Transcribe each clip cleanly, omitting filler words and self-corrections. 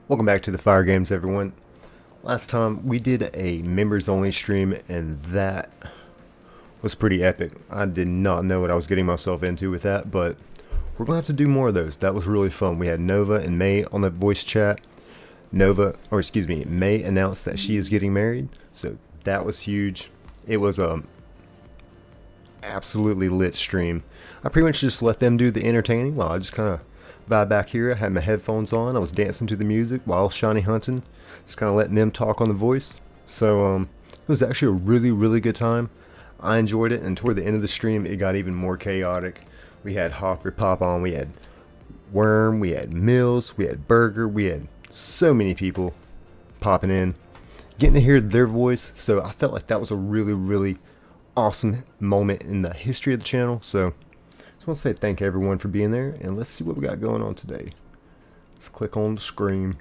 Welcome back to the Fire Games, everyone. Last time we did a members only stream and that was pretty epic. I did not know what I was getting myself into with that, but we're gonna have to do more of those. That was really fun. We had Nova and May on the voice chat. May announced that she is getting married, so that was huge. It was a absolutely lit stream. I pretty much just let them do the entertaining while I just kind of vibe back here. I had my headphones on. I was dancing to the music while shiny hunting, just kind of letting them talk on the voice. So it was actually a really good time. I enjoyed it, and toward the end of the stream it got even more chaotic. We had Hopper pop on, we had Worm, we had Mills, we had Burger, we had so many people popping in, getting to hear their voice. So I felt like that was a really awesome moment in the history of the channel. So I just want to say thank everyone for being there, and let's see what we got going on today. Let's click on the screen.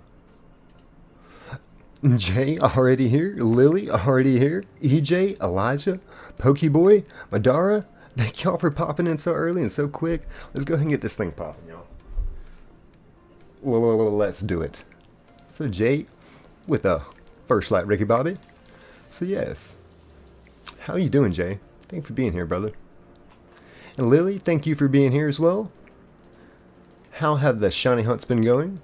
Jay already here, Lily already here, EJ, Elijah, Pokeboy, Madara. Thank y'all for popping in so early and so quick. Let's go ahead and get this thing popping, y'all. Well, let's do it. So Jay with a first light Ricky Bobby. So yes, how you doing, Jay? Thank you for being here, brother. And Lily, thank you for being here as well. How have the shiny hunts been going?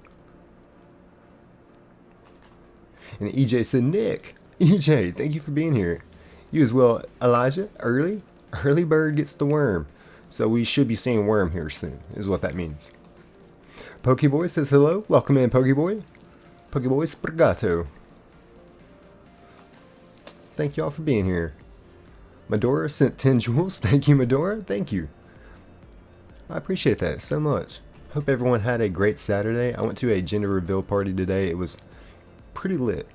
And EJ said, Nick. EJ, thank you for being here. You as well, Elijah. Early bird gets the worm. So we should be seeing Worm here soon, is what that means. Pokeboy says hello. Welcome in, Pokeboy. Pokeboy Spragato. Thank y'all for being here. Medora sent 10 jewels. Thank you, Medora. Thank you. I appreciate that so much. Hope everyone had a great Saturday. I went to a gender reveal party today. It was pretty lit.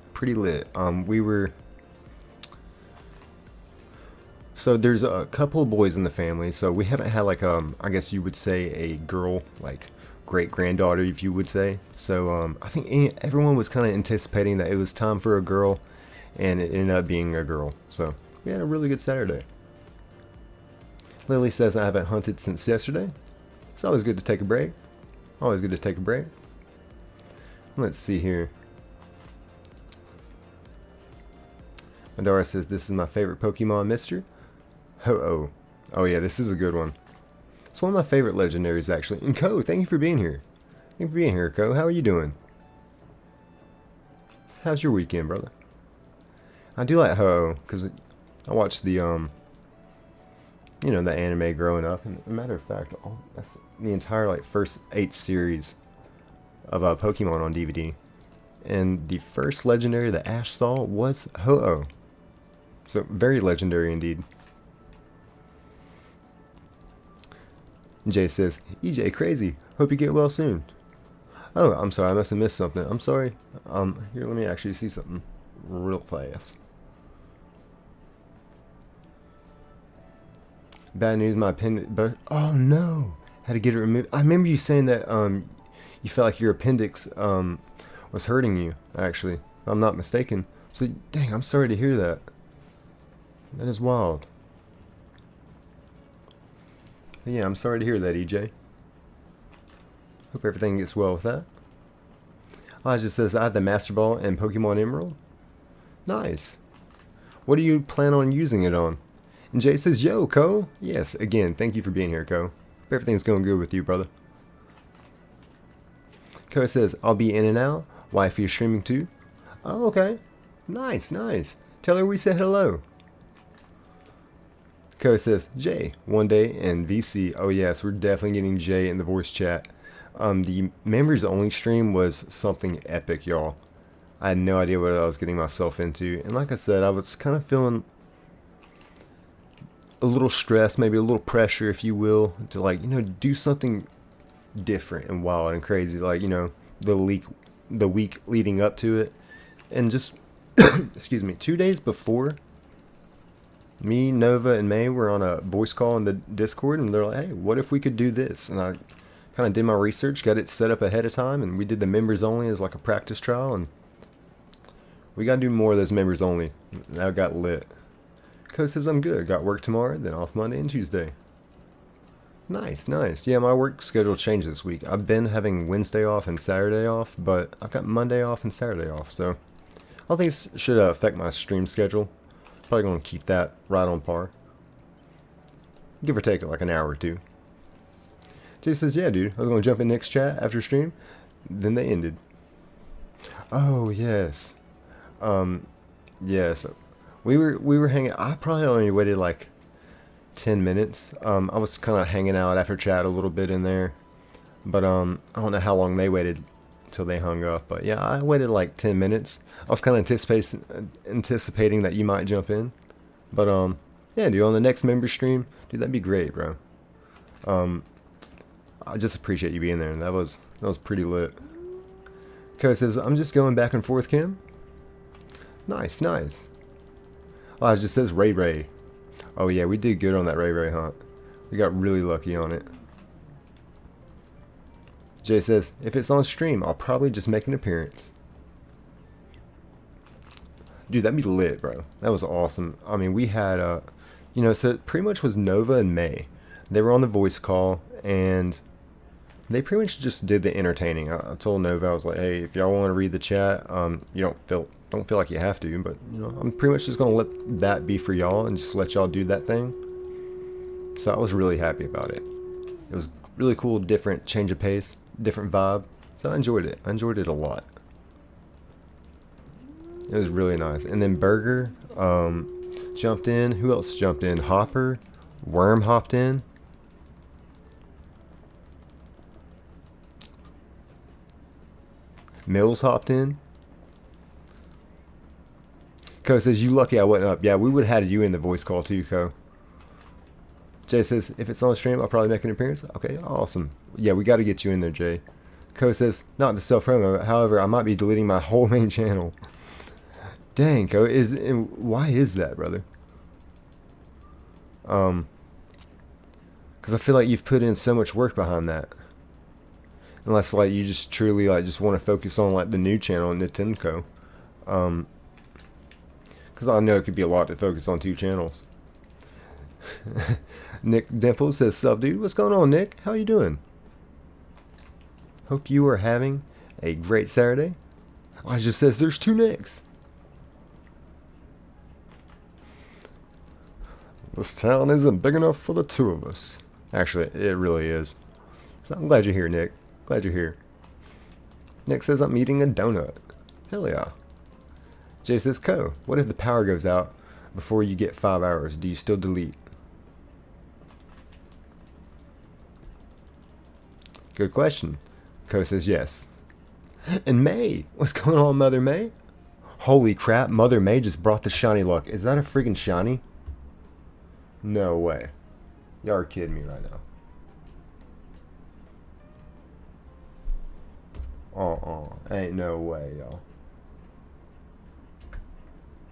So there's a couple of boys in the family. So we haven't had like I guess you would say a girl, like great granddaughter, if you would say. So I think everyone was kind of anticipating that it was time for a girl, and it ended up being a girl. So we had a really good Saturday. Lily says I haven't hunted since yesterday. It's always good to take a break. Always good to take a break. Let's see here. Madara says this is my favorite Pokemon, Mister. Ho-Oh. Oh yeah, this is a good one. It's one of my favorite legendaries, actually. And Ko, thank you for being here. Thank you for being here, Ko. How are you doing? How's your weekend, brother? I do like Ho-Oh because I watched the you know, the anime growing up, and as a matter of fact, that's the entire like first 8 series of Pokemon on DVD, and the first legendary that Ash saw was Ho-Oh, so very legendary indeed. Jay says, EJ crazy, hope you get well soon. Oh, I'm sorry, I must have missed something. I'm sorry. Here, let me actually see something real fast. Bad news, my appendix, but oh no, had to get it removed. I remember you saying that you felt like your appendix was hurting you, actually, if I'm not mistaken. So dang, I'm sorry to hear that. That is wild. But yeah, I'm sorry to hear that, EJ. Hope everything gets well with that. Elijah says I have the Master Ball and Pokemon Emerald. Nice. What do you plan on using it on? And Jay says, yo, Ko. Yes, again, thank you for being here, Ko. Hope everything's going good with you, brother. Ko says, I'll be in and out. Wife, you're streaming too? Oh, okay. Nice. Tell her we said hello. Ko says, Jay, one day, and VC. Oh, yes, we're definitely getting Jay in the voice chat. The members only stream was something epic, y'all. I had no idea what I was getting myself into. And like I said, I was kind of feeling a little stress, maybe a little pressure, if you will, to like, you know, do something different and wild and crazy, like, you know, the week leading up to it. And just excuse me, 2 days before, me, Nova, and May were on a voice call in the Discord, and they're like, hey, what if we could do this? And I kind of did my research, got it set up ahead of time, and we did the members only as like a practice trial, and we got to do more of those members only. That got lit. Ko says I'm good. Got work tomorrow, then off Monday and Tuesday. Nice, nice. Yeah, my work schedule changed this week. I've been having Wednesday off and Saturday off, but I've got Monday off and Saturday off, so I don't think it should affect my stream schedule. Probably gonna keep that right on par. Give or take like an hour or two. Jay says, yeah, dude, I was gonna jump in next chat after stream. Then they ended. Oh, yes. Yes. We were hanging. I probably only waited like 10 minutes. I was kind of hanging out after chat a little bit in there, but I don't know how long they waited till they hung up. But yeah, I waited like 10 minutes. I was kind of anticipating that you might jump in, but yeah, dude, on the next member stream, dude, that'd be great, bro. I just appreciate you being there, and that was pretty lit. Cody says, I'm just going back and forth, Kim. Nice, nice. Oh, it just says Ray Ray. Oh yeah, we did good on that Ray Ray hunt. We got really lucky on it. Jay says, if it's on stream, I'll probably just make an appearance. Dude, that'd be lit, bro. That was awesome. I mean, we had, you know, so it pretty much was Nova and May. They were on the voice call, and they pretty much just did the entertaining. I told Nova, I was like, hey, if y'all want to read the chat, you don't feel like you have to, but you know, I'm pretty much just gonna let that be for y'all and just let y'all do that thing. So I was really happy about it. It was really cool, different change of pace, different vibe. So I enjoyed it. I enjoyed it a lot. It was really nice. And then Burger jumped in. Who else jumped in? Hopper, Worm hopped in. Mills hopped in. Ko says, you lucky I wasn't up. Yeah, we would have had you in the voice call too, Ko. Jay says, if it's on stream, I'll probably make an appearance. Okay, awesome. Yeah, we got to get you in there, Jay. Ko says, not to self-promo, however, I might be deleting my whole main channel. Dang, Ko, why is that, brother? Because I feel like you've put in so much work behind that. Unless, like, you just truly, like, just want to focus on, like, the new channel, Nintendo. Because I know it could be a lot to focus on 2 channels. Nick Dimple says, sup, dude? What's going on, Nick? How you doing? Hope you are having a great Saturday. Elijah says, there's 2 Nicks. This town isn't big enough for the 2 of us. Actually, it really is. So I'm glad you're here, Nick. Glad you're here. Nick says, I'm eating a donut. Hell yeah. Jay says, Ko, what if the power goes out before you get 5 hours? Do you still delete? Good question. Ko says yes. And May, what's going on, Mother May? Holy crap, Mother May just brought the shiny luck. Is that a freaking shiny? No way. Y'all are kidding me right now. Ain't no way, y'all.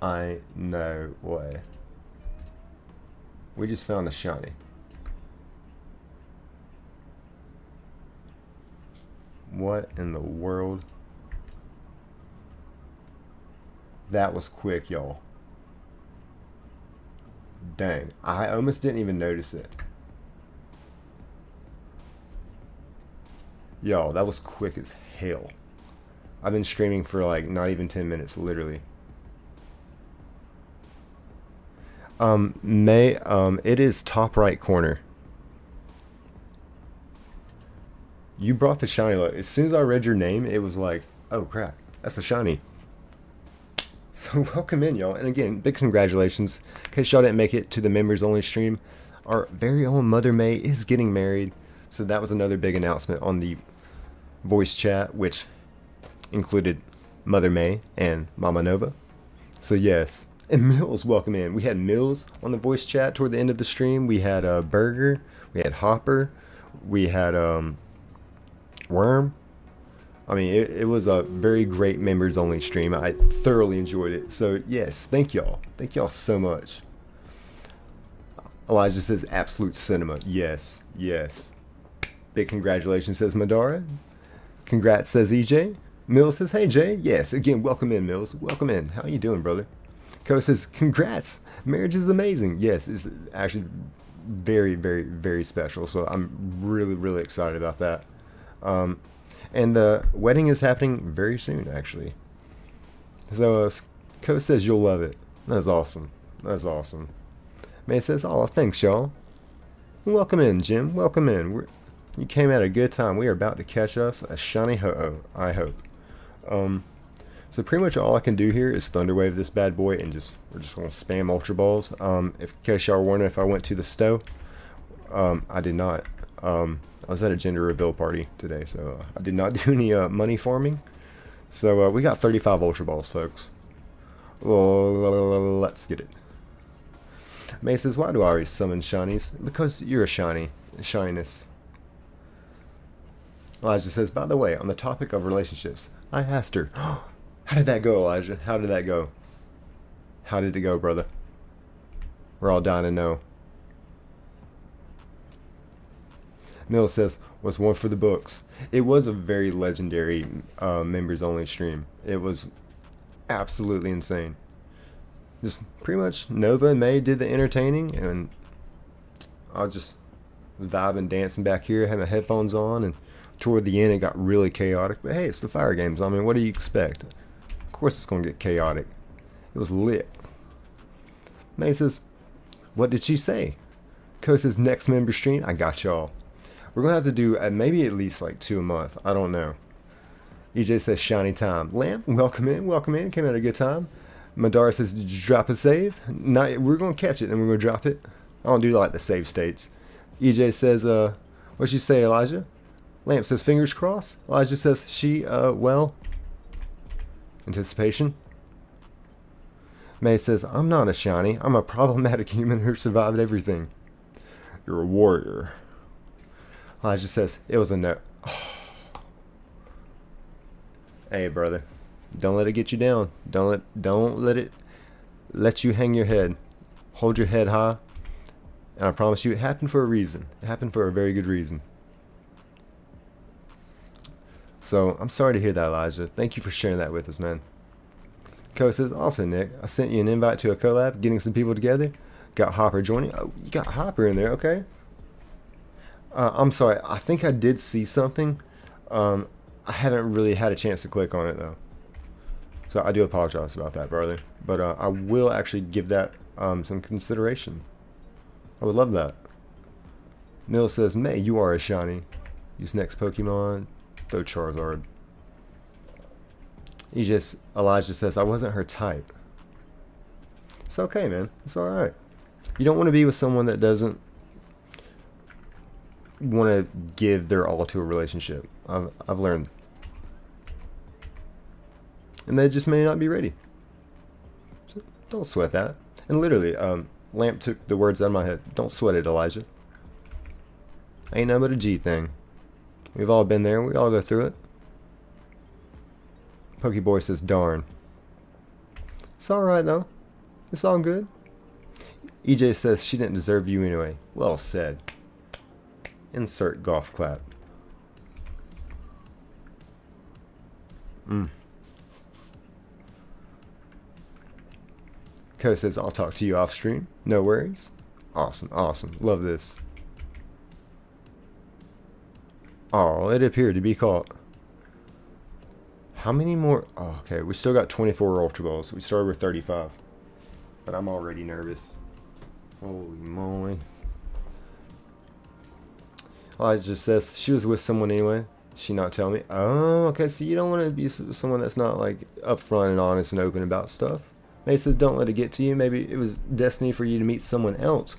Ain't no way. We just found a shiny. What in the world? That was quick, y'all. Dang, I almost didn't even notice it. Yo, that was quick as hell. I've been streaming for like not even 10 minutes, literally. May, it is top right corner. You brought the shiny luck. As soon as I read your name, it was like, oh crap, that's a shiny. So welcome in, y'all. And again, big congratulations. In case y'all didn't make it to the members only stream, our very own Mother May is getting married. So that was another big announcement on the voice chat, which included Mother May and Mama Nova. So yes. And Mills, welcome in. We had Mills on the voice chat toward the end of the stream. We had Burger. We had Hopper. We had Worm. I mean, it was a very great members only stream. I thoroughly enjoyed it. So yes, thank y'all. Thank y'all so much. Elijah says absolute cinema. Yes, yes. Big congratulations, says Madara. Congrats, says EJ. Mills says, hey Jay. Yes, again, welcome in, Mills. Welcome in. How you doing, brother? Ko says, congrats. Marriage is amazing. Yes, it's actually very, very, very special. So I'm really, really excited about that. And the wedding is happening very soon, actually. So Coach says you'll love it. That's awesome. That's awesome. May says, "Oh, thanks, y'all. Welcome in, Jim. Welcome in. You came at a good time. We are about to catch us a shiny ho-oh, I hope." So pretty much all I can do here is Thunderwave this bad boy, and we're just gonna spam Ultra Balls. In case y'all were wondering if I went to the Stowe, I did not. I was at a gender reveal party today, so I did not do any money farming. So we got 35 Ultra Balls, folks. Let's get it. May says, "Why do I always summon shinies?" Because you're a shiny. Shyness. Elijah says, "By the way, on the topic of relationships, I asked her." How did that go, Elijah? How did that go? How did it go, brother? We're all dying to know. Mill says, "Was one for the books." It was a very legendary members only stream. It was absolutely insane. Just pretty much Nova and May did the entertaining, and I just was vibing, dancing back here, had my headphones on, and toward the end it got really chaotic. But hey, it's the Fire Games. I mean, what do you expect? Of course it's going to get chaotic. It was lit. May says, "What did she say?" Co says, "Next member stream, I got y'all." We're going to have to do maybe at least like 2 a month. I don't know. EJ says, "Shiny time." Lamp, welcome in, welcome in. Came at a good time. Madara says, "Did you drop a save?" Not, we're going to catch it and we're going to drop it. I don't do like the save states. EJ says, "What'd she say, Elijah?" Lamp says, "Fingers crossed." Elijah says, well, anticipation. May says, "I'm not a shiny. I'm a problematic human who survived everything." You're a warrior. Elijah says, "It was a no." Hey, brother. Don't let it get you down. Don't let it let you hang your head. Hold your head high. And I promise you, it happened for a reason. It happened for a very good reason. So, I'm sorry to hear that, Elijah. Thank you for sharing that with us, man. Co says, "Also, Nick, I sent you an invite to a collab, getting some people together. Got Hopper joining." Oh, you got Hopper in there, okay. I'm sorry, I think I did see something. I haven't really had a chance to click on it, though. So I do apologize about that, brother. But I will actually give that some consideration. I would love that. Mill says, "May, you are a shiny. Use next Pokemon. Throw Charizard." Elijah says, "I wasn't her type." It's okay, man. It's alright. You don't want to be with someone that doesn't want to give their all to a relationship. I've learned. And they just may not be ready. So don't sweat that. And literally, Lamp took the words out of my head. Don't sweat it, Elijah. Ain't nothing but a G thing. We've all been there. We all go through it. Pokeboy says, "Darn." It's alright, though. It's all good. EJ says, "She didn't deserve you anyway." Well said. Insert golf clap. Co says, "I'll talk to you off stream." No worries. Awesome, awesome. Love this. Oh, it appeared to be caught. How many more? Oh, okay, we still got 24 Ultra Balls. We started with 35. But I'm already nervous. Holy moly. Elijah just says, "She was with someone anyway. She not tell me?" Oh, okay, so you don't want to be with someone that's not like upfront and honest and open about stuff. May says, "Don't let it get to you. Maybe it was destiny for you to meet someone else.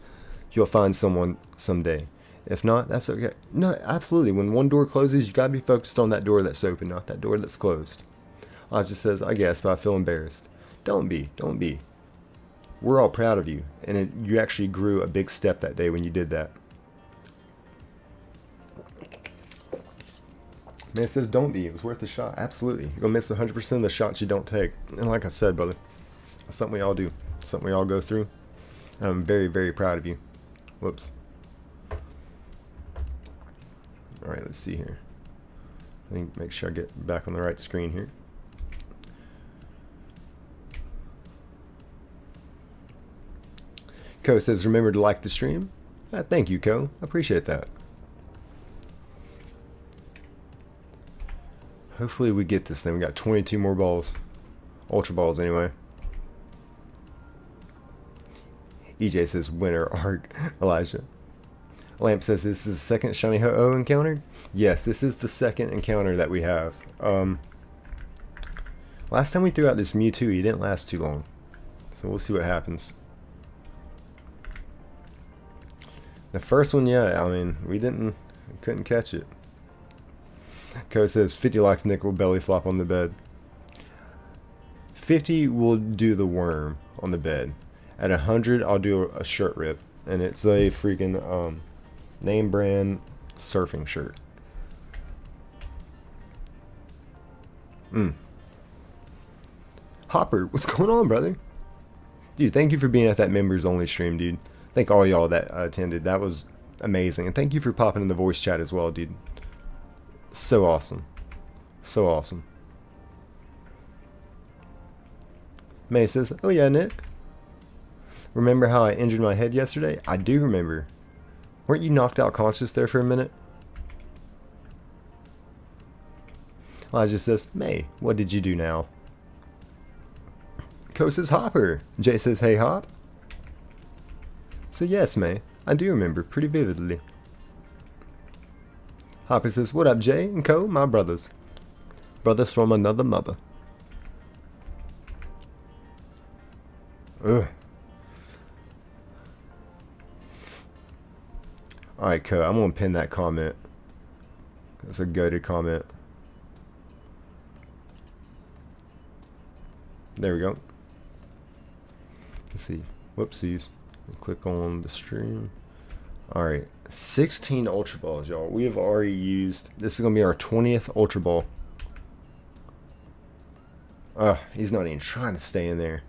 You'll find someone someday. If not, that's okay." No, absolutely. When one door closes, you gotta be focused on that door that's open, not that door that's closed. Elijah says, "I guess, but I feel embarrassed." Don't be. Don't be. We're all proud of you, and you actually grew a big step that day when you did that. Man says, "Don't be. It was worth the shot." Absolutely. You're gonna miss 100% of the shots you don't take. And like I said, brother, that's something we all do. Something we all go through. And I'm very, very proud of you. Whoops. Alright, let's see here. I think make sure I get back on the right screen here. Co says, "Remember to like the stream." Thank you, Co. I appreciate that. Hopefully we get this thing. We got 22 more balls. Ultra balls, anyway. EJ says, winner, arc, Elijah. Lamp says, this is the second shiny Ho-Oh encounter? Yes, this is the second encounter that we have. Last time we threw out this Mewtwo, he didn't last too long. So we'll see what happens. The first one, yeah, I mean, we couldn't catch it. Co says 50 likes Nick will belly flop on the bed. 50 will do the worm on the bed. At 100, I'll do a shirt rip. And it's a freaking name brand surfing shirt. Hopper, what's going on, brother? Dude, thank you for being at that members only stream, dude. Thank all y'all that attended. That was amazing. And thank you for popping in the voice chat as well, dude. So awesome. So awesome. May says, oh yeah, Nick. Remember how I injured my head yesterday? I do remember. Weren't you knocked out conscious there for a minute? Elijah says, May, what did you do now? Co says, Hopper. Jay says, hey, Hop. So yes, May, I do remember pretty vividly. Hopper says, what up, Jay and Co, my brothers. Brothers from another mother. Ugh. Alright, Co, I'm gonna pin that comment. That's a goated comment. There we go. Let's see. Whoopsies. Click on the stream. Alright. 16 Ultra Balls, y'all. We have already used... This is going to be our 20th Ultra Ball. He's not even trying to stay in there.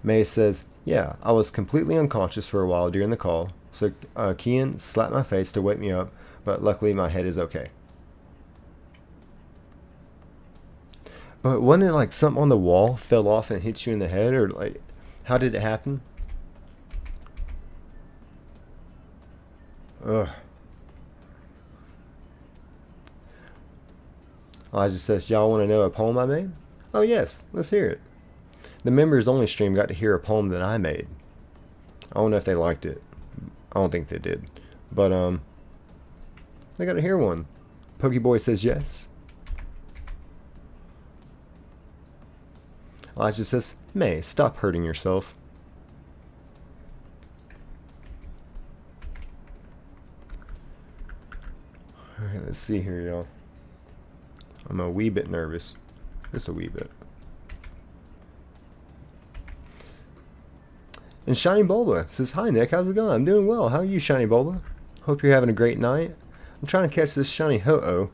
May says, yeah, I was completely unconscious for a while during the call. So Kian slapped my face to wake me up. But luckily my head is okay. But wasn't it like something on the wall fell off and hit you in the head? Or like, how did it happen? Ugh. Elijah says, y'all want to know a poem I made? Oh yes, let's hear it. The members only stream got to hear a poem that I made. I don't know if they liked it. I don't think they did. But they got to hear one. Pokeboy says yes. Elijah says, May, stop hurting yourself. Alright, let's see here, y'all. I'm a wee bit nervous. Just a wee bit. And Shiny Bulba says, hi Nick, how's it going? I'm doing well. How are you, Shiny Bulba? Hope you're having a great night. I'm trying to catch this shiny Ho-Oh.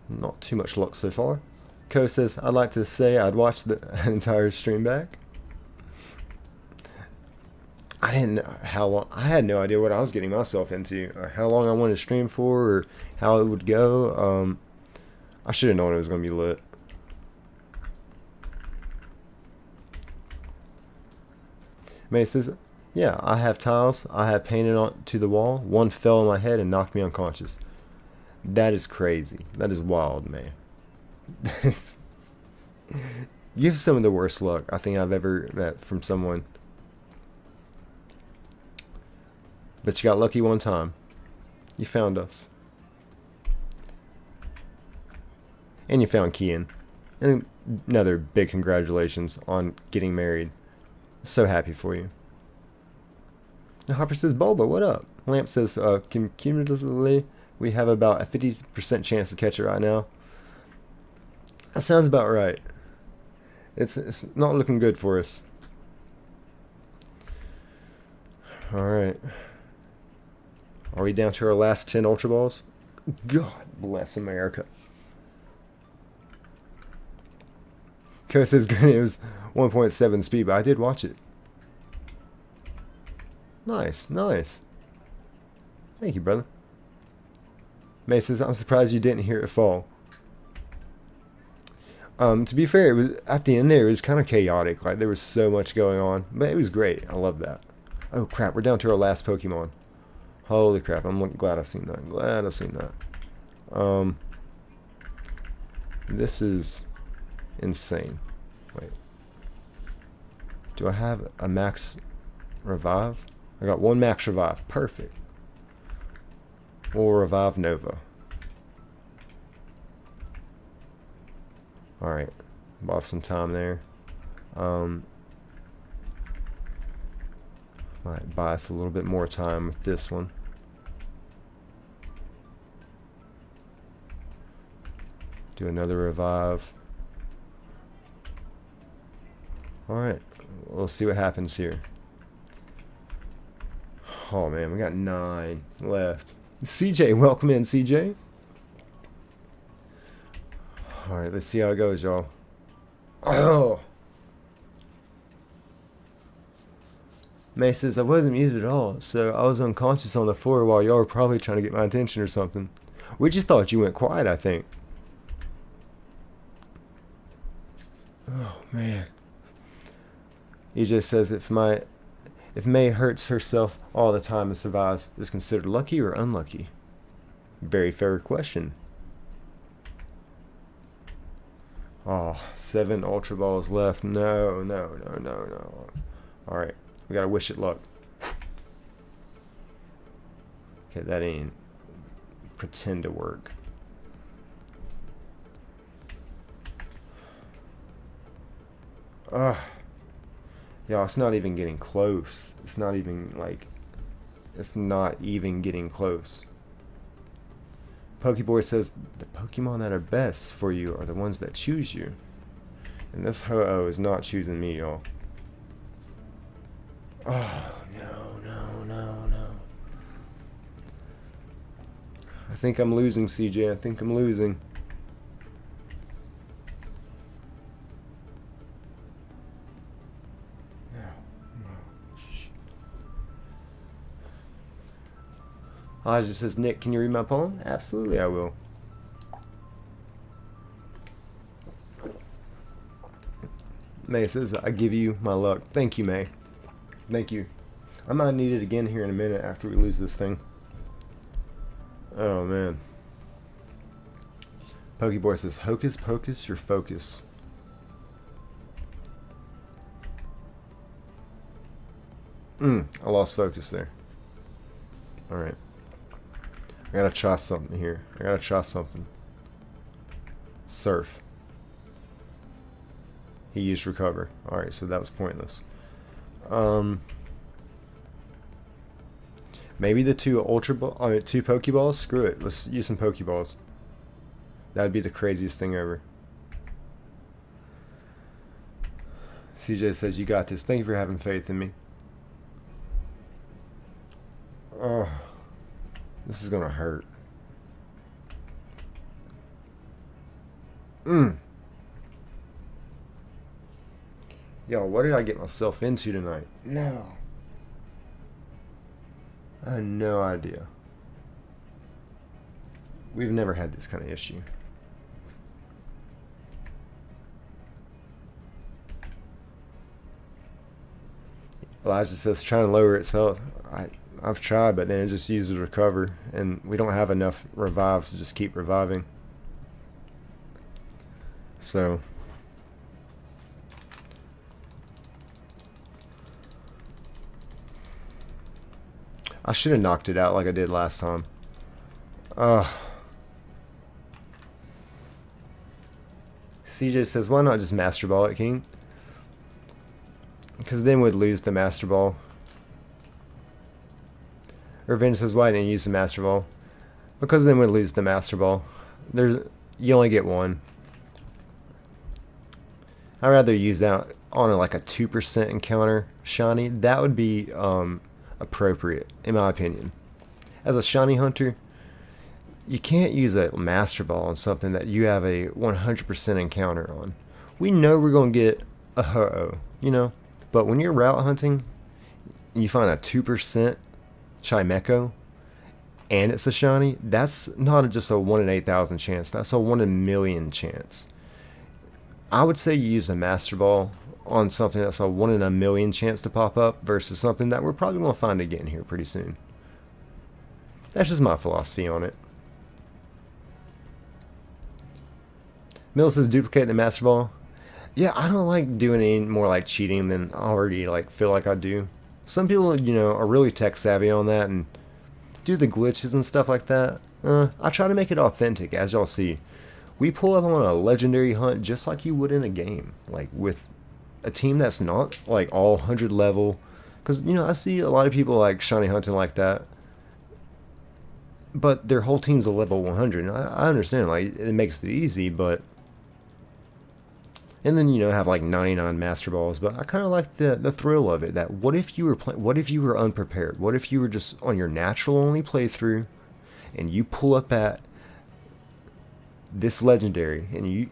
Not too much luck so far. Co says, I'd like to say I'd watch the entire stream back. I didn't know how long. I had no idea what I was getting myself into, or how long I wanted to stream for, or how it would go. I should have known it was going to be lit. May says, yeah, I have tiles I have painted onto the wall. One fell on my head and knocked me unconscious. That is crazy. That is wild, man. You have some of the worst luck I think I've ever met from someone. But you got lucky one time. You found us. And you found Kian. And another big congratulations on getting married. So happy for you. And Hopper says, Bulba, what up? Lamp says, cumulatively, we have about a 50% chance to catch it right now. That sounds about right. It's not looking good for us. Alright. Are we down to our last 10 Ultra Balls? God bless America. Co says it was 1.7 speed, but I did watch it. Nice, nice. Thank you, brother. May says, I'm surprised you didn't hear it fall. To be fair, it was at the end there. It was kind of chaotic. Like there was so much going on, but it was great. I love that. Oh crap! We're down to our last Pokemon. Holy crap! I'm glad I seen that. Glad I seen that. This is insane. Wait. Do I have a max revive? I got one max revive. Perfect. We'll revive Nova. Alright. Bought some time there. Might buy us a little bit more time with this one. Do another revive. Alright. We'll see what happens here. Oh man, we got 9 left. CJ, welcome in, CJ. Alright, let's see how it goes, y'all. Oh! May says, I wasn't muted at all, so I was unconscious on the floor while y'all were probably trying to get my attention or something. We just thought you went quiet, I think. Oh, man. He just says, if May hurts herself all the time and survives, is considered lucky or unlucky? Very fair question. Oh, 7 Ultra Balls left. No. Alright, we gotta wish it luck. Okay, that ain't pretend to work. Ugh. Y'all, it's not even getting close. It's not even getting close. Pokeboy says, the Pokemon that are best for you are the ones that choose you. And this Ho-Oh is not choosing me, y'all. Oh, no. I think I'm losing, CJ. I think I'm losing. Elijah says, Nick, can you read my poem? Absolutely, I will. May says, I give you my luck. Thank you, May. Thank you. I might need it again here in a minute after we lose this thing. Oh, man. Pokeboy says, hocus pocus, your focus. I lost focus there. Alright. I gotta try something here. Surf. He used recover. Alright, so that was pointless. Maybe the 2 2 Pokeballs? Screw it. Let's use some Pokeballs. That would be the craziest thing ever. CJ says, you got this. Thank you for having faith in me. Oh. This is gonna hurt. Yo, what did I get myself into tonight? No. I had no idea. We've never had this kind of issue. Elijah says trying to lower itself. I've tried, but then it just uses recover, and we don't have enough revives to just keep reviving. So I should have knocked it out like I did last time. CJ says, why not just Master Ball it, King? Because then we'd lose the Master Ball. Revenge says, why didn't you use the Master Ball? Because then we'd lose the Master Ball. You only get one. I'd rather use that on like a 2% encounter shiny. That would be appropriate, in my opinion. As a shiny hunter, you can't use a Master Ball on something that you have a 100% encounter on. We know we're going to get a Ho-Oh, you know? But when you're route hunting, and you find a 2% Chimecho, and it's a shiny, that's not just a 1 in 8,000 chance. That's a 1 in a million chance. I would say you use a Master Ball on something that's a 1 in a million chance to pop up versus something that we're probably going to find again here pretty soon. That's just my philosophy on it. Mill says duplicate the Master Ball. Yeah, I don't like doing any more like cheating than I already like feel like I do. Some people, you know, are really tech savvy on that and do the glitches and stuff like that. I try to make it authentic, as y'all see. We pull up on a legendary hunt just like you would in a game, like with a team that's not like all 100 level. Because, you know, I see a lot of people like shiny hunting like that, but their whole team's a level 100. And I understand, like, it makes it easy, but. And then, you know, have like 99 Master Balls, but I kind of like the thrill of it. That what if you were what if you were unprepared? What if you were just on your natural only playthrough, and you pull up at this legendary, and you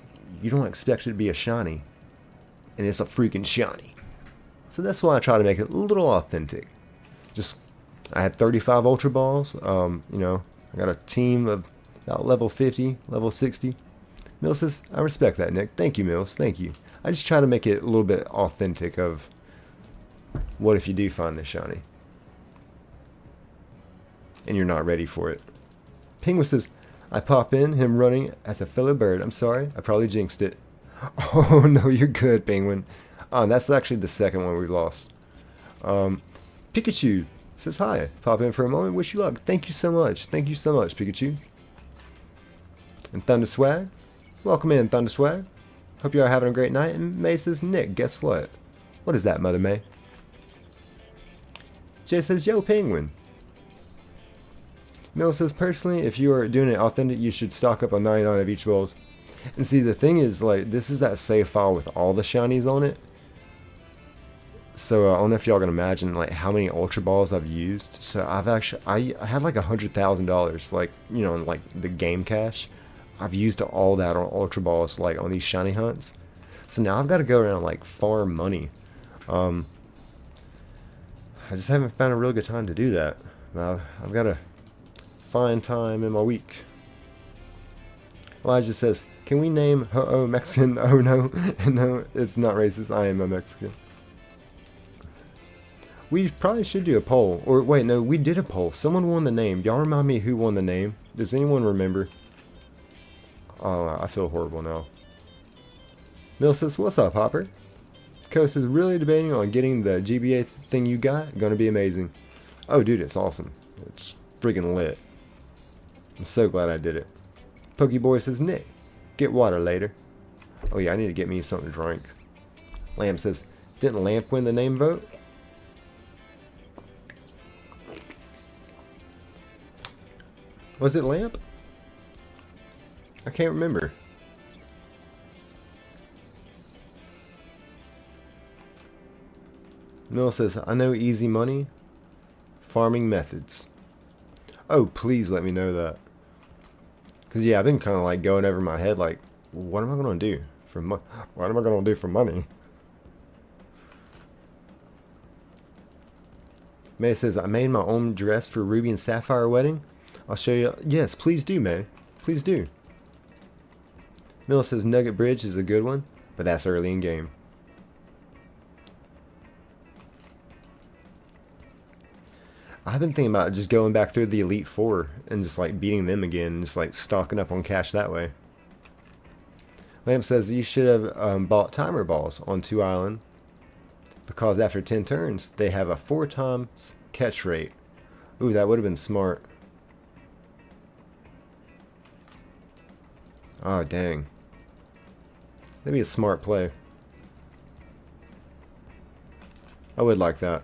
don't expect it to be a shiny, and it's a freaking shiny. So that's why I try to make it a little authentic. Just I had 35 Ultra Balls. You know, I got a team of about level 50, level 60. Mills says, I respect that, Nick. Thank you, Mills. Thank you. I just try to make it a little bit authentic of what if you do find this shiny and you're not ready for it. Penguin says, I pop in, him running as a fellow bird. I'm sorry, I probably jinxed it. Oh, no, you're good, Penguin. That's actually the second one we lost. Pikachu says, hi. Pop in for a moment. Wish you luck. Thank you so much. Thank you so much, Pikachu. And Thunder Swag. Welcome in, Thunder Swag. Hope you are having a great night. And May says, Nick, guess what? What is that, Mother May? Jay says, yo, Penguin. Mill says, personally, if you are doing it authentic, you should stock up on 99 of each balls. And see, the thing is, like, this is that save file with all the shinies on it. So I don't know if y'all can imagine, like, how many Ultra Balls I've used. So I've actually, I had like $100,000, like, you know, in like the game cache. I've used all that on Ultra Balls, like on these shiny hunts. So now I've got to go around like farm money. I just haven't found a real good time to do that. I've got to find time in my week. Elijah says, can we name Uh-oh Mexican? Oh no, no, it's not racist. I am a Mexican. We probably should do a poll. Or wait, no, we did a poll. Someone won the name. Y'all remind me who won the name? Does anyone remember? Oh, I feel horrible now. Mill says, what's up, Hopper? Coast is really debating on getting the GBA thing you got. Gonna be amazing. Oh, dude, it's awesome. It's friggin' lit. I'm so glad I did it. Pokeboy says, Nick, get water later. Oh, yeah, I need to get me something to drink. Lamp says, didn't Lamp win the name vote? Was it Lamp? I can't remember. Mill says, I know easy money. Farming methods. Oh, please let me know that. Because, yeah, I've been kind of like going over my head like, what am I going to do for money? What am I going to do for money? May says, I made my own dress for Ruby and Sapphire wedding. I'll show you. Yes, please do, May. Please do. Mill says Nugget Bridge is a good one, but that's early in game. I've been thinking about just going back through the Elite Four and just like beating them again and just like stocking up on cash that way. Lamp says you should have bought timer balls on 2 Island because after 10 turns they have a 4 times catch rate. Ooh, that would have been smart. Oh, dang. That'd be a smart play. I would like that.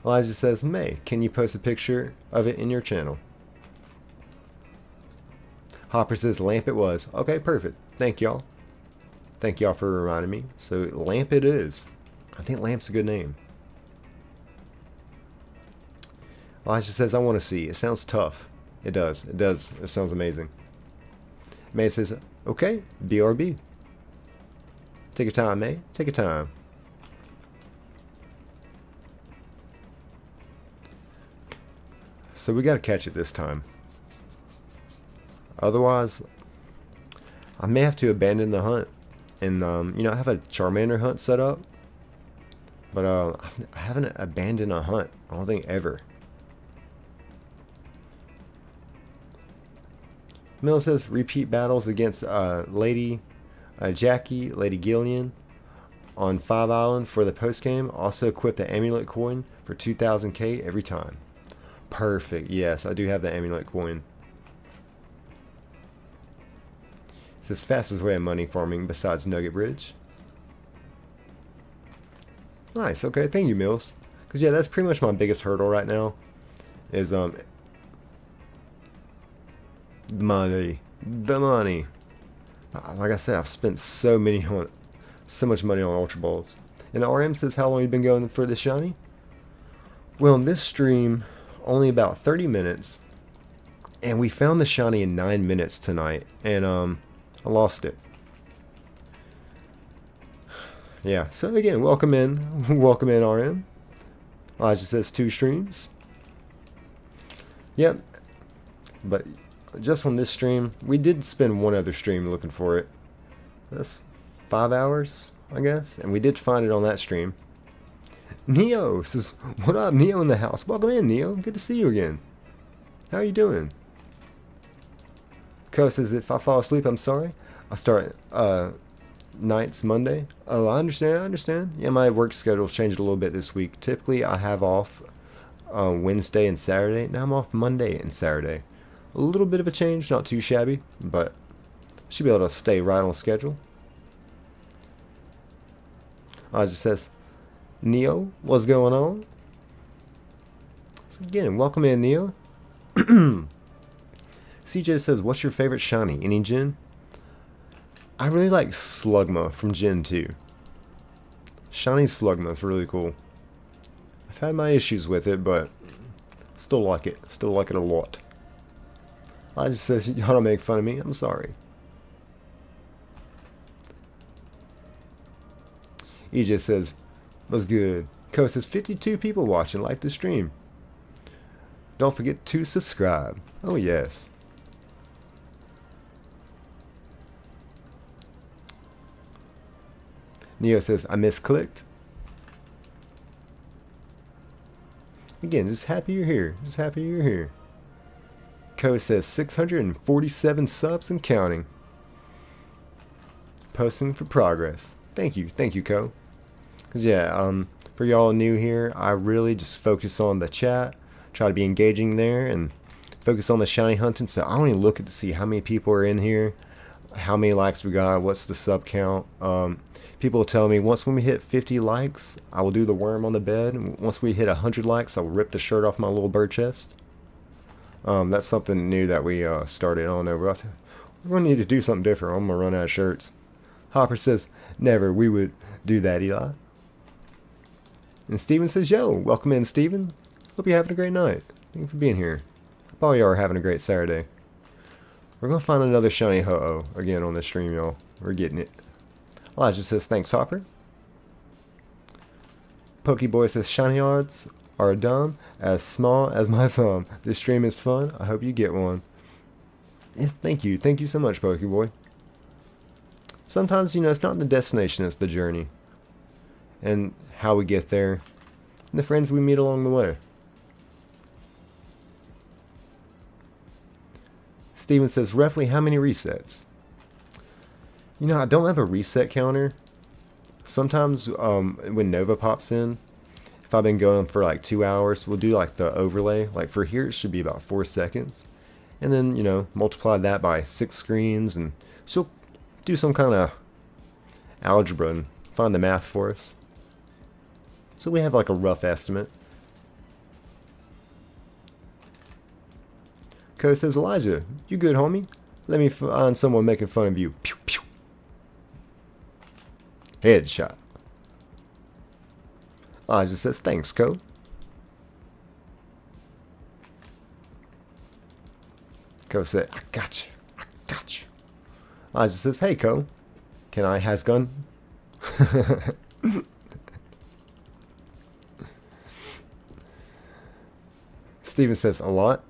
Elijah says, May, can you post a picture of it in your channel? Hopper says, Lamp it was. Okay, perfect. Thank y'all. Thank y'all for reminding me. So, Lamp it is. I think Lamp's a good name. Elijah says, I want to see. It sounds tough. It does. It does. It sounds amazing. May says, okay, BRB. Take your time, May. Take your time. So we got to catch it this time. Otherwise, I may have to abandon the hunt. And, I have a Charmander hunt set up. But I haven't abandoned a hunt. I don't think ever. Mill says repeat battles against Lady Jackie, Lady Gillian on 5 Island for the post game. Also equip the amulet coin for 2000k every time. Perfect. Yes, I do have the amulet coin. It's the fastest way of money farming besides Nugget Bridge. Nice. Okay, thank you, Mills. Because yeah, that's pretty much my biggest hurdle right now. Is the money. Like I said, I've spent so much money on Ultra Balls. And RM says, how long you been going for this shiny? Well, in this stream, only about 30 minutes. And we found the shiny in 9 minutes tonight. And I lost it. Yeah, so again, welcome in. Welcome in, RM. Elijah says 2 streams. Yep. But just on this stream, we did spend one other stream looking for it. That's 5 hours, I guess. And we did find it on that stream. Neo says, what up, Neo in the house? Welcome in, Neo. Good to see you again. How are you doing? Ko says, if I fall asleep, I'm sorry. I'll start nights Monday. Oh, I understand. Yeah, my work schedule's changed a little bit this week. Typically, I have off Wednesday and Saturday. Now I'm off Monday and Saturday. A little bit of a change, not too shabby, but should be able to stay right on schedule. It just says, Neo, what's going on? So again, welcome in, Neo. CJ says, what's your favorite shiny? Any Gen? I really like Slugma from Gen 2. Shiny Slugma is really cool. I've had my issues with it, but still like it. Still like it a lot. I just says, y'all don't make fun of me. I'm sorry. He just says, what's good? Ko says, 52 people watching. Like the stream. Don't forget to subscribe. Oh, yes. Neo says, I misclicked. Again, just happy you're here. Just happy you're here. Ko says 647 subs and counting. Posting for progress. Thank you, Ko. Cause yeah, for y'all new here, I really just focus on the chat, try to be engaging there, and focus on the shiny hunting. So I don't even look at to see how many people are in here, how many likes we got, what's the sub count. People tell me once when we hit 50 likes, I will do the worm on the bed. And once we hit 100 likes, I will rip the shirt off my little bird chest. That's something new that we started on over. We're going to need to do something different. I'm going to run out of shirts. Hopper says, never, we would do that, Eli. And Steven says, yo, welcome in, Steven. Hope you're having a great night. Thank you for being here. Hope all y'all are having a great Saturday. We're going to find another shiny Ho-Oh again on this stream, y'all. We're getting it. Elijah says, thanks, Hopper. Pokeboy says, shiny odds are dumb, as small as my thumb. This stream is fun. I hope you get one. Yes, thank you. Thank you so much, Pokeboy. Sometimes, it's not the destination, it's the journey. And how we get there. And the friends we meet along the way. Steven says, roughly how many resets? I don't have a reset counter. Sometimes when Nova pops in, if I've been going for like 2 hours, we'll do like the overlay. Like for here, it should be about 4 seconds. And then, multiply that by 6 screens, and she'll do some kind of algebra and find the math for us. So we have like a rough estimate. Ko says, Elijah, you good, homie? Let me find someone making fun of you. Pew, pew. Headshot. Elijah says, thanks, Ko. Ko said, I got you. Elijah says, hey, Ko. Can I has gun? Steven says, a lot.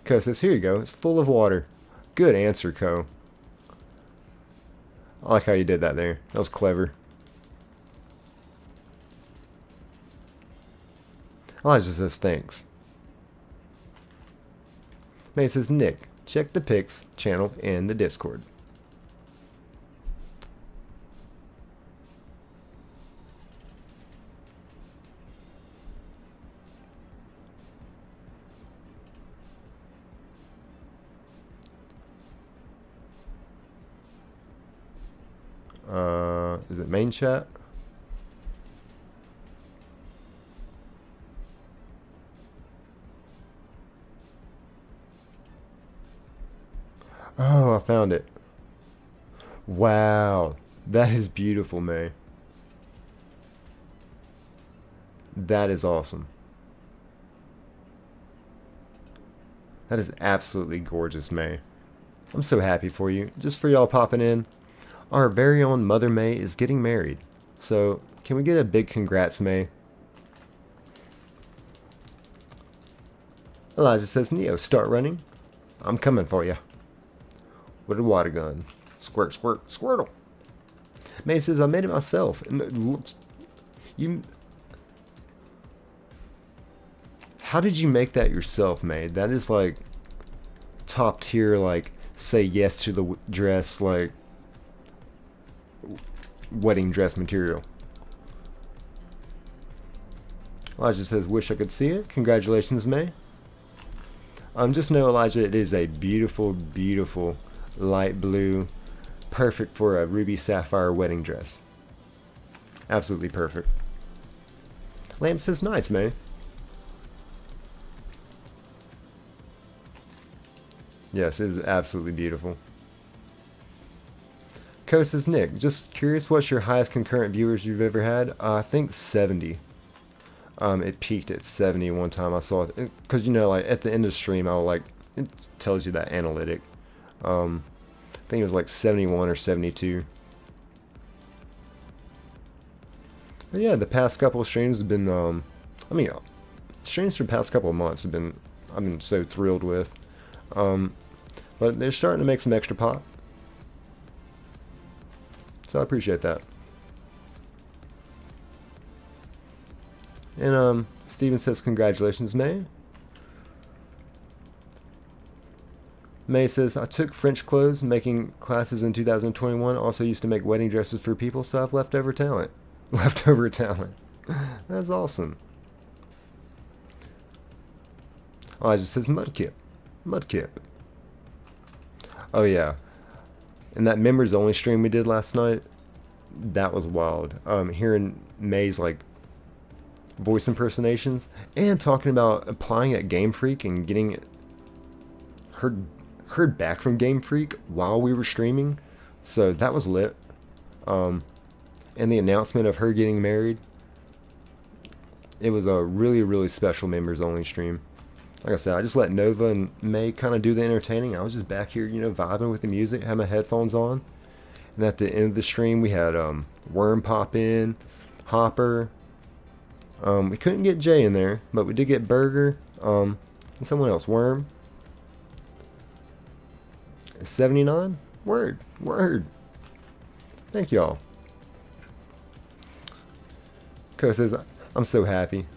Ko says, here you go. It's full of water. Good answer, Co. I like how you did that there. That was clever. Elijah says thanks. May says, Nick, check the pics channel in the Discord. Is it main chat? Oh, I found it. Wow. That is beautiful, May. That is awesome. That is absolutely gorgeous, May. I'm so happy for you. Just for y'all popping in, our very own Mother May is getting married. So, can we get a big congrats, May? Elijah says, Neo, start running. I'm coming for you. With a water gun. Squirt, squirt, squirtle. May says, I made it myself. And it looks... You... How did you make that yourself, May? That is like... top tier, like... say yes to the dress, like... wedding dress material. Elijah says, wish I could see it. Congratulations, May. Just know, Elijah, it is a beautiful, beautiful light blue, perfect for a ruby sapphire wedding dress. Absolutely perfect. Lamp says, nice, May. Yes, it is absolutely beautiful. Co says, Nick, just curious, what's your highest concurrent viewers you've ever had? I think 70. It peaked at 70 one time. I saw it because, you know, like at the end of the stream, I'll like, it tells you that analytic. I think it was like 71 or 72. But yeah, the past couple of streams have been, I mean, streams for the past couple of months have been, I've been so thrilled with. But they're starting to make some extra pop. So I appreciate that. And Steven says, congratulations, May. May says, I took French clothes making classes in 2021. Also used to make wedding dresses for people, so I've leftover talent. Leftover talent. That's awesome. Oh, it just says Mudkip. Mudkip. Oh yeah. And that members only stream we did last night, that was wild. Hearing May's like voice impersonations and talking about applying at Game Freak and getting it heard back from Game Freak while we were streaming. So that was lit. And the announcement of her getting married, it was a really, really special members only stream. Like I said, I just let Nova and May kind of do the entertaining. I was just back here, you know, vibing with the music, had my headphones on. And at the end of the stream, we had Worm pop in, Hopper. We couldn't get Jay in there, but we did get Burger, and someone else, Worm. 79? Word, word. Thank y'all. Co says, I'm so happy.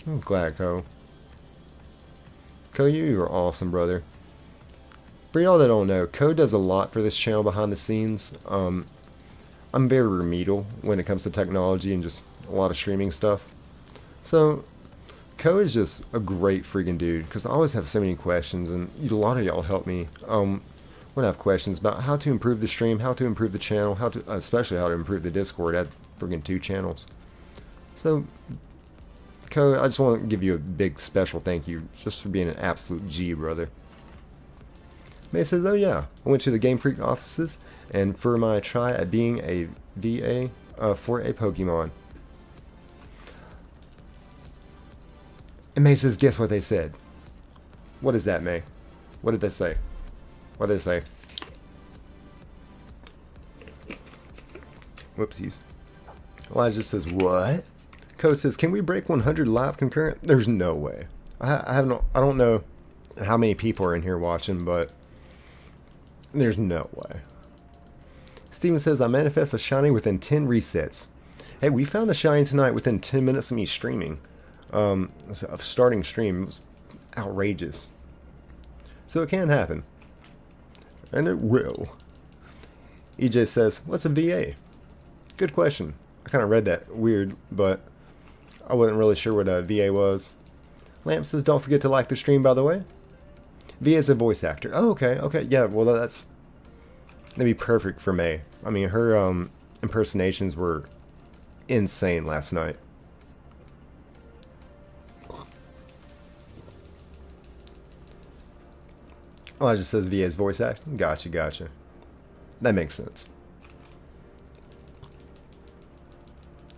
I'm glad, Co. Co, you are awesome, brother. For y'all that don't know, Co does a lot for this channel behind the scenes. I'm very remedial when it comes to technology and just a lot of streaming stuff. So, Co is just a great freaking dude, because I always have so many questions, and a lot of y'all help me when I have questions about how to improve the stream, how to improve the channel, how to, especially how to improve the Discord. I had freaking 2 channels. So, Co, I just want to give you a big special thank you just for being an absolute G, brother. May says, oh yeah, I went to the Game Freak offices and for my try at being a VA for a Pokemon. And May says, guess what they said? What is that, May? What did they say? What did they say? Whoopsies. Elijah says, what? Co says, can we break 100 live concurrent? There's no way. I don't know how many people are in here watching, but there's no way. Steven says, I manifest a shiny within 10 resets. Hey, we found a shiny tonight within 10 minutes of me streaming. Of starting stream. It was outrageous. So it can happen. And it will. EJ says, what's a VA? Good question. I kind of read that weird, but I wasn't really sure what a VA was. Lamp says, don't forget to like the stream, by the way. VA is a voice actor. Oh, okay. Yeah, well, that'd be perfect for May. I mean, her impersonations were insane last night. Oh, it just says VA's voice acting. Gotcha. That makes sense.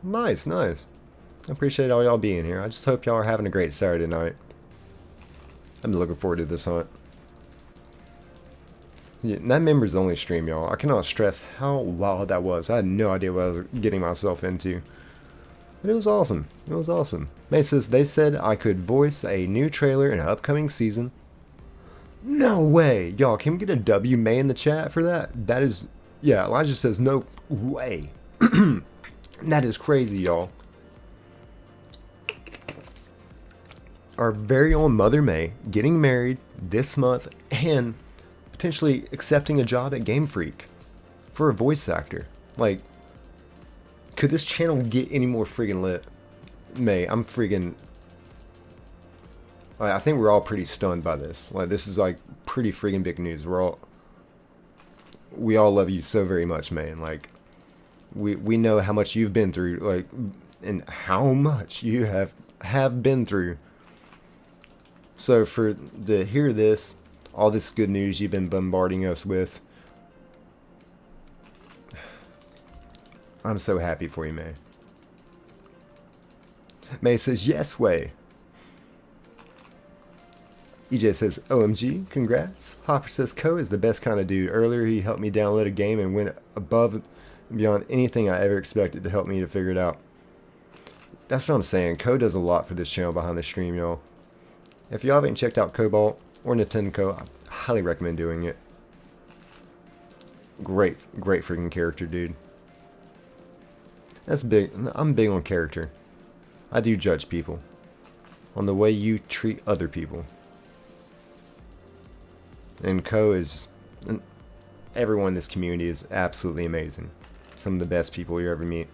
Nice. I appreciate all y'all being here. I just hope y'all are having a great Saturday night. I'm looking forward to this hunt. Yeah, that members only stream, y'all. I cannot stress how wild that was. I had no idea what I was getting myself into. But it was awesome. May says, they said I could voice a new trailer in an upcoming season. No way! Y'all, can we get a W May in the chat for that? That is... Yeah, Elijah says, no way. That is crazy, y'all. Our very own Mother May getting married this month and potentially accepting a job at Game Freak for a voice actor. Like, could this channel get any more friggin' lit? May, I'm friggin'... I think we're all pretty stunned by this. Like, this is like pretty friggin' big news. We all love you so very much, man. Like, we know how much you've been through, like, and how much you have been through. So to hear this, all this good news you've been bombarding us with, I'm so happy for you, May. May says, yes way. EJ says, OMG, congrats. Hopper says, Co is the best kind of dude. Earlier he helped me download a game and went above and beyond anything I ever expected to help me to figure it out. That's what I'm saying. Co does a lot for this channel behind the stream, y'all. If y'all haven't checked out Cobalt or Nintendo, I highly recommend doing it. Great freaking character, dude. That's big. I'm big on character. I do judge people on the way you treat other people. And Co is... everyone in this community is absolutely amazing. Some of the best people you ever meet.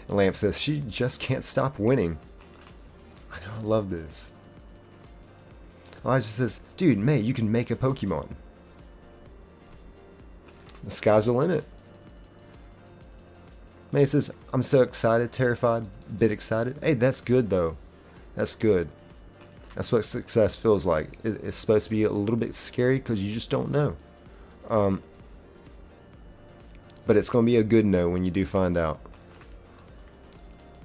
Lamp says, she just can't stop winning. I know, I love this. Elijah says, dude, May, you can make a Pokemon. The sky's the limit. May says, I'm so excited, terrified, bit excited. Hey, that's good though. That's good. That's what success feels like. It's supposed to be a little bit scary because you just don't know. But it's going to be a good no when you do find out.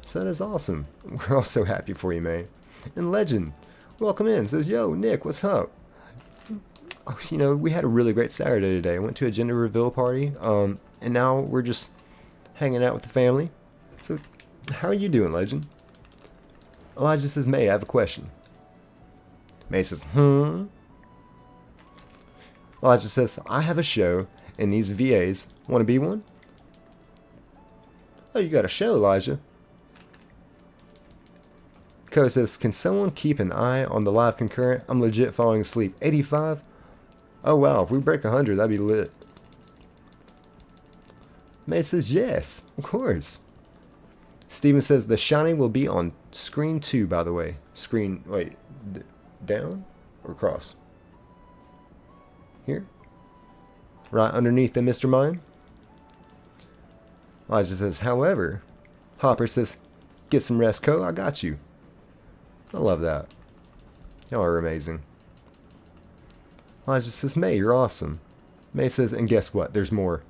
So that is awesome. We're all so happy for you, May. And Legend, welcome in. Says, yo, Nick, what's up? Oh, you know, we had a really great Saturday today. I went to a gender reveal party. And now we're just hanging out with the family. So, how are you doing, Legend? Elijah says, May, I have a question. May says, Elijah says, I have a show, and these VAs want to be one? Oh, you got a show, Elijah. Co says, can someone keep an eye on the live concurrent? I'm legit falling asleep. 85? Oh, wow, if we break 100, that'd be lit. May says, yes, of course. Steven says, the shiny will be on screen 2, by the way. Screen, wait, down or across? Here? Right underneath the Mr. Mime? Elijah says, however, Hopper says, get some rest, Co. I got you. I love that. Y'all are amazing. Elijah says, May, you're awesome. May says, and guess what? There's more.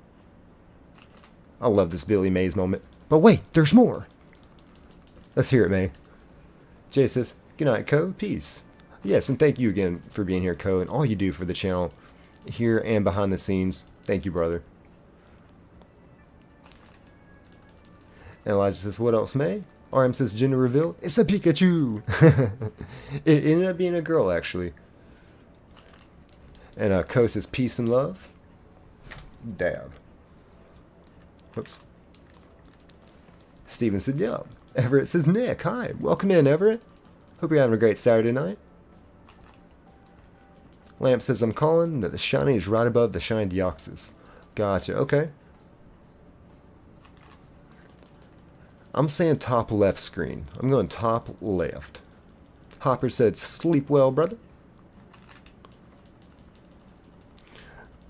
I love this Billy Mays moment. But wait, there's more. Let's hear it, May. Jay says, good night, Co. Peace. Yes, and thank you again for being here, Co. And all you do for the channel here and behind the scenes. Thank you, brother. And Elijah says, what else, May? RM says, gender reveal. It's a Pikachu! It ended up being a girl, actually. And Ko says, peace and love. Dab. Whoops. Steven said, yup. Everett says, Nick, hi. Welcome in, Everett. Hope you're having a great Saturday night. Lamp says, I'm calling that the shiny is right above the shiny Deoxys. Gotcha, okay. I'm saying top left screen. I'm going top left. Hopper said, sleep well, brother.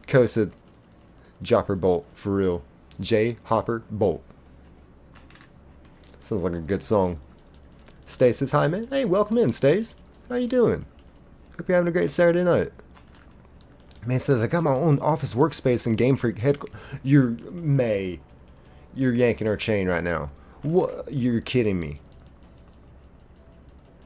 Ko said, Jopper Bolt, for real. J. Hopper Bolt. Sounds like a good song. Stace says, hi, man. Hey, welcome in, Stace. How you doing? Hope you're having a great Saturday night. Man says, I got my own office workspace and Game Freak headquarters. You're yanking our chain right now. What? You're kidding me.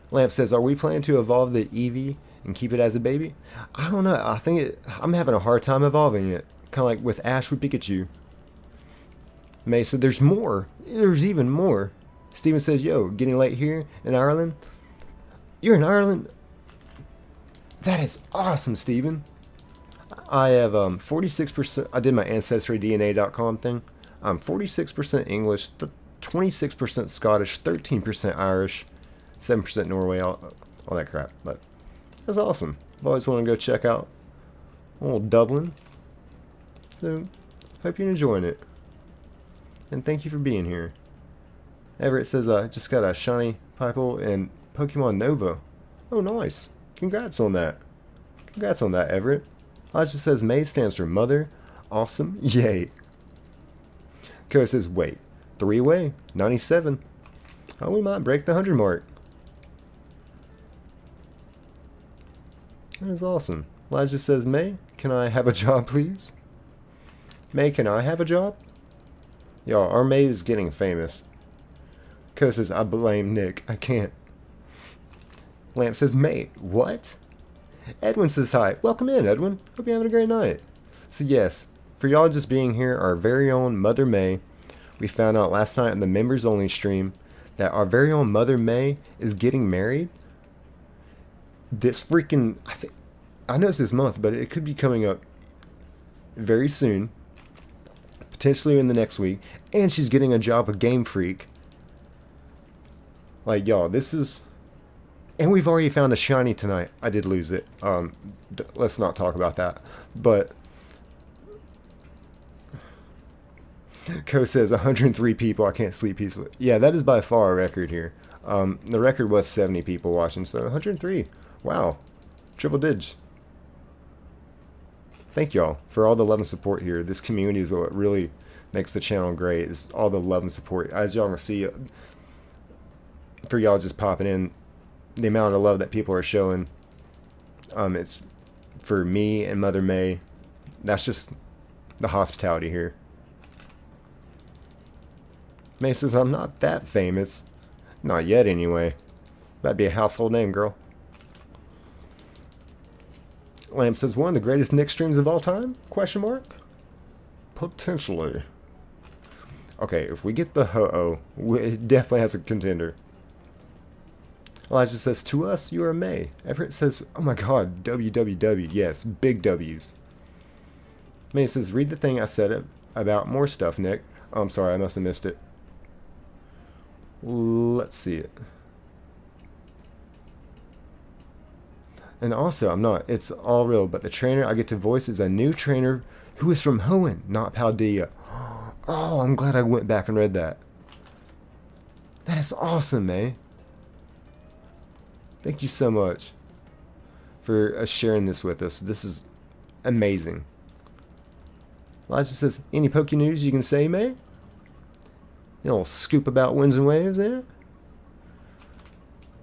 Lamp says, are we planning to evolve the Eevee and keep it as a baby? I don't know. I think I'm having a hard time evolving it. Kind of like with Ash with Pikachu. May said, there's more. There's even more. Steven says, yo, getting late here in Ireland? You're in Ireland? That is awesome, Steven. I have 46%. I did my AncestryDNA.com thing. I'm 46% English, 26% Scottish, 13% Irish, 7% Norway, all that crap. But that's awesome. I've always wanted to go check out old Dublin. So, hope you're enjoying it. And thank you for being here. Everett says, I just got a shiny Piple and Pokemon Nova. Oh, nice. Congrats on that. Congrats on that, Everett. Elijah says, May stands for Mother. Awesome. Yay. Ko says, wait. 3-way. 97. Oh, we might break the 100 mark. That is awesome. Elijah says, May, can I have a job, please? May, can I have a job? Y'all, our May is getting famous. Ko says, I blame Nick. I can't. Lamp says, May, what? Edwin says, hi. Welcome in, Edwin. Hope you're having a great night. So yes, for y'all just being here, our very own Mother May, we found out last night on the members only stream that our very own Mother May is getting married. This freaking, I know it's this month, but it could be coming up very soon. Potentially in the next week. And she's getting a job with Game Freak. Like, y'all, this is... And we've already found a shiny tonight. I did lose it. Let's not talk about that. But... Ko says 103 people. I can't sleep peacefully. Yeah, that is by far a record here. The record was 70 people watching, so 103. Wow. Triple digits. Thank y'all for all the love and support here. This community is what really makes the channel great. Is all the love and support. As y'all can see, for y'all just popping in, the amount of love that people are showing. It's for me and Mother May. That's just the hospitality here. May says, I'm not that famous. Not yet, anyway. That'd be a household name, girl. Lamp says, one of the greatest Nick streams of all time? Question mark? Potentially. Okay, if we get the Ho-Oh, it definitely has a contender. Elijah says, to us, you are May. Everett says, oh my god, WWW. Yes, big W's. May says, read the thing I said about more stuff, Nick. Oh, I'm sorry, I must have missed it. Let's see it. And also, I'm not. It's all real, but the trainer I get to voice is a new trainer who is from Hoenn, not Paldea. Oh, I'm glad I went back and read that. That is awesome, May. Thank you so much for sharing this with us. This is amazing. Elijah says, any Poke news you can say, May? You know, scoop about winds and waves there?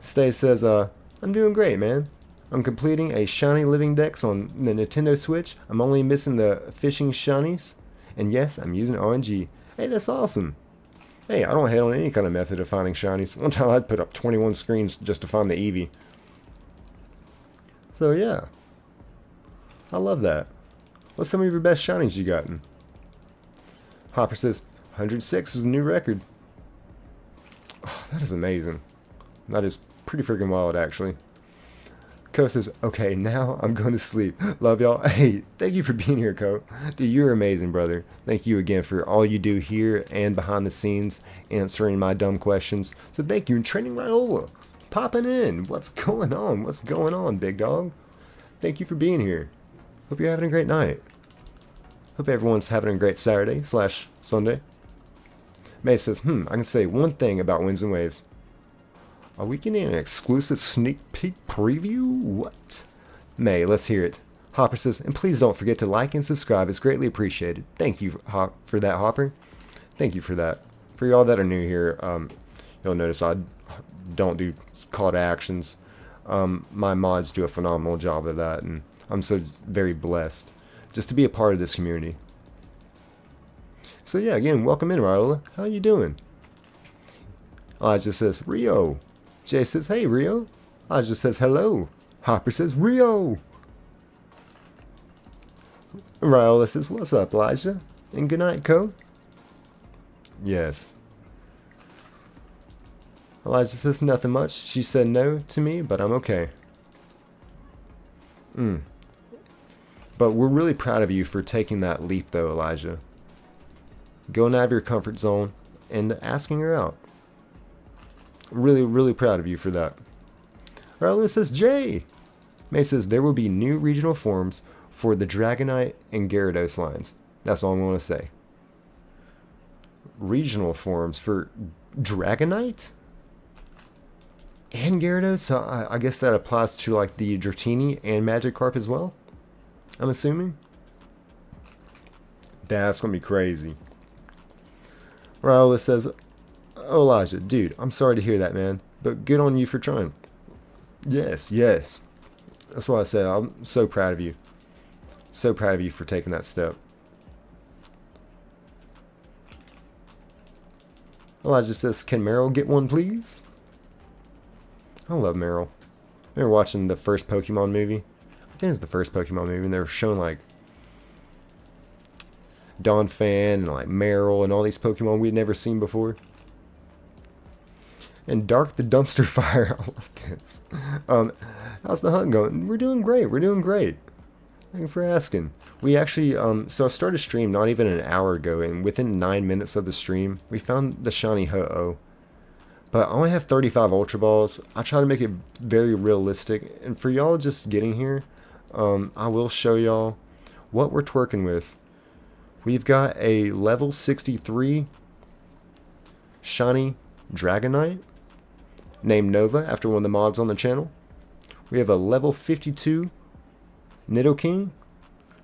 Stay says, I'm doing great, man. I'm completing a shiny living dex on the Nintendo Switch. I'm only missing the fishing shinies. And yes, I'm using RNG. Hey, that's awesome. Hey, I don't hate on any kind of method of finding shinies. One time I'd put up 21 screens just to find the Eevee. So yeah. I love that. What's some of your best shinies you gotten? Hopper says, 106 is a new record. Oh, that is amazing. That is pretty freaking wild, actually. Co says, okay, now I'm going to sleep. Love y'all. Hey, thank you for being here, Co. Dude, you're amazing, brother. Thank you again for all you do here and behind the scenes, answering my dumb questions. So thank you. And Training Raiola, popping in. What's going on? What's going on, big dog? Thank you for being here. Hope you're having a great night. Hope everyone's having a great Saturday/Sunday. May says, I can say one thing about Winds and Waves. Are we getting an exclusive sneak peek preview? What? May, let's hear it. Hopper says, and please don't forget to like and subscribe. It's greatly appreciated. Thank you for that, Hopper. Thank you for that. For y'all that are new here, you'll notice I don't do call to actions. My mods do a phenomenal job of that, and I'm so very blessed just to be a part of this community. So yeah, again, welcome in, Raiola. How you doing? Elijah says, Rio. Jay says, hey, Rio. Elijah says, hello. Hopper says, Rio. Raiola says, what's up, Elijah? And good night, Co. Yes. Elijah says, nothing much. She said no to me, but I'm okay. But we're really proud of you for taking that leap, though, Elijah. Going out of your comfort zone and asking her out. Really, really proud of you for that. Raiola says, Jay. May says, there will be new regional forms for the Dragonite and Gyarados lines. That's all I'm going to say. Regional forms for Dragonite and Gyarados? So I guess that applies to like the Dratini and Magikarp as well? I'm assuming. That's going to be crazy. Raiola says, oh, Elijah, dude, I'm sorry to hear that, man. But good on you for trying. Yes, yes. That's what I said. I'm so proud of you. So proud of you for taking that step. Elijah says, can Meryl get one, please? I love Meryl. I remember watching the first Pokemon movie. I think it was the first Pokemon movie, and they were showing like Donphan and like Meryl and all these Pokemon we'd never seen before. And Dark the Dumpster Fire. I love this. How's the hunt going? We're doing great. We're doing great. Thank you for asking. We actually, so I started a stream not even an hour ago, and within 9 minutes of the stream, we found the shiny Ho-Oh. But I only have 35 Ultra Balls. I try to make it very realistic. And for y'all just getting here, I will show y'all what we're twerking with. We've got a level 63 shiny Dragonite named Nova after one of the mods on the channel. We have a level 52 Nidoking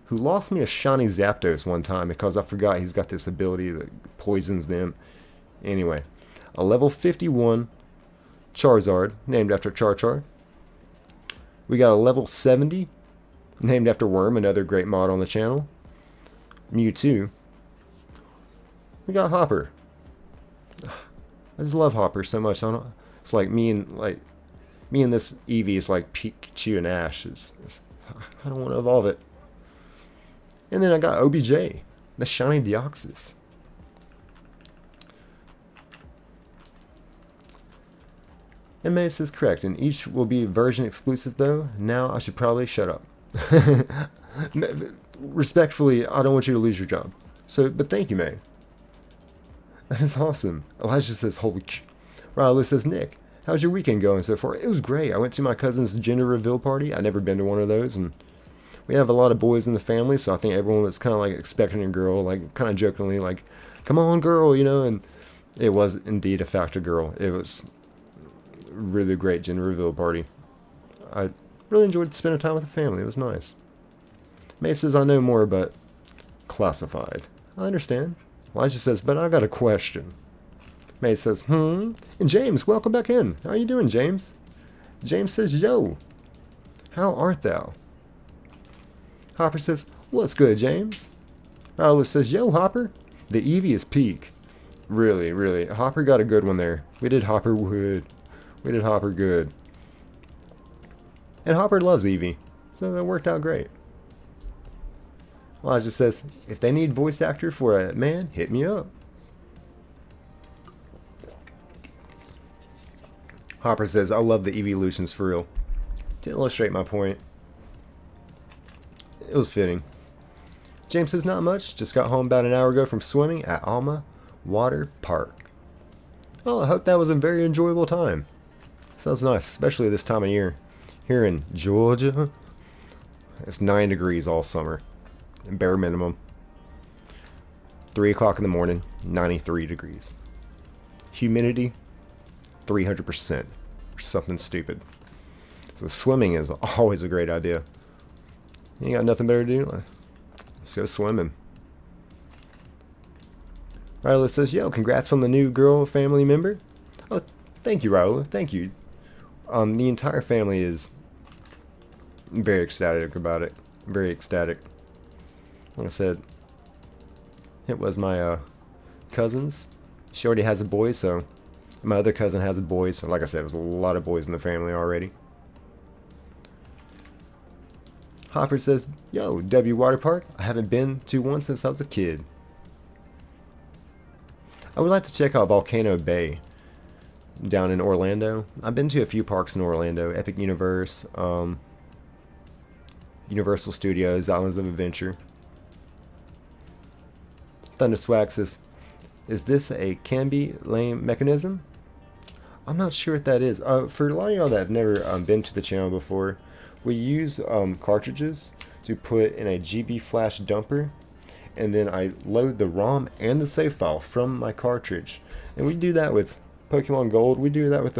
who lost me a shiny Zapdos one time because I forgot he's got this ability that poisons them. Anyway, a level 51 Charizard named after Char. We got a level 70 named after Worm, another great mod on the channel. Mewtwo. We got Hopper. I just love Hopper so much. I don't. It's like me and this Eevee is like Pikachu and Ash. I don't want to evolve it. And then I got OBJ, the shiny Deoxys. And May says correct, and each will be version exclusive though. Now I should probably shut up. Respectfully, I don't want you to lose your job. So, but thank you, May. That is awesome. Elijah says, holy ch. Raiola says, Nick, how's your weekend going so far? It was great. I went to my cousin's gender reveal party. I'd never been to one of those, and we have a lot of boys in the family, so I think everyone was kind of like expecting a girl, like kind of jokingly, like, come on, girl, you know, and it was indeed a fact a girl. It was a really great gender reveal party. I really enjoyed spending time with the family. It was nice. May says, I know more, but classified. I understand. Elijah says, but I got a question. May says, And James, welcome back in. How you doing, James? James says, yo. How art thou? Hopper says, what's good, James? Raiola says, yo, Hopper. The Eevee is peak. Really, really. Hopper got a good one there. We did Hopper good. We did Hopper good. And Hopper loves Eevee. So that worked out great. Elijah says, if they need voice actor for a man, hit me up. Hopper says, I love the evolutions for real. To illustrate my point, it was fitting. James says, not much. Just got home about an hour ago from swimming at Alma Water Park. Oh, I hope that was a very enjoyable time. Sounds nice, especially this time of year. Here in Georgia, it's 9 degrees all summer. Bare minimum. 3 o'clock in the morning, 93 degrees. Humidity, 300%. Or something stupid. So swimming is always a great idea. You ain't got nothing better to do? Let's go swimming. Ryla says, yo, congrats on the new girl family member. Oh, thank you, Ryla. Thank you. The entire family is very ecstatic about it. Very ecstatic. Like I said, it was my cousin's. She already has a boy, so my other cousin has a boy. So like I said, there's a lot of boys in the family already. Hopper says, yo, W Water Park. I haven't been to one since I was a kid. I would like to check out Volcano Bay down in Orlando. I've been to a few parks in Orlando. Epic Universe, Universal Studios, Islands of Adventure. Thunderswag says, is this a can-be lame mechanism? I'm not sure what that is. For a lot of y'all that have never been to the channel before, we use cartridges to put in a GB flash dumper, and then I load the ROM and the save file from my cartridge. And we do that with Pokemon Gold. We do that with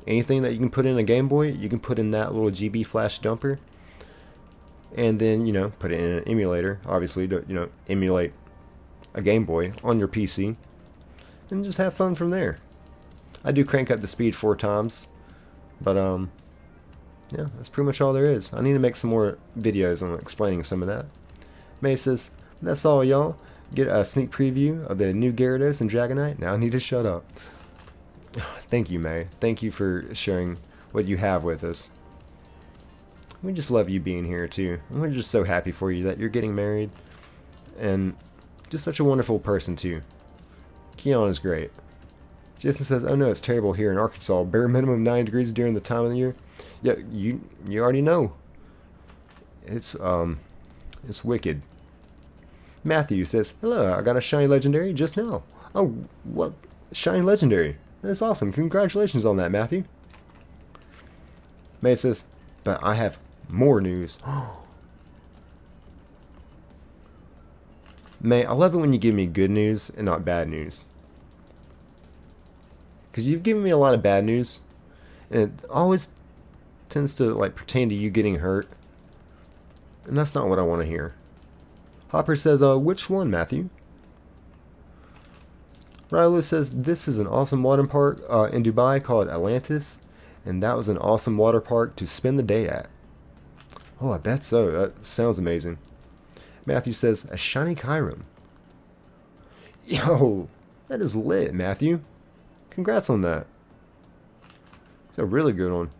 anything that you can put in a Game Boy. You can put in that little GB flash dumper, and then, you know, put it in an emulator, obviously, to, you know, emulate a Game Boy on your PC, and just have fun from there. I do crank up the speed 4 times, but yeah, that's pretty much all there is. I need to make some more videos on explaining some of that. May says, that's all, y'all. Get a sneak preview of the new Gyarados and Dragonite. Now I need to shut up. Thank you, May. Thank you for sharing what you have with us. We just love you being here, too. And we're just so happy for you that you're getting married. And just such a wonderful person, too. Keon is great. Jason says, oh no, it's terrible here in Arkansas. Bare minimum 9 degrees during the time of the year. Yeah, you already know. It's wicked. Matthew says, hello, I got a shiny legendary just now. Oh, what? Shiny legendary. That's awesome. Congratulations on that, Matthew. May says, but I have more news. May, I love it when you give me good news and not bad news. Because you've given me a lot of bad news, and it always tends to like pertain to you getting hurt. And that's not what I want to hear. Hopper says, which one, Matthew? Rylu says, this is an awesome water park in Dubai called Atlantis, and that was an awesome water park to spend the day at. Oh, I bet so. That sounds amazing. Matthew says, a shiny Kyurem. Yo, that is lit, Matthew. Congrats on that. It's a really good one.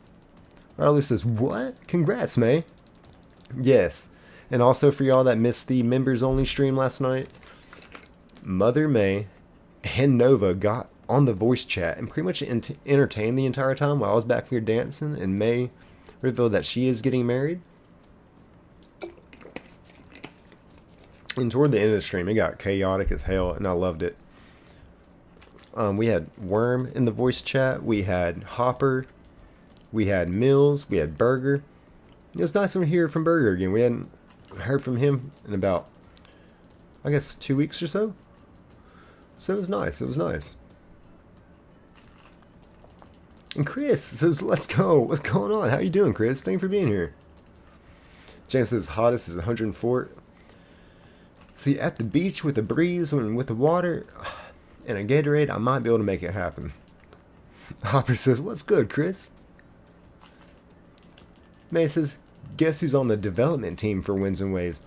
Rylu says, what? Congrats, May. Yes. And also for y'all that missed the members only stream last night, Mother May and Nova got on the voice chat and pretty much entertained the entire time while I was back here dancing, and May revealed that she is getting married. And toward the end of the stream, it got chaotic as hell, and I loved it. We had Worm in the voice chat, we had Hopper, we had Mills, we had Burger. It's nice to hear from Burger again. We hadn't heard from him in about, I guess, 2 weeks or so. So it was nice. It was nice. And Chris says, let's go. What's going on? How you doing, Chris? Thank you for being here. James says, hottest is 104. See, at the beach with the breeze and with the water and a Gatorade, I might be able to make it happen. Hopper says, what's good, Chris? May says, guess who's on the development team for Winds and Waves?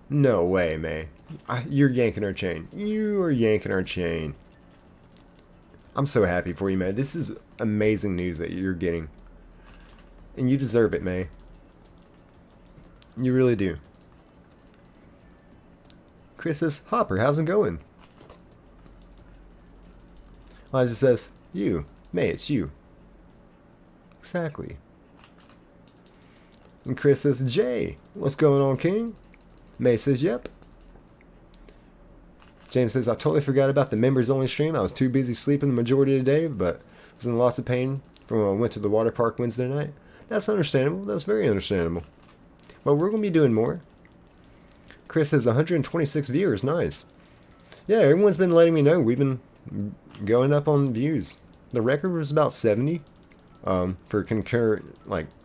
No way, May. You're yanking our chain. You are yanking our chain. I'm so happy for you, May. This is amazing news that you're getting. And you deserve it, May. You really do. Chris says, Hopper, how's it going? Elijah says, you. May, it's you. Exactly. And Chris says, Jay, what's going on, King? May says, yep. James says, I totally forgot about the members only stream. I was too busy sleeping the majority of the day, but was in lots of pain from when I went to the water park Wednesday night. That's understandable. That's very understandable. But we're going to be doing more. Chris has 126 viewers. Nice. Yeah, everyone's been letting me know. We've been going up on views. The record was about 70 for concurrent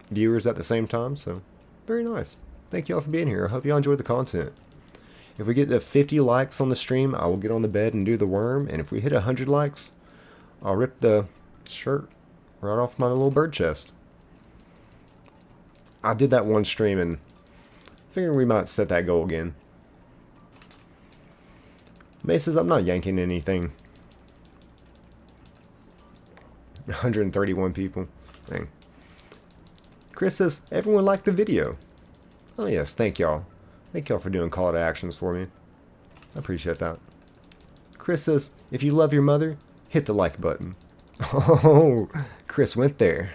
viewers at the same time. So very nice. Thank you all for being here. I hope you all enjoyed the content. If we get to 50 likes on the stream, I will get on the bed and do the worm. And if we hit 100 likes, I'll rip the shirt right off my little bird chest. I did that one stream and figured we might set that goal again. May says, I'm not yanking anything. 131 people. Dang. Chris says, everyone liked the video. Oh yes, thank y'all. Thank y'all for doing call to actions for me. I appreciate that. Chris says, if you love your mother, hit the like button. Oh, Chris went there.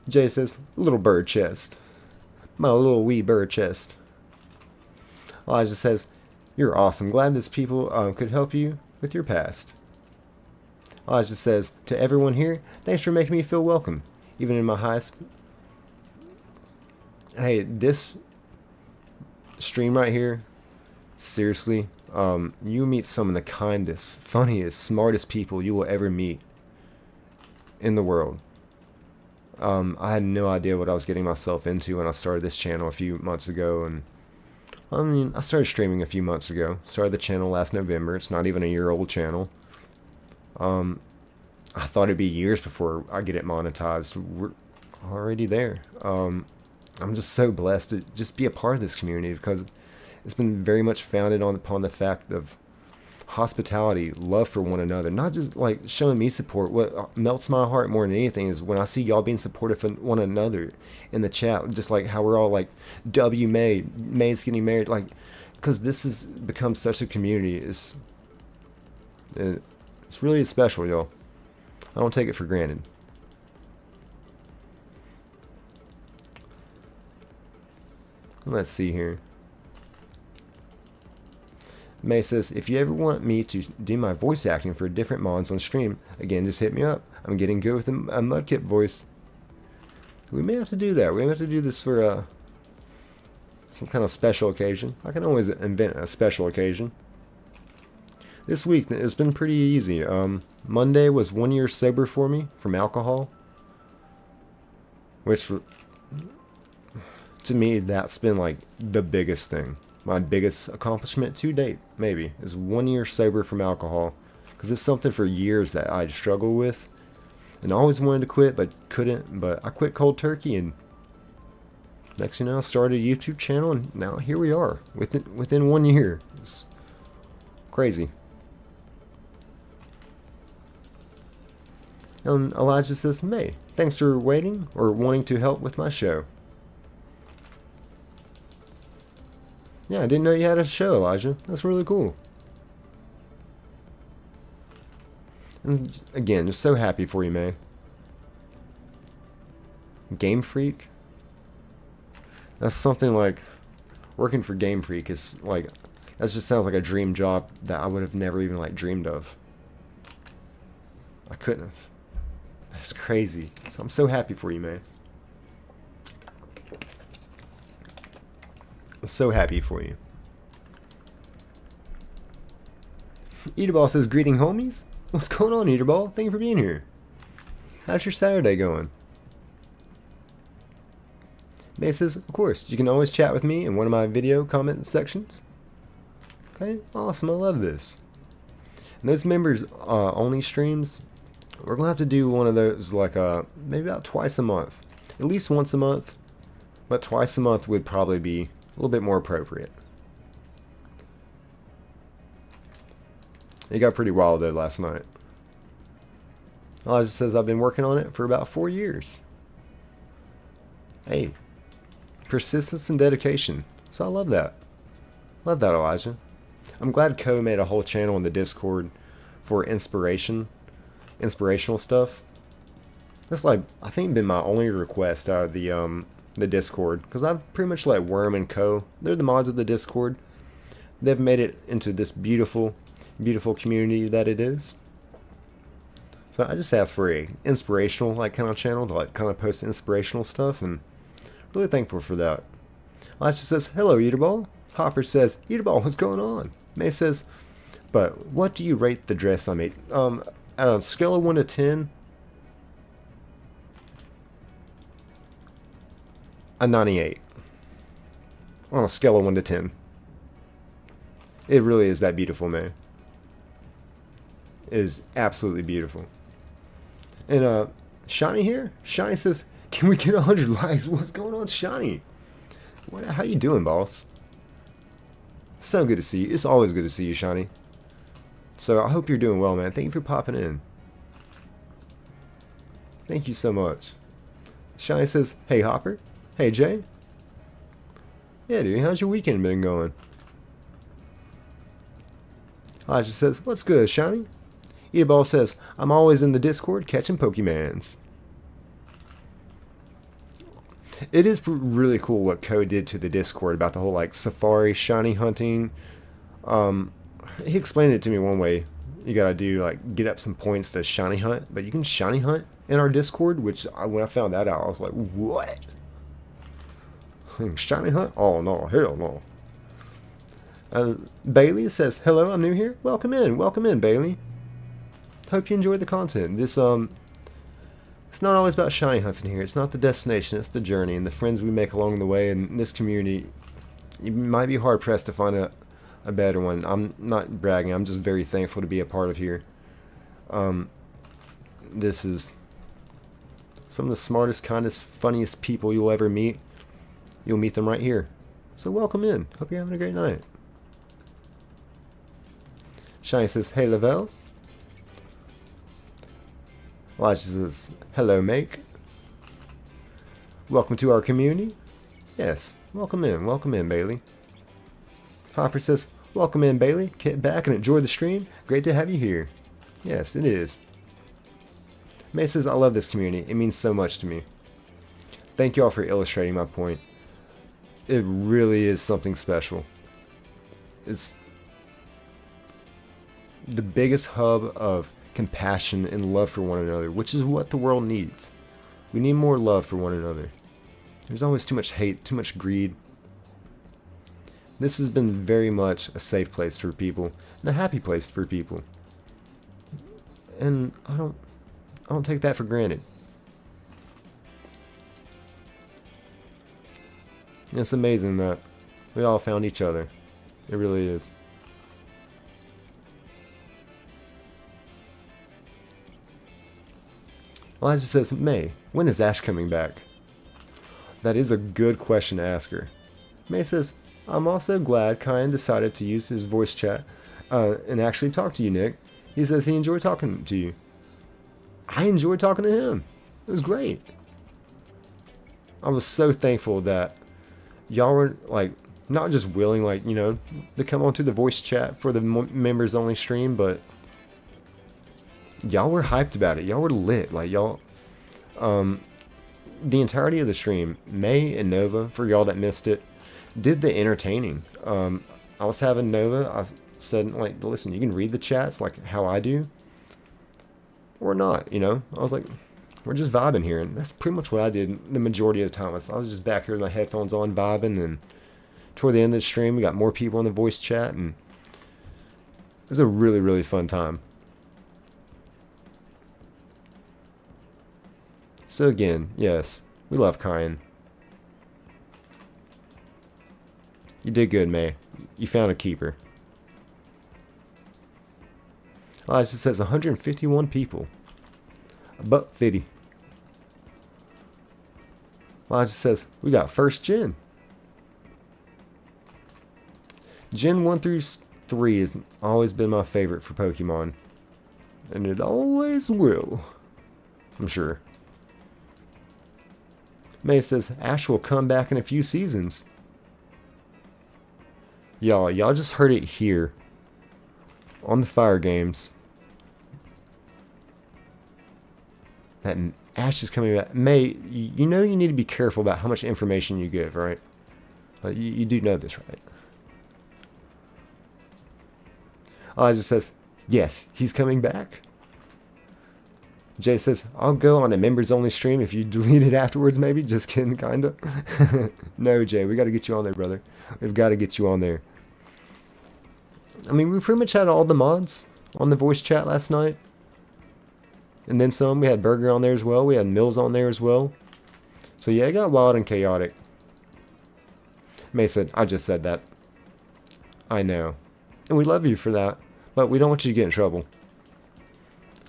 Jay says, little bird chest. My little wee bird chest. Elijah says, you're awesome. Glad this people could help you with your past. Elijah says, to everyone here, thanks for making me feel welcome, even in my highest. Hey, this stream right here, seriously, you meet some of the kindest, funniest, smartest people you will ever meet in the world. I had no idea what I was getting myself into when I started this channel a few months ago, and I mean, I started streaming a few months ago. Started the channel last November. It's not even a year-old channel. I thought it'd be years before I get it monetized. We're already there. I'm just so blessed to just be a part of this community because it's been very much founded upon the fact of hospitality, love for one another, not just like showing me support. What melts my heart more than anything is when I see y'all being supportive of one another in the chat, just like how we're all like, W May's getting married, like, because this has become such a community. It's really special, y'all. I don't take it for granted. Let's see here. May says, if you ever want me to do my voice acting for different mods on stream, again, just hit me up. I'm getting good with a Mudkip voice. We may have to do that. We may have to do this for some kind of special occasion. I can always invent a special occasion. This week, it's been pretty easy. Monday was 1 year sober for me from alcohol. Which, to me, that's been like the biggest thing. My biggest accomplishment to date, maybe, is 1 year sober from alcohol. Because it's something for years that I struggled with. And I always wanted to quit, but couldn't. But I quit cold turkey, and next thing you know, I started a YouTube channel, and now here we are, within 1 year. It's crazy. And Elijah says, May, thanks for waiting or wanting to help with my show. Yeah, I didn't know you had a show, Elijah. That's really cool. And again, just so happy for you, May. Game Freak? That's something like, working for Game Freak is like, that just sounds like a dream job that I would have never even like dreamed of. I couldn't have. That's crazy. So I'm so happy for you, May. I'm so happy for you. Eaterball says, greeting homies. What's going on, Eaterball? Thank you for being here. How's your Saturday going? May says, of course, you can always chat with me in one of my video comment sections. Okay, awesome, I love this. And those members only streams, we're going to have to do one of those like maybe about twice a month. At least once a month, but twice a month would probably be a little bit more appropriate. It got pretty wild though last night. Elijah says, I've been working on it for about 4 years. Hey, persistence and dedication. So I love that. Love that, Elijah. I'm glad Ko made a whole channel in the Discord for inspirational stuff. That's like, I think, been my only request out of the Discord, because I've pretty much let Worm and Co. They're the mods of the Discord. They've made it into this beautiful, beautiful community that it is. So I just asked for a inspirational like kind of channel to like kind of post inspirational stuff, and really thankful for that. Lasha says, "Hello, Eaterball." Hopper says, "Eaterball, what's going on?" May says, "But what do you rate the dress I made?" At a scale of 1 to 10, a 98. On a scale of 1 to 10. It really is that beautiful, man. It is absolutely beautiful. And Shani here? Shani says, "Can we get 100 likes?" What's going on, Shani? How you doing, boss? So good to see you. It's always good to see you, Shani. So I hope you're doing well, man. Thank you for popping in. Thank you so much. Shani says, "Hey, Hopper." "Hey, Jay." "Yeah, dude, how's your weekend been going?" Elijah says, "What's good, Shani?" Eatball says, "I'm always in the Discord catching Pokemans." It is really cool what Code did to the Discord about the whole like safari shiny hunting. He explained it to me one way. You gotta do like get up some points to shiny hunt, but you can shiny hunt in our Discord, which when I found that out, I was like, what? Shiny hunt? Oh no, hell no. Bailey says, "Hello, I'm new here. Welcome in, Bailey. Hope you enjoyed the content. This it's not always about shiny hunting here. It's not the destination, it's the journey and the friends we make along the way. In this community, you might be hard pressed to find a better one. I'm not bragging. I'm just very thankful to be a part of here. This is some of the smartest, kindest, funniest people you'll ever meet. You'll meet them right here. So welcome in. Hope you're having a great night." Shiny says, "Hey, Lavelle." Elijah says, "Hello, mate. Welcome to our community." Yes, welcome in, Bailey. Hopper says, "Welcome in, Bailey. Get back and enjoy the stream. Great to have you here." Yes, it is. May says, "I love this community. It means so much to me." Thank you all for illustrating my point. It really is something special. It's the biggest hub of compassion and love for one another, which is what the world needs. We need more love for one another. There's always too much hate, too much greed. This has been very much a safe place for people and a happy place for people. And I don't take that for granted. It's amazing that we all found each other. It really is. Elijah says, "May, when is Ash coming back?" That is a good question to ask her. May says, "I'm also glad Kyan decided to use his voice chat and actually talk to you, Nick. He says he enjoyed talking to you." I enjoyed talking to him. It was great. I was so thankful that y'all were like not just willing, like, you know, to come onto the voice chat for the members only stream, but y'all were hyped about it. Y'all were lit. Like, y'all, the entirety of the stream, May and Nova, for y'all that missed it, did the entertaining. I was having Nova, I said, like, listen, you can read the chats like how I do, or not, you know. I was like, we're just vibing here, and that's pretty much what I did the majority of the time. I was just back here with my headphones on, vibing, and toward the end of the stream, we got more people in the voice chat, and it was a really, really fun time. So again, yes, we love Kyan. You did good, May. You found a keeper. Elijah says 151 people. About 50. Elijah says, we got first gen. Gen 1 through 3 has always been my favorite for Pokemon. And it always will. I'm sure. May says, Ash will come back in a few seasons. Y'all just heard it here. on the fire games. That Ash is coming back. May, you know you need to be careful about how much information you give, right? You do know this, right? Elijah says, yes, he's coming back. Jay says, I'll go on a members only stream if you delete it afterwards, maybe. Just kidding, kinda. No, Jay, we gotta get you on there, brother. We've gotta get you on there. I mean, we pretty much had all the mods on the voice chat last night. And then some. We had Burger on there as well. We had Mills on there as well. So yeah, it got wild and chaotic. May said, I just said that. I know. And we love you for that. But we don't want you to get in trouble.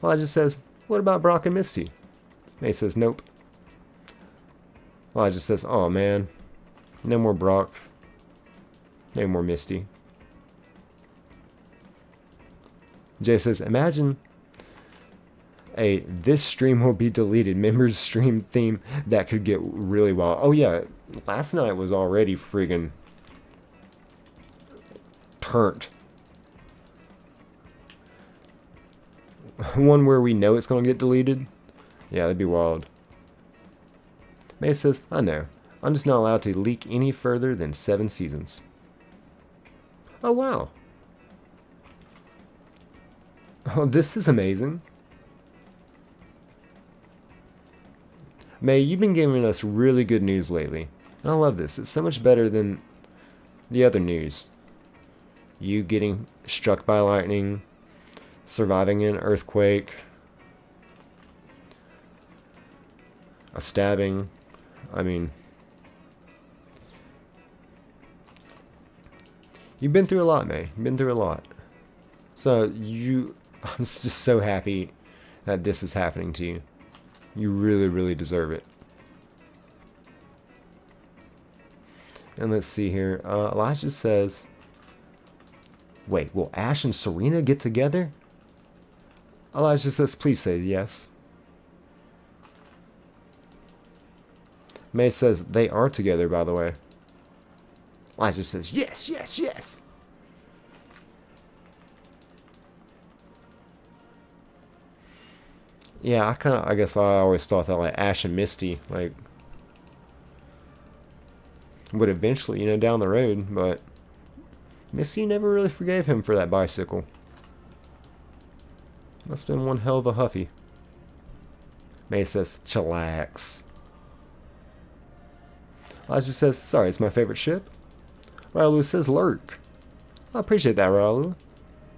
Elijah says, what about Brock and Misty? May says, nope. Elijah says, oh man. No more Brock. No more Misty. Jay says, imagine this stream will be deleted members stream theme that could get really wild. Oh yeah, last night was already friggin' turnt. One where we know it's gonna get deleted. Yeah, that'd be wild. May says, I know. I'm just not allowed to leak any further than 7 seasons. Oh wow. Oh, this is amazing. May, you've been giving us really good news lately. And I love this. It's so much better than the other news. You getting struck by lightning, surviving an earthquake, a stabbing. I mean, you've been through a lot, May. You've been through a lot. So I'm just so happy that this is happening to you. You really, really deserve it. And let's see here. Elijah says, wait, will Ash and Serena get together? Elijah says, please say yes. May says, they are together, by the way. Elijah says, yes, yes, yes. Yeah, I guess I always thought that like Ash and Misty like would eventually, down the road, but Misty never really forgave him for that bicycle. Must have been one hell of a huffy. May says, chillax. Elijah says, sorry, it's my favorite ship. Raulu says, lurk. I appreciate that, Raulu.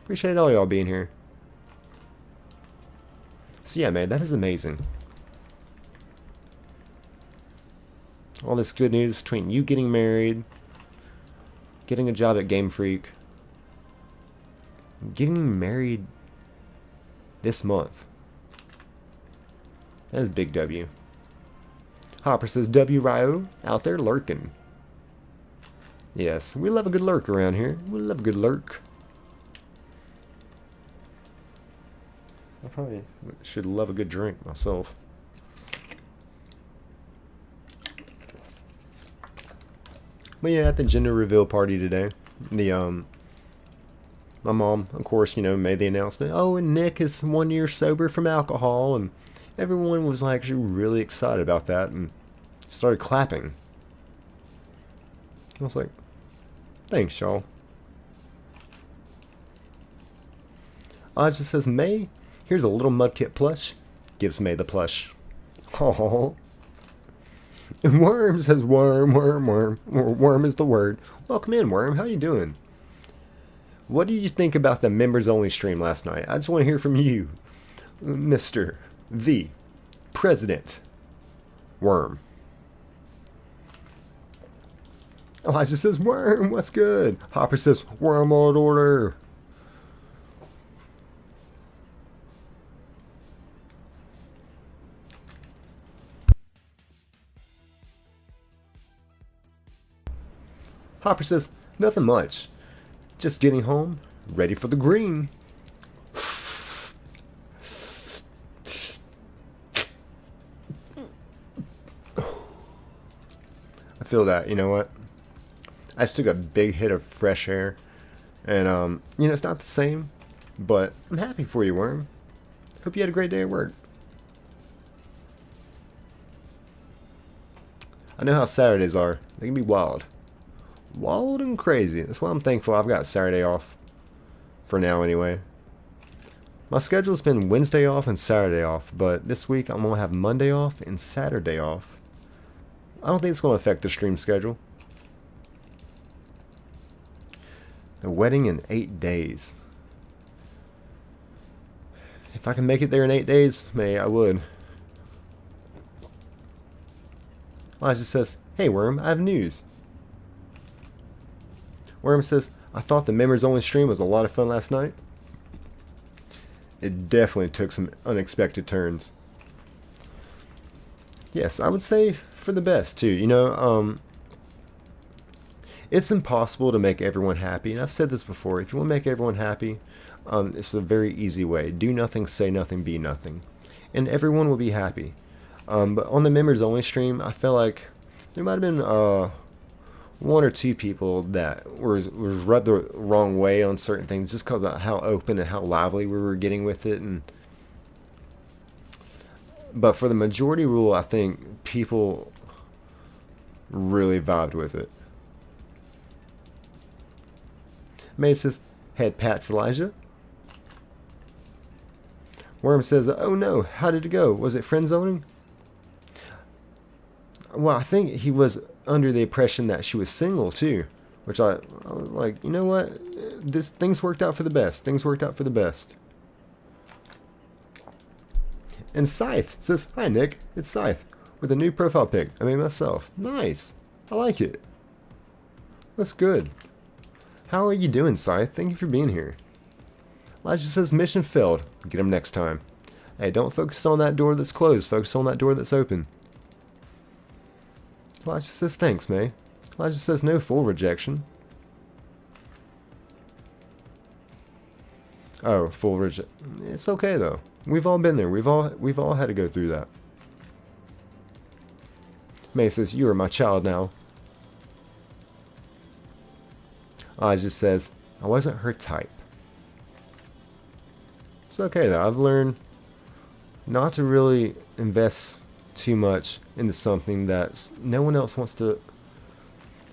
Appreciate all y'all being here. So yeah, man, that is amazing. All this good news between you getting married, getting a job at Game Freak, getting married this month. That is a big W. Hopper says, W Ryo out there lurking. Yes, we love a good lurk around here. We love a good lurk. I probably should love a good drink myself. But yeah, at the gender reveal party today, my mom, of course, made the announcement. Oh, and Nick is 1 year sober from alcohol, and everyone was like really excited about that and started clapping. I was like, thanks, y'all. Elijah says, May, here's a little Mudkip plush. Gives May the plush. Oh. Worm says, worm, worm, worm. Worm is the word. Welcome in, Worm. How you doing? What did you think about the members only stream last night? I just want to hear from you, Mr. the President Worm. Elijah says, Worm, what's good? Hopper says, Worm on order. Hopper says, nothing much. Just getting home, ready for the green. I feel that, you know what? I just took a big hit of fresh air. And, it's not the same. But I'm happy for you, Worm. Hope you had a great day at work. I know how Saturdays are. They can be wild. Wild and crazy. That's why I'm thankful I've got Saturday off. For now, anyway. My schedule's been Wednesday off and Saturday off, but this week I'm going to have Monday off and Saturday off. I don't think it's going to affect the stream schedule. The wedding in 8 days. If I can make it there in 8 days, I would. Elijah says, "Hey Worm, I have news." Worm says, "I thought the members only stream was a lot of fun last night." It definitely took some unexpected turns. Yes, I would say for the best too. You know, it's impossible to make everyone happy, and I've said this before. If you want to make everyone happy, it's a very easy way. Do nothing, say nothing, be nothing, and everyone will be happy. But on the members only stream, I felt like there might have been one or two people that was rubbed the wrong way on certain things, just because of how open and how lively we were getting with it. But for the majority rule, I think people really vibed with it. May says, "Head pats Elijah." Worm says, "Oh no, how did it go? Was it friend zoning?" Well, I think he was under the impression that she was single too, which I was like, you know what? Things worked out for the best. Things worked out for the best. And Scythe says, "Hi Nick, it's Scythe with a new profile pic I made myself. Nice. I like it. That's good. How are you doing, Scythe? Thank you for being here." Elijah says, "Mission failed. Get him next time." Hey, don't focus on that door that's closed. Focus on that door that's open. Elijah says, "Thanks, May." Elijah says, "No full rejection." Oh, full rejection. It's okay though. We've all been there. We've all had to go through that. May says, "You are my child now." Elijah says, "I wasn't her type." It's okay though. I've learned not to really invest too much into something that no one else wants to.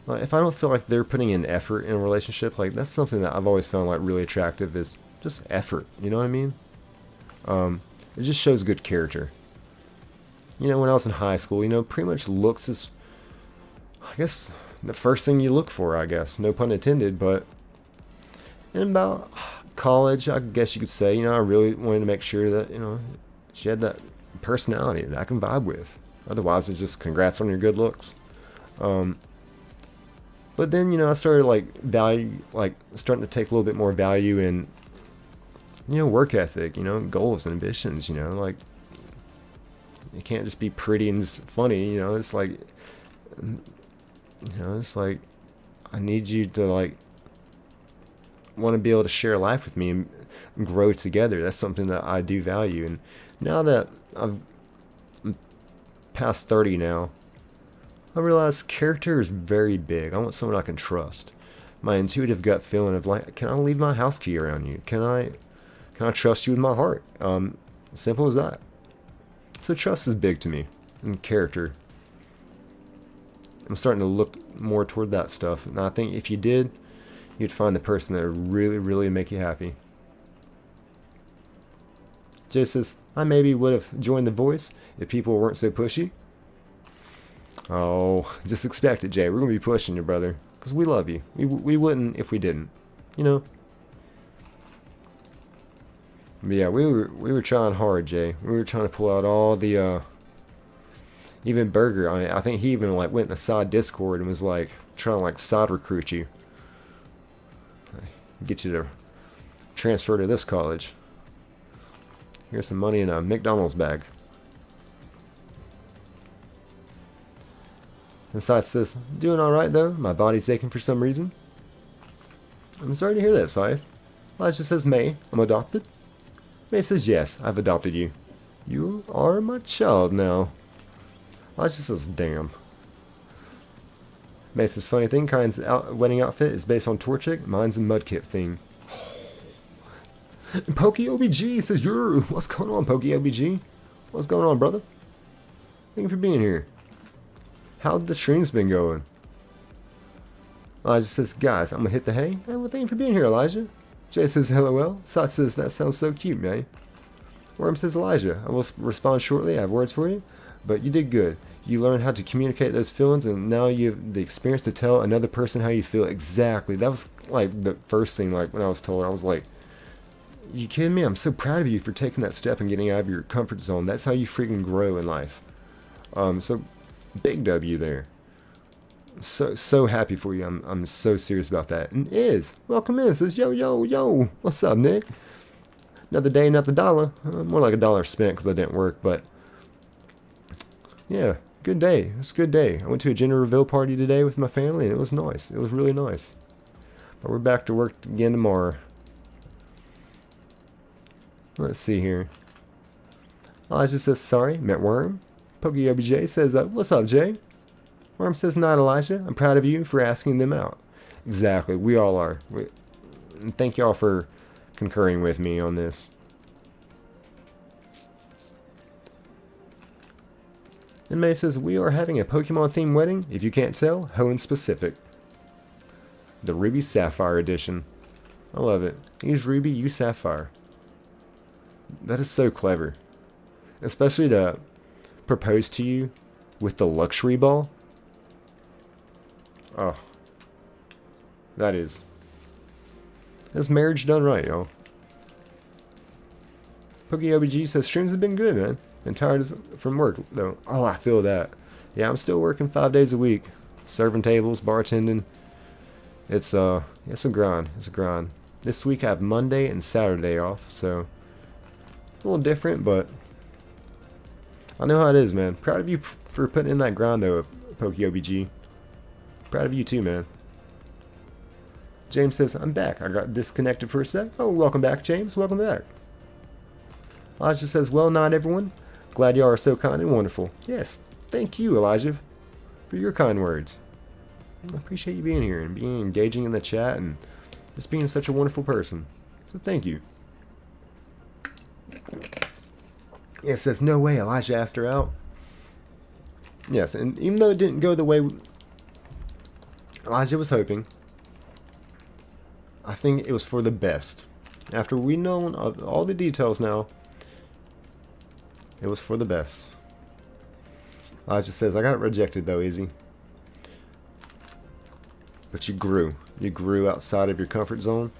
Like, if I don't feel like they're putting in effort in a relationship, like that's something that I've always found like really attractive, is just effort. You know what I mean? It just shows good character. You know, when I was in high school, you know, pretty much looks is, I guess, the first thing you look for. I guess, no pun intended. But in about college, I guess you could say, you know, I really wanted to make sure that, you know, she had that personality that I can vibe with. Otherwise, it's just congrats on your good looks. But then, you know, I started starting to take a little bit more value in, you know, work ethic, you know, goals and ambitions. You know, like it can't just be pretty and just funny. You know, it's like, I need you to like want to be able to share life with me and grow together. That's something that I do value. And now that I'm past 30 now, I realize character is very big. I want someone I can trust. My intuitive gut feeling of like, can I leave my house key around you? Can I trust you with my heart? Simple as that. So trust is big to me, and character. I'm starting to look more toward that stuff. And I think if you did, you'd find the person that would really, really make you happy. Jay says, "I maybe would have joined The Voice if people weren't so pushy." Oh, just expect it, Jay. We're going to be pushing you, brother. Because we love you. We wouldn't if we didn't. You know? But yeah, we were trying hard, Jay. We were trying to pull out all the, even Burger. I think he even like went in the side Discord and was like, trying to like side recruit you. Get you to transfer to this college. Here's some money in a McDonald's bag. And Scythe says, "Doing alright though. My body's aching for some reason." I'm sorry to hear that, Scythe. Elijah says, "May, I'm adopted." May says, "Yes, I've adopted you. You are my child now." Elijah says, "Damn." May says, "Funny thing, Kind's wedding outfit is based on Torchic. Mine's a Mudkip theme." And Pokey OBG says, "Yo, what's going on, Pokey OBG? What's going on, brother? Thank you for being here. How the stream's been going?" Elijah says, "Guys, I'm gonna hit the hay." Hey, well, thank you for being here, Elijah. Jay says, "LOL." Sot says, "That sounds so cute, man." Worm says, "Elijah, I will respond shortly. I have words for you, but you did good. You learned how to communicate those feelings, and now you have the experience to tell another person how you feel." Exactly. That was like the first thing. Like when I was told, I was like, "You kidding me? I'm so proud of you for taking that step and getting out of your comfort zone. That's how you freaking grow in life." So big W there. So happy for you. I'm so serious about that. And welcome in. Says, yo. What's up, Nick? Another day, another dollar. More like $1 spent because I didn't work, but yeah, good day. It's a good day. I went to a gender reveal party today with my family, and it was nice. It was really nice. But we're back to work again tomorrow. Let's see here. Elijah says, "Sorry, met Worm." Pokey OBJ says, "What's up, Jay?" Worm says, "Not Elijah. I'm proud of you for asking them out." Exactly. We all are. And thank y'all for concurring with me on this. And May says, "We are having a Pokemon themed wedding. If you can't tell, Hoenn specific. The Ruby Sapphire edition." I love it. He's Ruby, you Sapphire. That is so clever. Especially to propose to you with the luxury ball. Oh. That's marriage done right, y'all. Pokey OBG says, "Streams have been good, man. Been tired from work, though." Oh, I feel that. Yeah, I'm still working 5 days a week. Serving tables, bartending. It's a grind. It's a grind. This week I have Monday and Saturday off, so a little different, but I know how it is, man. Proud of you for putting in that grind, though, Pokey OBG. Proud of you too, man. James says, "I'm back. I got disconnected for a sec." Oh, welcome back, James. Welcome back. Elijah says, "Well, not everyone. Glad y'all are so kind and wonderful." Yes, thank you, Elijah, for your kind words. I appreciate you being here and being engaging in the chat and just being such a wonderful person. So thank you. It says, "No way, Elijah asked her out." Yes, and even though it didn't go the way Elijah was hoping, I think it was for the best. After we know all the details now, it was for the best. Elijah says, "I got rejected though, Izzy. But you grew. You grew outside of your comfort zone.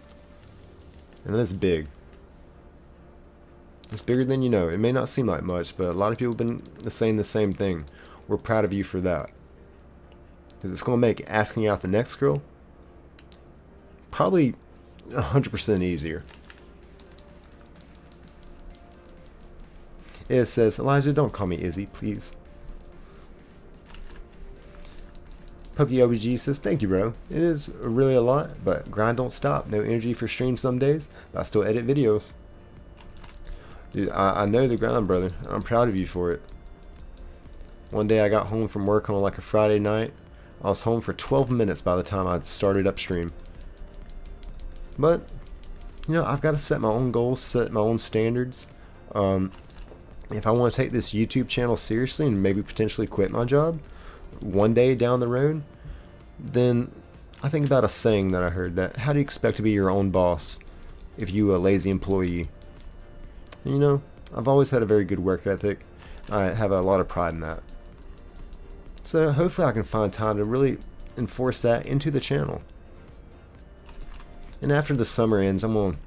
And that's big. It's bigger than you know. It may not seem like much, but a lot of people have been saying the same thing. We're proud of you for that. Because it's going to make asking out the next girl probably 100% easier." It says, "Elijah, don't call me Izzy, please." Pokey OBG says, "Thank you, bro. It is really a lot, but grind don't stop. No energy for stream some days, but I still edit videos." Dude, I know the grind, brother. I'm proud of you for it. One day I got home from work on like a Friday night. I was home for 12 minutes by the time I started upstream. But, you know, I've got to set my own goals, set my own standards. If I want to take this YouTube channel seriously and maybe potentially quit my job one day down the road, then I think about a saying that I heard that, how do you expect to be your own boss if you a lazy employee? And, you know, I've always had a very good work ethic. I have a lot of pride in that. So hopefully I can find time to really enforce that into the channel. And after the summer ends, I'm going to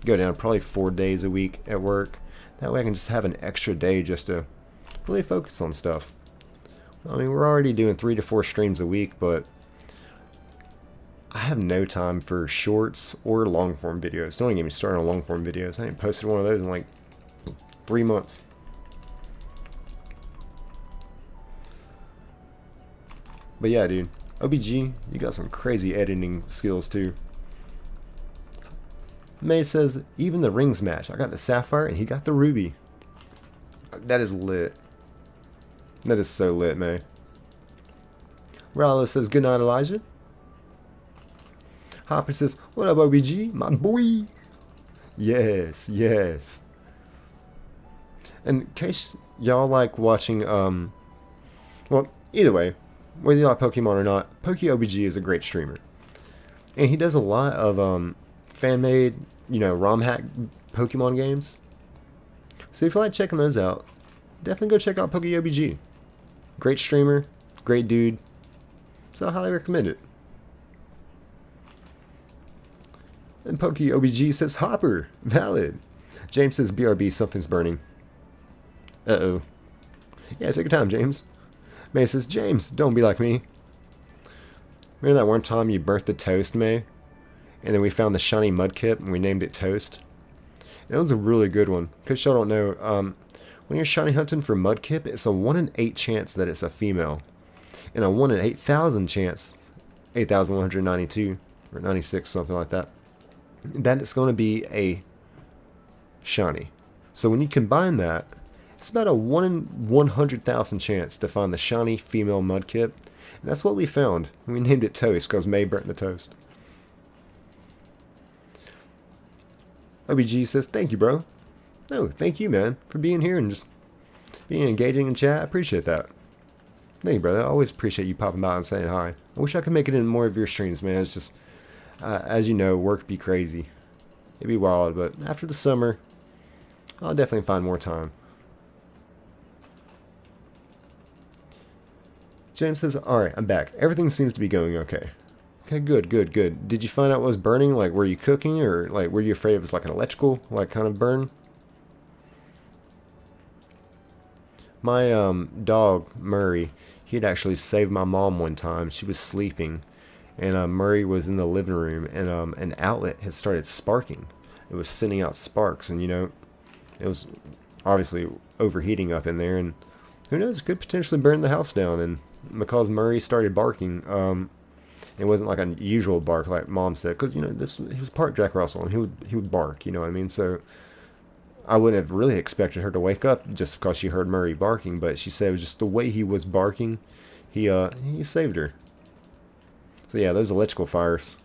go down probably 4 days a week at work. That way I can just have an extra day just to really focus on stuff. I mean, we're already doing 3 to 4 streams a week, but I have no time for shorts or long form videos. Don't even get me started on long form videos. I ain't posted one of those in like 3 months. But yeah, dude, OBG, you got some crazy editing skills too. May says, "Even the rings match. I got the sapphire and he got the ruby." That is lit. That is so lit, May. Rallo says, "Good night, Elijah." Hopper says, "What up, OBG? My boy." Yes, yes. And in case y'all like watching, well, either way, whether you like Pokemon or not, PokeOBG is a great streamer. And he does a lot of fan made, ROM hack Pokemon games. So if you like checking those out, definitely go check out PokeOBG. Great streamer, great dude. So I highly recommend it. And PokeOBG says Hopper, valid. James says BRB, something's burning. Uh-oh. Yeah, take your time, James. May says, James, don't be like me. Remember that one time you burnt the toast, May? And then we found the shiny mudkip and we named it Toast? It was a really good one. Because y'all don't know, when you're shiny hunting for mudkip, it's a 1 in 8 chance that it's a female. And a 1 in 8,000 chance, 8,192 or 96, something like that, that it's going to be a shiny. So when you combine that, it's about a 1 in 100,000 chance to find the shiny female mudkip. And that's what we found. We named it Toast because May burnt the toast. OBG says, thank you, bro. No, thank you, man, for being here and just being engaging in chat. I appreciate that. Thank you, brother. I always appreciate you popping by and saying hi. I wish I could make it in more of your streams, man. It's just, as you know, work be crazy. It'd be wild, but after the summer, I'll definitely find more time. James says, alright, I'm back. Everything seems to be going okay. Okay, good, good, good. Did you find out what was burning? Like, were you cooking? Or, like, were you afraid it was like an electrical, like, kind of burn? My, dog, Murray, he'd actually saved my mom one time. She was sleeping. And, Murray was in the living room. And, an outlet had started sparking. It was sending out sparks. And, it was obviously overheating up in there. And who knows, it could potentially burn the house down. And because Murray started barking, it wasn't like a usual bark like Mom said, because he was part Jack Russell and he would bark, you know what I mean? So I wouldn't have really expected her to wake up just because she heard Murray barking, but she said it was just the way he was barking, he saved her. So yeah, those electrical fires,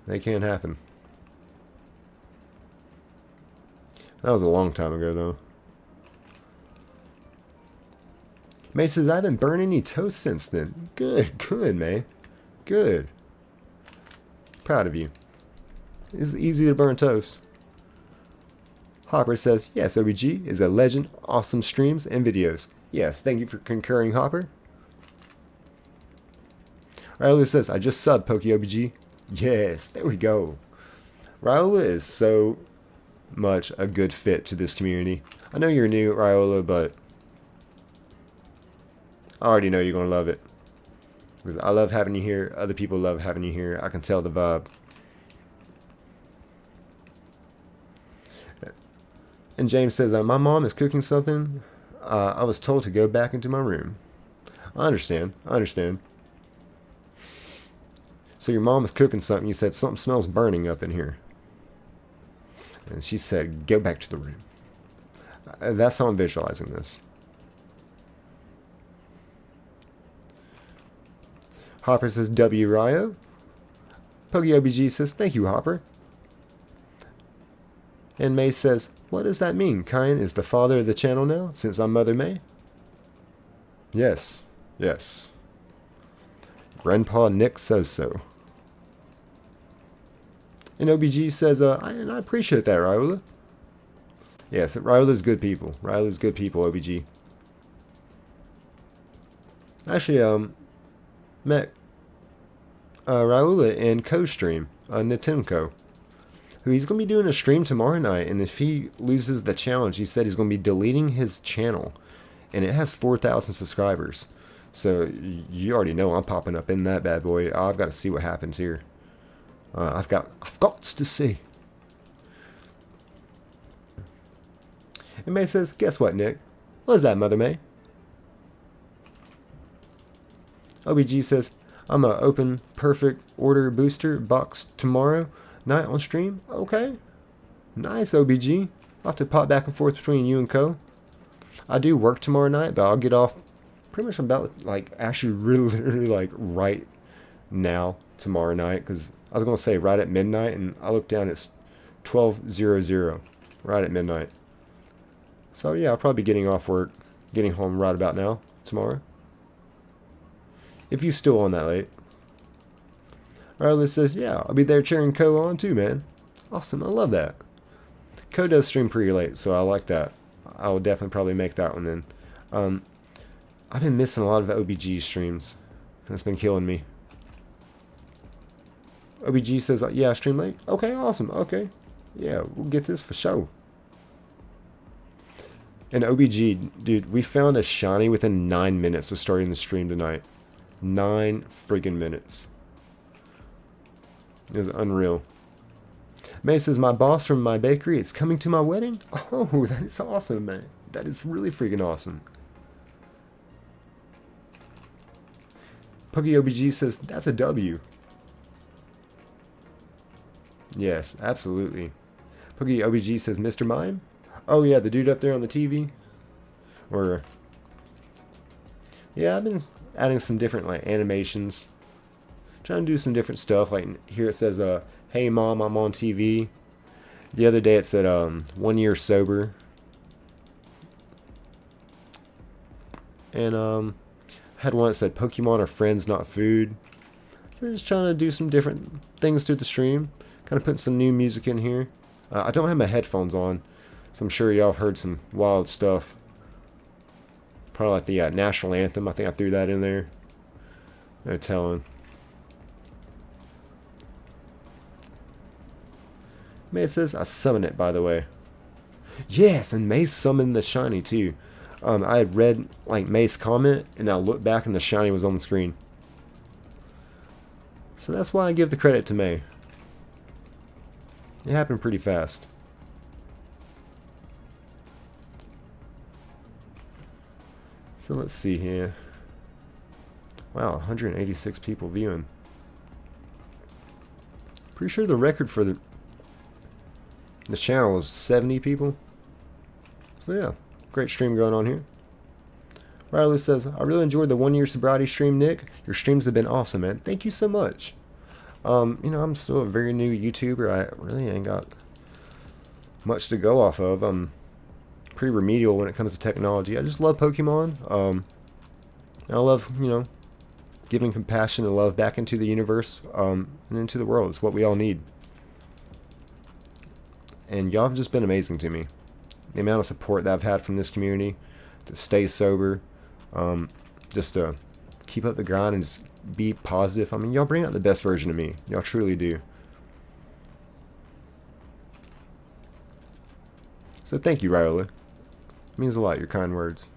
they can happen. That was a long time ago though. May says, I haven't burned any toast since then. Good, good, May. Good. Proud of you. It's easy to burn toast. Hopper says, yes, OBG is a legend. Awesome streams and videos. Yes, thank you for concurring, Hopper. Raula says, I just subbed PokeOBG. Yes, there we go. Raula is so much a good fit to this community. I know you're new, Raula, but I already know you're going to love it. Because I love having you here. Other people love having you here. I can tell the vibe. And James says, my mom is cooking something. I was told to go back into my room. I understand. I understand. So your mom is cooking something. You said something smells burning up in here. And she said, go back to the room. That's how I'm visualizing this. Hopper says, W Ryo. PokeOBG says, thank you, Hopper. And May says, what does that mean? Kyan is the father of the channel now, since I'm Mother May? Yes, yes. Grandpa Nick says so. And OBG says, and I appreciate that, Raula. Yes, Raula's good people. Raula's good people, OBG. Actually, met Raula in Co-Stream on Nintendo, who he's going to be doing a stream tomorrow night, and if he loses the challenge, he said he's going to be deleting his channel, and it has 4,000 subscribers, so you already know I'm popping up in that bad boy. I've got to see what happens here. I've got to see. And May says, guess what, Nick? What is that, Mother May? OBG says, I'm going to open perfect order booster box tomorrow night on stream. Okay. Nice, OBG. I'll have to pop back and forth between you and Co. I do work tomorrow night, but I'll get off pretty much about, like, actually really, like, right now tomorrow night. Because I was going to say right at midnight, and I looked down, it's 12:00, right at midnight. So yeah, I'll probably be getting off work, getting home right about now, tomorrow. If you still on that late. Riley says, yeah, I'll be there cheering Co on too, man. Awesome, I love that. Co does stream pretty late, so I like that. I will definitely probably make that one then. I've been missing a lot of OBG streams. That's been killing me. OBG says, yeah, I stream late. Okay, awesome. Okay. Yeah, we'll get this for sure. And OBG, dude, we found a shiny within 9 minutes of starting the stream tonight. 9 friggin' minutes. It was unreal. May says, my boss from my bakery is coming to my wedding. Oh, that is awesome, man. That is really freaking awesome. Puggy OBG says, that's a W. Yes, absolutely. Puggy OBG says, Mr. Mime? Oh, yeah, the dude up there on the TV? Or... yeah, I've been adding some different, like, animations. Trying to do some different stuff. Like, here it says, hey, Mom, I'm on TV. The other day it said, 1 year sober. And, had one that said, Pokemon are friends, not food. So just trying to do some different things to the stream. Kind of putting some new music in here. I don't have my headphones on, so I'm sure y'all have heard some wild stuff. Probably like the national anthem. I think I threw that in there. No telling. May says, I summon it, by the way. Yes, and May summoned the shiny, too. I had read, like, May's comment, and I looked back and the shiny was on the screen. So that's why I give the credit to May. It happened pretty fast. So let's see here. Wow, 186 people viewing. Pretty sure the record for the channel was 70 people. So yeah, great stream going on here. Riley says, I really enjoyed the 1 year sobriety stream, Nick. Your streams have been awesome, man. Thank you so much. You know, I'm still a very new YouTuber. I really ain't got much to go off of. I'm pretty remedial when it comes to technology. I just love Pokemon. I love, you know, giving compassion and love back into the universe and into the world. It's what we all need. And y'all have just been amazing to me. The amount of support that I've had from this community to stay sober, just to keep up the grind and just be positive. I mean, y'all bring out the best version of me. Y'all truly do. So thank you, Riola. It means a lot, your kind words.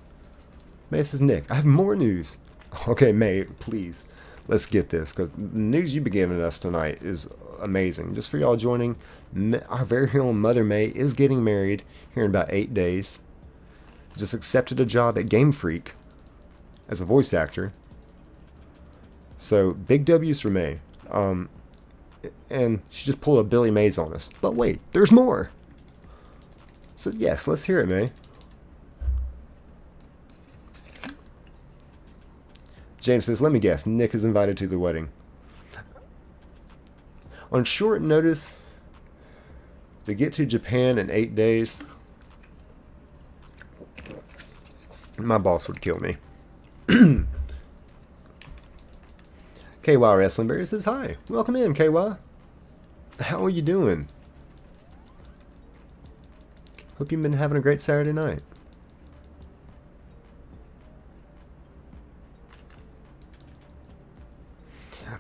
May says, Nick, I have more news. Okay, May, please. Let's get this, because the news you've been giving us tonight is amazing. Just for y'all joining, our very own Mother May is getting married here in about 8 days. Just accepted a job at Game Freak as a voice actor. So, big W's for May. And she just pulled a Billy Mays on us. But wait, there's more. So yes, let's hear it, May. James says, let me guess, Nick is invited to the wedding. On short notice, to get to Japan in 8 days, my boss would kill me. KY Wrestling Berry says, hi, welcome in, KY. How are you doing? Hope you've been having a great Saturday night.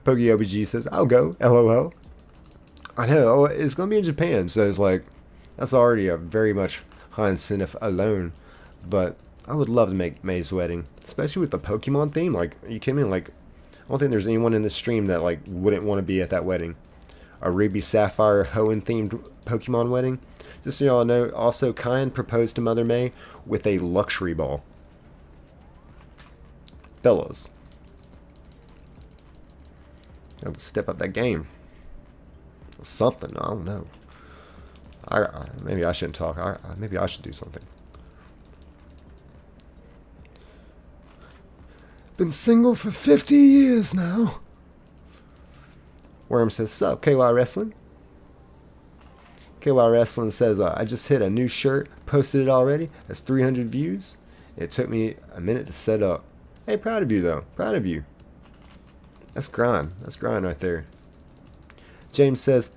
Pokey OBG says, I'll go, LOL. I know, it's going to be in Japan, so it's like, that's already a very much high incentive alone. But I would love to make May's wedding, especially with the Pokemon theme. Like, are you kidding me? Like, I don't think there's anyone in this stream that, like, wouldn't want to be at that wedding. A Ruby Sapphire Hoenn themed Pokemon wedding. Just so y'all know, also Kyan proposed to Mother May with a luxury ball. Fellas. Got to step up that game. Something, I don't know. Maybe I shouldn't talk. Maybe I should do something. Been single for 50 years now. Worm says, sup, KY Wrestling? KY Wrestling says, I just hit a new shirt, posted it already. That's 300 views. It took me a minute to set up. Hey, proud of you though. Proud of you. That's grind. That's grind right there. James says,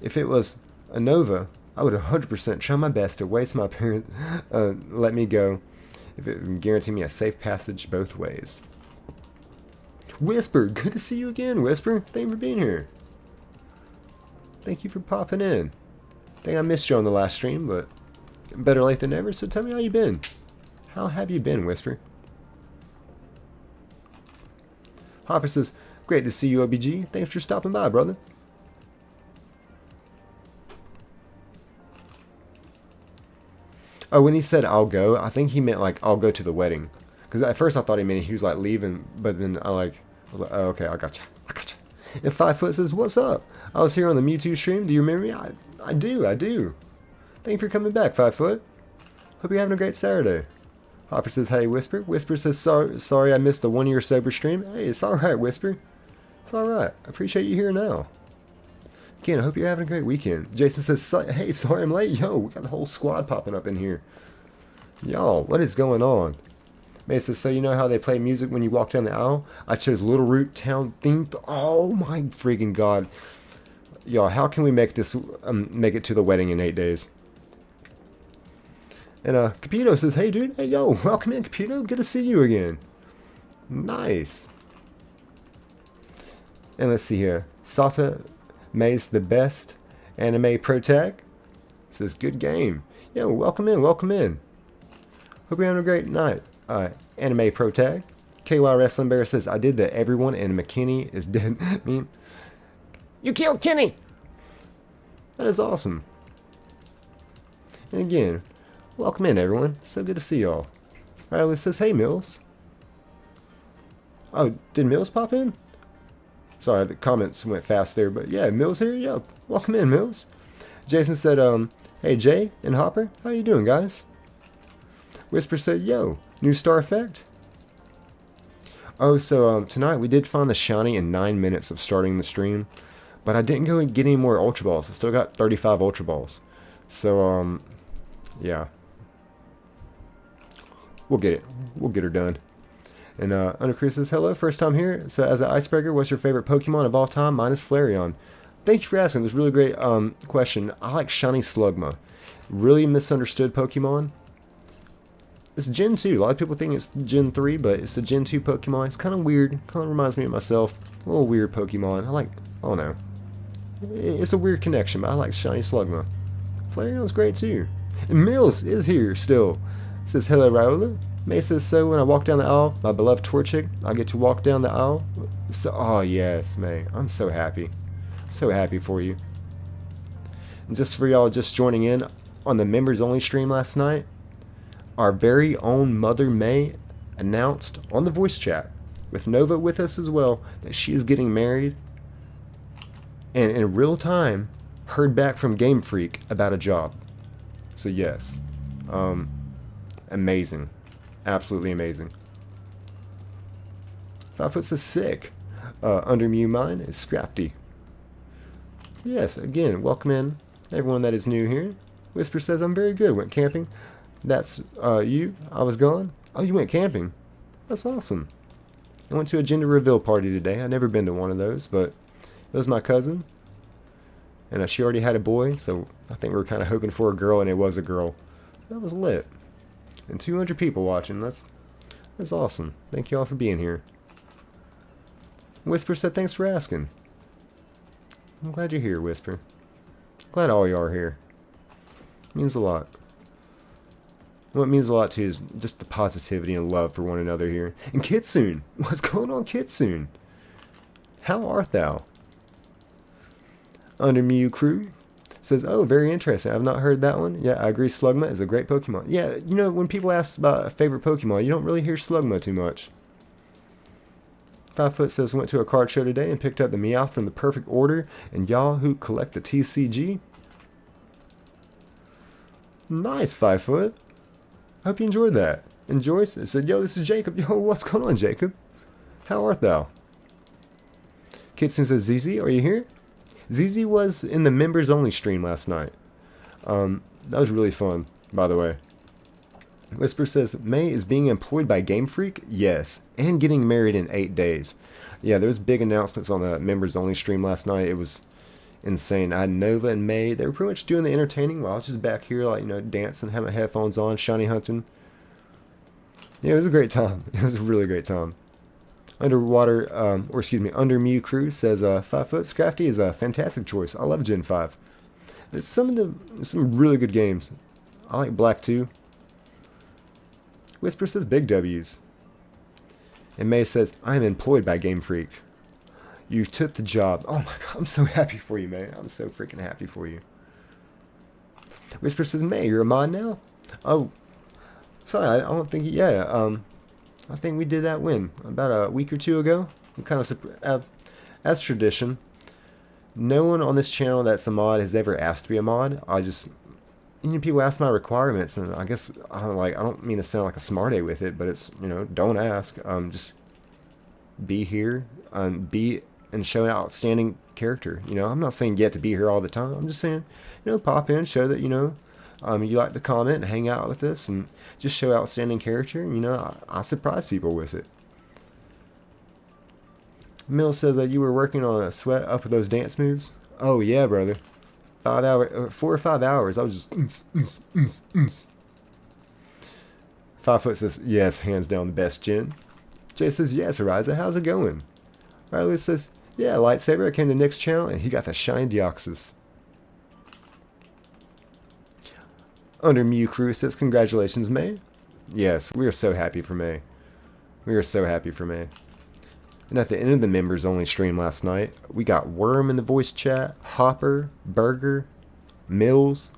if it was a Nova, I would 100% try my best to waste my parents, let me go, if it would guarantee me a safe passage both ways. Whisper, good to see you again, Whisper. Thank you for being here. Thank you for popping in. I think I missed you on the last stream, but better late than never, so tell me how you been. How have you been, Whisper? Hopper says, great to see you, OBG. Thanks for stopping by, brother. Oh, when he said I'll go, I think he meant like I'll go to the wedding. Because at first I thought he meant he was like leaving, but then I was like, oh, okay, I gotcha. And 5 Foot says, what's up? I was here on the Mewtwo stream. Do you remember me? I do. Thank you for coming back, 5 Foot. Hope you're having a great Saturday. Hopper says, hey, Whisper. Whisper says, sorry I missed the 1 year sober stream. Hey, it's alright, Whisper. It's alright. I appreciate you here now. Ken, I hope you're having a great weekend. Jason says, hey, sorry I'm late. Yo, we got the whole squad popping up in here. Y'all, what is going on? May says, so you know how they play music when you walk down the aisle? I chose Little Root Town theme. Oh my freaking god. Y'all, how can we make this, make it to the wedding in 8 days? And Capito says, hey dude, hey yo, welcome in Capito. Good to see you again. Nice. And let's see here. Sata May's the best anime protag. Says good game. Yo, welcome in, welcome in. Hope you're having a great night. Anime protag. KY Wrestling Bear says, I did the everyone and McKinney is dead meme. You killed Kenny! That is awesome. And again, welcome in everyone. So good to see y'all. Riley says, hey Mills. Oh, did Mills pop in? Sorry, the comments went fast there, but yeah, Mills here. Yeah, welcome in, Mills. Jason said, hey Jay and Hopper, how you doing, guys? Whisper said, yo, new star effect. Oh, so tonight we did find the shiny in 9 minutes of starting the stream, but I didn't go and get any more Ultra Balls. I still got 35 Ultra Balls. So, yeah. We'll get it. We'll get her done. And Undercrew says, hello, first time here. So as an icebreaker, what's your favorite Pokemon of all time? Mine is Flareon. Thank you for asking. This is a really great question. I like Shiny Slugma. Really misunderstood Pokemon. It's Gen 2. A lot of people think it's Gen 3, but it's a Gen 2 Pokemon. It's kind of weird. Kind of reminds me of myself. A little weird Pokemon. I don't know. It's a weird connection, but I like Shiny Slugma. Flareon's great too. And Mills is here still. Says, hello, Raola. May says, so when I walk down the aisle, my beloved Torchic, I get to walk down the aisle. So, oh yes, May. I'm so happy. So happy for you. And just for y'all just joining in on the members only stream last night, our very own Mother May announced on the voice chat, with Nova with us as well, that she is getting married. And in real time, heard back from Game Freak about a job. So yes. Amazing. Absolutely amazing. 5 Foot says sick. Under Mew mine is Scrafty. Yes, again, welcome in everyone that is new here. Whisper says, I'm very good. Went camping. That's you. I was gone. Oh, you went camping. That's awesome. I went to a gender reveal party today. I've never been to one of those, but it was my cousin. And she already had a boy, so I think we were kind of hoping for a girl, and it was a girl. That was lit. And 200 people watching. That's awesome. Thank you all for being here. Whisper said, thanks for asking. I'm glad you're here, Whisper. Glad all you are here. It means a lot. And what means a lot too is just the positivity and love for one another here. And Kitsune! What's going on, Kitsune? How art thou? Under Mew Crew says, oh, very interesting. I've not heard that one. Yeah, I agree. Slugma is a great Pokemon. Yeah, you know, when people ask about a favorite Pokemon, you don't really hear Slugma too much. 5 Foot says, went to a card show today and picked up the Meowth from the perfect order, and y'all who collect the TCG. Nice, 5 Foot. Hope you enjoyed that. And Joyce said, yo, this is Jacob. Yo, what's going on, Jacob? How art thou? Kitsune says, ZZ, are you here? ZZ was in the members only stream last night. That was really fun, by the way. Whisper says, May is being employed by Game Freak? Yes. And getting married in 8 days. Yeah, there was big announcements on the members only stream last night. It was insane. I had Nova and May. They were pretty much doing the entertaining while I was just back here, like, you know, dancing, having my headphones on, shiny hunting. Yeah, it was a great time. It was a really great time. Underwater, Under Mew Crew says, 5 Foot Scrafty is a fantastic choice. I love Gen 5. It's some really good games. I like Black 2. Whisper says big W's. And May says, I am employed by Game Freak. You took the job. Oh my god, I'm so happy for you, May. I'm so freaking happy for you. Whisper says, May, you're a mod now? Oh, sorry, I don't think, yeah, I think we did that when? About a week or two ago? I'm kind of, as tradition, no one on this channel that's a mod has ever asked to be a mod. I just, you know, people ask my requirements, and I guess, I don't mean to sound like a smarty with it, but it's, you know, don't ask. Just be here, be and show an outstanding character. You know, I'm not saying you have to be here all the time. I'm just saying, you know, pop in, show that, you know, you like to comment and hang out with us, and just show outstanding character. You know, I surprise people with it. Mill says that you were working on a sweat up with those dance moves. Oh yeah, brother. 4 or 5 hours. I was just 5 Foot says, yes, hands down the best gen. Jay says, yes, Ariza, how's it going? Riley says, yeah, lightsaber. I came to Nick's channel and he got the shiny Deoxys. Under Mew Crew says, congratulations, May. Yes, we are so happy for May. We are so happy for May. And at the end of the members only stream last night, we got Worm in the voice chat, Hopper, Burger, Mills.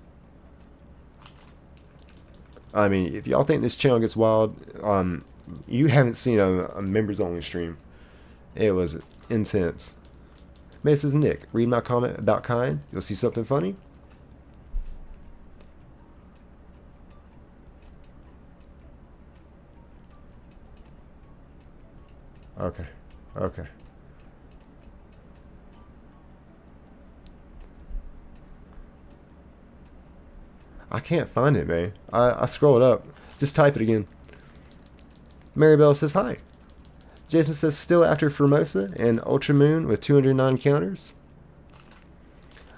I mean, if y'all think this channel gets wild, you haven't seen a members only stream. It was intense. May says, Nick, read my comment about Kind. You'll see something funny. Okay. Okay. I can't find it, man. I scrolled up. Just type it again. Maribel says hi. Jason says still after Formosa and Ultra Moon with 209 counters.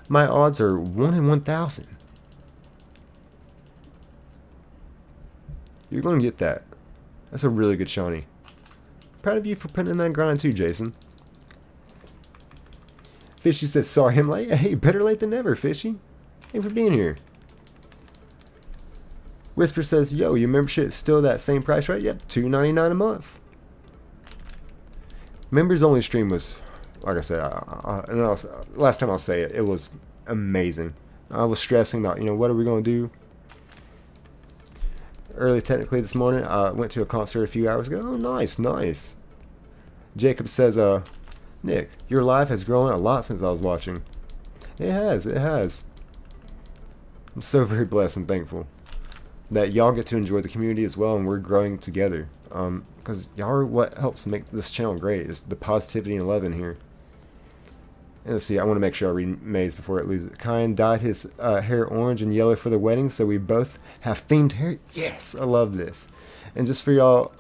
My odds are 1 in 1,000. You're going to get that. That's a really good shiny. Proud of you for putting in that grind too, Jason. Fishy says, sorry I'm late. Hey, better late than never, Fishy. Thanks for being here. Whisper says, yo, your membership is still that same price, right? Yep, $2.99 a month. Members only stream was, like I said, last time I'll say it, it was amazing. I was stressing about, you know, what are we going to do? Early technically this morning, I went to a concert a few hours ago. Oh, nice, nice. Jacob says, Nick, your life has grown a lot since I was watching. It has, it has. I'm so very blessed and thankful that y'all get to enjoy the community as well, and we're growing together. Because y'all are what helps make this channel great, is the positivity and love in here. And let's see, I want to make sure I read May's before it leaves it. Kind dyed his hair orange and yellow for the wedding, so we both have themed hair. Yes, I love this. And just for y'all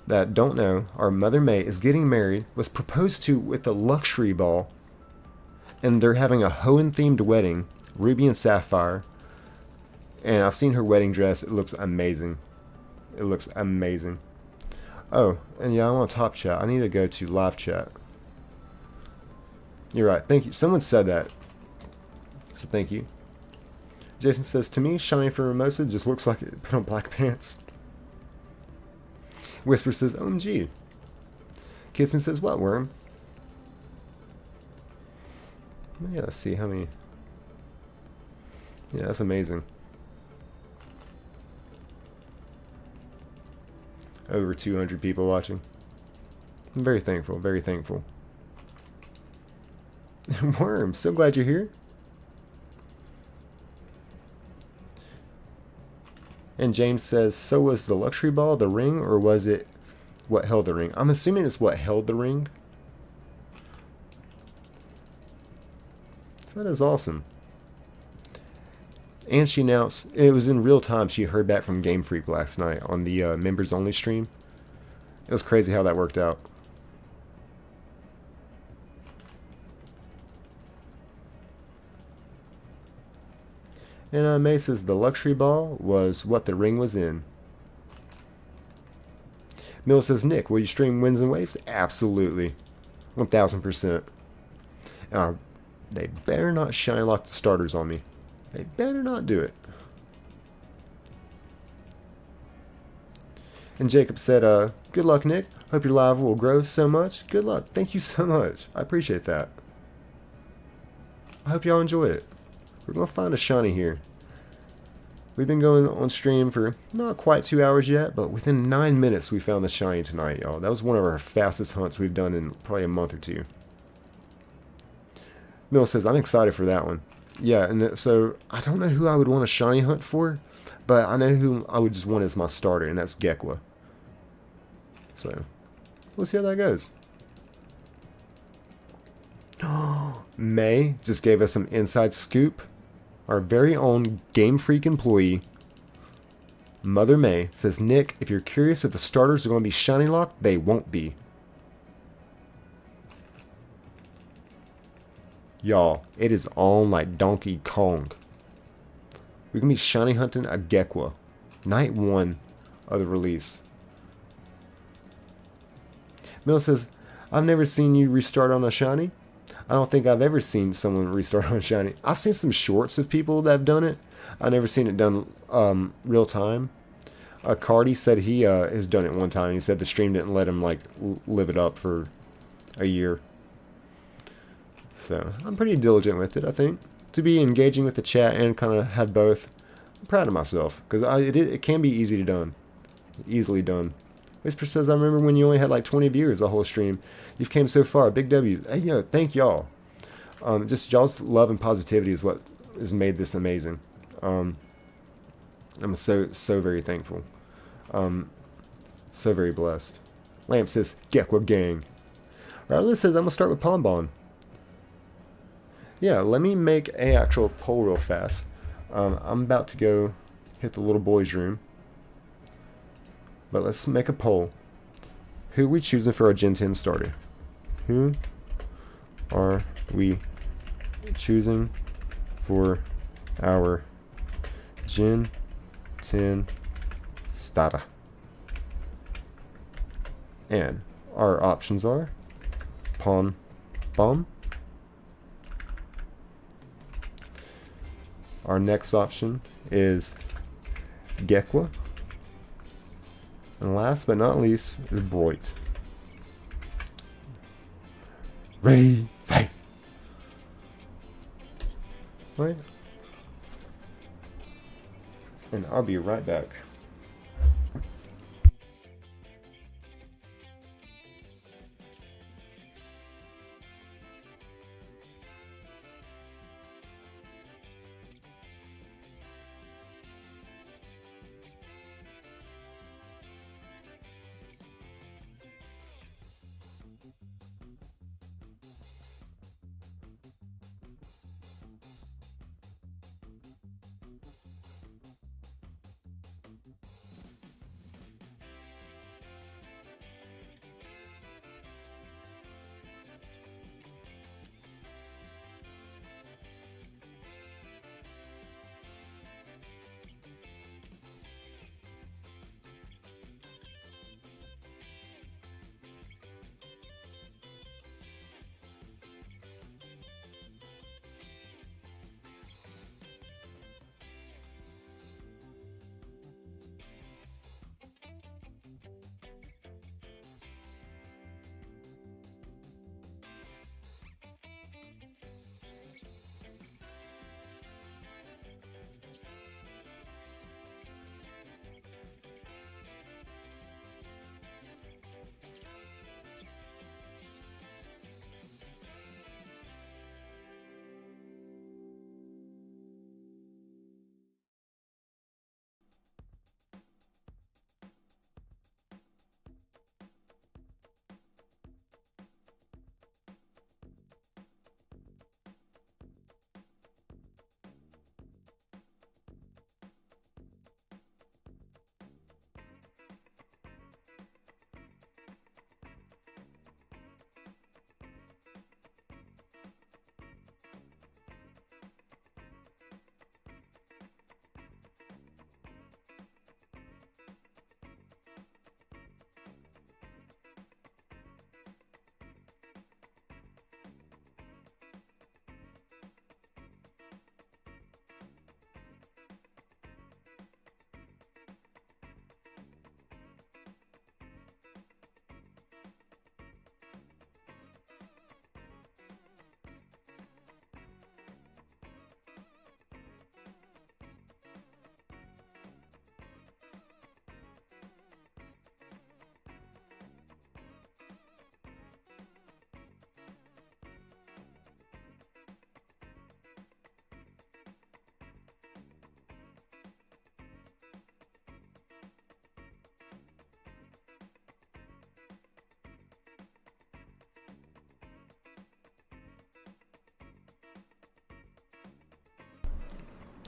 that don't know, our Mother May is getting married, was proposed to with a luxury ball, and they're having a Hoenn-themed wedding, ruby and sapphire. And I've seen her wedding dress. It looks amazing. It looks amazing. Oh, and yeah, I want to top chat. I need to go to live chat. You're right. Thank you. Someone said that. So thank you. Jason says, to me, shiny for Mimosa just looks like it put on black pants. Whisper says, OMG. Kitson says, what, Worm? Yeah, let's see how many. Yeah, that's amazing. Over 200 people watching. I'm very thankful, very thankful. Worm, so glad you're here. And James says, so was the luxury ball the ring, or was it what held the ring? I'm assuming it's what held the ring. So that is awesome. And she announced, it was in real time, she heard back from Game Freak last night on the members only stream. It was crazy how that worked out. And May says the luxury ball was what the ring was in. Mill says, Nick, will you stream Winds and Waves? Absolutely. 1000%. They better not shine lock the starters on me. They better not do it. And Jacob said, good luck, Nick. Hope your live will grow so much. Good luck. Thank you so much. I appreciate that. I hope y'all enjoy it. We're going to find a shiny here. We've been going on stream for not quite 2 hours yet, but within 9 minutes we found the shiny tonight, y'all. That was one of our fastest hunts we've done in probably a month or two. Mill says, I'm excited for that one. Yeah, and so I don't know who I would want a shiny hunt for, but I know who I would just want as my starter, and that's Gekwa. So, we'll see how that goes. May just gave us some inside scoop. Our very own Game Freak employee, Mother May, says, Nick, if you're curious if the starters are going to be shiny locked, they won't be. Y'all, it is on like Donkey Kong. We're going to be shiny hunting a Gekwa. Night 1 of the release. Mill says, I've never seen you restart on a shiny. I don't think I've ever seen someone restart on a shiny. I've seen some shorts of people that have done it. I've never seen it done real time. Cardi said he has done it one time. He said the stream didn't let him like live it up for a year. So I'm pretty diligent with it, I think. To be engaging with the chat and kind of have both. I'm proud of myself because it can be easily done. Whisper says, I remember when you only had like 20 viewers a whole stream. You've came so far. Big W's. Hey, thank y'all. Just y'all's love and positivity is what has made this amazing. I'm so very thankful. So very blessed. Lamp says, Gekwa gang. Riley says, I'm going to start with Bonbon. Yeah, let me make a actual poll real fast. I'm about to go hit the little boys' room. But let's make a poll. Who are we choosing for our Gen 10 starter? Who are we choosing for our Gen 10 starter? And our options are Pon Bomb. Our next option is Gekwa. And last but not least is Broit. Ready, fight! Right? And I'll be right back.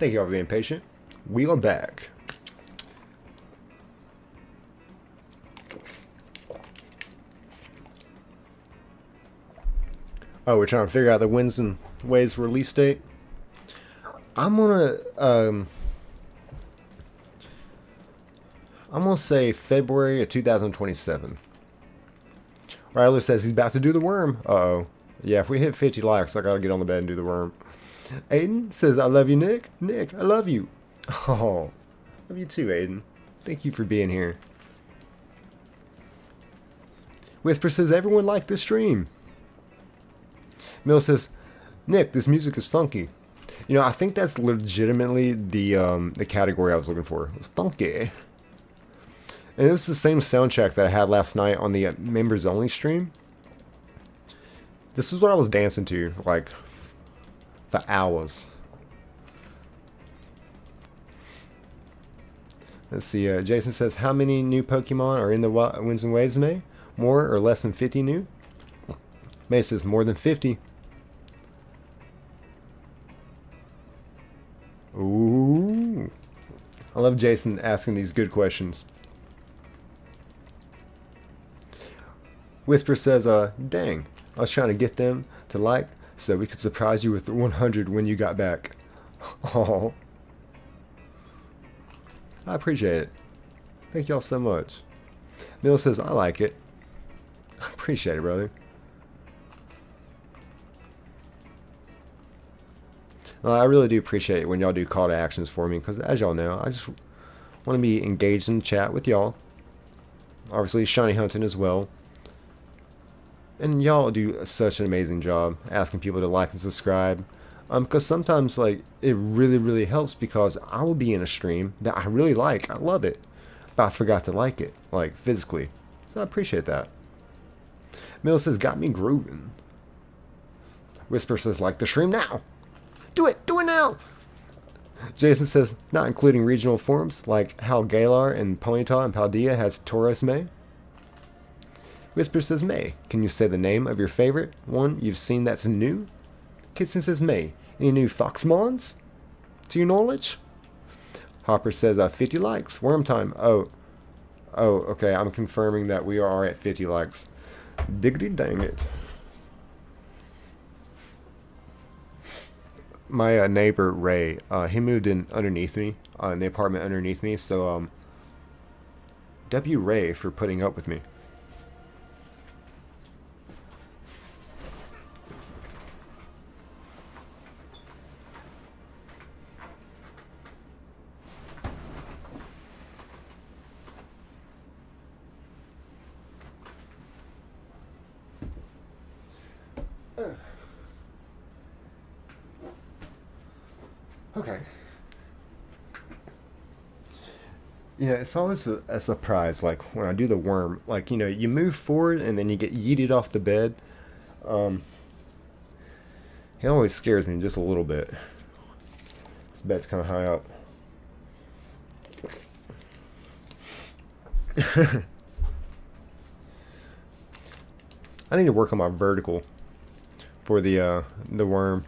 Thank you all for being patient. We are back. Oh, we're trying to figure out the Winds and Waves release date. I'm gonna say February of 2027. Riley says he's about to do the worm. Uh-oh. Yeah, if we hit 50 likes, I gotta get on the bed and do the worm. Aiden says, I love you, Nick. Nick, I love you. Oh, love you too, Aiden. Thank you for being here. Whisper says, everyone liked this stream. Mill says, Nick, this music is funky. You know, I think that's legitimately the category I was looking for. It was funky. And it was the same soundtrack that I had last night on the members only stream. This is what I was dancing to, like, for hours. Let's see, Jason says, how many new Pokemon are in the Winds and Waves, May? More or less than 50 new? May says, more than 50. Ooh. I love Jason asking these good questions. Whisper says, dang, I was trying to get them to like so we could surprise you with 100 when you got back. Oh, I appreciate it. Thank y'all so much. Mill says, I like it. I appreciate it, brother. Well, I really do appreciate it when y'all do call to actions for me, because as y'all know, I just want to be engaged in the chat with y'all. Obviously, Shiny Hunting as well. And y'all do such an amazing job asking people to like and subscribe. Because sometimes, like, it really, really helps, because I will be in a stream that I really like. I love it. But I forgot to like it, like, physically. So I appreciate that. Mill says, got me grooving. Whisper says, like the stream now. Do it now. Jason says, not including regional forms, like how Galar and Ponyta and Paldea has Taurus May. Whisper says, May, can you say the name of your favorite one you've seen that's new? Kitson says, May, any new Foxmons to your knowledge? Hopper says, 50 likes. Worm time. Oh, okay, I'm confirming that we are at 50 likes. Diggity dang it. My neighbor, Ray, he moved in underneath me, in the apartment underneath me, so, W. Ray for putting up with me. Okay. Yeah, it's always a surprise, like, when I do the worm. Like, you know, you move forward and then you get yeeted off the bed. It always scares me just a little bit. This bed's kind of high up. I need to work on my vertical for the worm.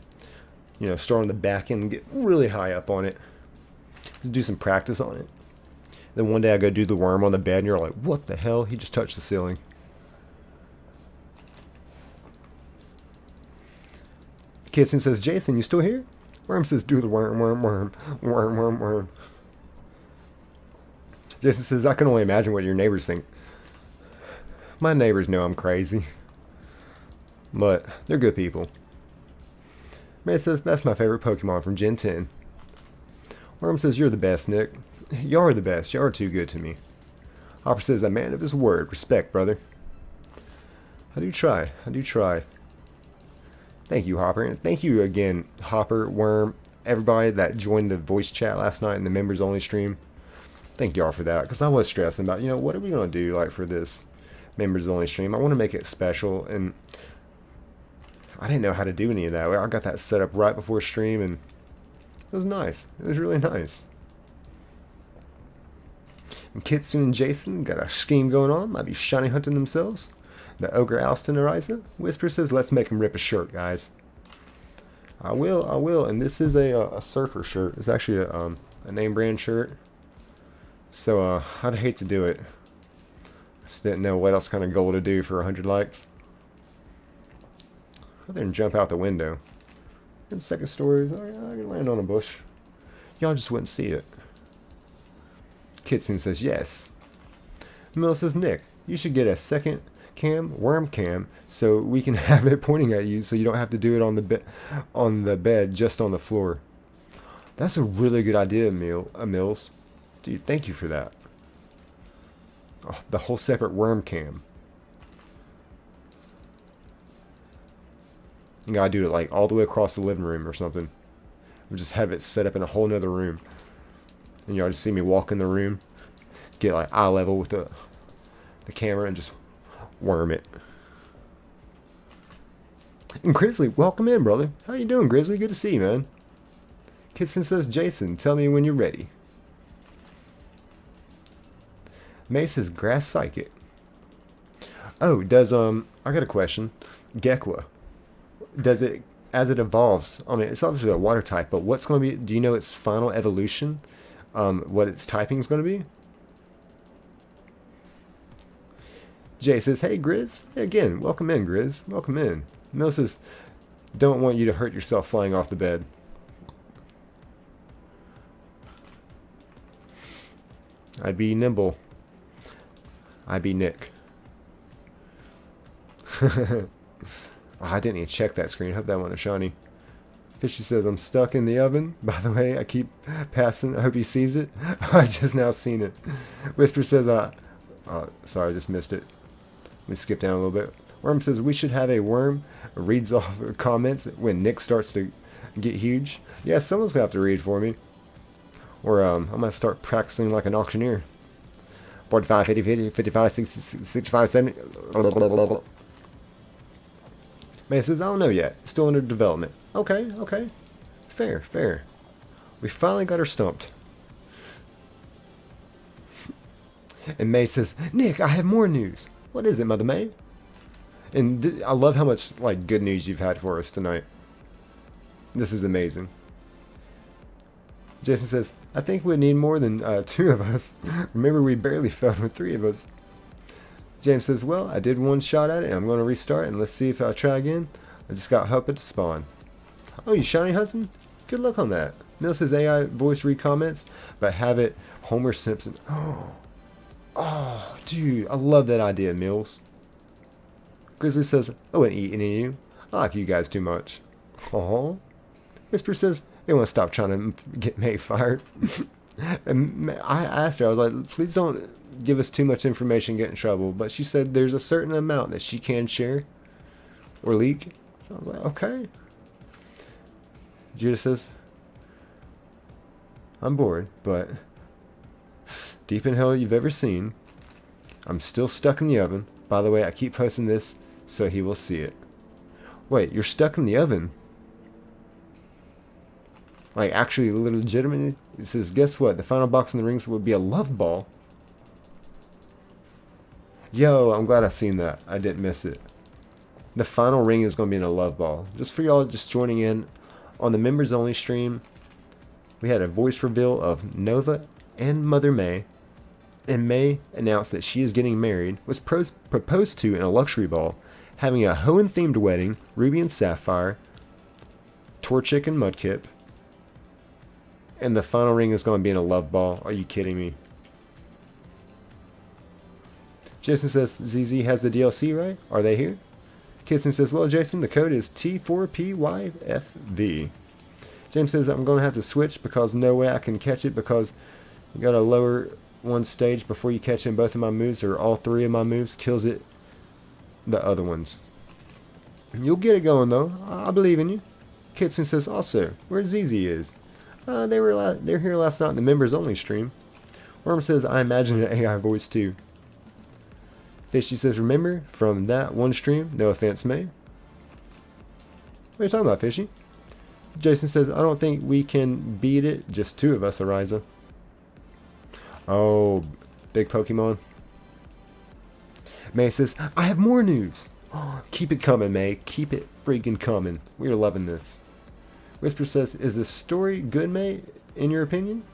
You know, start on the back end and get really high up on it. Just do some practice on it. Then one day I go do the worm on the bed and you're like, what the hell? He just touched the ceiling. Kitson says, Jason, you still here? Worm says, do the worm. Jason says, I can only imagine what your neighbors think. My neighbors know I'm crazy. But they're good people. May says, that's my favorite Pokemon from Gen 10. Worm says, you're the best, Nick. Y'all are the best. Y'all are too good to me. Hopper says, a man of his word. Respect, brother. I do try. Thank you, Hopper. And thank you again, Hopper, Worm, everybody that joined the voice chat last night in the members only stream. Thank y'all for that. Because I was stressing about, you know, what are we going to do like for this members only stream? I want to make it special, and I didn't know how to do any of that. I got that set up right before stream, and it was nice. It was really nice. And Kitsu and Jason got a scheme going on. Might be shiny hunting themselves. The Ogre Alston Ariza. Whisper says, let's make him rip a shirt, guys. I will. And this is a surfer shirt. It's actually a name brand shirt. So I'd hate to do it. Just didn't know what else kind of goal to do for 100 likes. Go there and jump out the window. In the second story, I can land on a bush. Y'all just wouldn't see it. Kitson says yes. Miller says, Nick, you should get a second cam, worm cam, so we can have it pointing at you, so you don't have to do it on the bed, just on the floor. That's a really good idea, Mills. Dude, thank you for that. Oh, the whole separate worm cam. You gotta do it like all the way across the living room or something. Or just have it set up in a whole nother room. And y'all just see me walk in the room, get like eye level with the camera and just worm it. And Grizzly, welcome in, brother. How you doing, Grizzly? Good to see you, man. Kitson says, Jason, tell me when you're ready. May says, grass psychic. Oh, does, I got a question. Gekwa, does it, as it evolves, I mean, it's obviously a water type, but what's going to be, do you know its final evolution? What its typing is going to be? Jay says, hey, Grizz. Hey, again, welcome in, Grizz. Welcome in. Mill says, don't want you to hurt yourself flying off the bed. I'd be nimble. I'd be Nick. Oh, I didn't even check that screen. I hope that wasn't a shiny. Fishy says, I'm stuck in the oven. By the way, I keep passing. I hope he sees it. I just now seen it. Whisper says, sorry, I just missed it. Let me skip down a little bit. Worm says, we should have a worm reads off comments when Nick starts to get huge. Yeah, someone's going to have to read for me. Or I'm going to start practicing like an auctioneer. 45, 50, 50, 55, 60, 65, 70. May says, I don't know yet. Still under development. Okay. Fair. We finally got her stumped. And May says, Nick, I have more news. What is it, Mother May? And I love how much like good news you've had for us tonight. This is amazing. Jason says, I think we need more than 2 of us. Remember, we barely fell with 3 of us. James says, well, I did one shot at it, and I'm going to restart, and let's see if I try again. I just got help at the spawn. Oh, you shiny hunting? Good luck on that. Mill says AI voice read comments, but have it Homer Simpson. Oh, dude, I love that idea, Mills. Grizzly says, I wouldn't eat any of you. I like you guys too much. Aww. Whisper says, they want to stop trying to get May fired. And I asked her, I was like, please don't give us too much information, get in trouble. But she said there's a certain amount that she can share or leak. So I was like, okay. Judah says, I'm bored, but deep in hell you've ever seen. I'm still stuck in the oven. By the way, I keep posting this so he will see it. Wait, you're stuck in the oven? Like, actually, legitimately? It says, guess what? The final box in the rings would be a love ball. Yo, I'm glad I seen that. I didn't miss it. The final ring is going to be in a love ball. Just for y'all just joining in on the members only stream, we had a voice reveal of Nova and Mother May. And May announced that she is getting married, was proposed to in a luxury ball, having a Hoenn themed wedding, Ruby and Sapphire, Torchic and Mudkip. And the final ring is going to be in a love ball. Are you kidding me? Jason says, ZZ has the DLC, right? Are they here? Kitson says, well, Jason, the code is T4PYFV. James says, I'm going to have to switch because no way I can catch it because you got to lower one stage before you catch in both of my moves or all 3 of my moves. Kills it the other ones. You'll get it going, though. I believe in you. Kitson says, also, where ZZ is? They're here last night in the members only stream. Worm says, I imagine an AI voice too. Fishy says, remember from that one stream? No offense, May. What are you talking about, Fishy? Jason says, I don't think we can beat it. Just 2 of us, Ariza. Oh, big Pokemon. May says, I have more news. Oh, keep it coming, May. Keep it freaking coming. We're loving this. Whisper says, is this story good, May, in your opinion?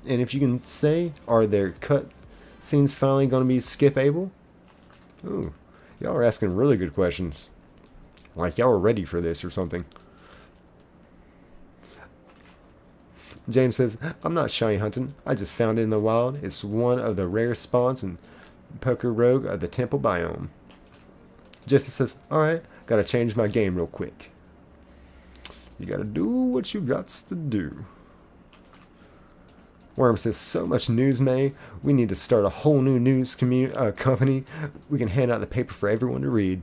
And if you can say, are there cut scenes finally going to be skip-able? Ooh, y'all are asking really good questions. Like y'all are ready for this or something. James says, I'm not shiny hunting. I just found it in the wild. It's one of the rare spawns in Poker Rogue of the Temple biome. Jesse says, alright, gotta change my game real quick. You gotta do what you gots to do. Worm says, so much news, May. We need to start a whole new news company. We can hand out the paper for everyone to read.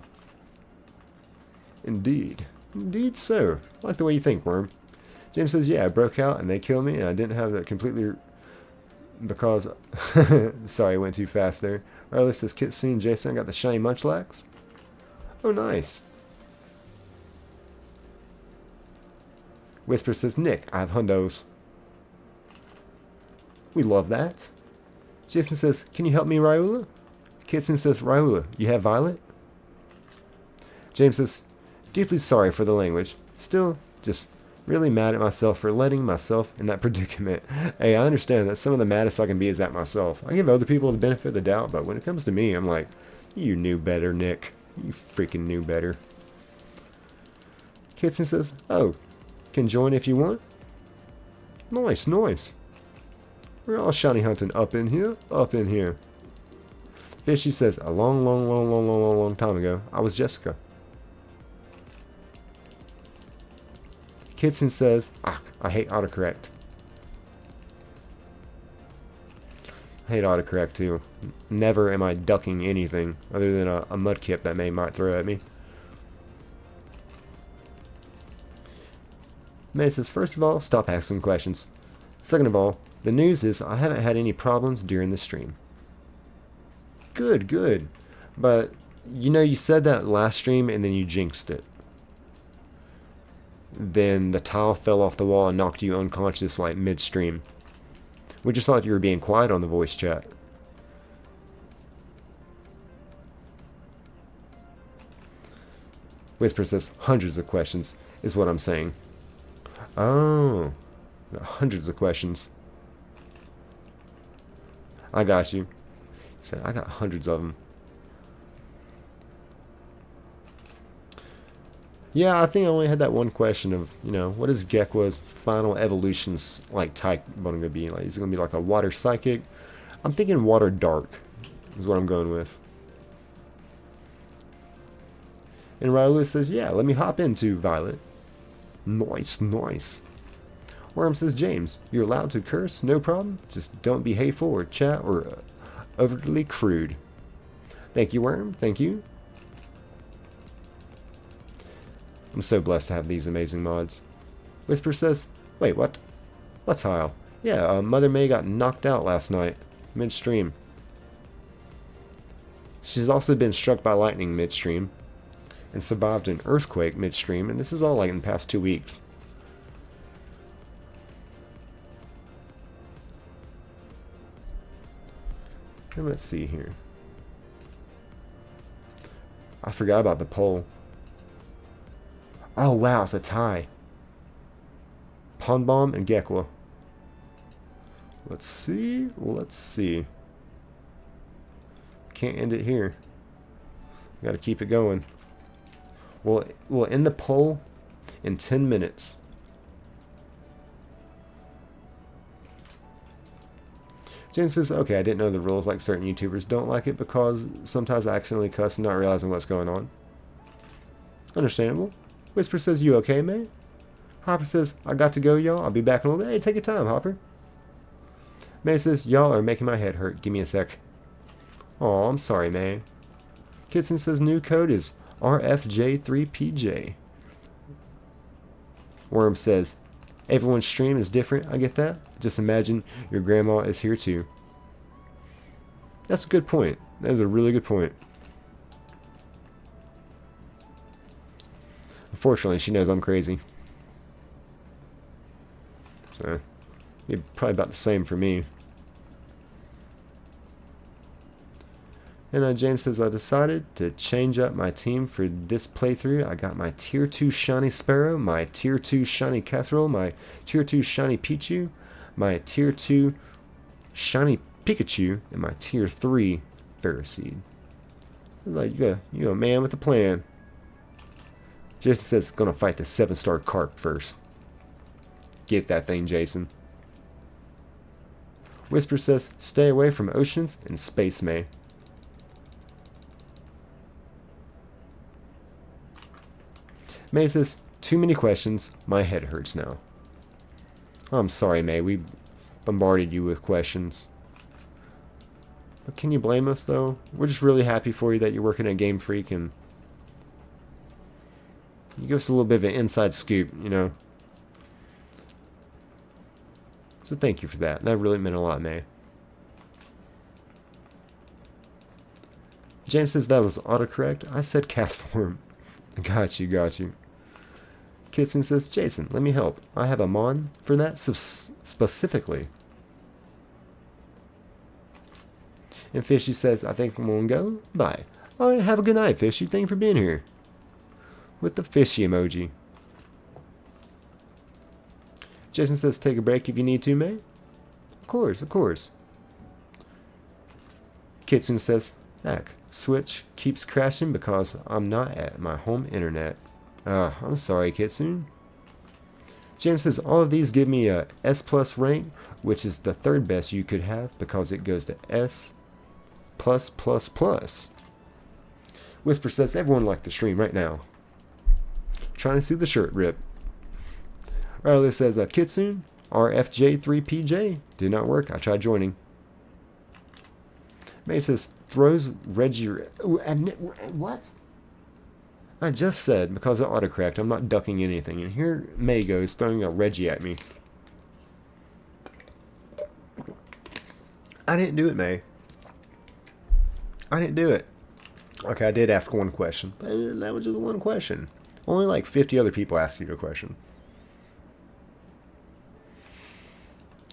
Indeed. Indeed so. I like the way you think, Worm. James says, yeah, I broke out and they killed me and I didn't have that completely because... Sorry, I went too fast there. Riley says, Kitsune and Jason got the shiny munchlax. Oh, nice. Whisper says, Nick, I have hundos. We love that. Jason says, can you help me, Raula? Kitsune says, Raula, you have Violet? James says, deeply sorry for the language. Still, just really mad at myself for letting myself in that predicament. Hey, I understand that some of the maddest I can be is at myself. I give other people the benefit of the doubt, but when it comes to me, I'm like, you knew better, Nick. You freaking knew better. Kitsune says, oh, can join if you want? Nice, nice. We're all shiny hunting up in here, up in here. Fishy says, a long time ago, I was Jessica. Kitsune says, I hate autocorrect. I hate autocorrect too. Never am I ducking anything other than a mudkip that May might throw at me. May says, first of all, stop asking questions. Second of all, the news is I haven't had any problems during the stream. Good, good. But, you know, you said that last stream and then you jinxed it. Then the tile fell off the wall and knocked you unconscious like midstream. We just thought you were being quiet on the voice chat. Whisper says, hundreds of questions is what I'm saying. Oh, hundreds of questions. I got you. He said, I got hundreds of them. Yeah, I think I only had that one question of, you know, what is Gekwa's final evolution's like type going to be? Like, is it going to be like a water psychic? I'm thinking water dark is what I'm going with. And Raulu says, yeah, let me hop into Violet. Nice, nice. Worm says, James, you're allowed to curse, no problem. Just don't be hateful or chat or overly crude. Thank you, Worm. Thank you. I'm so blessed to have these amazing mods. Whisper says, wait, what? What tile? Yeah, Mother May got knocked out last night, midstream. She's also been struck by lightning midstream and survived an earthquake midstream, and this is all like in the past 2 weeks. And let's see here. I forgot about the poll. Oh wow, it's a tie. Pond Bomb and Gekwa. Let's see. Let's see. Can't end it here. Got to keep it going. We'll end the poll in 10 minutes. James says, okay, I didn't know the rules like certain YouTubers don't like it because sometimes I accidentally cuss and not realizing what's going on. Understandable. Whisper says, you okay, May? Hopper says, I got to go, y'all. I'll be back in a little bit. Hey, take your time, Hopper. May says, y'all are making my head hurt. Give me a sec. Aw, I'm sorry, May. Kitsune says, new code is RFJ3PJ. Worm says, everyone's stream is different. I get that. Just imagine your grandma is here too. That's a good point. That is a really good point. Unfortunately, she knows I'm crazy. So, probably about the same for me. And James says, I decided to change up my team for this playthrough. I got my Tier 2 Shiny Sparrow, my Tier 2 Shiny Casserole, my Tier 2 Shiny Pichu, my Tier 2 Shiny Pikachu, and my Tier 3 Ferroseed. Like, you a man with a plan. Jason says, gonna fight the 7-star Carp first. Get that thing, Jason. Whisper says, stay away from oceans and space, May. May says, too many questions. My head hurts now. I'm sorry, May. We bombarded you with questions. But can you blame us, though? We're just really happy for you that you're working at Game Freak, and you give us a little bit of an inside scoop, you know. So thank you for that. That really meant a lot, May. James says that was autocorrect. I said cast form. Got you. Kitson says, Jason, let me help. I have a mon for that specifically. And Fishy says, I think I'm going to go. Bye. All right, have a good night, Fishy. Thank you for being here. With the fishy emoji. Jason says, take a break if you need to, May. Of course. Kitson says, heck, Switch keeps crashing because I'm not at my home internet. I'm sorry, Kitsune. James says, all of these give me a S plus rank, which is the third best you could have because it goes to S+++. Whisper says, everyone like the stream right now. Trying to see the shirt rip. Riley says, Kitsune, RFJ3PJ, did not work. I tried joining. May says, throws Reggie. What? I just said, because of autocorrect, I'm not ducking anything. And here May goes, throwing a Reggie at me. I didn't do it, May. I didn't do it. Okay, I did ask one question. But that was just one question. Only like 50 other people asked you a question.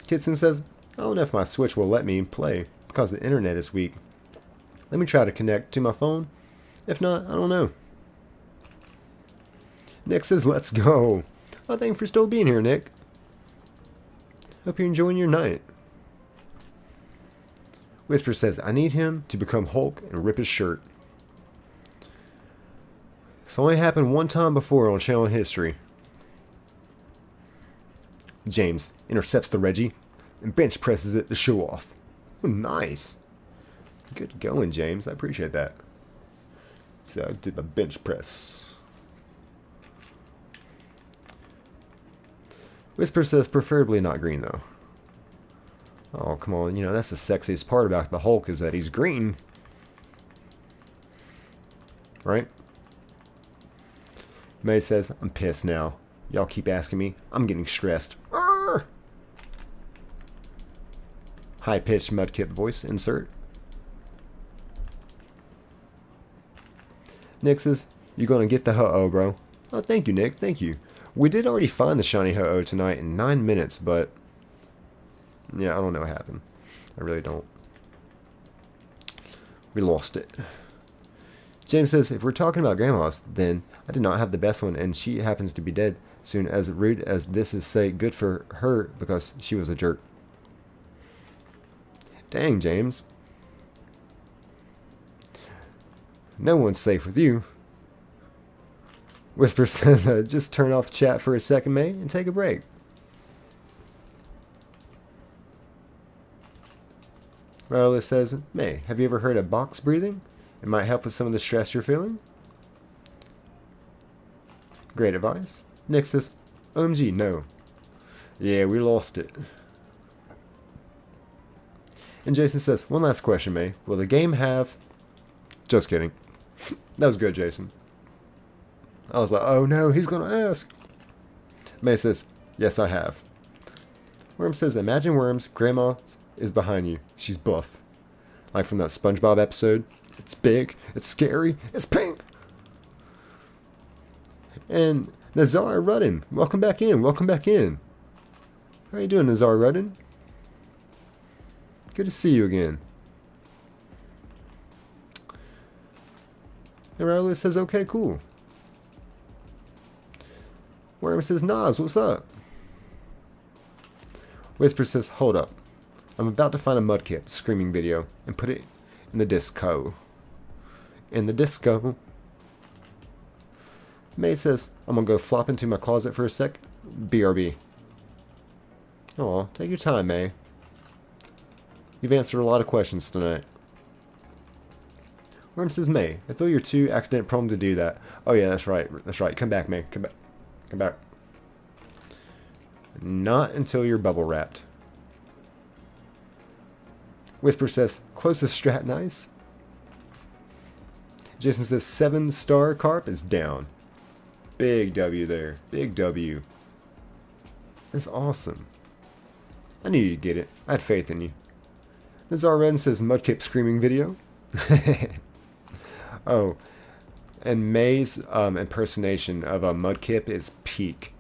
Kitson says, I don't know if my Switch will let me play because the internet is weak. Let me try to connect to my phone. If not, I don't know. Nick says, let's go. Oh, thank you for still being here, Nick. Hope you're enjoying your night. Whisper says, I need him to become Hulk and rip his shirt. It's only happened one time before on channel history. James intercepts the Reggie and bench presses it to show off. Oh, nice. Good going, James. I appreciate that. So I did the bench press. Whisper says preferably not green, though. Oh, come on. You know, that's the sexiest part about the Hulk is that he's green. Right? May says, I'm pissed now. Y'all keep asking me. I'm getting stressed. Arr! High-pitched Mudkip voice insert. Nick says, you gonna get the Ho-Oh, bro. Oh, thank you, Nick. Thank you. We did already find the shiny Ho-Oh tonight in 9 minutes, but yeah, I don't know what happened. I really don't. We lost it. James says, if we're talking about grandmas, then I did not have the best one, and she happens to be dead soon. As rude as this is, say good for her because she was a jerk. Dang, James. No one's safe with you. Whisper says, just turn off chat for a second, May, and take a break. Riley says, May, have you ever heard of box breathing? It might help with some of the stress you're feeling. Great advice. Nick says, OMG, no. Yeah, we lost it. And Jason says, one last question, May. Will the game have... Just kidding. That was good, Jason. I was like, oh no, he's going to ask. May says, yes, I have. Worm says, imagine Worms, Grandma is behind you. She's buff. Like from that SpongeBob episode. It's big, it's scary, it's pink. And Nazar Rudden, welcome back in, welcome back in. How are you doing, Nazar Rudden? Good to see you again. And Raul says, okay, cool. Worm says, Nas, what's up? Whisper says, hold up. I'm about to find a Mudkip screaming video and put it in the disco. In the disco. May says, I'm gonna go flop into my closet for a sec. BRB. Aw, take your time, May. You've answered a lot of questions tonight. Worm says, May, I feel you're too accident prone to do that. Oh yeah, that's right. That's right. Come back, May. Come back. Come back. Not until you're bubble wrapped. Whisper says, closest strat nice. Jason says, 7-star carp is down. Big W there. Big W. That's awesome. I knew you'd get it. I had faith in you. Nazar Redden says, Mudkip screaming video. Oh, and May's impersonation of a Mudkip is peak.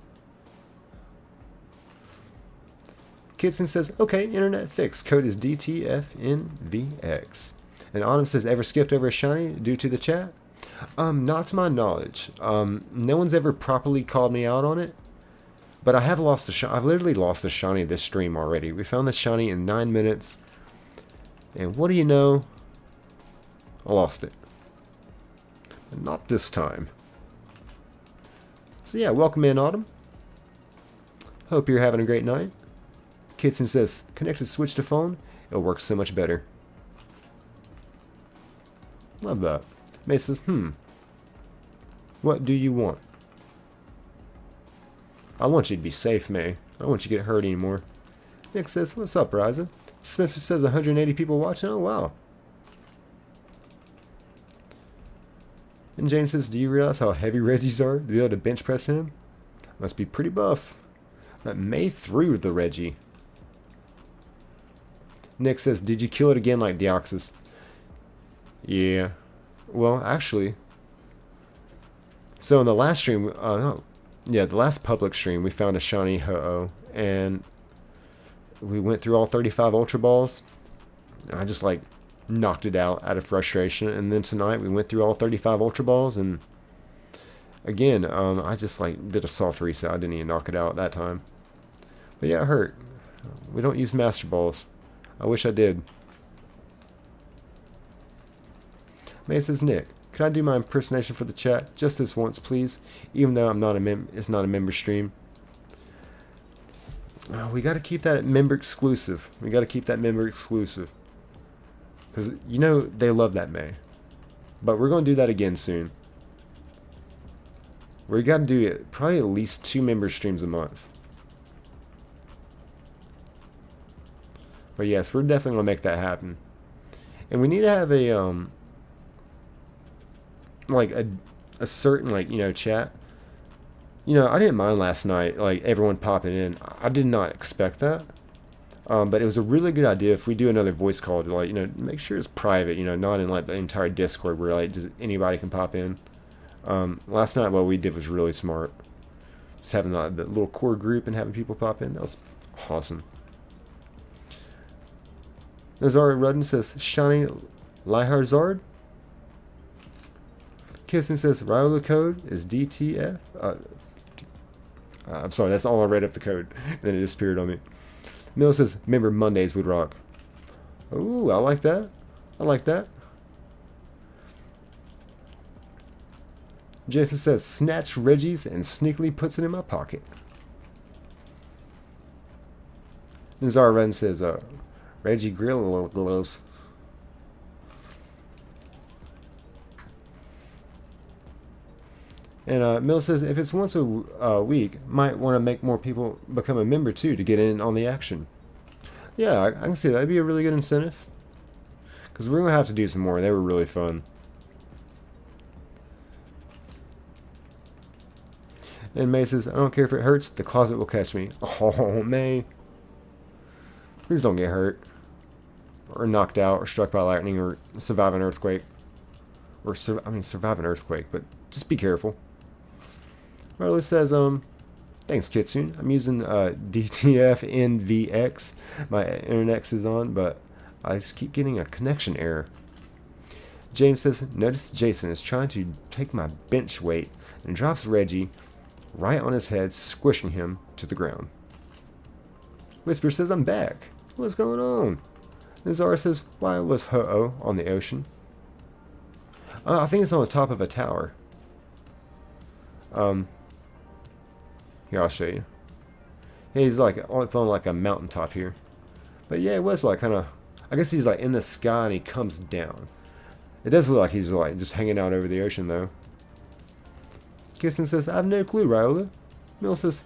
Kitson says, okay, internet fix. Code is DTFNVX. And Autumn says, ever skipped over a shiny due to the chat? Not to my knowledge. No one's ever properly called me out on it. But I have lost a shiny. I've literally lost a shiny this stream already. We found this shiny in 9 minutes. And what do you know? I lost it. But not this time. So yeah, welcome in, Autumn. Hope you're having a great night. Kitson says, connected switch to phone. It'll work so much better. Love that. May says, what do you want? I want you to be safe, May. I don't want you to get hurt anymore. Nick says, what's up, Ryza? Spencer says 180 people watching. Oh, wow. And Jane says, do you realize how heavy Reggies are to be able to bench press him? Must be pretty buff. But May threw the Reggie. Nick says, did you kill it again like Deoxys? Yeah. Well, actually. So in the last stream, the last public stream, we found a shiny Ho-Oh. And we went through all 35 Ultra Balls. I just like knocked it out of frustration. And then tonight we went through all 35 Ultra Balls. And again, I just like did a soft reset. I didn't even knock it out that time. But yeah, it hurt. We don't use Master Balls. I wish I did. May says, Nick, can I do my impersonation for the chat just this once, please? Even though it's not a member stream. We got to keep that member exclusive. We got to keep that member exclusive. Because, you know, they love that May. But we're going to do that again soon. We got to do it probably at least 2 member streams a month. But yes, we're definitely going to make that happen. And we need to have a, like a certain, like, you know, chat. You know, I didn't mind last night, like, everyone popping in. I did not expect that. But it was a really good idea if we do another voice call to, like, you know, make sure it's private, you know, not in, like, the entire Discord where, like, just anybody can pop in. Last night what we did was really smart. Just having the little core group and having people pop in. That was awesome. Nazar Rudden says, shiny Liharzard. Kissin says, Ryola code is DTF. I'm sorry, that's all I read up the code. And then it disappeared on me. Mill says, remember Mondays would rock. Ooh, I like that. I like that. Jason says, snatch Reggie's and sneakily puts it in my pocket. Nazar Run says, Reggie Grillos. And Mill says, if it's once a week, might want to make more people become a member too to get in on the action. Yeah, I can see that. That'd be a really good incentive. Because we're going to have to do some more. They were really fun. And May says, I don't care if it hurts, the closet will catch me. Oh, May. Please don't get hurt. Or knocked out, or struck by lightning, or survive an earthquake. Or, survive an earthquake, but just be careful. Marley says, thanks, Kitsune. I'm using DTF-NVX. My internet is on, but I just keep getting a connection error. James says, notice Jason is trying to take my bench weight and drops Reggie right on his head, squishing him to the ground. Whisper says, I'm back. What's going on? Nazar says, why was Ho-Oh on the ocean? I think it's on the top of a tower. Here, I'll show you. Yeah, he's like on like a mountaintop here. But yeah, it was like kind of, I guess he's like in the sky and he comes down. It does look like he's like just hanging out over the ocean though. Kirsten says, I have no clue, Raola. Mill says,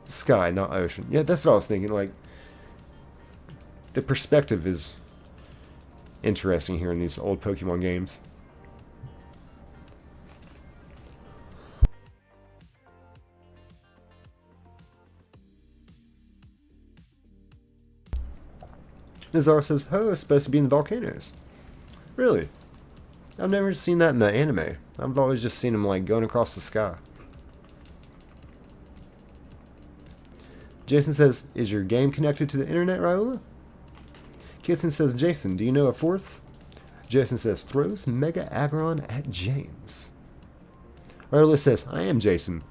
sky, not ocean. Yeah, that's what I was thinking. Like, the perspective is interesting here in these old Pokemon games. Nazar says, Ho is supposed to be in the volcanoes. Really? I've never seen that in the anime. I've always just seen him like going across the sky. Jason says, is your game connected to the internet, Raola? Kitson says, Jason, do you know a fourth? Jason says, throws Mega Aggron at James. Raola says, I am Jason.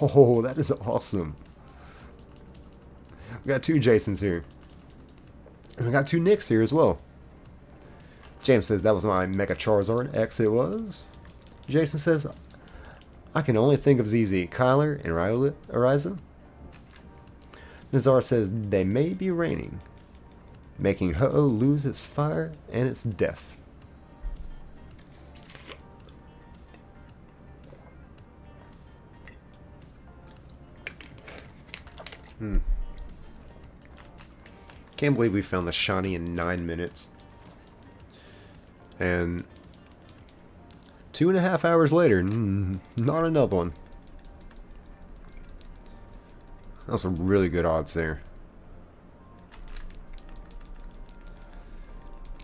Oh, that is awesome. We got two Jasons here. And we got two Nicks here as well. James says, that was my Mega Charizard X it was. Jason says, I can only think of ZZ, Kyler, and Raola Ariza. Nazar says, they may be raining, making Ho-Oh lose its fire and its death. Can't believe we found the shiny in 9 minutes. And 2.5 hours later, not another one. That's some really good odds there.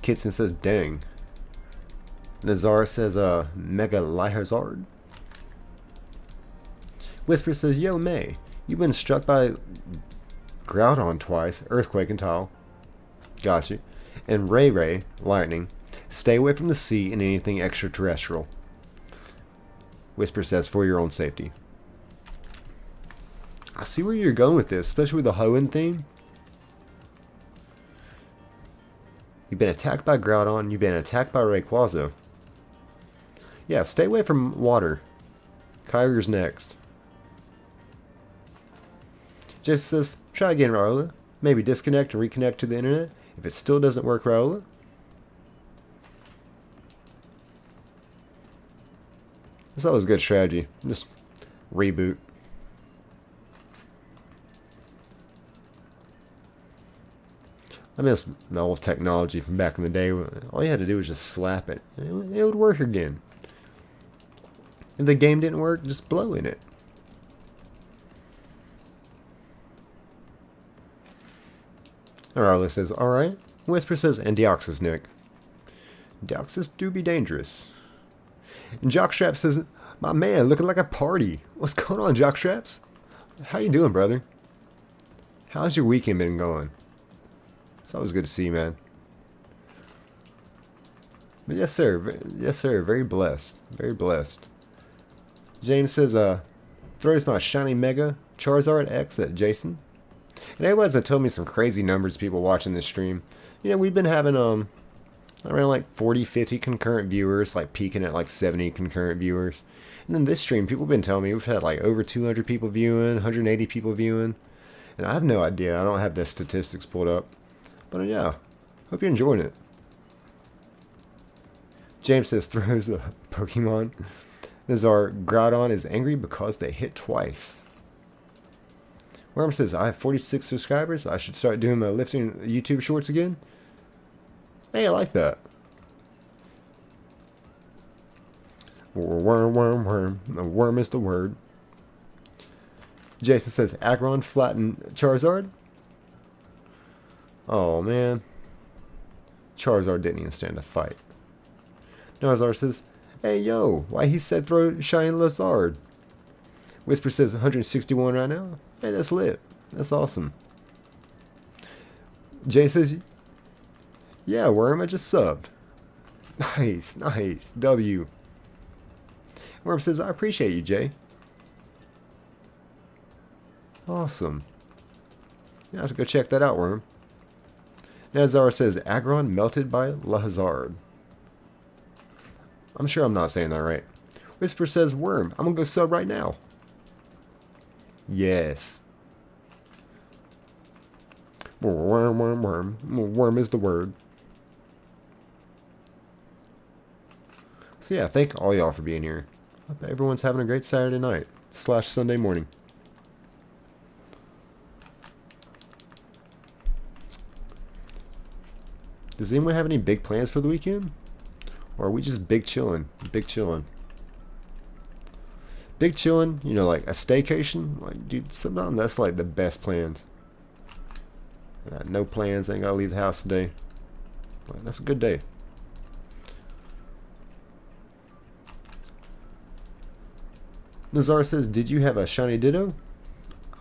Kitson says, dang. Nazar says, Mega Lihazard. Whisper says, yo, May, you've been struck by Groudon twice, Earthquake and Tile. Got you. And Ray Ray, Lightning. Stay away from the sea and anything extraterrestrial. Whisper says, for your own safety. I see where you're going with this, especially with the Hoenn theme. You've been attacked by Groudon, you've been attacked by Rayquaza. Yeah, stay away from water. Kyger's next. Jason says, try again, Raola. Maybe disconnect and reconnect to the internet. If it still doesn't work, Raola. That's always a good strategy. Just reboot. I miss my old technology from back in the day. All you had to do was just slap it. It would work again. If the game didn't work, just blow in it. Arla says, alright. Whisper says, and Deoxys, Nick. Deoxys do be dangerous. And Jockstrap says, my man, looking like a party. What's going on, Jockstraps? How you doing, brother? How's your weekend been going? It's always good to see you, man. But yes, sir. Yes, sir. Very blessed. Very blessed. James says, throws my shiny Mega Charizard X at Jason. And everybody's been telling me some crazy numbers of people watching this stream. You know, we've been having, around like 40, 50 concurrent viewers, like peaking at like 70 concurrent viewers. And then this stream, people have been telling me we've had like over 200 people viewing, 180 people viewing. And I have no idea. I don't have the statistics pulled up. But yeah, hope you're enjoying it. James says, throws a Pokemon. Nazar, Groudon is angry because they hit twice. Worm says, I have 46 subscribers. I should start doing my lifting YouTube shorts again. Hey, I like that. Worm. A worm is the word. Jason says, Aggron flatten Charizard. Oh, man. Charizard didn't even stand a fight. Nazar says, hey, yo, why he said throw Shiny Lizard? Whisper says 161 right now. Hey, that's lit. That's awesome. Jay says, yeah, Worm, I just subbed. Nice, nice. W. Worm says, I appreciate you, Jay. Awesome. Yeah, I have to go check that out, Worm. Nazar says, Agron melted by Lahazard. I'm sure I'm not saying that right. Whisper says, Worm, I'm gonna go sub right now. Yes. Worm, worm, worm. Worm is the word. So yeah, thank all y'all for being here. Hope everyone's having a great Saturday night / Sunday morning. Does anyone have any big plans for the weekend? Or are we just big chillin'? Big chillin'. Big chillin', you know, like a staycation? Like, dude, sometimes that's like the best plans. No plans, ain't gotta leave the house today. Like, that's a good day. Nazar says, did you have a shiny Ditto?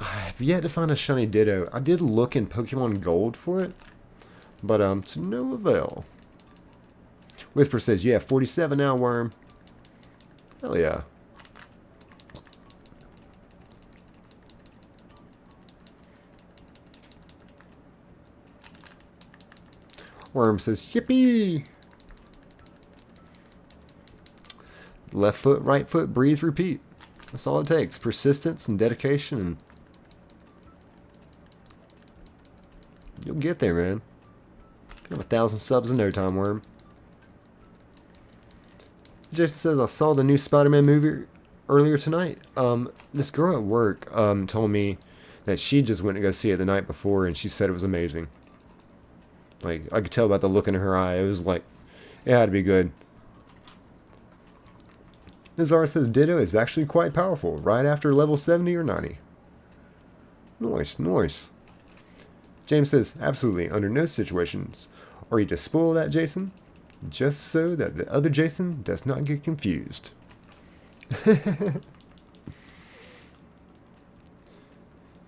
I have yet to find a shiny Ditto. I did look in Pokemon Gold for it, but to no avail. Whisper says, yeah, 47 now, Worm. Hell yeah. Worm says, yippee! Left foot, right foot, breathe, repeat. That's all it takes. Persistence and dedication, and you'll get there, man. You have 1,000 subs in no time, Worm. Jason says, I saw the new Spider-Man movie earlier tonight. This girl at work told me that she just went to go see it the night before, and she said it was amazing. Like, I could tell about the look in her eye. It was like, it had to be good. Nazar says Ditto is actually quite powerful, right after level 70 or 90. Nice, nice. James says, absolutely, under no situations are you to spoil that Jason, just so that the other Jason does not get confused. And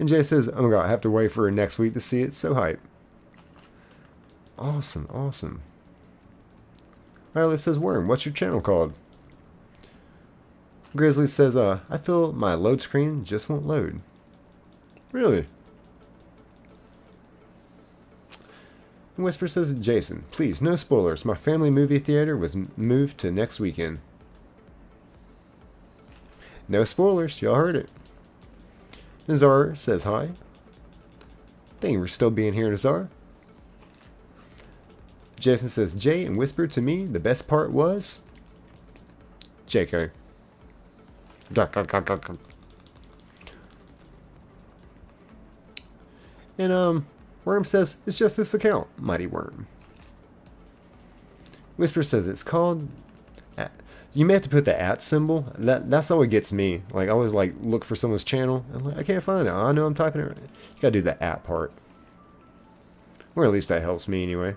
Jay says, oh my god, I have to wait for next week to see it, so hype. Awesome, awesome. Violet says, Worm, what's your channel called? Grizzly says, I feel my load screen just won't load. Really? And Whisper says, Jason, please, no spoilers. My family movie theater was moved to next weekend. No spoilers, y'all heard it. Nazar says hi. Thank you for still being here, Nazar. Jason says, Jay and Whisper, to me, the best part was JK. And Worm says, it's just this account, Mighty Worm. Whisper says it's called you may have to put the @ symbol. That's all it gets me. Like, I always like look for someone's channel. I'm like, I can't find it. I know I'm typing it right. You gotta do the @ part. Or at least that helps me anyway.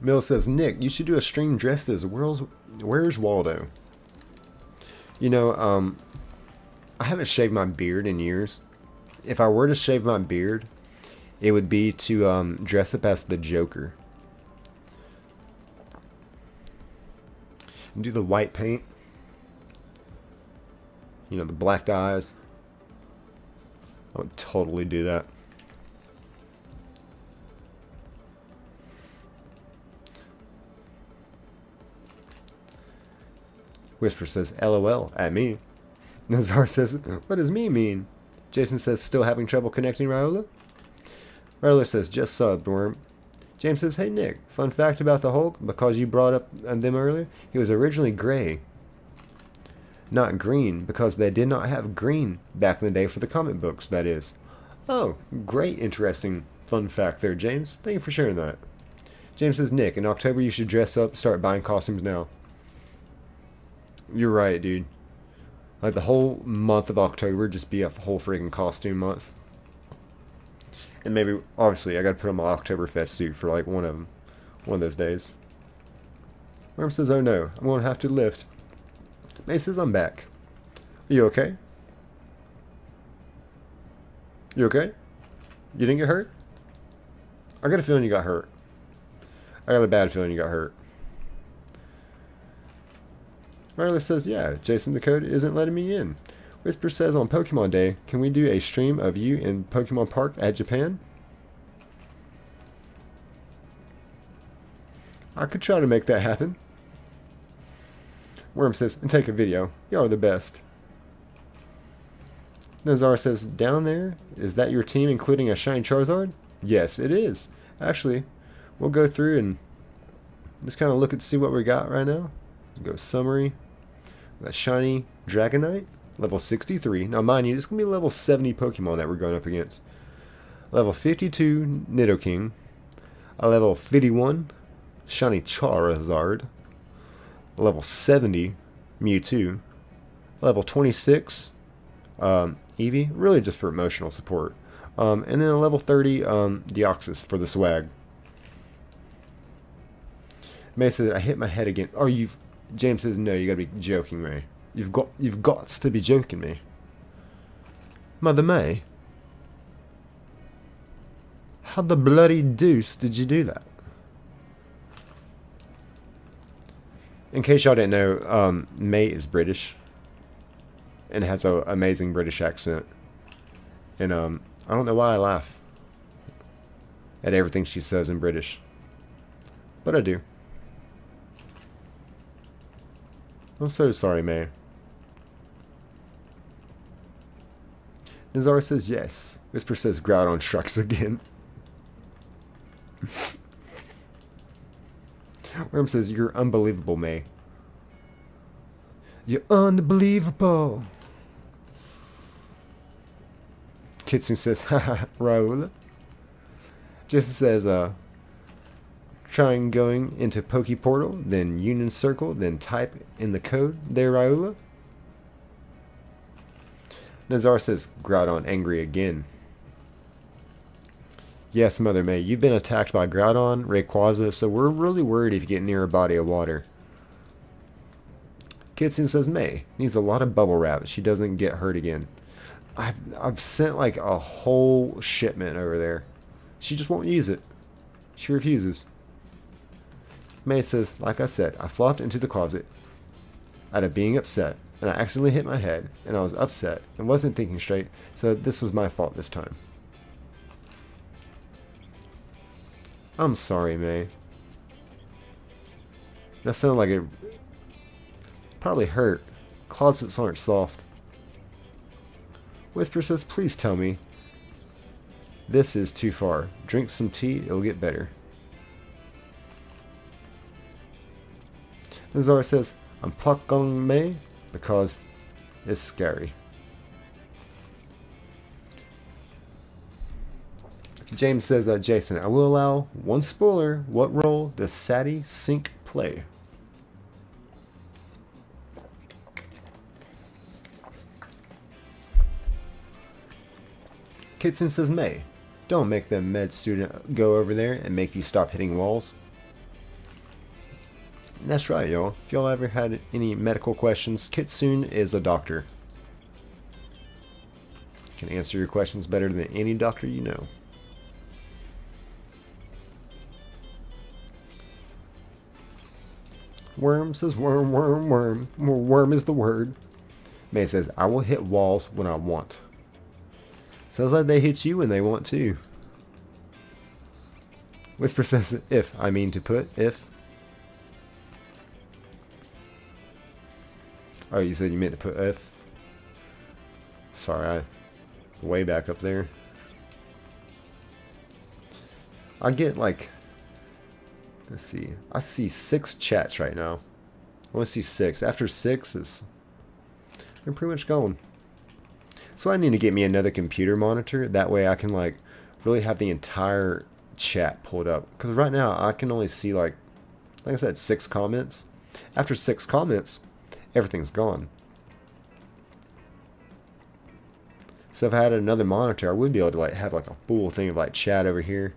Mill says, Nick, you should do a stream dressed as Where's Waldo? You know, I haven't shaved my beard in years. If I were to shave my beard, it would be to dress up as the Joker. And do the white paint. You know, the black eyes. I would totally do that. Whisper says, LOL, at me. Nazar says, what does me mean? Jason says, still having trouble connecting, Raola? Raola says, just subbed, Worm. James says, hey Nick, fun fact about the Hulk, because you brought up them earlier, he was originally gray. Not green, because they did not have green back in the day for the comic books, that is. Oh, great, interesting fun fact there, James. Thank you for sharing that. James says, Nick, in October you should dress up, start buying costumes now. You're right, dude. Like, the whole month of October just be a whole freaking costume month. And maybe, obviously, I gotta put on my Oktoberfest suit for, like, one of those days. Worm says, oh no, I'm gonna have to lift. May says, I'm back. Are you okay? You okay? You didn't get hurt? I got a feeling you got hurt. I got a bad feeling you got hurt. Riley says, yeah, Jason, the code isn't letting me in. Whisper says, on Pokemon Day, can we do a stream of you in Pokemon Park at Japan? I could try to make that happen. Worm says, and take a video. Y'all are the best. Nazar says, down there, is that your team including a shiny Charizard? Yes, it is. Actually, we'll go through and just kind of look and see what we got right now. Go summary. That shiny Dragonite, level 63. Now, mind you, this is going to be level 70 Pokemon that we're going up against. Level 52 Nidoking. A level 51 shiny Charizard. Level 70 Mewtwo. Level 26 Eevee, really just for emotional support. And then a level 30 Deoxys for the swag. May says, I hit my head again. Oh, James says, no, you gotta be joking me. You've got to be joking me. Mother May, how the bloody deuce did you do that? In case y'all didn't know, May is British and has an amazing British accent. And I don't know why I laugh at everything she says in British, but I do. I'm so sorry, May. Nazar says yes. Whisper says Groudon strikes again. Worm says, you're unbelievable, May. You're unbelievable. Kitson says, haha, Raoul. Jason says, trying going into Pokeportal, then Union Circle, then type in the code there, Raoula. Nazar says, Groudon angry again. Yes, Mother May, you've been attacked by Groudon, Rayquaza, so we're really worried if you get near a body of water. Kitson says, May needs a lot of bubble wrap. She doesn't get hurt again. I've sent like a whole shipment over there. She just won't use it. She refuses. May says, like I said, I flopped into the closet out of being upset, and I accidentally hit my head, and I was upset and wasn't thinking straight, so this was my fault this time. I'm sorry, May. That sounded like it probably hurt. Closets aren't soft. Whisper says, please tell me. This is too far. Drink some tea, it'll get better. Nazar says, I'm plucking May because it's scary. James says, Jason, I will allow one spoiler. What role does Sadie Sink play? Kitson says, May, don't make the med student go over there and make you stop hitting walls. That's right, y'all. If y'all ever had any medical questions, Kitsune is a doctor. Can answer your questions better than any doctor you know. Worm says, worm, worm, worm. Worm is the word. May says, I will hit walls when I want. Sounds like they hit you when they want to. Whisper says, if. I mean to put, if. Oh, you said you meant to put if. Sorry, I way back up there. I get like, let's see. I see 6 chats right now. I want to see 6. After 6 I'm pretty much gone. So I need to get me another computer monitor. That way I can like really have the entire chat pulled up. Because right now I can only see like I said, 6 comments. After 6 comments, everything's gone. So if I had another monitor, I would be able to like have like a full thing of like chat over here.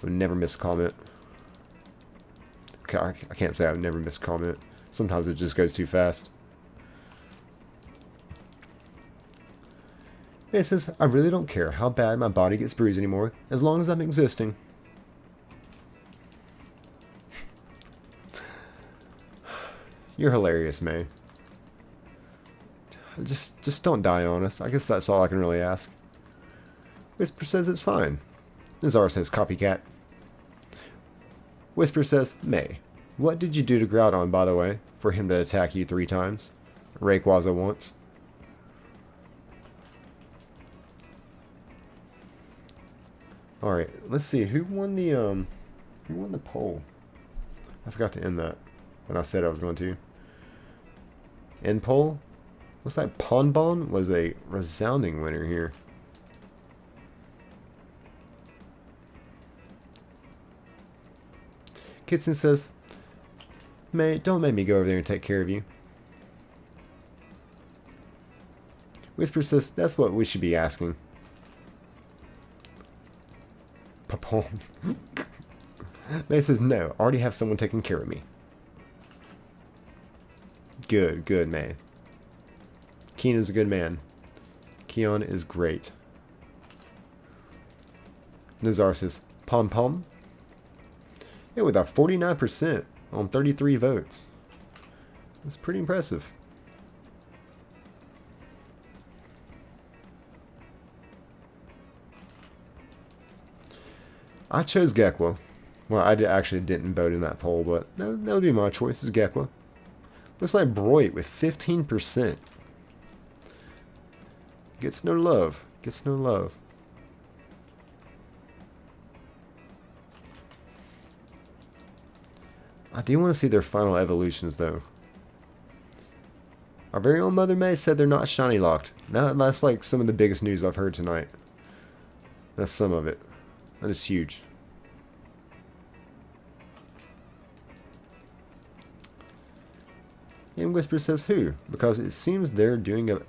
I would never miss a comment. Okay, I can't say I would never miss a comment. Sometimes it just goes too fast. May says, I really don't care how bad my body gets bruised anymore, as long as I'm existing. You're hilarious, May. Just don't die on us. I guess that's all I can really ask. Whisper says it's fine. Nazar says copycat. Whisper says, May, what did you do to Groudon, by the way, for him to attack you 3 times? Rayquaza once. Alright, let's see, who won the poll? I forgot to end that when I said I was going to. End poll? Looks like Ponbon was a resounding winner here. Kitson says, May, don't make me go over there and take care of you. Whisper says, that's what we should be asking. Papon. May says, no, I already have someone taking care of me. Good, good, May. Keen is a good man. Keon is great. Nazar says, Pom Pom? Yeah, with a 49% on 33 votes. That's pretty impressive. I chose Gekwa. Well, I actually didn't vote in that poll, but that would be my choice, is Gekwa. Looks like Broit with 15%. Gets no love. Gets no love. I do want to see their final evolutions, though. Our very own Mother May said they're not shiny locked. That's like some of the biggest news I've heard tonight. That's some of it. That is huge. And Whisper says who? Because it seems they're doing a...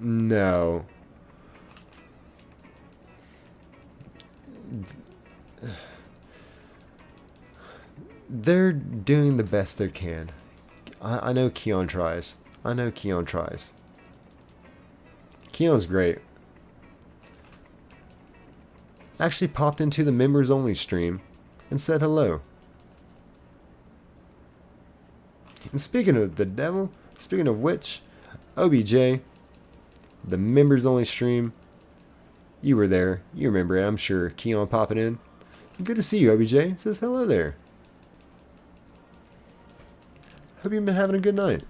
No. They're doing the best they can. I know Keon tries. I know Keon tries. Keon's great. Actually popped into the members only stream and said hello. And speaking of the devil, speaking of which, OBJ, the members only stream, you were there. You remember it, I'm sure. Keon popping in. Good to see you, OBJ. Says hello there. Hope you've been having a good night.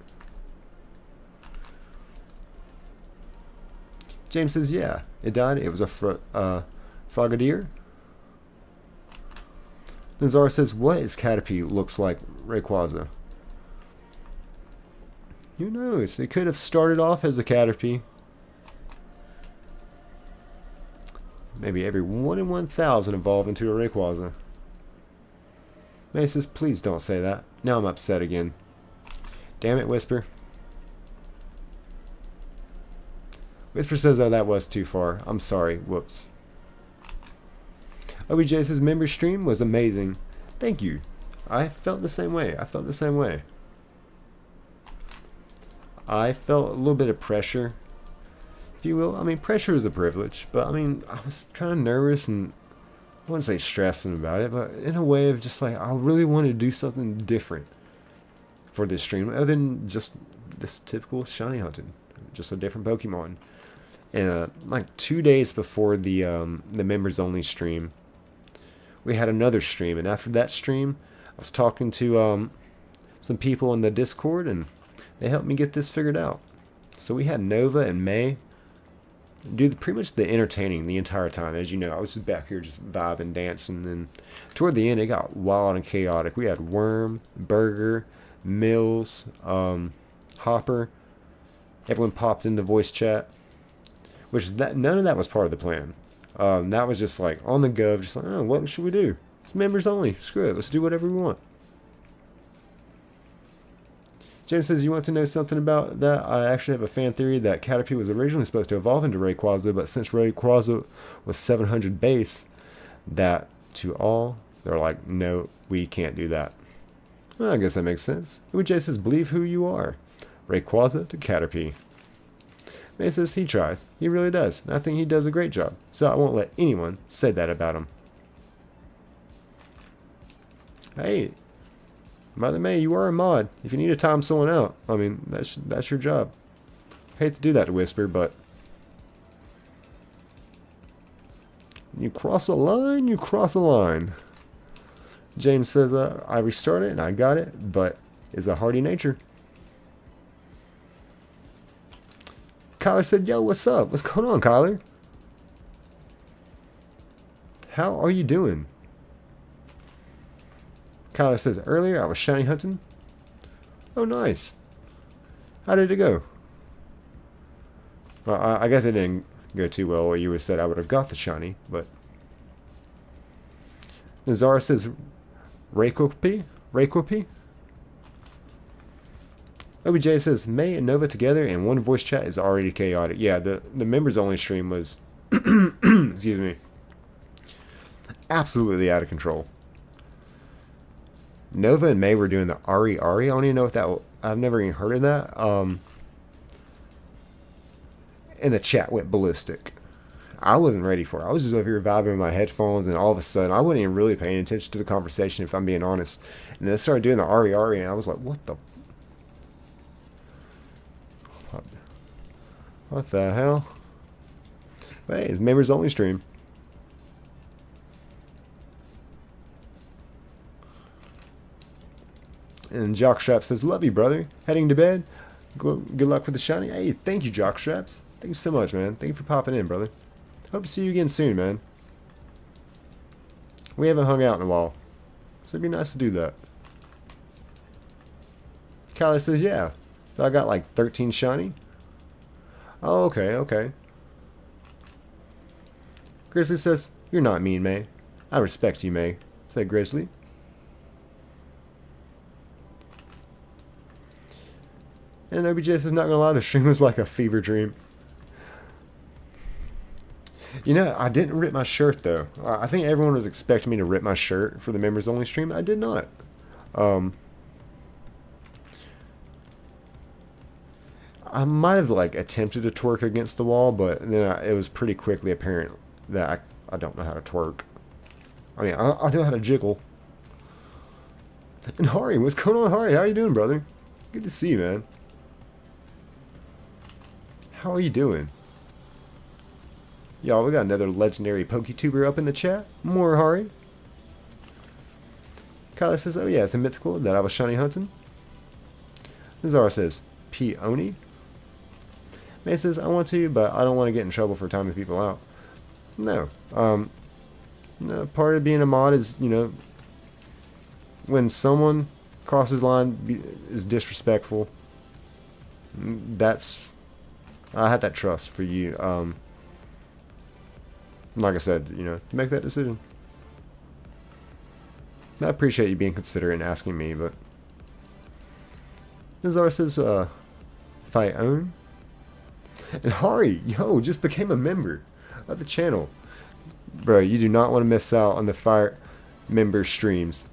James says, yeah, it died. It was a Frogadier. Nazar says, what is Caterpie looks like Rayquaza? Who knows? It could have started off as a Caterpie. Maybe every 1 in 1,000 evolve into a Rayquaza. May says, please don't say that. Now I'm upset again. Damn it, Whisper. Whisper says, oh, that was too far. I'm sorry. Whoops. OBJ says, member stream was amazing. Thank you. I felt the same way. I felt the same way. I felt a little bit of pressure, if you will. I mean, pressure is a privilege, but I mean, I was kind of nervous and I wouldn't say stressing about it, but in a way of just like, I really wanted to do something different for this stream, other than just this typical shiny hunting, just a different Pokemon. And like 2 days before the members only stream, we had another stream, and after that stream, I was talking to some people in the Discord, and they helped me get this figured out. So we had Nova and May do pretty much the entertaining the entire time. As you know, I was just back here just vibing, dancing, and toward the end it got wild and chaotic. We had Worm, Burger, Mills, Hopper. Everyone popped into voice chat, which is that none of that was part of the plan. That was just like on the go, just like, oh, what should we do? It's members only. Screw it. Let's do whatever we want. James says, you want to know something about that? I actually have a fan theory that Caterpie was originally supposed to evolve into Rayquaza, but since Rayquaza was 700 base, that to all, they're like, no, we can't do that. Well, I guess that makes sense. OJ says, believe who you are. Rayquaza to Caterpie. May says he tries. He really does. And I think he does a great job. So I won't let anyone say that about him. Hey, Mother May, you are a mod. If you need to time someone out, I mean, that's your job. Hate to do that to Whisper, but you cross a line, you cross a line. James says, I restarted and I got it, but it's a hardy nature. Kyler said, yo, what's up? What's going on, Kyler? How are you doing? Kyler says, earlier I was shiny hunting. Oh, nice. How did it go? Well, I guess it didn't go too well, or you would have said I would have got the shiny, but Nazara says, Reikopi? OBJ says, May and Nova together in one voice chat is already chaotic. Yeah, the members only stream was, excuse me, absolutely out of control. Nova and May were doing the Ari. I don't even know if that, I've never even heard of that. And the chat went ballistic. I wasn't ready for it. I was just over here vibing with my headphones, and all of a sudden, I wasn't even really paying attention to the conversation, if I'm being honest. And then they started doing the Ari, and I was like, what the hell? Hey, it's members only stream. And Jockstrap says, love you, brother. Heading to bed. Good luck with the shiny. Hey, thank you, Jockstraps. Thank you so much, man. Thank you for popping in, brother. Hope to see you again soon, man. We haven't hung out in a while, so it'd be nice to do that. Kyler says, yeah. So I got like 13 shiny. Oh, okay. Grizzly says, you're not mean, May. I respect you, May. Said Grizzly. And OBJ says, not gonna lie, the stream was like a fever dream. You know, I didn't rip my shirt, though. I think everyone was expecting me to rip my shirt for the members only stream. I did not. I might have like attempted to twerk against the wall, but then it was pretty quickly apparent that I don't know how to twerk. I mean, I know how to jiggle. And Hari, what's going on, Hari? How you doing, brother? Good to see you, man. How are you doing? Y'all, we got another legendary PokeTuber up in the chat. More Hari. Kyler says, oh yeah, it's a mythical that I was shiny hunting. Nazara says, P. Oni. May says, I want to, but I don't want to get in trouble for timing people out. No. No, part of being a mod is, you know, when someone crosses line is disrespectful, I had that trust for you. Like I said, you know, to make that decision. I appreciate you being considerate and asking me, but Nazara says, if I own. And Hari, yo, just became a member of the channel. Bro, you do not want to miss out on the Fire member streams.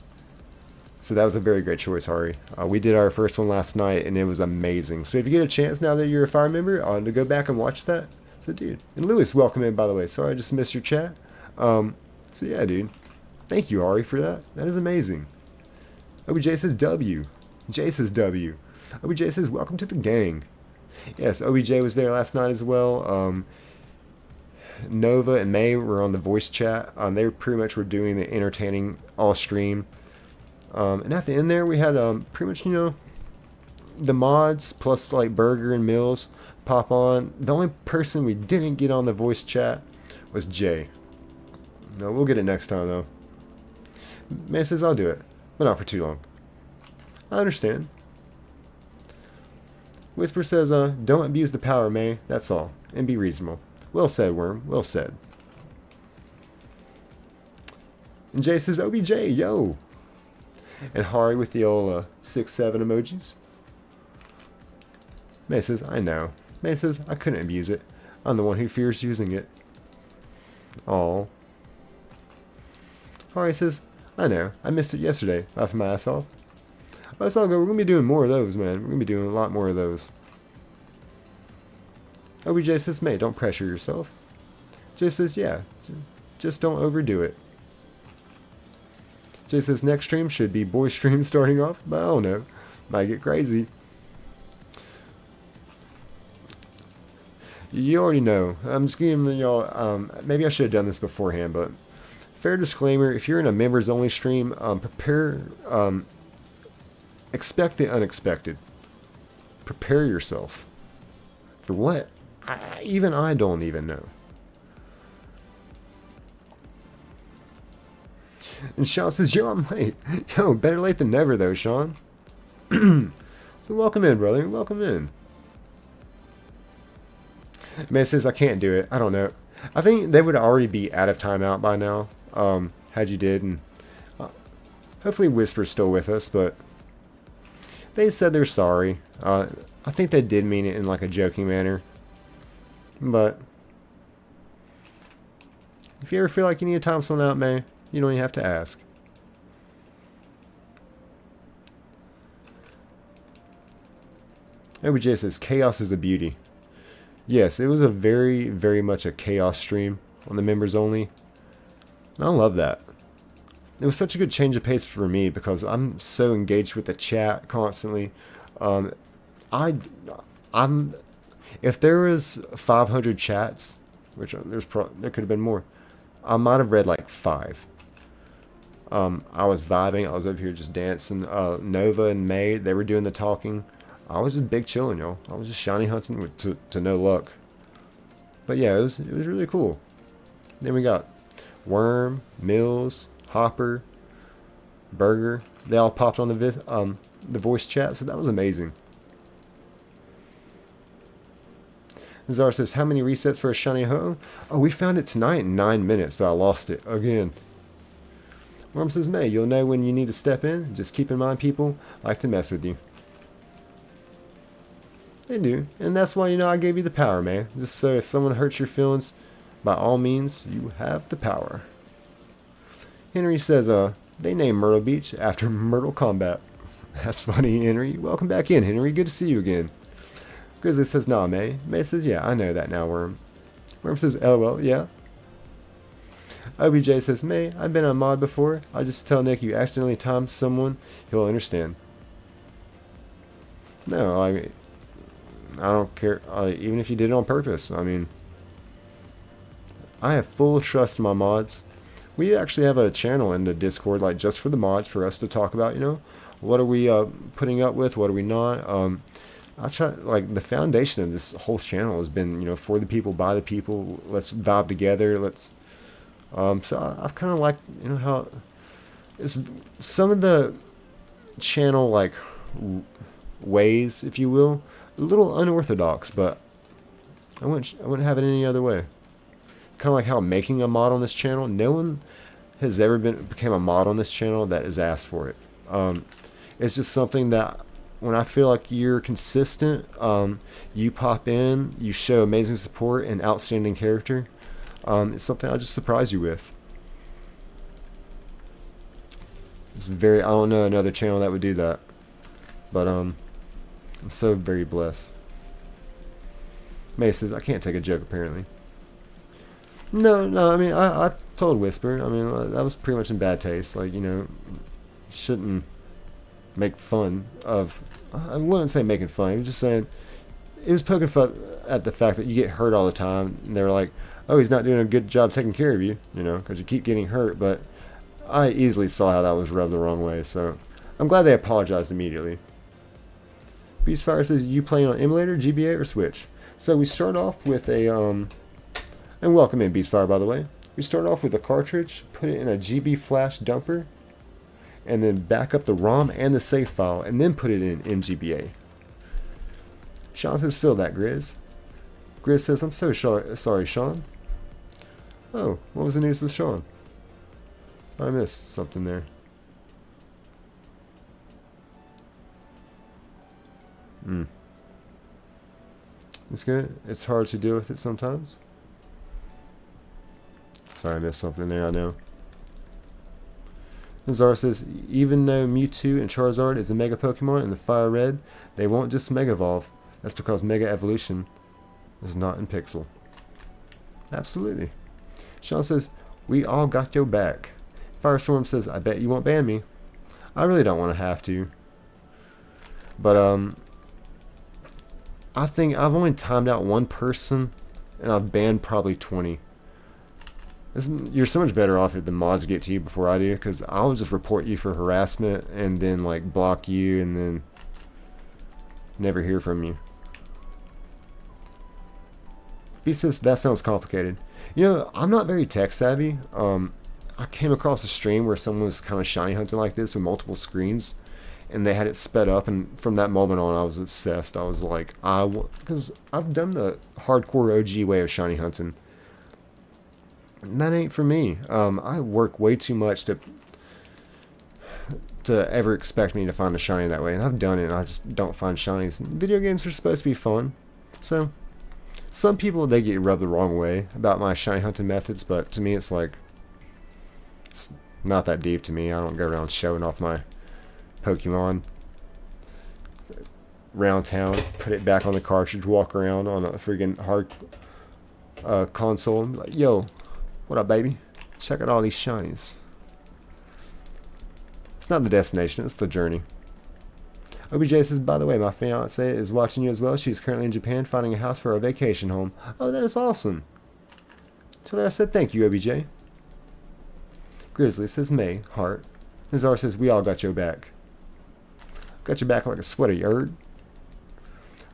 So that was a very great choice, Hari. We did our first one last night, and it was amazing. So if you get a chance now that you're a Fire member, to go back and watch that. So, dude. And Lewis, welcome in, by the way. Sorry I just missed your chat. So, yeah, dude. Thank you, Ari, for that. That is amazing. OBJ says W. Jay says W. OBJ says, welcome to the gang. Yes, OBJ was there last night as well. Nova and May were on the voice chat. They pretty much were doing the entertaining all stream. And at the end there, we had pretty much, you know, the mods plus like Burger and Mills pop on. The only person we didn't get on the voice chat was Jay. No, we'll get it next time though. May says I'll do it, but not for too long. I understand. Whisper says, don't abuse the power, May. That's all. And be reasonable. Well said, Worm. Well said. And Jay says, OBJ, yo. And Hari with the old 6-7 emojis. May says, I know. May says, I couldn't abuse it. I'm the one who fears using it. Aw. Hari says, I know. I missed it yesterday. Laughing my ass off. That's all good. We're going to be doing more of those, man. We're going to be doing a lot more of those. OBJ says, mate, don't pressure yourself. Jay says, yeah, just don't overdo it. Jay says, next stream should be boy stream starting off, but I don't know. Might get crazy. You already know. I'm just giving y'all, maybe I should have done this beforehand, but fair disclaimer, if you're in a members only stream, expect the unexpected. Prepare yourself. For what? Even I don't even know. And Sean says, yo, I'm late. Yo, better late than never though, Sean. So welcome in, brother. Welcome in. Man says, I can't do it. I don't know. I think they would already be out of timeout by now. Had you did. And hopefully Whisper's still with us, but they said they're sorry. I think they did mean it in like a joking manner. But if you ever feel like you need to time someone out, man, you don't even have to ask. OBJ says, chaos is a beauty. Yes, it was a very, very much a chaos stream on the members only. And I love that. It was such a good change of pace for me because I'm so engaged with the chat constantly. If there was 500 chats, which there could have been more, I might have read like 5. I was vibing. I was over here just dancing. Nova and May, they were doing the talking. I was just big chilling, y'all. I was just shiny hunting to no luck. But yeah, it was really cool. Then we got Worm, Mills, Hopper, Burger. They all popped on the voice chat, so that was amazing. Zara says, how many resets for a shiny ho? Oh, we found it tonight in 9 minutes, but I lost it again. Worm says, May, you'll know when you need to step in. Just keep in mind people like to mess with you. They do, and that's why, I gave you the power, man. Just so if someone hurts your feelings, by all means, you have the power. Henry says, they named Myrtle Beach after Myrtle Combat. That's funny, Henry. Welcome back in, Henry. Good to see you again. Grizzly says, nah, May. May says, yeah, I know that now, Worm. Worm says, LOL, yeah. OBJ says, May, I've been on mod before. I just tell Nick you accidentally timed someone, he'll understand. No, I don't care, even if you did it on purpose. I mean, I have full trust in my mods. We actually have a channel in the Discord, like just for the mods, for us to talk about, what are we putting up with, what are we not. I try, like, the foundation of this whole channel has been, for the people, by the people. Let's vibe together. Let's. So I've kind of liked, how it's some of the channel like ways, if you will, a little unorthodox, but I wouldn't have it any other way. Kind of like how making a mod on this channel, no one has ever became a mod on this channel that has asked for it. It's just something that when I feel like you're consistent, you pop in, you show amazing support and outstanding character. It's something I'll just surprise you with. It's I don't know another channel that would do that, but I'm so very blessed. May says, I can't take a joke apparently. No, I mean, I told Whisper, I mean, that was pretty much in bad taste. Like, shouldn't make fun of, I wouldn't say making fun, he was just saying, it was poking fun at the fact that you get hurt all the time, and they're like, oh, he's not doing a good job taking care of you, because you keep getting hurt. But I easily saw how that was rubbed the wrong way, so I'm glad they apologized immediately. Beastfire says, you playing on emulator, GBA, or Switch? So we start off with a, and welcome in Beastfire, by the way. We start off with a cartridge, put it in a GB flash dumper, and then back up the ROM and the save file, and then put it in MGBA. Sean says, fill that, Grizz. Grizz says, I'm so sorry, Sean. Oh, what was the news with Sean? I missed something there. It's good. It's hard to deal with it sometimes. Sorry, I missed something there, I know. Zara says, even though Mewtwo and Charizard is a Mega Pokemon in the Fire Red, they won't just Mega Evolve. That's because Mega Evolution is not in pixel. Absolutely. Sean says, we all got your back. Firestorm says, I bet you won't ban me. I really don't want to have to. But, I think I've only timed out one person, and I've banned probably 20. You're so much better off if the mods get to you before I do, because I'll just report you for harassment, and then, like, block you, and then never hear from you. He says, that sounds complicated. You know, I'm not very tech savvy. I came across a stream where someone was kind of shiny hunting like this with multiple screens, and they had it sped up, and from that moment on I was obsessed. I was like, because I've done the hardcore OG way of shiny hunting, and that ain't for me. I work way too much to ever expect me to find a shiny that way, and I've done it, and I just don't find shinies. Video games are supposed to be fun, so some people, they get rubbed the wrong way about my shiny hunting methods, but to me it's like, it's not that deep to me. I don't go around showing off my Pokemon around town, put it back on the cartridge, walk around on a freaking hard console and be like, yo, what up, baby? Check out all these shinies. It's not the destination, it's the journey. OBJ says, by the way, my fiance is watching you as well. She's currently in Japan finding a house for a vacation home. Oh, that is awesome. Tell her I said thank you, OBJ. Grizzly says, May, heart. Nazar says, we all got your back. Got your back like a sweater, you heard?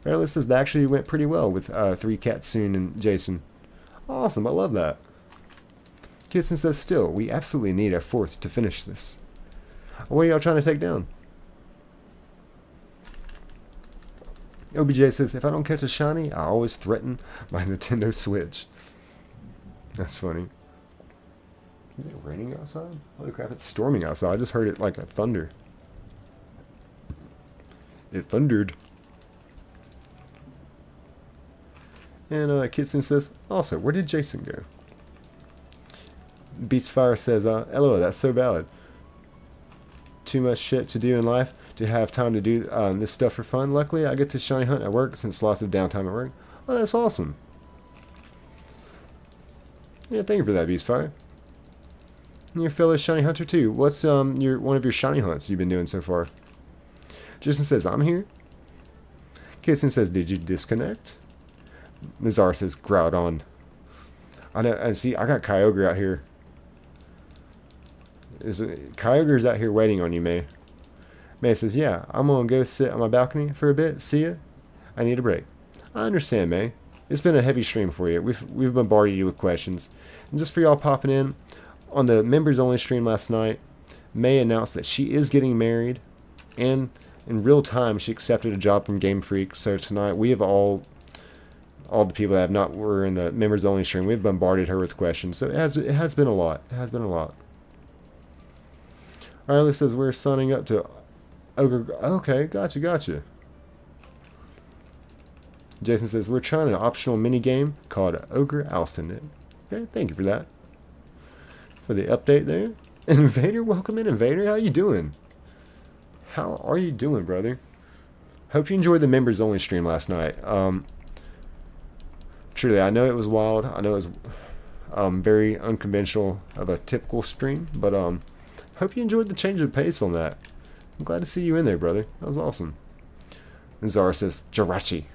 Rarely says, that actually went pretty well with 3 Katsoon and Jason. Awesome, I love that. Kitson says, still, we absolutely need a 4th to finish this. What are y'all trying to take down? OBJ says, if I don't catch a shiny, I always threaten my Nintendo Switch. That's funny. Is it raining outside? Holy crap, it's storming outside. I just heard it like a thunder. It thundered. And Kitson says, also, where did Jason go? Beatsfire says, LOL, that's so valid. Too much shit to do in life to have time to do this stuff for fun. Luckily, I get to shiny hunt at work since lots of downtime at work. Oh, that's awesome. Yeah, thank you for that, Beastfire. And your fellow shiny hunter too. What's one of your shiny hunts you've been doing so far? Jason says, I'm here. Kitson says, did you disconnect? Nazar says, Groudon. I know, and see, I got Kyogre out here. Kyogre's out here waiting on you, May. May says, yeah, I'm gonna go sit on my balcony for a bit. See ya. I need a break. I understand, May. It's been a heavy stream for you. We've bombarded you with questions. And just for y'all popping in, on the members only stream last night, May announced that she is getting married, and in real time she accepted a job from Game Freak. So tonight we have all the people that have not were in the members only stream, we've bombarded her with questions. So it has been a lot. It has been a lot. Riley says we're signing up to Ogre. Okay, gotcha. Jason says we're trying an optional mini game called Ogre Alston. Okay, thank you for that. For the update there. Invader, welcome in, Invader. How you doing? How are you doing, brother? Hope you enjoyed the members only stream last night. Truly, I know it was wild. I know it was very unconventional of a typical stream, but hope you enjoyed the change of pace on that. I'm glad to see you in there, brother. That was awesome. And Zara says, Jirachi.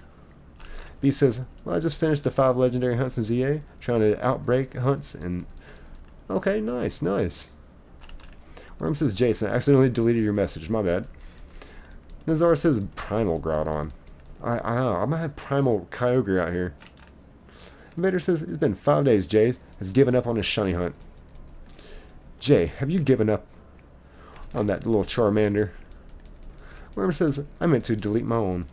B says, well, I just finished the 5 legendary hunts in ZA, trying to outbreak hunts, and okay, nice. Worm says, Jason, I accidentally deleted your message, my bad. Nazar says, Primal Groudon. I know, I might have Primal Kyogre out here. Invader says, it's been 5 days, Jay has given up on his shiny hunt. Jay, have you given up on that little Charmander? Worm says, I meant to delete my own.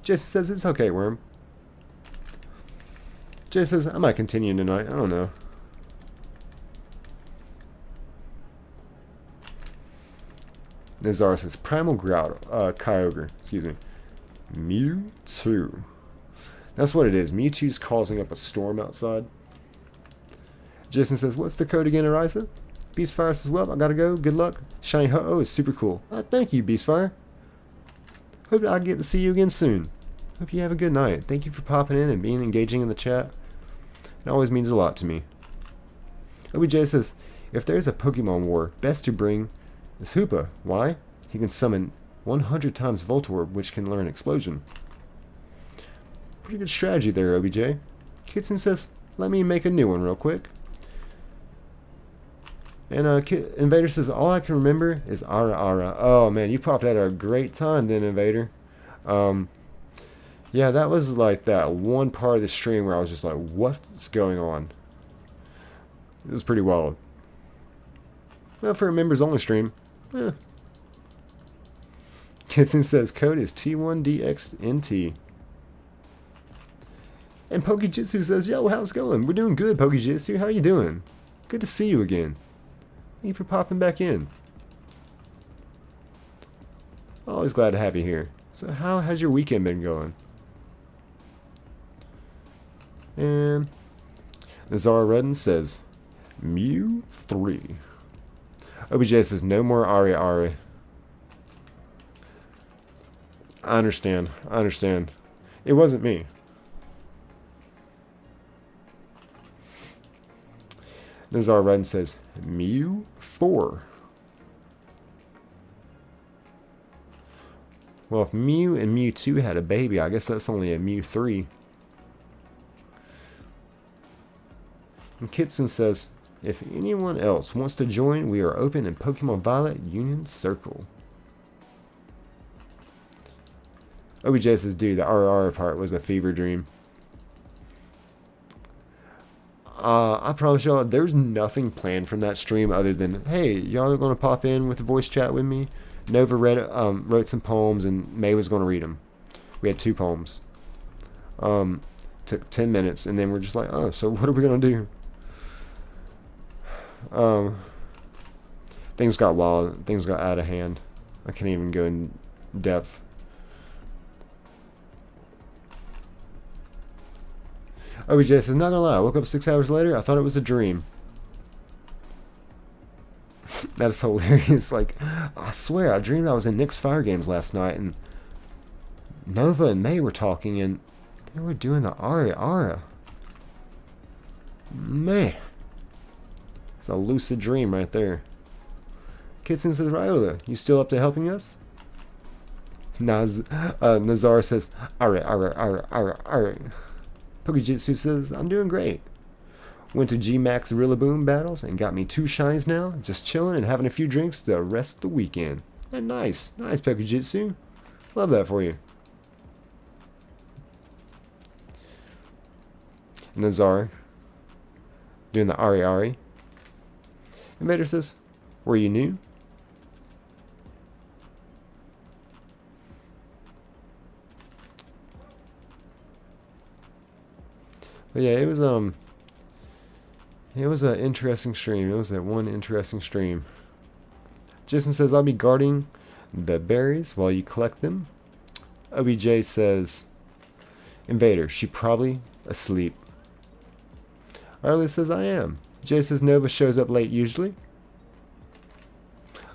Jason says, it's okay, Worm. Jay says, I might continue tonight. I don't know. Nazar says, Primal Kyogre. Excuse me. Mewtwo. That's what it is. Mewtwo's causing up a storm outside. Jason says, what's the code again, Arisa? Beastfire says, well, I gotta go. Good luck. Shiny Ho-Oh is super cool. Thank you, Beastfire. Hope I get to see you again soon. Hope you have a good night. Thank you for popping in and being engaging in the chat. It always means a lot to me. OBJ says, if there's a Pokemon War, best to bring is Hoopa. Why? He can summon 100 times Voltorb, which can learn Explosion. Pretty good strategy there, OBJ. Kitson says, let me make a new one real quick. And Invader says, all I can remember is Ara Ara. Oh man, you popped out at a great time then, Invader. Yeah, that was like that one part of the stream where I was just like, what's going on? It was pretty wild. Well, for a members only stream, Kitson says code is T1DXNT. And Pokejitsu says, yo, how's it going? We're doing good, Pokejitsu. How you doing? Good to see you again. Thank you for popping back in. Always glad to have you here. So how has your weekend been going? And Nazara Redden says, Mew 3. OBJ says, no more Ari Ari. I understand. I understand. It wasn't me. Nazar Redden says, Mew 4. Well, if Mew and Mewtwo had a baby, I guess that's only a Mew 3. And Kitson says, if anyone else wants to join, we are open in Pokemon Violet Union Circle. OBJ says, dude, the RR part was a fever dream. I promise y'all, there's nothing planned from that stream other than, hey, y'all are going to pop in with a voice chat with me. Nova wrote some poems, and May was going to read them. We had 2 poems. Took 10 minutes, and then we're just like, oh, so what are we going to do? Things got wild. Things got out of hand. I can't even go in depth. OBJ says, not gonna lie, I woke up 6 hours later, I thought it was a dream. That is hilarious. Like, I swear, I dreamed I was in Nick's Fire Games last night, and Nova and May were talking, and they were doing the Ara. Man. It's a lucid dream right there. Kitson says, Ryola, you still up to helping us? Nazar says, Ara. Pokejitsu says, I'm doing great. Went to G-Max Rillaboom battles and got me 2 shinies now. Just chilling and having a few drinks the rest of the weekend. And nice. Nice, Pokejitsu. Love that for you. Nazar. Doing the Ari. Invader says, were you new? But yeah, it was an interesting stream. It was that one interesting stream. Jason says, I'll be guarding the berries while you collect them. OBJ says, Invader, she probably asleep. Arlie says, I am. Jay says, Nova shows up late usually.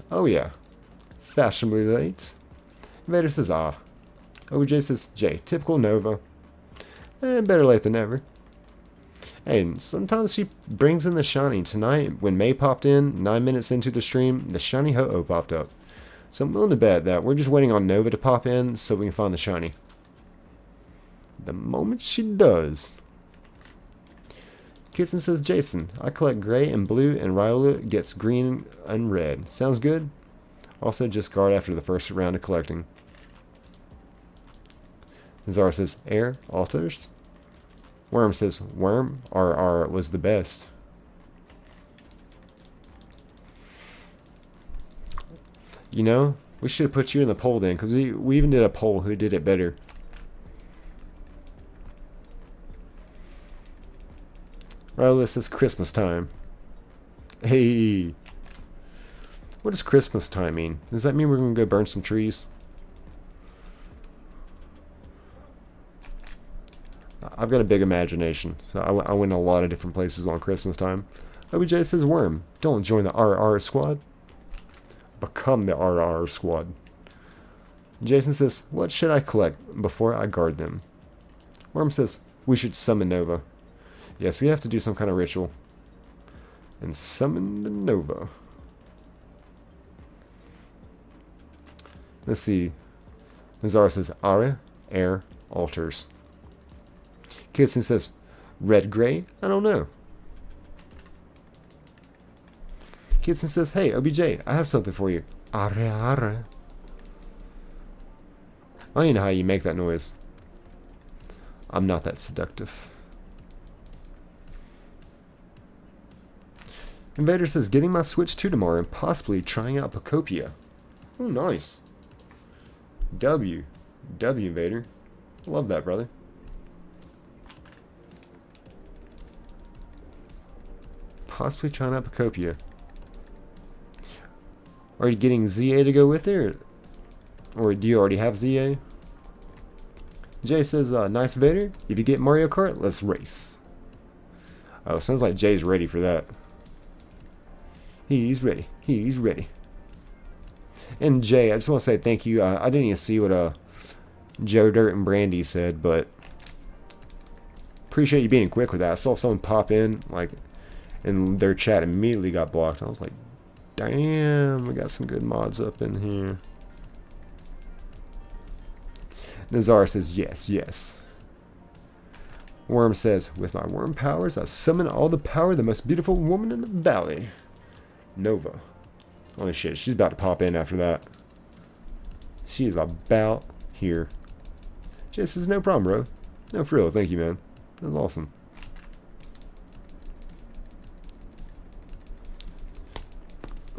Oh yeah. Fashionably late. Invader says, ah. OBJ says, Jay, typical Nova. Better late than never. Hey, sometimes she brings in the shiny. Tonight, when May popped in, 9 minutes into the stream, the shiny Ho-Oh popped up. So I'm willing to bet that we're just waiting on Nova to pop in so we can find the shiny. The moment she does. Kitson says, Jason, I collect gray and blue, and Ryola gets green and red. Sounds good? Also, just guard after the first round of collecting. Zara says, air alters. Worm says, Worm RR was the best. You know, we should have put you in the poll then, because we even did a poll who did it better. Ryola says, Christmas time. Hey. What does Christmas time mean? Does that mean we're going to go burn some trees? I've got a big imagination, so I went a lot of different places on Christmas time. OBJ says, Worm, don't join the RR squad. Become the RR squad. Jason says, what should I collect before I guard them? Worm says, we should summon Nova. Yes, we have to do some kind of ritual. And summon the Nova. Let's see. Nazara says, Ara, air, altars. Kitson says, red, gray? I don't know. Kitson says, hey, OBJ, I have something for you. Are, are. I don't even know how you make that noise. I'm not that seductive. Invader says, getting my Switch 2 tomorrow and possibly trying out Pocopia. Oh, nice. W, Invader. Love that, brother. Possibly trying out Pocopia. Are you getting ZA to go with it? Or do you already have ZA? Jay says, nice Vader. If you get Mario Kart, let's race. Oh, sounds like Jay's ready for that. He's ready. He's ready. And Jay, I just want to say thank you. I didn't even see what Joe Dirt and Brandy said, but appreciate you being quick with that. I saw someone pop in, like, and their chat immediately got blocked. I was like, damn, we got some good mods up in here. Nazar says, yes, yes. Worm says, with my worm powers, I summon all the power of the most beautiful woman in the valley. Nova. Holy shit, she's about to pop in after that. She's about here. Jay says, no problem, bro. No, for real, thank you, man. That was awesome.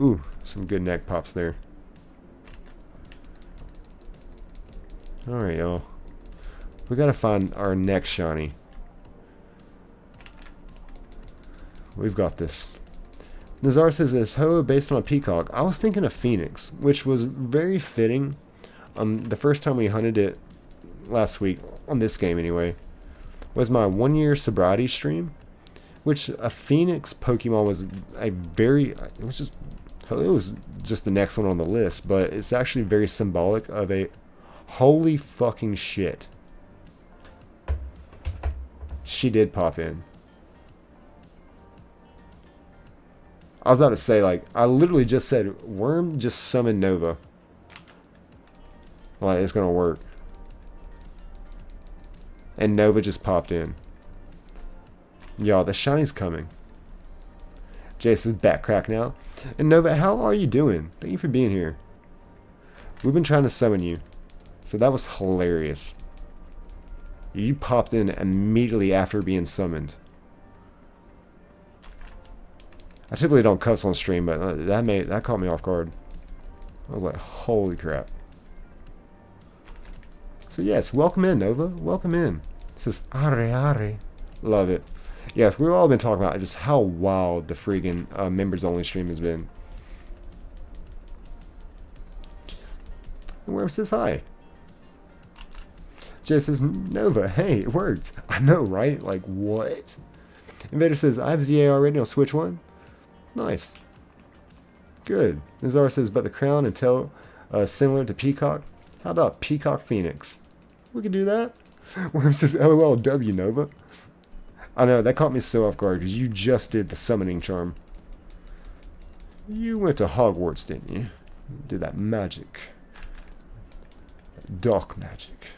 Ooh, some good neck pops there. Alright, y'all. We gotta find our next shiny. We've got this. Nazar says this Hoa based on a peacock. I was thinking of Phoenix, which was very fitting. The first time we hunted it last week, on this game anyway, was my 1 year sobriety stream. Which a Phoenix Pokemon was a very, it was just the next one on the list, but it's actually very symbolic of a holy fucking shit. She did pop in. I was about to say, like, I literally just said, Worm just summoned Nova. Like, it's gonna work. And Nova just popped in. Y'all, the shiny's coming. Jason's back crack now. And Nova, how are you doing? Thank you for being here. We've been trying to summon you. So that was hilarious. You popped in immediately after being summoned. I typically don't cuss on stream, but that caught me off guard. I was like, holy crap. So yes, welcome in, Nova. Welcome in. It says, are, are. Love it. Yes, we've all been talking about just how wild the friggin' members-only stream has been. And Worm says hi. Jay says, Nova, hey, it worked. I know, right? Like, what? Invader says, I have ZA already on Switch 1. Nice. Good. Nazar says, but the crown and tail similar to Peacock. How about Peacock Phoenix? We could do that. Worm says, LOLW, Nova. I know, that caught me so off guard because you just did the summoning charm. You went to Hogwarts, didn't you? Did that magic. Dark magic.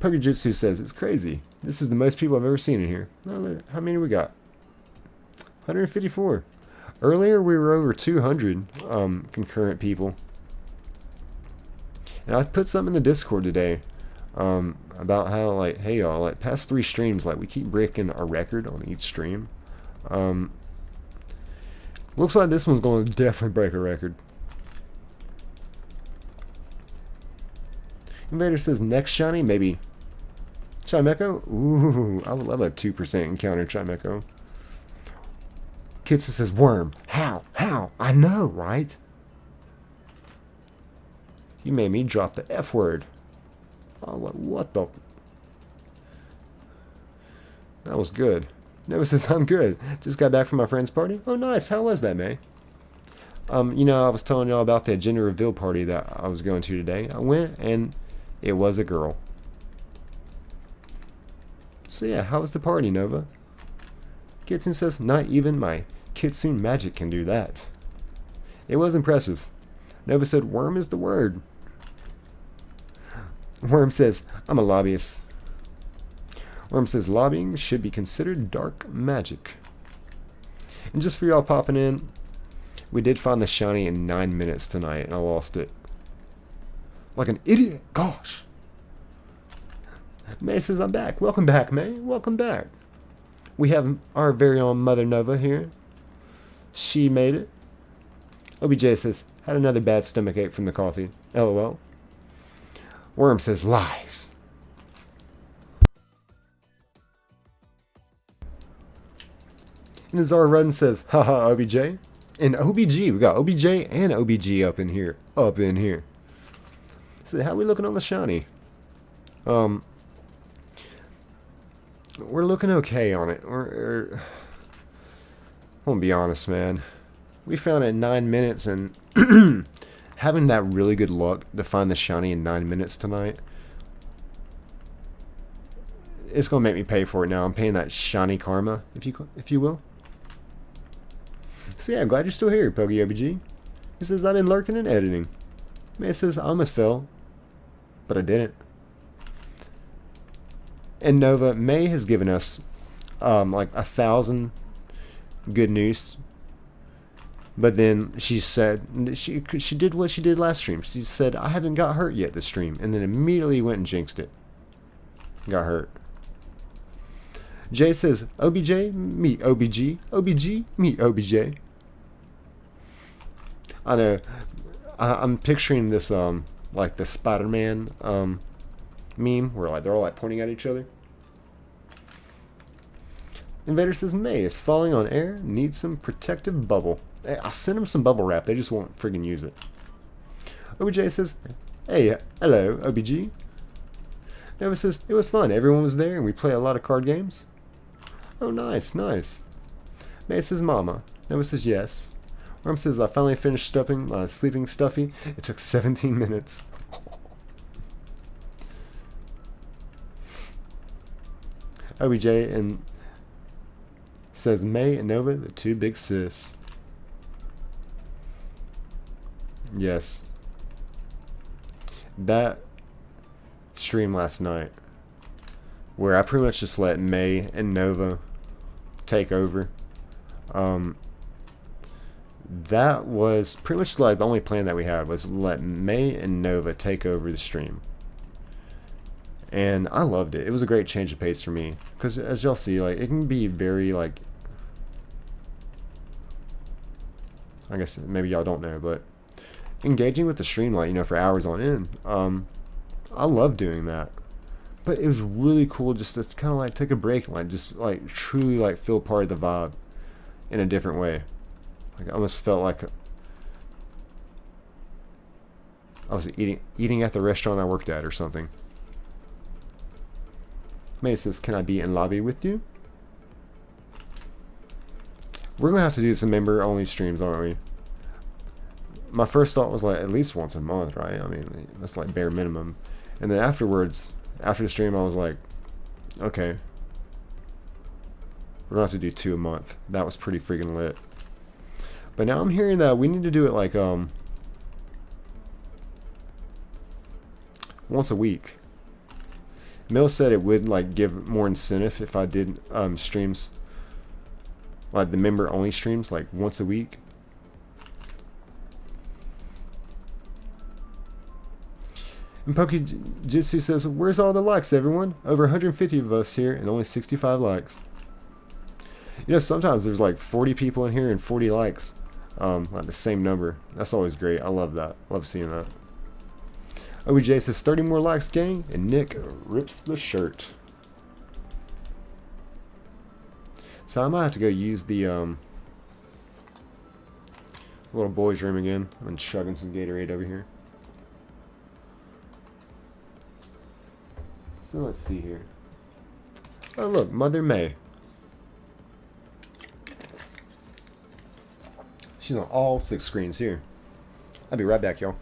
Pokejitsu says, it's crazy. This is the most people I've ever seen in here. How many we got? 154. Earlier we were over 200 concurrent people. And I put something in the Discord today about how, like, hey y'all, like, past 3 streams, like, we keep breaking our record on each stream. Looks like this one's going to definitely break a record. Invader says, next shiny, maybe Chimecho? Ooh, I would love a 2% encounter Chimecho. Kitsu says, Worm, how? I know, right? You made me drop the F word. Oh, what the? That was good. Nova says, I'm good. Just got back from my friend's party. Oh, nice. How was that, May? I was telling y'all about that gender reveal party that I was going to today. I went and it was a girl. So yeah, how was the party, Nova? Kitsune says, not even my Kitsune magic can do that. It was impressive. Nova said, worm is the word. Worm says, I'm a lobbyist. Worm says, lobbying should be considered dark magic. And just for y'all popping in, we did find the shiny in 9 minutes tonight, and I lost it. Like an idiot. Gosh. May says, I'm back. Welcome back, May. Welcome back. We have our very own Mother Nova here. She made it. OBJ says, had another bad stomach ache from the coffee. LOL. Worm says, lies. And Azar Rudden says, haha, OBJ. And OBG, we got OBJ and OBG up in here. Up in here. So how are we looking on the shiny? We're looking okay on it. I'm gonna be honest, man. We found it in 9 minutes, and having that really good luck to find the shiny in 9 minutes tonight, it's gonna make me pay for it now. I'm paying that shiny karma, if you will. So yeah, I'm glad you're still here, Pokey OBG. He says, I've been lurking and editing. May says, I almost fell, but I didn't. And Nova, May has given us like 1,000 good news. But then she said, she did what she did last stream. She said, I haven't got hurt yet this stream. And then immediately went and jinxed it. Got hurt. Jay says, OBJ, meet OBG. OBG, meet OBJ. I know. I'm picturing this, like the Spider-Man meme where like they're all like pointing at each other. Invader says, May is falling on air. Needs some protective bubble. Hey, I sent him some bubble wrap. They just won't friggin' use it. OBJ says, hey, hello, OBG. Nova says, it was fun. Everyone was there and we played a lot of card games. Oh, nice, nice. May says, Mama. Nova says, yes. Worm says, I finally finished stuffing my sleeping stuffy. It took 17 minutes. OBJ and says, May and Nova, the two big sis. Yes. That stream last night, where I pretty much just let May and Nova take over, that was pretty much like the only plan that we had, was let May and Nova take over the stream. And I loved it. It was a great change of pace for me, because as y'all see, like, it can be very, like, I guess maybe y'all don't know, but engaging with the stream, like, for hours on end, I love doing that. But it was really cool just to kind of like take a break, like just like truly like feel part of the vibe in a different way. Like I almost felt like I was eating at the restaurant I worked at or something. May says, can I be in lobby with you? We're gonna have to do some member only streams, aren't we? My first thought was like at least once a month, right? I mean, that's like bare minimum. And then afterwards, after the stream, I was like, okay, we're gonna have to do 2 a month. That was pretty freaking lit. But now I'm hearing that we need to do it like once a week. Mill said it would like give more incentive if I did streams, like the member only streams, like once a week. And Pokejitsu says, where's all the likes, everyone? Over 150 of us here and only 65 likes. Sometimes there's like 40 people in here and 40 likes. Like the same number. That's always great. I love that. Love seeing that. OBJ says, 30 more likes, gang. And Nick rips the shirt. So I might have to go use the little boys' room again. I've been chugging some Gatorade over here. So let's see here. Oh look, Mother May. She's on all 6 screens here. I'll be right back, y'all.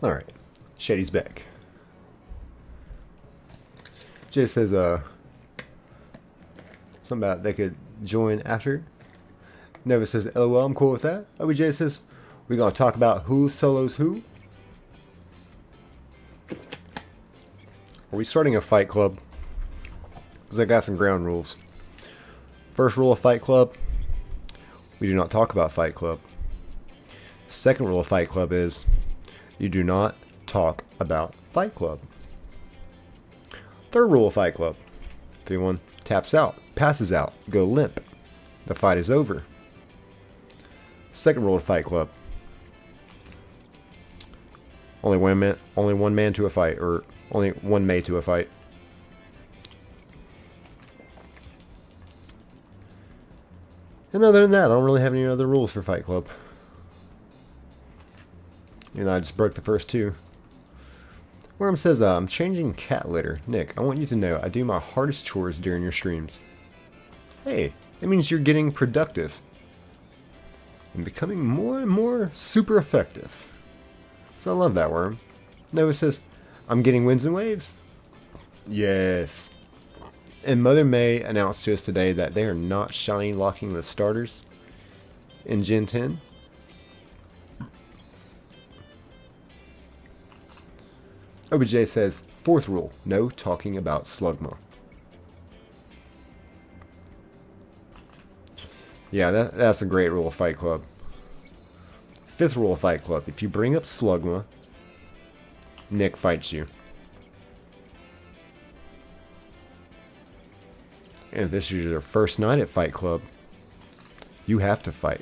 Alright, Shady's back. Jay says, something about they could join after. Nova says, LOL, I'm cool with that. OBJ says, we're going to talk about who solos who. Are we starting a fight club? Because I got some ground rules. First rule of Fight Club, we do not talk about Fight Club. Second rule of Fight Club is, you do not talk about Fight Club. Third rule of Fight Club, if anyone taps out, passes out, go limp, the fight is over. Second rule of Fight Club, only one man to a fight, or only one May to a fight. And other than that, I don't really have any other rules for Fight Club. You know, I just broke the first 2. Worm says, I'm changing cat litter. Nick, I want you to know I do my hardest chores during your streams. Hey, that means you're getting productive. And becoming more and more super effective. So I love that, Worm. Nova says, I'm getting wins and waves. Yes. And Mother May announced to us today that they are not shiny locking the starters in Gen 10. OBJ says, 4th rule, no talking about Slugma. Yeah, that's a great rule of Fight Club. Fifth rule of Fight Club. If you bring up Slugma, Nick fights you. And if this is your first night at Fight Club, you have to fight.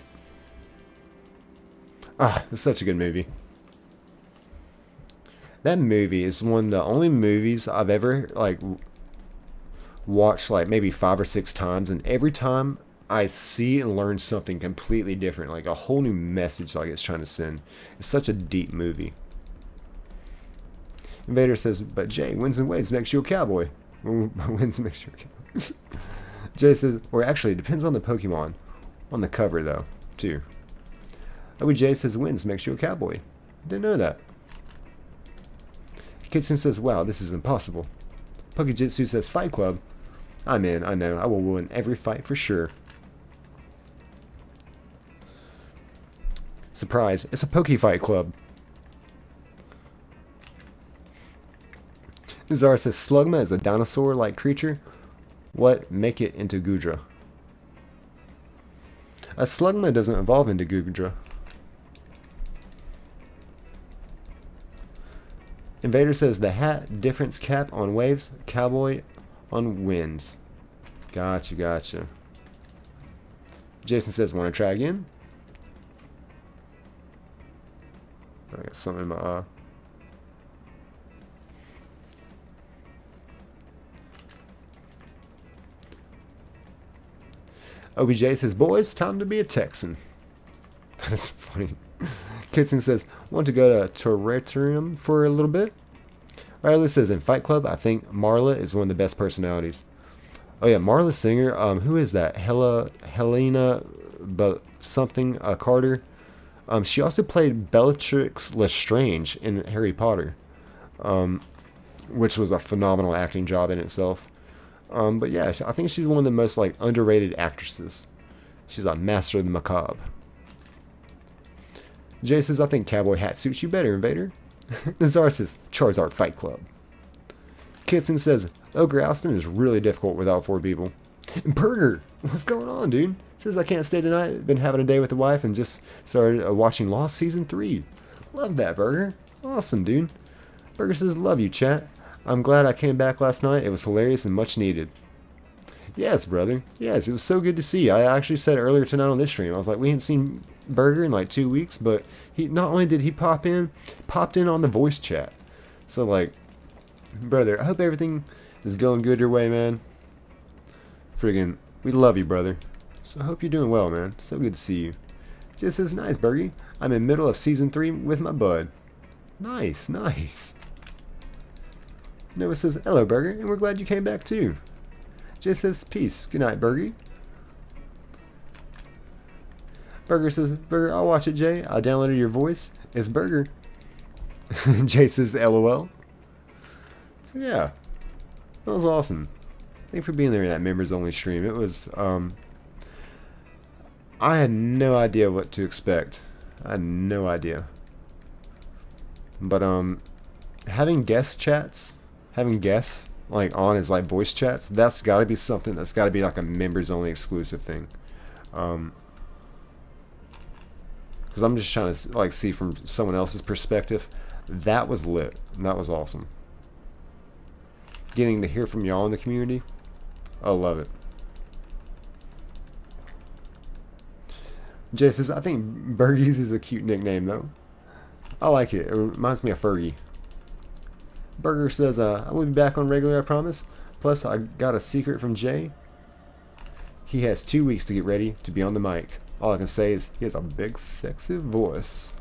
Ah, it's such a good movie. That movie is one of the only movies I've ever like watched like maybe 5 or 6 times, and every time I see and learn something completely different, like a whole new message like it's trying to send. It's such a deep movie. Invader says, but Jay, wins and waves makes you a cowboy. Wins makes you a cowboy. Jay says, or actually, it depends on the Pokemon. On the cover, though, too. OBJ says, wins makes you a cowboy. Didn't know that. Kitson says, wow, this is impossible. Pokejitsu says, Fight Club. I'm in, I know. I will win every fight for sure. Surprise, it's a Poke-Fight Club. Zara says, Slugma is a dinosaur-like creature. What make it into Gudra? A Slugma doesn't evolve into Gudra. Invader says, the hat difference cap on waves, cowboy on winds. Gotcha, gotcha. Jason says, want to try again? I got something in my OBJ says, boys, time to be a Texan. That's funny. Kitson says, want to go to Terratorium for a little bit? Riley says, in Fight Club, I think Marla is one of the best personalities. Oh yeah, Marla Singer. Who is that? Helena, but something Carter. She also played Bellatrix Lestrange in Harry Potter, which was a phenomenal acting job in itself. But yeah, I think she's one of the most like underrated actresses. She's a master of the macabre. Jay says, I think cowboy hat suits you better, Invader. Nazar says, Charizard Fight Club. Kitson says, Ogre Alston is really difficult without 4 people. And Burger, what's going on, dude? Says, I can't stay tonight. Been having a day with the wife and just started watching Lost Season 3. Love that, Burger. Awesome, dude. Burger says, love you, chat. I'm glad I came back last night. It was hilarious and much needed. Yes, brother. Yes, it was so good to see. I actually said earlier tonight on this stream, I was like, we hadn't seen Burger in like 2 weeks, but he not only did he popped in on the voice chat. So like, brother, I hope everything is going good your way, man. Friggin', we love you, brother. So I hope you're doing well, man. So good to see you. Just says, nice, Burgie. I'm in middle of season 3 with my bud. Nice, nice. Nova says, hello, Burger, and we're glad you came back too. Jay says, peace. Good night, Burgie. Burger says, Burger, I'll watch it, Jay. I downloaded your voice. It's Burger. Jay says, LOL. So yeah, that was awesome. Thanks for being there in that members only stream. It was, I had no idea what to expect. I had no idea. But, having guest chats, having guests, like, on as, like, voice chats, that's gotta be something that's gotta be, like, a members only exclusive thing. Because I'm just trying to, like, see from someone else's perspective. That was lit. That was awesome. Getting to hear from y'all in the community, I love it. Jay says, I think Burgies is a cute nickname, though. I like it. It reminds me of Fergie. Burger says, I will be back on regular, I promise. Plus, I got a secret from Jay. He has 2 weeks to get ready to be on the mic. All I can say is he has a big, sexy voice.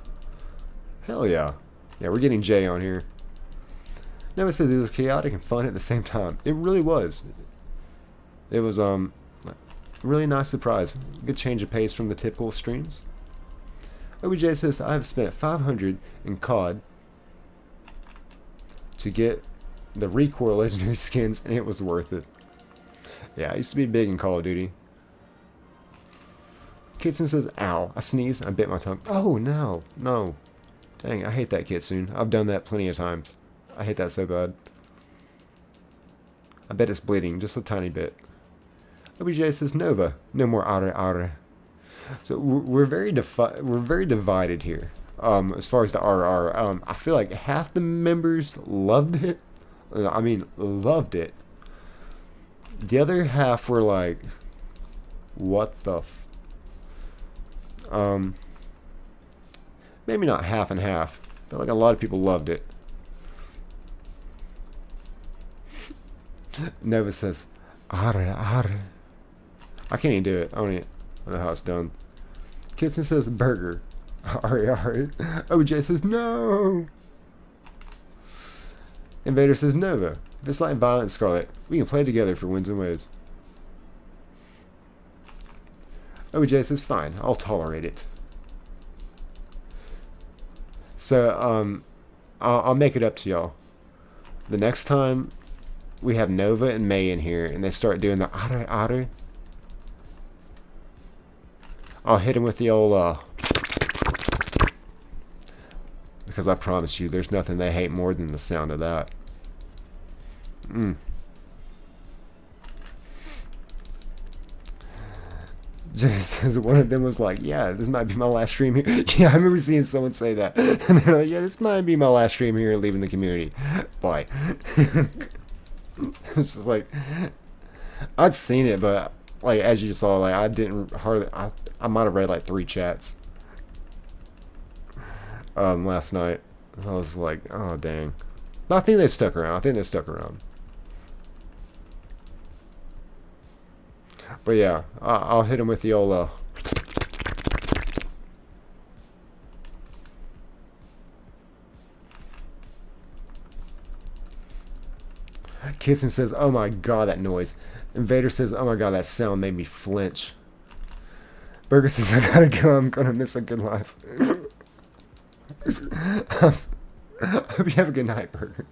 Hell yeah. Yeah, we're getting Jay on here. Noah says it was chaotic and fun at the same time. It really was. It was, a really nice surprise. Good change of pace from the typical streams. OBJ says, I have spent 500 in COD to get the Recoil legendary skins, and it was worth it. Yeah, I used to be big in Call of Duty. Kitson says, ow, I sneezed, I bit my tongue. Oh, no, no. Dang, I hate that, Kitsun. I've done that plenty of times. I hate that so bad. I bet it's bleeding, just a tiny bit. OBJ says, Nova, no more are. So we're very divided here. As far as the RR, I feel like half the members loved it. I mean, loved it. The other half were like, "What the?" Maybe not half and half. I feel like a lot of people loved it. Nova says, "Arre, arre." I can't even do it. I don't know how it's done. Kitson says burger. Ari, Ari. OJ says no. Invader says Nova. If it's like Violet and Scarlet, we can play together for wins and woes. OJ says fine. I'll tolerate it. So I'll make it up to y'all. The next time we have Nova and May in here, and they start doing the Ari, Ari, I'll hit him with the old because I promise you, there's nothing they hate more than the sound of that. Just as one of them was like, "Yeah, this might be my last stream here." Yeah, I remember seeing someone say that, and they're like, "Yeah, this might be my last stream here, leaving the community." Bye. It's just like I'd seen it, but like as you saw, like I didn't hardly. I might have read like 3 chats last night. I was like, oh dang. But I think they stuck around. But yeah, I'll hit him with the old Kitson says, "Oh my god, that noise." Invader says, "Oh my god, that sound made me flinch." Burger says, "I gotta go. I'm gonna miss a good life." I hope you have a good night, Burger.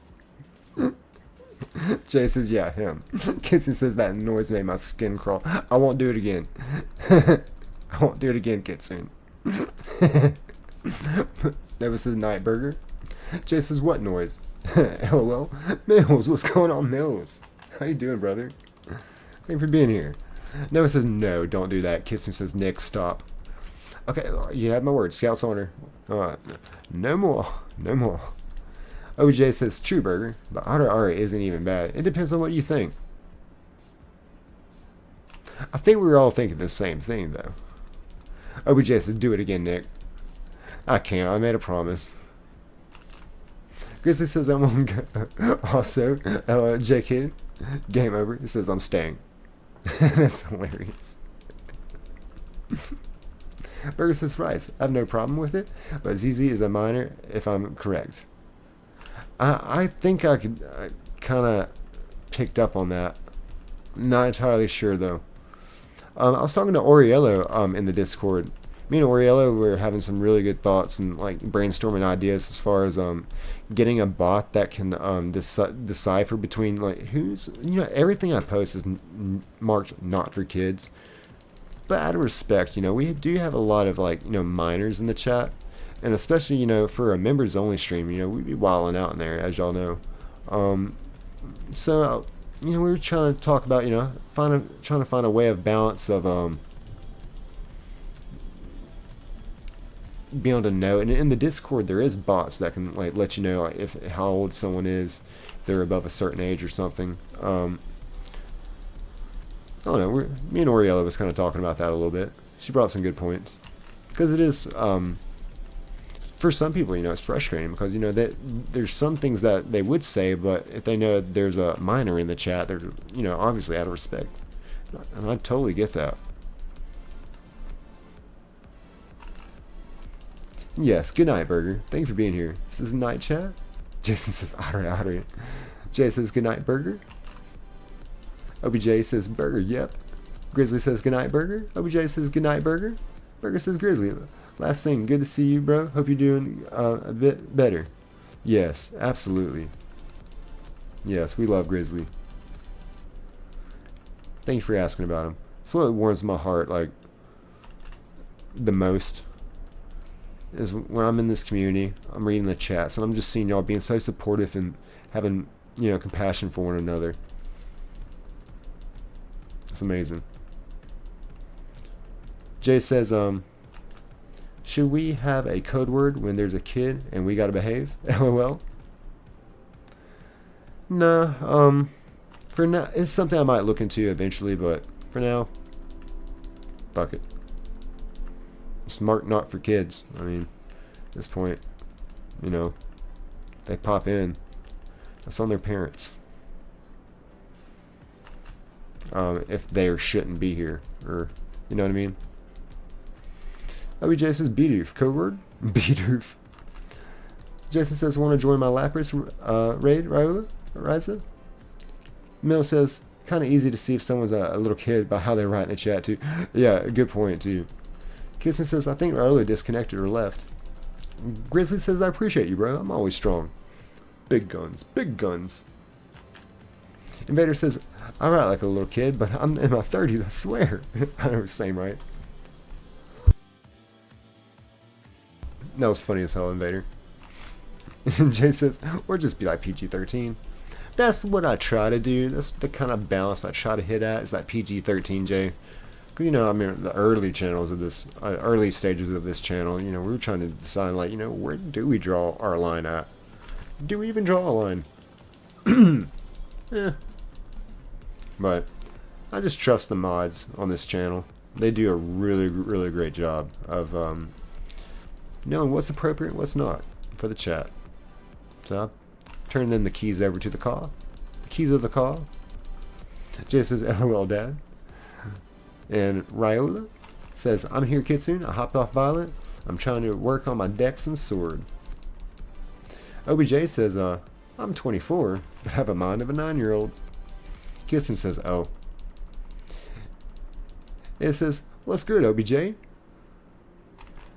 Jay says, "Yeah, him." Kitson says, "That noise made my skin crawl. I won't do it again." I won't do it again, Kitson. Nova says, "Night, Burger." Jay says, "What noise?" LOL. Mills, what's going on, Mills? How you doing, brother? Thank you for being here. Nova says, "No, don't do that." Kitson says, "Nick, stop." Okay, you have my word. Scout's honor. No more. No more. OJ says, "True, Burger. But Ara isn't even bad. It depends on what you think." I think we were all thinking the same thing, though. OBJ says, "Do it again, Nick." I can't. I made a promise. Grizzly says, "I'm on go." Also, JK, game over. He says, "I'm staying." That's hilarious. Burger says, "Rice. I have no problem with it, but ZZ is a minor if I'm correct." I think I could kind of picked up on that. Not entirely sure though. I was talking to Oriello in the Discord. Me and Oriello were having some really good thoughts and like brainstorming ideas as far as getting a bot that can decipher between like who's, everything I post is marked not for kids. But out of respect, we do have a lot of like minors in the chat. And especially, for a members only stream, we'd be wilding out in there, as y'all know. So, we were trying to talk about, trying to find a way of balance of being able to know. And in the Discord, there is bots that can like let you know like, if how old someone is, if they're above a certain age or something. I don't know. Me and Oriella was kind of talking about that a little bit. She brought up some good points because it is. For some people, it's frustrating because that there's some things that they would say, but if they know there's a minor in the chat, they're obviously out of respect, and I totally get that. Yes, good night, Burger. Thank you for being here. This is night chat. Jason says, "Otter." Jay says, "Good night, Burger." OBJ says, "Burger." Yep. Grizzly says, "Good night, Burger." OBJ says, "Good night, Burger." Burger says, "Grizzly. Last thing, good to see you, bro. Hope you're doing a bit better." Yes, absolutely. Yes, we love Grizzly. Thank you for asking about him. It's what warms my heart, like, the most, is when I'm in this community, I'm reading the chats, and I'm just seeing y'all being so supportive and having, compassion for one another. It's amazing. Jay says, should we have a code word when there's a kid and we gotta behave? LOL. Nah, for now, it's something I might look into eventually, but for now, fuck it. Smart not for kids. I mean, at this point, you know, they pop in. That's on their parents. If they or shouldn't be here, or you know what I mean. OBJ says Bidoof. Code word? Bidoof. Jason says, want to join my Lapras raid, Ryza? Mill says, kind of easy to see if someone's a little kid by how they write in the chat, too. Yeah, good point, too. Kissin says, I think Raula disconnected or left. Grizzly says, I appreciate you, bro. I'm always strong. Big guns. Big guns. Invader says, I write like a little kid, but I'm in my 30s, I swear. I know, same, right? That was funny as hell, Invader. Jay says, or just be like PG-13. That's what I try to do. That's the kind of balance I try to hit at, is that PG-13, Jay. You know, I mean, the early channels of this, early stages of this channel, you know, we were trying to decide, like, you know, where do we draw our line at? Do we even draw a line? Yeah. But I just trust the mods on this channel. They do a really, really great job of knowing what's appropriate and what's not for the chat. So I turn then the keys over to the call. The keys of the call. Jay says, LOL, Dad. And Ryola says, I'm here, Kitsune. I hopped off Violet. I'm trying to work on my dex and sword. OBJ says, I'm 24, but have a mind of a 9-year-old. Kitsune says, oh. It says, what's good, OBJ?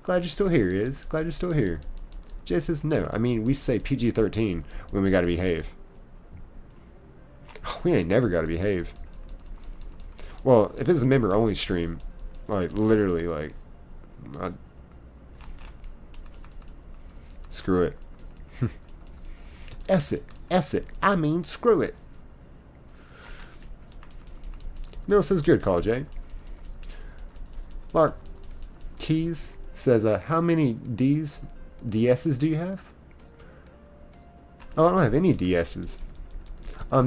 Glad you're still here, Iz. Glad you're still here. Jay says, no, I mean, we say PG-13 when we gotta behave. We ain't never gotta behave. Well, if it's a member-only stream, like, literally, like, screw it. S it, I mean, screw it. Mill says, good call, Jay. Mark Keys says, how many DSs do you have? Oh, I don't have any DSs.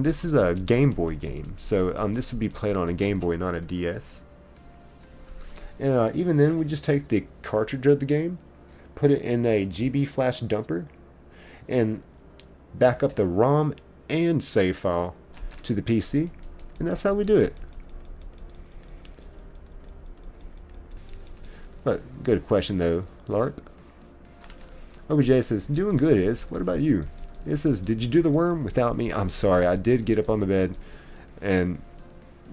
This is a Game Boy game, so this would be played on a Game Boy, not a DS. And even then, we just take the cartridge of the game, put it in a GB flash dumper, and back up the ROM and save file to the PC, and that's how we do it. But good question though, Lark. OBJ says, doing good, Is. What about you? It says, did you do the worm without me? I'm sorry, I did get up on the bed and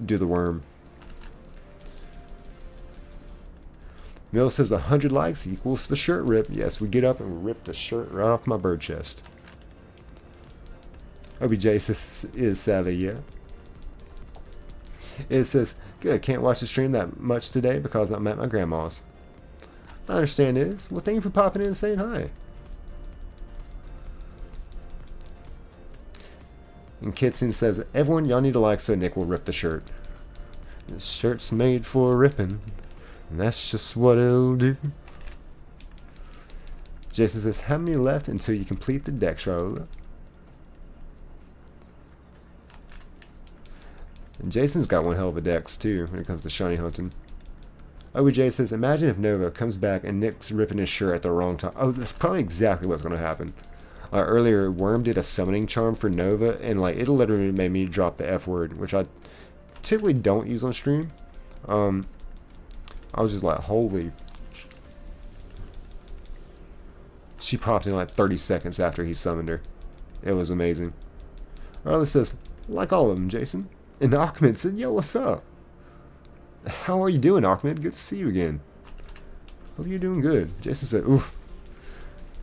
do the worm. Mill says 100 likes equals the shirt rip. Yes, we get up and we rip the shirt right off my bird chest. OBJ says, is Sally, yeah. It says, good, can't watch the stream that much today because I'm at my grandma's. I understand, Is. Well, thank you for popping in and saying hi. And Kitsune says, everyone, y'all need to like so Nick will rip the shirt. This shirt's made for ripping, and that's just what it'll do. Jason says, how many left until you complete the dex, Raola? And Jason's got one hell of a dex, too, when it comes to shiny hunting. OBJ says, imagine if Nova comes back and Nick's ripping his shirt at the wrong time. Oh, that's probably exactly what's going to happen. Earlier, Worm did a summoning charm for Nova, and like it literally made me drop the F word, which I typically don't use on stream. I was just like, holy. She popped in like 30 seconds after he summoned her. It was amazing. Riley says, like all of them, Jason. And Ahmed said, yo, what's up? How are you doing, Ahmed? Good to see you again. Hope you're doing good. Jason said, oof.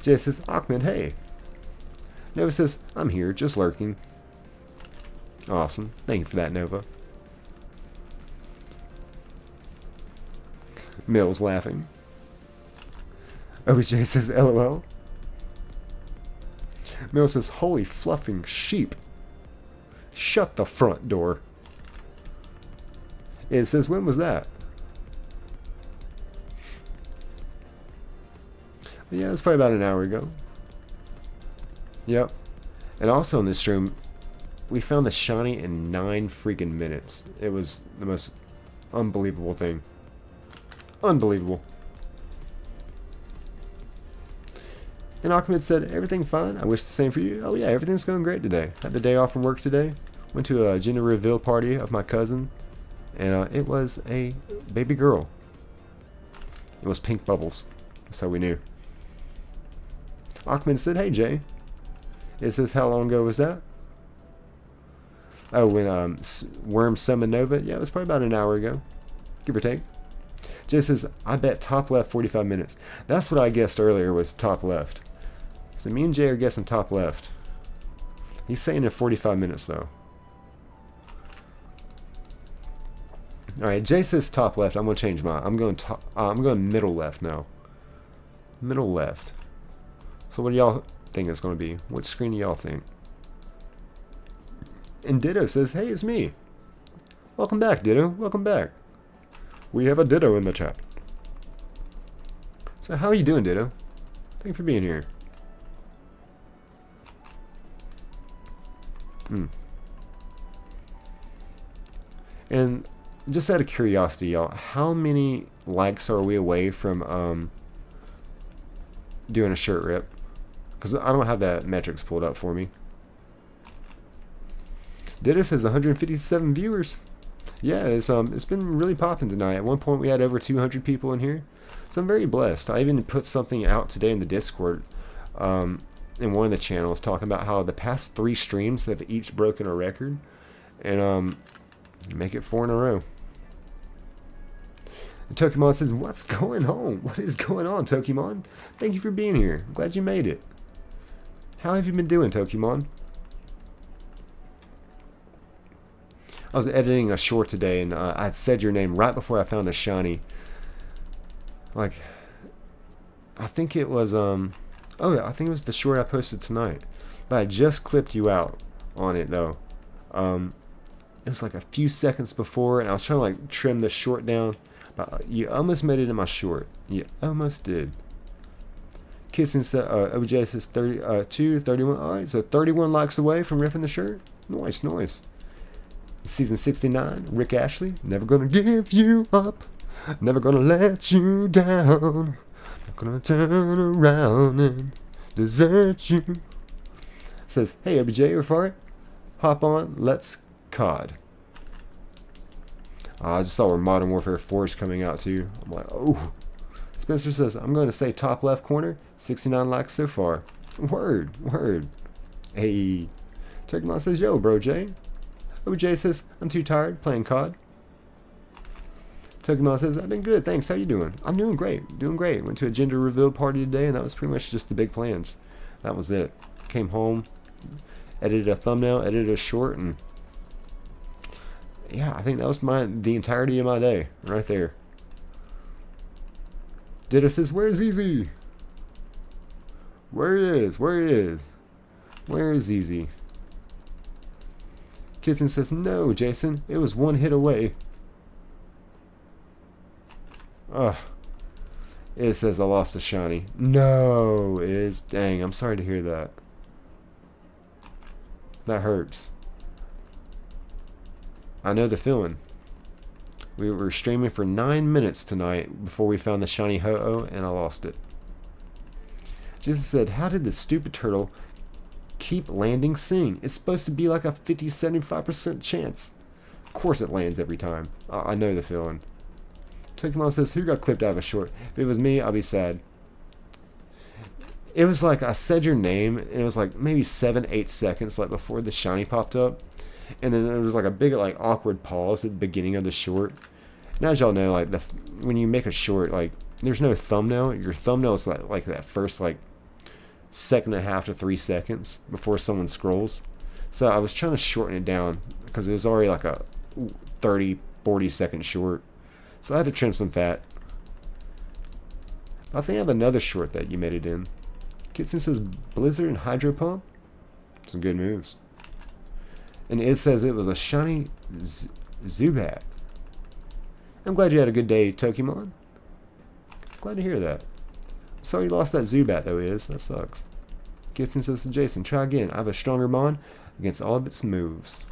Jason says, Ahmed, hey. Nova says, I'm here, just lurking. Awesome. Thank you for that, Nova. Mill's laughing. OBJ says, LOL. Mill says, holy fluffing sheep. Shut the front door. It says, when was that? Yeah, it was probably about an hour ago. Yep. And also in this stream, we found the shiny in 9 freaking minutes. It was the most unbelievable thing. Unbelievable. And Ahmed said, everything fine? I wish the same for you. Oh yeah, everything's going great today. Had the day off from work today. Went to a gender reveal party of my cousin. And it was a baby girl. It was pink bubbles. That's how we knew. Ahmed said, hey Jay. It says, how long ago was that? Oh, when Worm summoned Nova? Yeah, it was probably about an hour ago. Give or take. Jay says, I bet top left 45 minutes. That's what I guessed earlier was top left. So me and Jay are guessing top left. He's saying in 45 minutes though. Alright, Jay says top left. I'm gonna change mine. I'm going middle left now. Middle left. So what do y'all think it's gonna be? What screen do y'all think? And Ditto says, hey, it's me. Welcome back, Ditto. Welcome back. We have a Ditto in the chat. So how are you doing, Ditto? Thank you for being here. And just out of curiosity, y'all, how many likes are we away from doing a shirt rip? Because I don't have that metrics pulled up for me. Ditto says 157 viewers. Yeah, it's been really popping tonight. At one point we had over 200 people in here. So I'm very blessed. I even put something out today in the Discord in one of the channels talking about how the past 3 streams have each broken a record. And make it 4 in a row. And Tokimon says, what's going on? What is going on, Tokimon? Thank you for being here. I'm glad you made it. How have you been doing, Tokimon? I was editing a short today, and I said your name right before I found a shiny. Like, I think it was, oh yeah, I think it was the short I posted tonight. But I just clipped you out on it, though. It was like a few seconds before, and I was trying to, like, trim the short down. But you almost made it in my short. You almost did. Kissing said, OJ says 32, 31. Alright, so 31 likes away from ripping the shirt. Nice, nice. Season 69, Rick Ashley. Never gonna give you up. Never gonna let you down. Not gonna turn around and desert you. Says, hey OBJ, you're for it? Hop on, let's COD. I just saw where Modern Warfare 4 is coming out too. I'm like, oh. Spencer says, I'm going to say top left corner. 69 likes so far. Word, word. Hey. Turkmon says, yo, bro, Jay. OJ says, I'm too tired playing COD. Turkmon says, I've been good, thanks. How you doing? I'm doing great, doing great. Went to a gender reveal party today, and that was pretty much just the big plans. That was it. Came home, edited a thumbnail, edited a short, and yeah, I think that was the entirety of my day right there. Ditto says, where's ZZ? Where it is? Where it is? Where is ZZ? Kitson says, no, Jason. It was 1 hit away. Ugh. It says I lost a shiny. No, it is. Dang, I'm sorry to hear that. That hurts. I know the feeling. We were streaming for 9 minutes tonight before we found the shiny Ho-Oh, and I lost it. Jesus said, how did the stupid turtle keep landing sing? It's supposed to be like a 50-75% chance. Of course it lands every time. I know the feeling. Tokimon says, who got clipped out of a short? If it was me, I'll be sad. It was like I said your name, and it was like maybe 7-8 seconds like before the shiny popped up. And then there was like a big like awkward pause at the beginning of the short. And as y'all know, like when you make a short, like there's no thumbnail. Your thumbnail is like that first like 2.5 to 3 seconds before someone scrolls. So I was trying to shorten it down because it was already like a 30-40 second short. So I had to trim some fat. I think I have another short that you made it in. Kitson says Blizzard and Hydro Pump. Some good moves. And it says it was a shiny Zubat. I'm glad you had a good day, Tokimon. Glad to hear that. Sorry you lost that Zubat though, is. That sucks. Gibson says to Jason, try again. I have a stronger bond against all of its moves.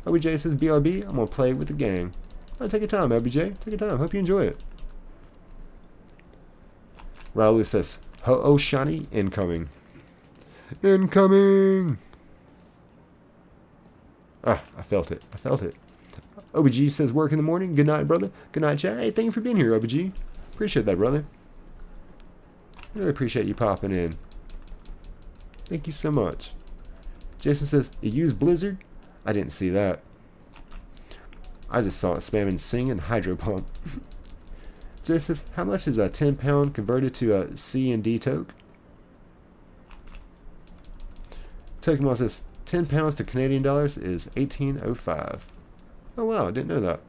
OBJ says, BRB, I'm going to play with the gang. Oh, take your time, OBJ. Take your time. Hope you enjoy it. Raul says, ho-oh, shiny, incoming. Incoming! Ah, I felt it. I felt it. OBG says, work in the morning. Good night, brother. Good night, chat. Hey, thank you for being here, OBG. Appreciate that, brother. Really appreciate you popping in. Thank you so much. Jason says, you use Blizzard? I didn't see that. I just saw it spamming Sing and Hydro Pump. Jason says, how much is a 10 pound converted to a C and D toke? Tokemon says, 10 pounds to Canadian dollars is 18.05. Oh wow, I didn't know that.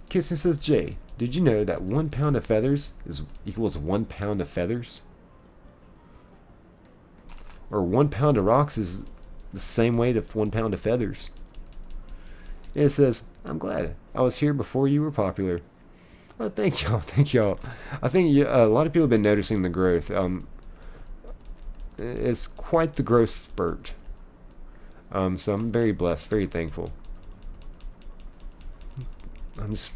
Kitson says, Jay, did you know that 1 pound of feathers equals 1 pound of feathers? Or 1 pound of rocks is the same weight of 1 pound of feathers. It says, I'm glad I was here before you were popular. Oh, thank y'all, thank y'all. I think a lot of people have been noticing the growth. It's quite the growth spurt. So I'm very blessed, very thankful. I'm just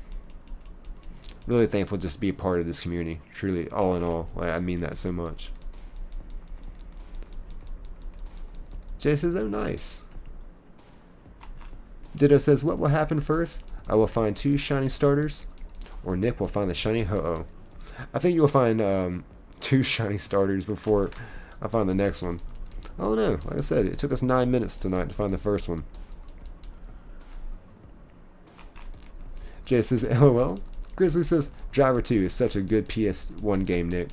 really thankful just to be a part of this community. Truly, all in all, I mean that so much. Jay says, oh nice. Ditto says, what will happen first? I will find 2 shiny starters, or Nick will find the shiny ho-oh. I think you'll find 2 shiny starters before I find the next one. Oh no, like I said, it took us 9 minutes tonight to find the first one. Jay says, LOL. Grizzly says, Driver 2 is such a good PS1 game, Nick.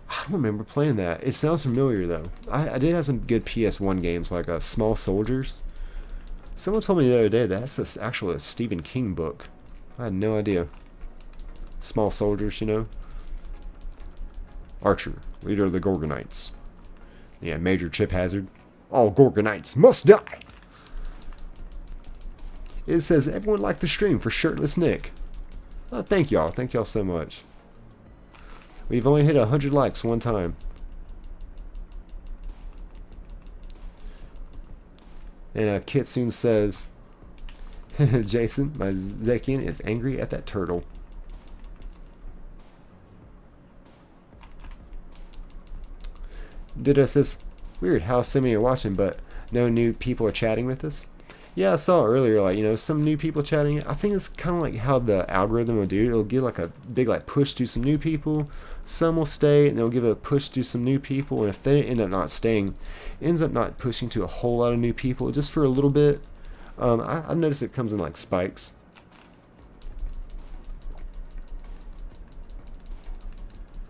I don't remember playing that. It sounds familiar though. I did have some good PS1 games like Small Soldiers. Someone told me the other day that's actually a Stephen King book. I had no idea. Small Soldiers, you know. Archer, leader of the Gorgonites. Yeah, Major Chip Hazard. All Gorgonites must die. It says, everyone liked the stream for Shirtless Nick. Oh, thank y'all. Thank y'all so much. We've only hit 100 likes one time. And Kitsune says, Jason, my Zekian is angry at that turtle. Ditto says, weird how so many are watching, but no new people are chatting with us. Yeah, I saw earlier, like, you know, some new people chatting. I think it's kind of like how the algorithm will do. It'll give like a big like push to some new people. Some will stay, and they'll give a push to some new people. And if they end up not staying, it ends up not pushing to a whole lot of new people just for a little bit. I've noticed it comes in like spikes.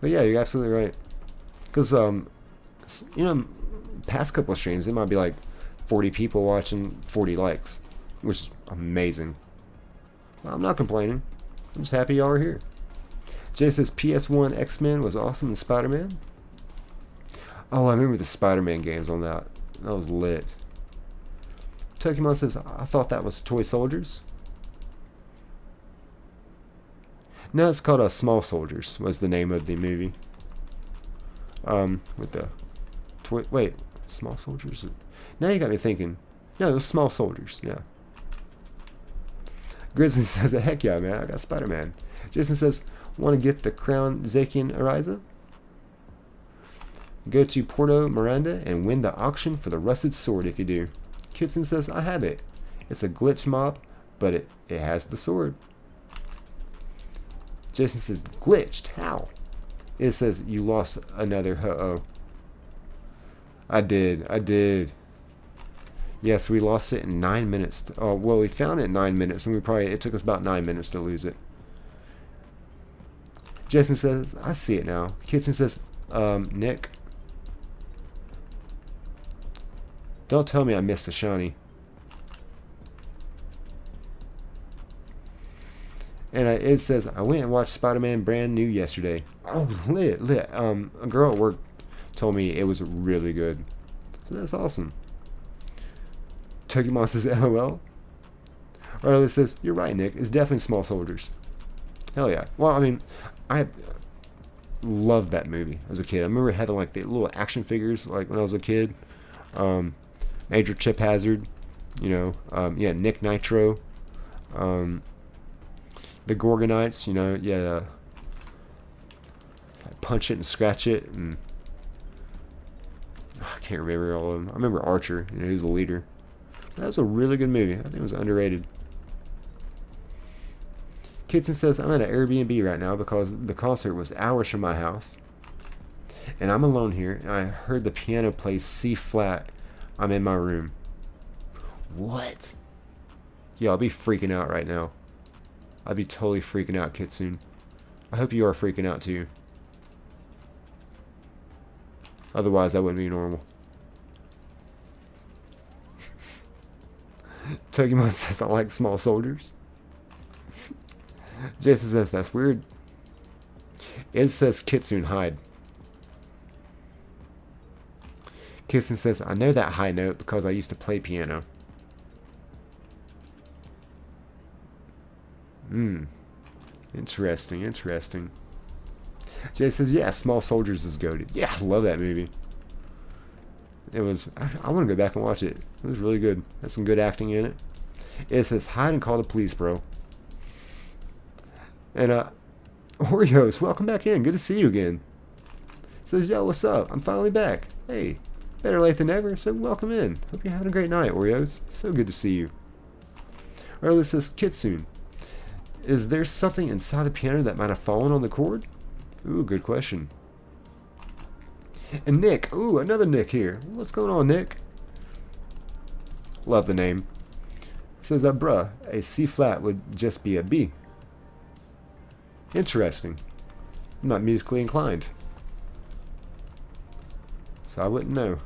But yeah, you're absolutely right. Because you know, past couple of streams, it might be like 40 people watching, 40 likes, which is amazing. I'm not complaining. I'm just happy y'all are here. Jay says PS1 X-Men was awesome and Spider-Man. Oh, I remember the Spider-Man games on that. That was lit. Tokemon says, I thought that was Toy Soldiers. No, it's called Small Soldiers was the name of the movie. With the toy. Wait, Small Soldiers? Now you got me thinking. No, it was Small Soldiers, yeah. Grizzly says, heck yeah, man, I got Spider-Man. Jason says, want to get the Crown Zakian Ariza? Go to Porto Miranda and win the auction for the rusted sword if you do. Kitson says, I have it. It's a glitch mob, but it has the sword. Jason says, glitched? How? It says, you lost another ho-oh. I did. Yes, we lost it in 9 minutes. Oh, well, we found it in 9 minutes, and it took us about 9 minutes to lose it. Jason says, I see it now. Kitson says, Nick, don't tell me I missed the shiny. And it says, I went and watched Spider-Man brand new yesterday. Oh, lit. A girl at work told me it was really good. So that's awesome. Tokemon says, LOL. Riley says, you're right, Nick. It's definitely Small Soldiers. Hell yeah. Well, I mean, I loved that movie as a kid. I remember having like the little action figures like when I was a kid. Major Chip Hazard, yeah, Nick Nitro, the Gorgonites, yeah, Punch It and Scratch It, and I can't remember all of them. I remember Archer, he was the leader. That was a really good movie. I think it was underrated. Kitson says, I'm at an Airbnb right now because the concert was hours from my house. And I'm alone here, and I heard the piano play C flat. I'm in my room. What? Yeah, I'll be freaking out right now. I'd be totally freaking out, Kitsune. I hope you are freaking out too. Otherwise, that wouldn't be normal. Tokimon says, I like small soldiers. Jason says, that's weird. Ed says, Kitsune, hide. Kitsune says, I know that high note because I used to play piano. Interesting, interesting. Jay says, yeah, Small Soldiers is goated. Yeah, I love that movie. It was, I want to go back and watch it. It was really good. Had some good acting in it. It says, hide and call the police, bro. And, Oreos, welcome back in. Good to see you again. Says, yo, what's up? I'm finally back. Hey, better late than never. So welcome in. Hope you're having a great night, Oreos. So good to see you. Early says, Kitsune, is there something inside the piano that might have fallen on the chord? Ooh, good question. And Nick. Ooh, another Nick here. What's going on, Nick? Love the name. Says, bruh, a C flat would just be a B. Interesting. I'm not musically inclined, so I wouldn't know.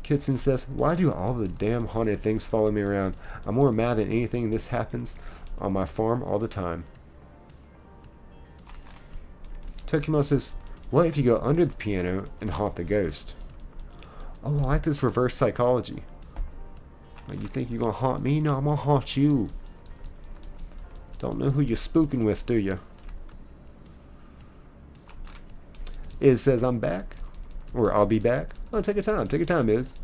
Kitson says, why do all the damn haunted things follow me around? I'm more mad than anything this happens on my farm all the time. Tokimon says, what if you go under the piano and haunt the ghost? Oh, I like this reverse psychology. Like, you think you're gonna haunt me? No, I'm gonna haunt you. Don't know who you're spooking with, do you? Iz says, I'm back. Or I'll be back. Oh, take your time. Take your time, Iz.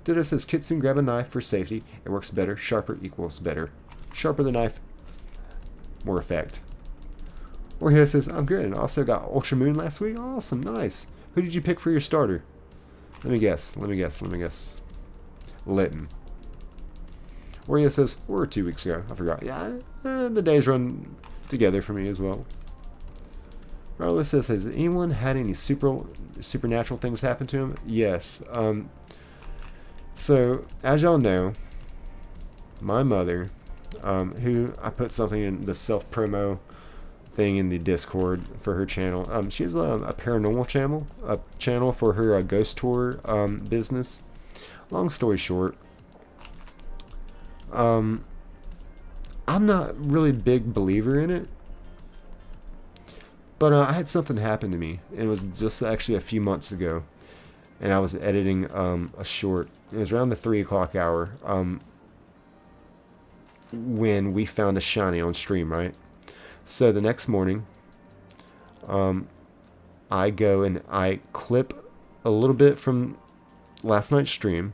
Ditto says, Kitsune, grab a knife for safety. It works better. Sharper equals better. Sharper the knife, more effect. Or he says, I'm good. And also got Ultra Moon last week. Awesome. Nice. Who did you pick for your starter? Let me guess. Litton. Or says, or 2 weeks ago. I forgot. Yeah, the days run together for me as well. Marla says, has anyone had any supernatural things happen to him? Yes. So, as y'all know, my mother, who I put something in the self-promo thing in the Discord for her channel. She has a paranormal channel for her ghost tour business. Long story short, I'm not really a big believer in it, but I had something happen to me. It was just actually a few months ago, and I was editing a short. It was around the 3 o'clock hour when we found a shiny on stream, right? So the next morning, I go and I clip a little bit from last night's stream,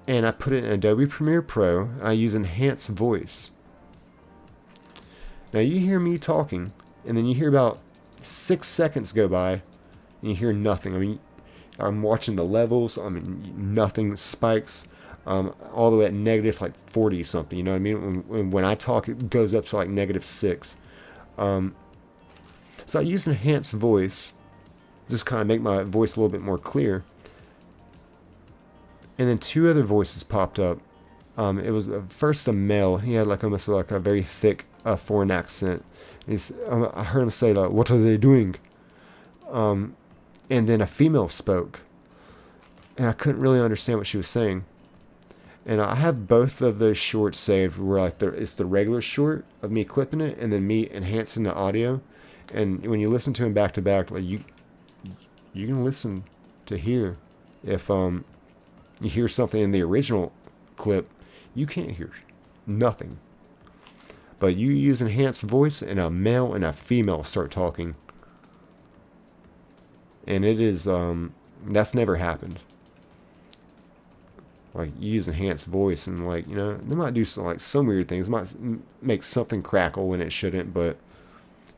and I put it in Adobe Premiere Pro. I use enhanced voice. Now you hear me talking, and then you hear about 6 seconds go by, and you hear nothing. I mean, I'm watching the levels. I mean, nothing spikes. All the way at negative like 40 something, you know what I mean? When I talk, it goes up to like -6. So I use enhanced voice, just kind of make my voice a little bit more clear. And then 2 other voices popped up. It was first a male. He had like almost like a very thick foreign accent. I heard him say like, "What are they doing?" And then a female spoke, and I couldn't really understand what she was saying. And I have both of those shorts saved where like it's the regular short of me clipping it and then me enhancing the audio. And when you listen to them back to back, like you can listen to hear if you hear something in the original clip, you can't hear nothing. but you use enhanced voice and a male and a female start talking. And it is, that's never happened. Like, you use enhanced voice and, like, you know, they might do some, like, some weird things. It might make something crackle when it shouldn't, but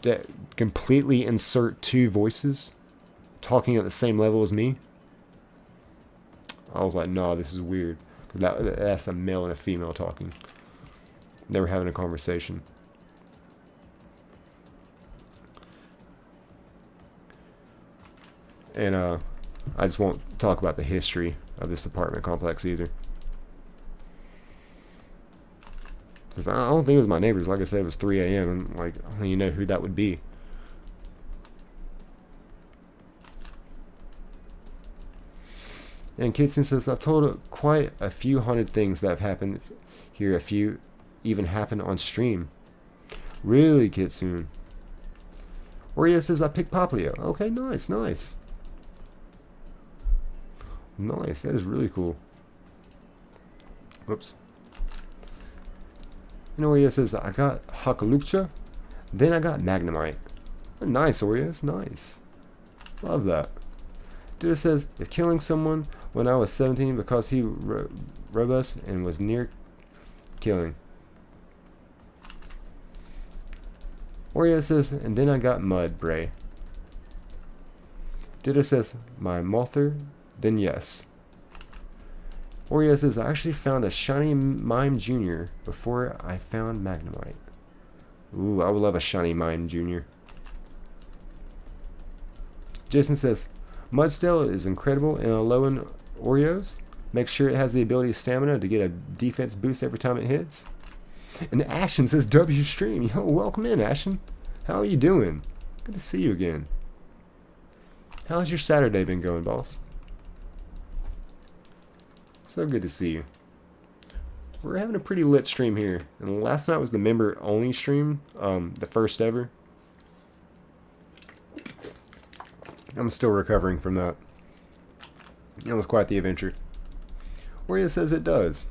to completely insert two voices talking at the same level as me, I was like, no, this is weird. That's a male and a female talking. They were having a conversation. And I just won't talk about the history of this apartment complex either. Because I don't think it was my neighbors. Like I said, it was 3 a.m. and like, I don't even know who that would be. And Kitson says, I've told quite a few haunted things that have happened here. A few even happened on stream. Really, Kitsun? Oreo says, I picked Poplio. Okay, nice, nice. Nice, that is really cool. Whoops. And Oreo says, I got Hakalukcha, then I got Magnemite. Nice, Oreos, nice. Love that. Duda says, if killing someone when I was 17 because he robust and was near killing. Oreo says, and then I got Mud, Bray. Duda says, my Mother, then yes. Oreo says, I actually found a shiny Mime Jr. before I found Magnemite. Ooh, I would love a shiny Mime Jr. Jason says, Mudstale is incredible in a low end Oreos. Make sure it has the ability of stamina to get a defense boost every time it hits. And Ashton says, W stream. Yo, welcome in, Ashton. How are you doing? Good to see you again. How's your Saturday been going, boss? So good to see you. We're having a pretty lit stream here. And last night was the member only stream, the first ever. I'm still recovering from that. It was quite the adventure. Oreo says it does.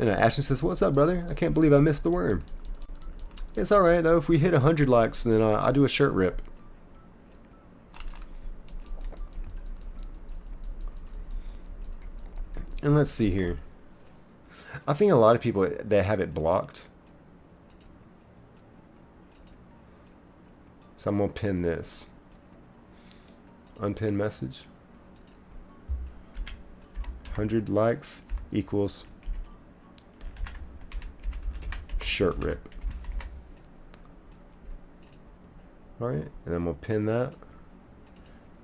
And Ashton says, what's up, brother? I can't believe I missed the worm. It's alright, though. If we hit 100 likes, then I'll do a shirt rip. And let's see here. I think a lot of people that have it blocked. So I'm going to pin this. Unpin message. 100 likes equals shirt rip. Alright, and I'm going to pin that.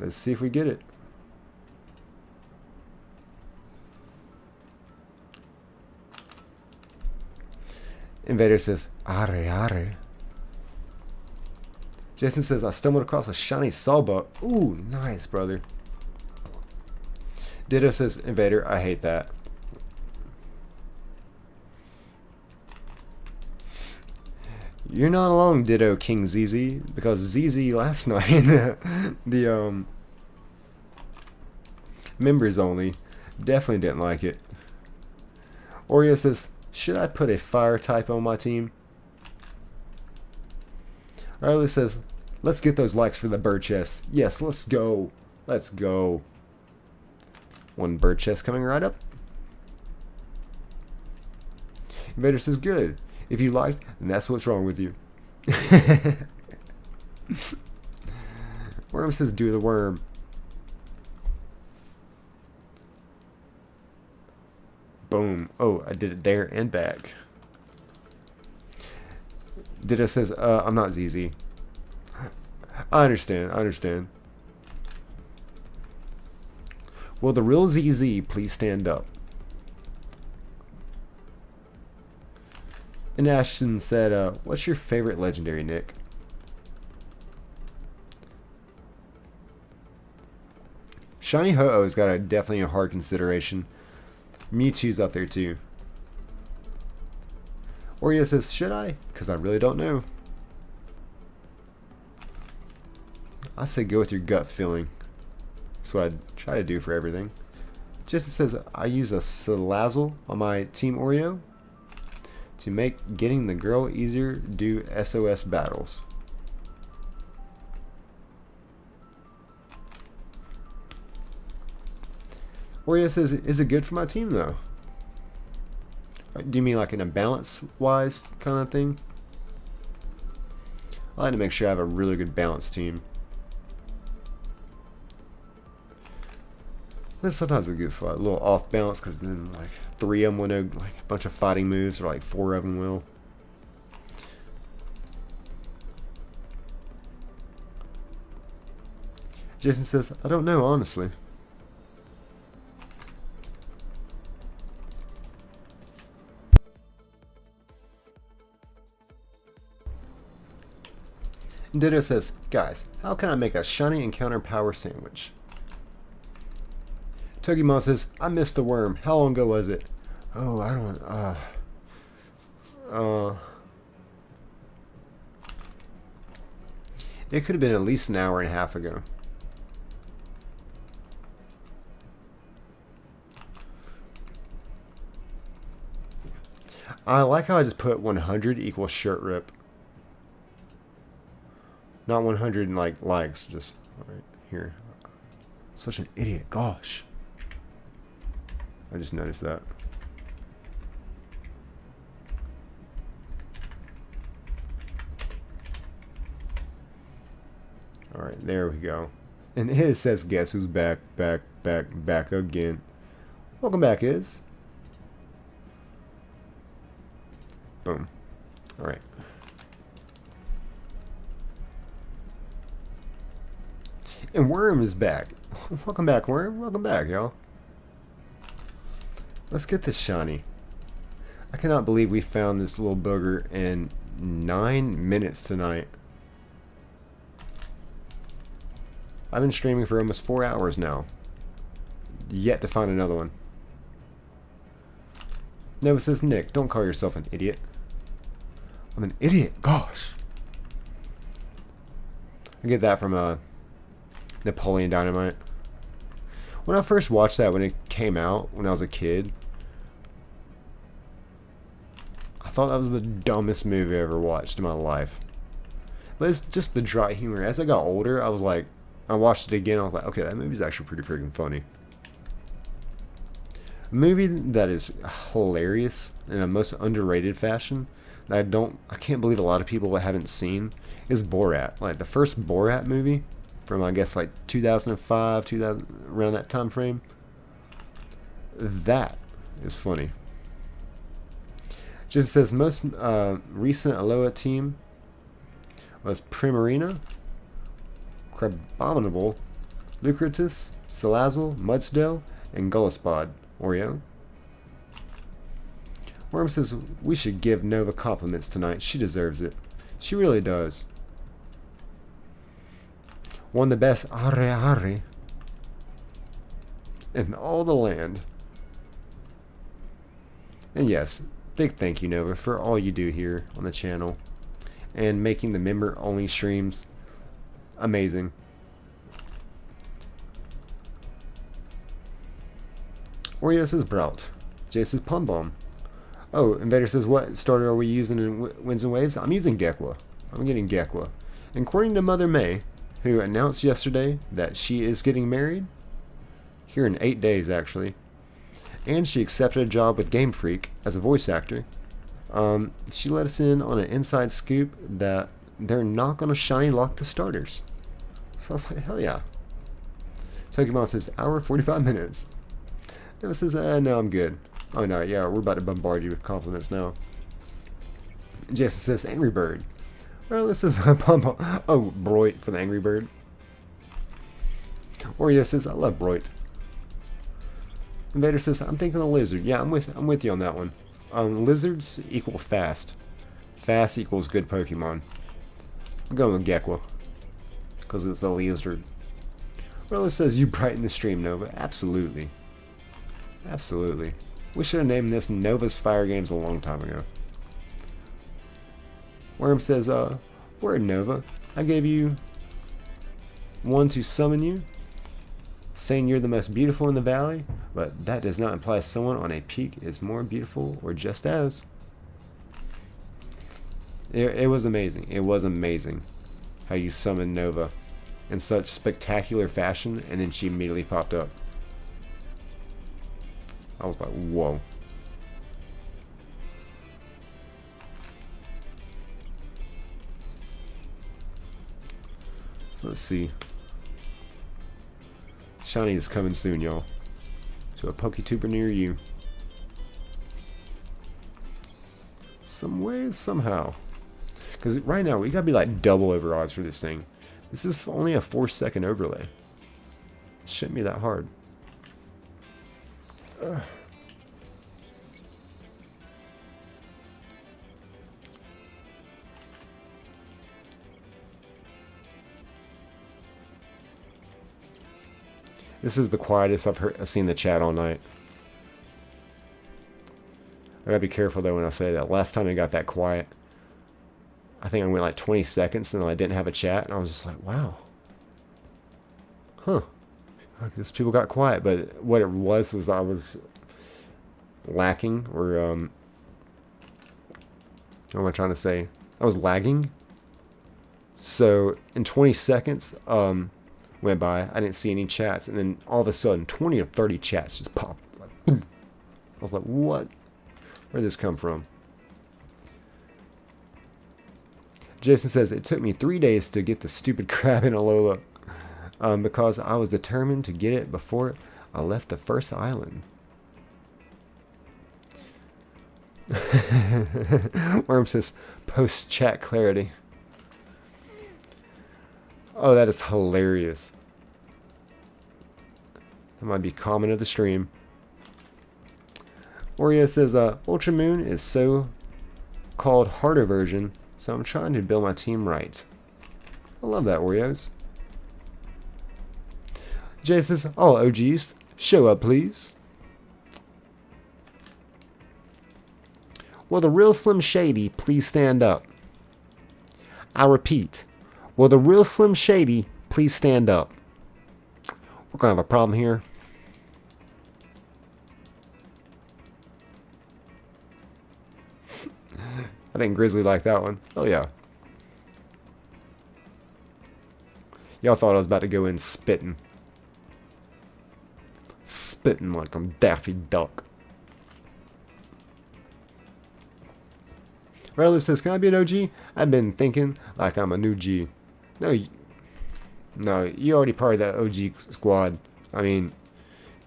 Let's see if we get it. Invader says, are, are. Jason says, I stumbled across a shiny Sawbuck. Ooh, nice, brother. Ditto says, Invader, I hate that. You're not alone, Ditto King ZZ, because ZZ last night in the members only definitely didn't like it. Oreo says, should I put a fire type on my team? Riley says, let's get those likes for the bird chest. Yes, let's go. Let's go. One bird chest coming right up. Invader says, good. If you liked, then that's what's wrong with you. Worm says, do the worm. Boom. Oh, I did it there and back. Dida says, I'm not ZZ. I understand, I understand. Will the real ZZ please stand up? And Ashton said, what's your favorite legendary, Nick? Shiny Ho-Oh's got definitely a hard consideration. Mewtwo's up there too. Oreo says, should I? Because I really don't know. I say go with your gut feeling. That's what I try to do for everything. Jason says, I use a Salazzle on my Team Oreo to make getting the girl easier do SOS battles. Oreo says, is it good for my team though? Do you mean like in a balance-wise kind of thing? I like to make sure I have a really good balanced team. Then sometimes it gets like a little off balance because then like 3 of them will know like a bunch of fighting moves, or like 4 of them will. Jason says, I don't know honestly. Ditto says, guys, how can I make a shiny encounter power sandwich? Tokimon says, I missed the worm. How long ago was it? Oh, I don't... It could have been at least an hour and a half ago. I like how I just put 100 equals shirt rip. Not 100 like likes, just right here. Such an idiot, gosh. I just noticed that. Alright, there we go. And Iz says, guess who's back again. Welcome back, Iz. Boom. Alright. And Worm is back. Welcome back, Worm. Welcome back, y'all. Let's get this shiny. I cannot believe we found this little booger in 9 minutes tonight. I've been streaming for almost 4 hours now. Yet to find another one. Nova says, Nick, don't call yourself an idiot. I'm an idiot. Gosh. I get that from Napoleon Dynamite. When I first watched that when it came out, when I was a kid, I thought that was the dumbest movie I ever watched in my life. But it's just the dry humor. As I got older, I was like, I watched it again, I was like, okay, that movie's actually pretty freaking funny. A movie that is hilarious in a most underrated fashion that I can't believe a lot of people haven't seen is Borat. Like the first Borat movie from I guess like 2005, 2000, around that time frame. That is funny. Just says most recent Aloha team was Primarina, Crabominable, Lucratus, Salazzle, Mudsdale, and Gullispod. Oreo. Worm says we should give Nova compliments tonight. She deserves it. She really does. One of the best are in all the land. And yes, big thank you, Nova, for all you do here on the channel and making the member-only streams amazing. Oreo says Braut. Jay says Pun Bomb. Oh, Invader says, what starter are we using in Winds and Waves? I'm using Gekwa. I'm getting Gekwa. And according to Mother May, who announced yesterday that she is getting married, here in 8 days actually, and she accepted a job with Game Freak as a voice actor, she let us in on an inside scoop that they're not going to shiny lock the starters. So I was like, hell yeah. Pokemon says, hour 45 minutes. Nova says, no, I'm good. Oh no, yeah, we're about to bombard you with compliments now. Jason says, Angry Bird. Well, this is oh, Broit for the Angry Bird. Oreo says, I love Broit. Invader says, I'm thinking a lizard. Yeah, I'm with you on that one. Lizards equal fast. Fast equals good Pokemon. I'm going with Gekwa, because it's a lizard. Well, it says you brighten the stream, Nova. Absolutely. Absolutely. We should have named this Nova's Fire Games a long time ago. Worm says, word Nova. I gave you one to summon you. saying you're the most beautiful in the valley, but that does not imply someone on a peak is more beautiful or just as. It was amazing. It was amazing how you summoned Nova in such spectacular fashion, and then she immediately popped up. I was like, whoa. So let's see. Shiny is coming soon, y'all. To a PokeTuber near you. Some way, somehow. Because right now, we gotta be like double over odds for this thing. This is only a 4-second overlay. It shouldn't be that hard. Ugh. This is the quietest I've seen the chat all night. I gotta be careful though when I say that. Last time it got that quiet, I think I went like 20 seconds and I didn't have a chat, and I was just like, wow. Huh. I guess people got quiet, but what it was I was lacking, or what am I trying to say? I was lagging. So in 20 seconds, went by, I didn't see any chats, and then all of a sudden 20 or 30 chats just popped, like boom. I was like, what? Where did this come from? Jason says, it took me 3 days to get the stupid crab in Alola, because I was determined to get it before I left the first island. Worm says, post-chat clarity. Oh, that is hilarious. That might be comment of the stream. Oreo says, Ultra Moon is so-called harder version, so I'm trying to build my team right. I love that, Oreos. Jay says, all OGs, show up, please. Will the real Slim Shady please stand up? I repeat, will the real Slim Shady please stand up? We're going to have a problem here. I think Grizzly liked that one. Oh, yeah. Y'all thought I was about to go in spitting. Spitting like I'm Daffy Duck. Riley says, can I be an OG? I've been thinking like I'm a new G. No, you already part of that OG squad. I mean,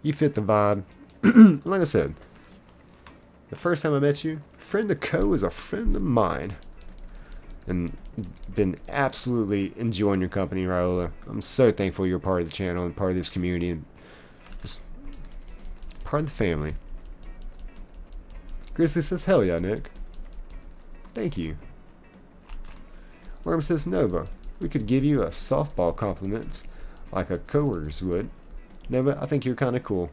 you fit the vibe. Like I said, the first time I met you, friend of Co is a friend of mine. And been absolutely enjoying your company, Raola. I'm so thankful you're part of the channel and part of this community and just part of the family. Grizzly says, hell yeah, Nick. Thank you. Worm says, Nova, we could give you a softball compliment like a coworkers would. Nova, I think you're kind of cool.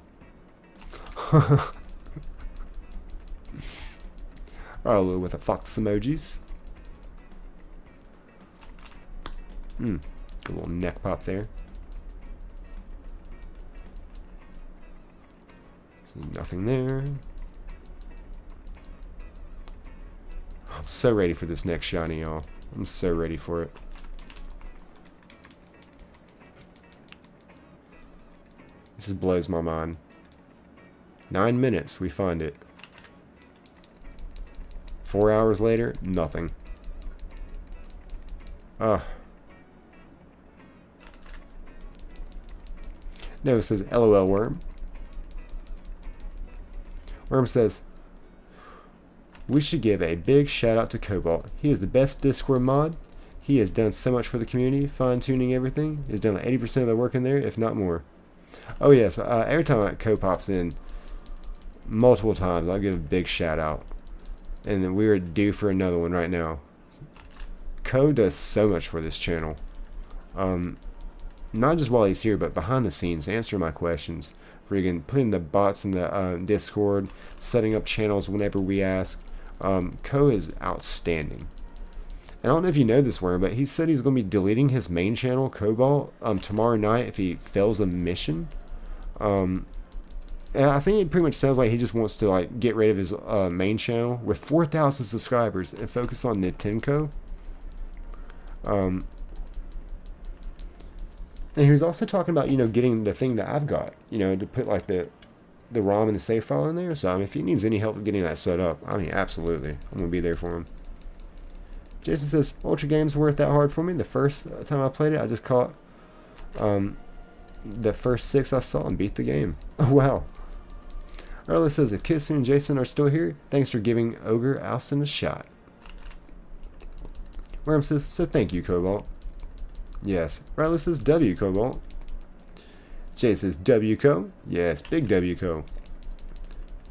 Raola with a fox emojis. Good little neck pop there. See nothing there. I'm so ready for this next shiny, y'all. I'm so ready for it. This just blows my mind. 9 minutes, we find it. 4 hours later, nothing. Ugh. No, it says LOL Worm. Worm says, we should give a big shout out to Cobalt. He is the best Discord mod. He has done so much for the community, fine-tuning everything. He's done like 80% of the work in there, if not more. Oh yes, every time Co pops in, multiple times, I'll give a big shout out. And then we're due for another one right now. Co does so much for this channel. Not just while he's here, but behind the scenes, answering my questions. Friggin' putting the bots in the Discord, setting up channels whenever we ask. Co is outstanding. And I don't know if you know this, Worm, but he said he's going to be deleting his main channel, Cobalt, tomorrow night if he fails a mission. And I think it pretty much sounds like he just wants to like get rid of his main channel with 4,000 subscribers and focus on Nintendo. And he was also talking about, getting the thing that I've got, to put like the ROM and the save file in there. So, I mean, if he needs any help getting that set up, I mean, absolutely. I'm going to be there for him. Jason says, Ultra Games weren't that hard for me. The first time I played it, I just caught the first 6 I saw and beat the game. Oh, wow. Arlo says, if Kitsu and Jason are still here, thanks for giving Ogre Alston a shot. Worm says, so thank you, Cobalt. Yes. Arlo says, W, Cobalt. Jay says, W, Co. Yes, big W, Co.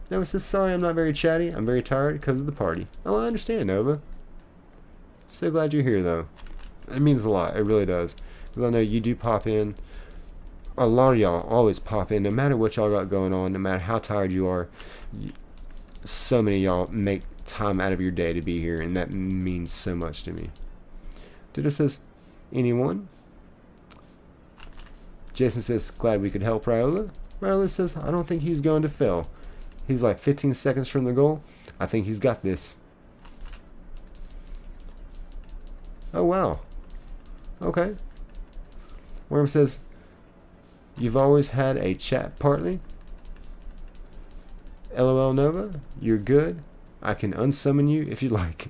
Nova says, sorry I'm not very chatty. I'm very tired because of the party. Oh, I understand, Nova. So glad you're here, though. It means a lot. It really does. Because I know you do pop in. A lot of y'all always pop in, no matter what y'all got going on, no matter how tired you are. So many of y'all make time out of your day to be here, and that means so much to me. Ditto says, anyone? Jason says, glad we could help Raola. Raola says, I don't think he's going to fail. He's like 15 seconds from the goal. I think he's got this. Oh, wow. Okay. Worm says, you've always had a chat partly. LOL Nova, you're good. I can unsummon you if you like.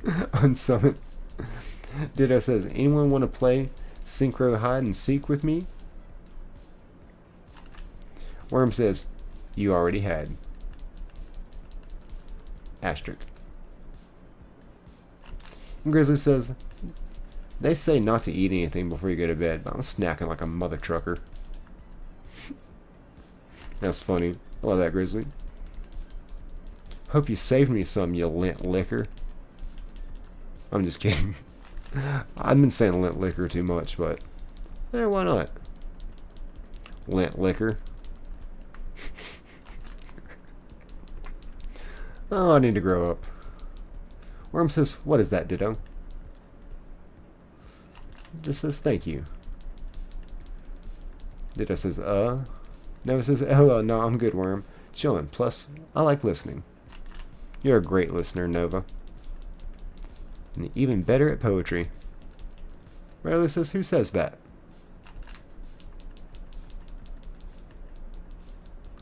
Unsummon. Ditto says, anyone want to play Synchro Hide and Seek with me? Worm says, you already had. Asterisk. And Grizzly says, they say not to eat anything before you go to bed, but I'm snacking like a mother trucker. That's funny. I love that, Grizzly. Hope you saved me some, you lint liquor. I'm just kidding. I've been saying lint liquor too much, but why not? Lint liquor. Oh, I need to grow up. Worm says, what is that, Ditto? Just says, thank you. Ditto says, Nova says, oh, no, I'm good, Worm. Chillin'. Plus, I like listening. You're a great listener, Nova. And even better at poetry. Riley says, who says that?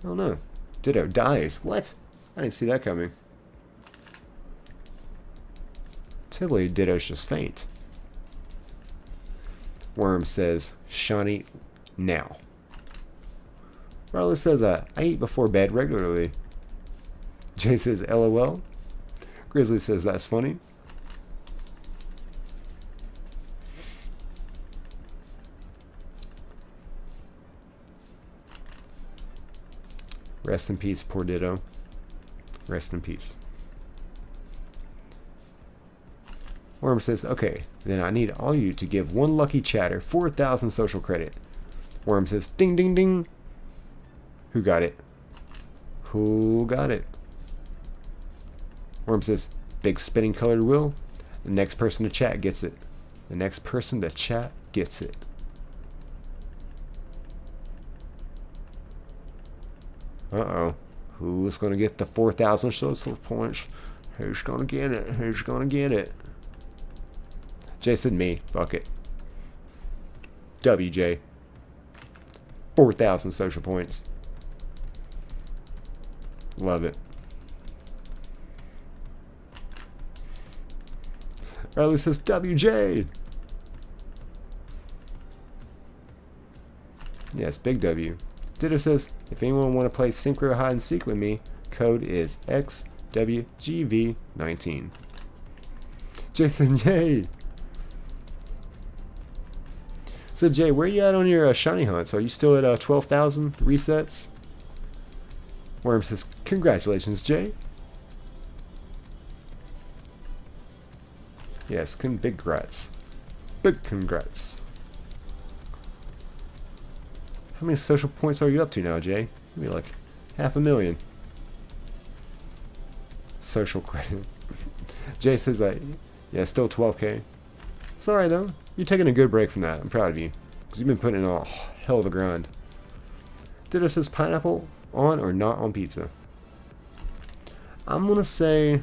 Oh, no. Ditto dies. What? I didn't see that coming. Typically, Ditto's just faint. Worm says, Shawnee, now. Riley says, I eat before bed regularly. Jay says, LOL. Grizzly says, that's funny. Rest in peace, poor Ditto. Rest in peace. Worm says, okay, then I need all you to give one lucky chatter 4,000 social credit. Worm says, ding, ding, ding. Who got it? Who got it? Worm says, big spinning colored wheel. The next person to chat gets it. The next person to chat gets it. Uh-oh. Who's going to get the 4,000 social points? Who's going to get it? Who's going to get it? Jason, me. Fuck it. WJ. 4,000 social points. Love it. Riley says WJ. Yes, big W. Ditto says, if anyone want to play Synchro Hide and Seek with me, code is XWGV19. Jason, yay! So Jay, where are you at on your shiny hunts? Are you still at 12,000 resets? Worm says, congratulations, Jay. Yes, big congrats. Big congrats. How many social points are you up to now, Jay? Maybe like 500,000. Social credit. Jay says, yeah, still 12k. It's alright though. You're taking a good break from that. I'm proud of you. Because you've been putting in a hell of a grind. Ditto says pineapple on or not on pizza. I'm gonna say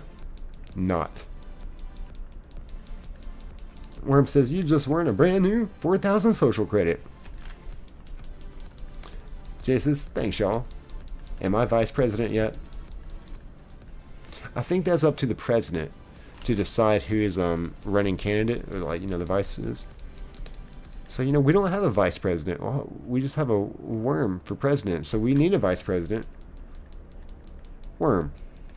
not. Worm says you just earned a brand new 4,000 social credit. Jay says thanks y'all. Am I vice president yet? I think that's up to the president to decide who is running candidate, or like, you know, the vice is. So, you know, we don't have a vice president. Well, we just have a worm for president. So we need a vice president. Worm.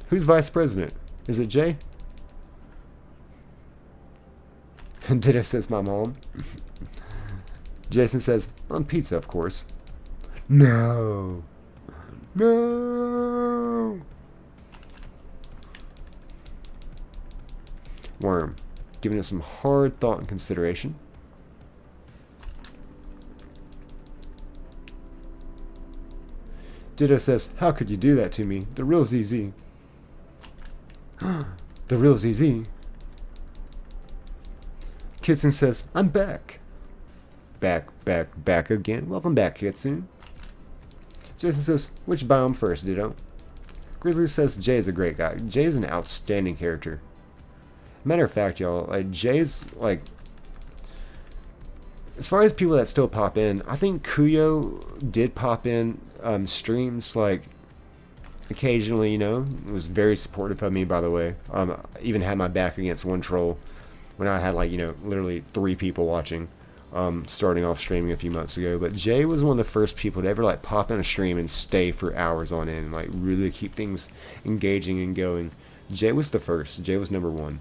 Who's vice president? Is it Jay? Ditto says my mom. Jason says, on pizza, of course. No. No. Worm. Giving it some hard thought and consideration. Ditto says, how could you do that to me? The real ZZ. The real ZZ. Kitsune says, I'm back. Back again. Welcome back, Kitsune. Jason says, which biome first, Ditto? Grizzly says, Jay is a great guy. Jay is an outstanding character. Matter of fact, y'all, like, Jay's, like, as far as people that still pop in, I think Kuyo did pop in streams, like, occasionally, you know. Was very supportive of me, by the way. Even had my back against one troll when I had, like, you know, literally 3 people watching, starting off streaming a few months ago. But Jay was one of the first people to ever, like, pop in a stream and stay for hours on end and, like, really keep things engaging and going. Jay was the first. Jay was number 1.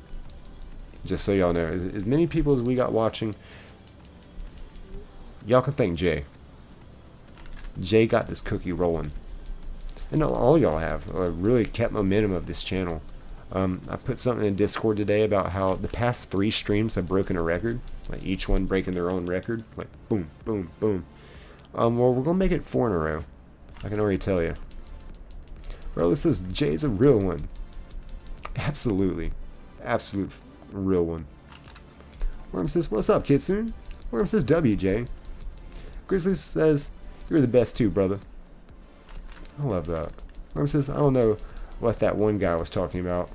Just so y'all know, as many people as we got watching, y'all can thank Jay. Jay got this cookie rolling. And all y'all have really kept momentum of this channel. I put something in Discord today about how the past 3 streams have broken a record. Like, each one breaking their own record. Like, boom, boom, boom. Well, we're going to make it 4 in a row. I can already tell you. Bro, this says Jay's a real one. Absolutely. Absolute real one. Worm says, what's up, Kitsune? Worm says, WJ. Grizzly says, you're the best too, brother. I love that. Worm says, I don't know what that one guy was talking about.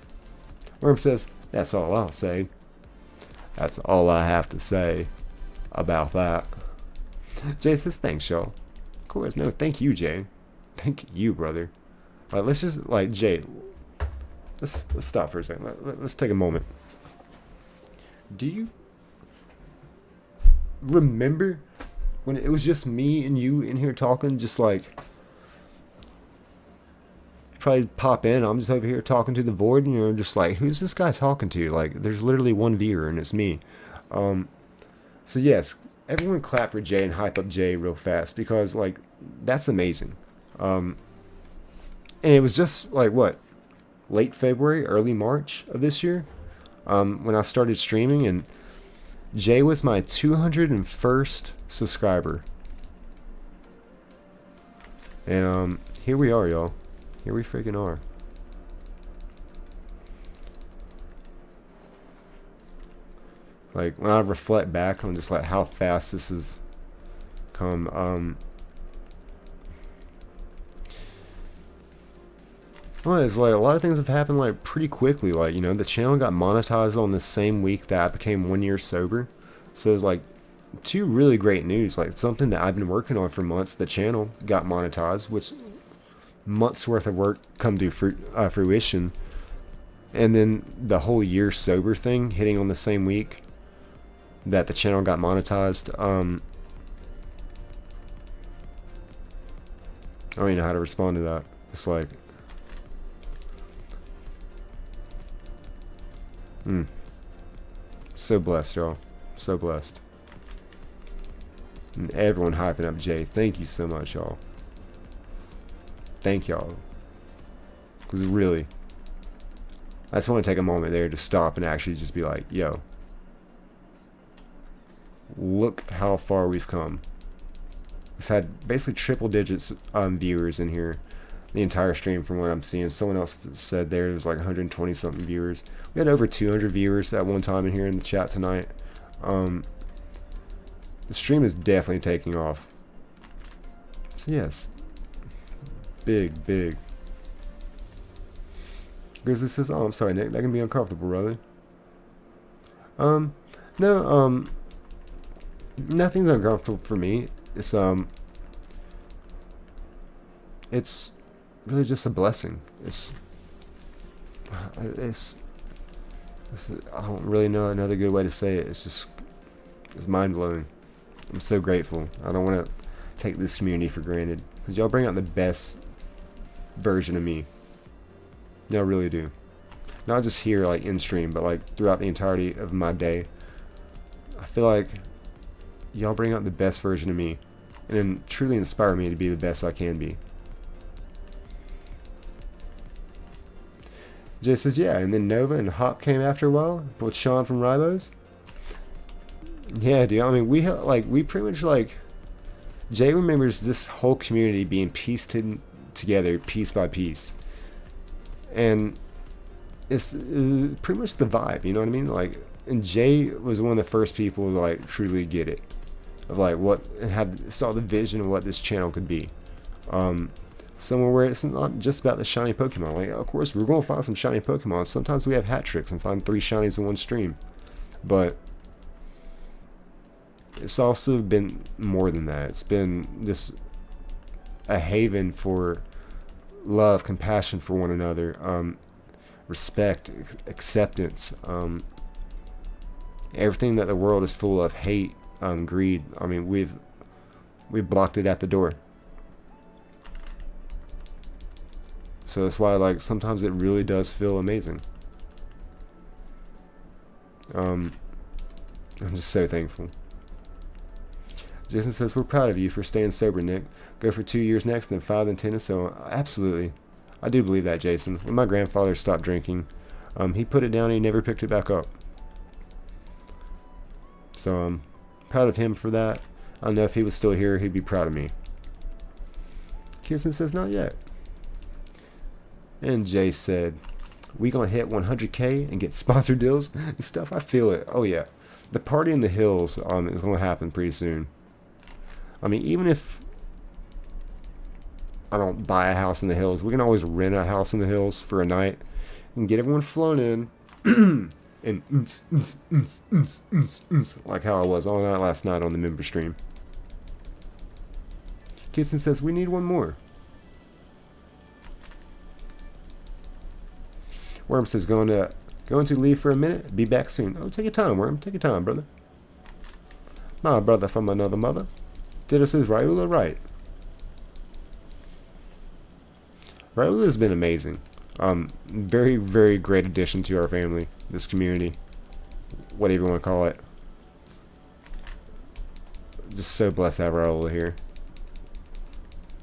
Worm says, that's all I'll say. That's all I have to say about that. Jay says, thanks, y'all. Of course, no, thank you, Jay. Thank you, brother. Alright, let's just, like, Jay, let's stop for a second. Let's take a moment. Do you remember when it was just me and you in here talking, just like, probably pop in, I'm just over here talking to the void, and you're just like, who's this guy talking to? Like, there's literally one viewer, and it's me. So yes, everyone clap for Jay and hype up Jay real fast, because, like, that's amazing. And it was just, like, what, late February, early March of this year, when I started streaming, and Jay was my 201st subscriber. And here we are, y'all. Here we freaking are. Like, when I reflect back on just like how fast this has come, well, it's like a lot of things have happened like pretty quickly. Like, you know, the channel got monetized on the same week that I became 1 year sober. So it's like 2 really great news. Like, something that I've been working on for months. The channel got monetized, which months worth of work come to fruition. And then the whole year sober thing hitting on the same week that the channel got monetized. I don't even know how to respond to that. It's like, so blessed, y'all. So blessed. And everyone hyping up Jay. Thank you so much, y'all. Thank y'all. Because really, I just want to take a moment there to stop and actually just be like, yo, look how far we've come. We've had basically triple digits viewers in here the entire stream from what I'm seeing. Someone else said there was like 120 something viewers. We had over 200 viewers at one time in here in the chat tonight. The stream is definitely taking off. So yes, big, big. Grizzly says, "Oh, I'm sorry, Nick. That can be uncomfortable, brother." No, nothing's uncomfortable for me. It's really just a blessing. It's I don't really know another good way to say it. It's mind blowing. I'm so grateful. I don't want to take this community for granted because y'all bring out the best version of me. Y'all really do. Not just here, like in stream, but like throughout the entirety of my day. I feel like y'all bring out the best version of me and then truly inspire me to be the best I can be. Jay says, yeah, and then Nova and Hop came after a while with Sean from Ribos. Yeah, dude. I mean, we pretty much like Jay remembers this whole community being pieced together piece by piece, and it's pretty much the vibe. You know what I mean? Like, and Jay was one of the first people to like truly get it, of like what and saw the vision of what this channel could be. Somewhere where it's not just about the shiny Pokemon. Like, of course, we're going to find some shiny Pokemon. Sometimes we have hat tricks and find 3 shinies in one stream. But it's also been more than that. It's been just a haven for love, compassion for one another, respect, acceptance, everything that the world is full of, hate, greed. I mean, we've blocked it at the door. So that's why, like, sometimes it really does feel amazing. I'm just so thankful. Jason says, we're proud of you for staying sober, Nick. Go for 2 years next, then 5, then 10, and so on. Absolutely. I do believe that, Jason. When my grandfather stopped drinking, he put it down and he never picked it back up. So I'm proud of him for that. I don't know if he was still here, he'd be proud of me. Kirsten says, not yet. And Jay said, we gonna hit 100K and get sponsor deals and stuff. I feel it. Oh yeah, the party in the hills is gonna happen pretty soon. I mean, even if I don't buy a house in the hills, we can always rent a house in the hills for a night and get everyone flown in and like how I was all night last night on the member stream. Kitson says we need one more. Worm says going to leave for a minute. Be back soon. Oh, take your time, Worm. Take your time, brother. My brother from another mother. Ditto says Raula right. Raula has been amazing. Very, very great addition to our family, this community, whatever you want to call it. Just so blessed to have Raula here.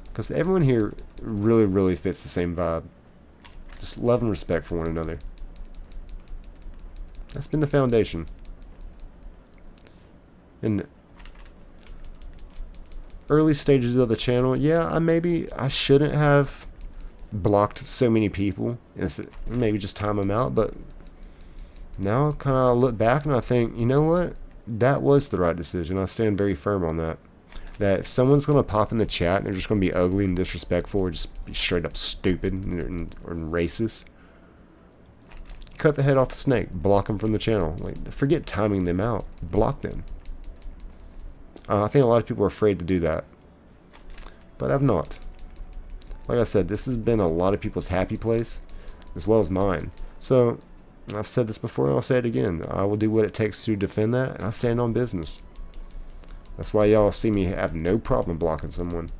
Because everyone here really, really fits the same vibe. Just love and respect for one another. That's been the foundation. In early stages of the channel, yeah, I shouldn't have blocked so many people. Maybe just time them out, but now I kind of look back and I think, you know what? That was the right decision. I stand very firm on that. That if someone's going to pop in the chat and they're just going to be ugly and disrespectful or just be straight up stupid or racist, cut the head off the snake. Block them from the channel. Like, forget timing them out. Block them. I think a lot of people are afraid to do that. But I've not. Like I said, this has been a lot of people's happy place as well as mine. So, I've said this before and I'll say it again. I will do what it takes to defend that, and I stand on business. That's why y'all see me have no problem blocking someone.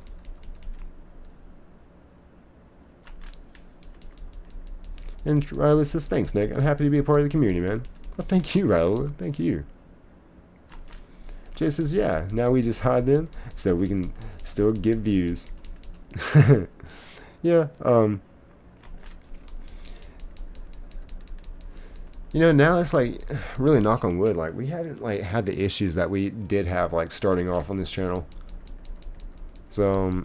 And Riley says, thanks, Nick. I'm happy to be a part of the community, man. Well, thank you, Riley. Thank you. Jay says, yeah, now we just hide them so we can still get views. Yeah, you know, now it's like, really knock on wood, like, we haven't, like, had the issues that we did have, like, starting off on this channel. So,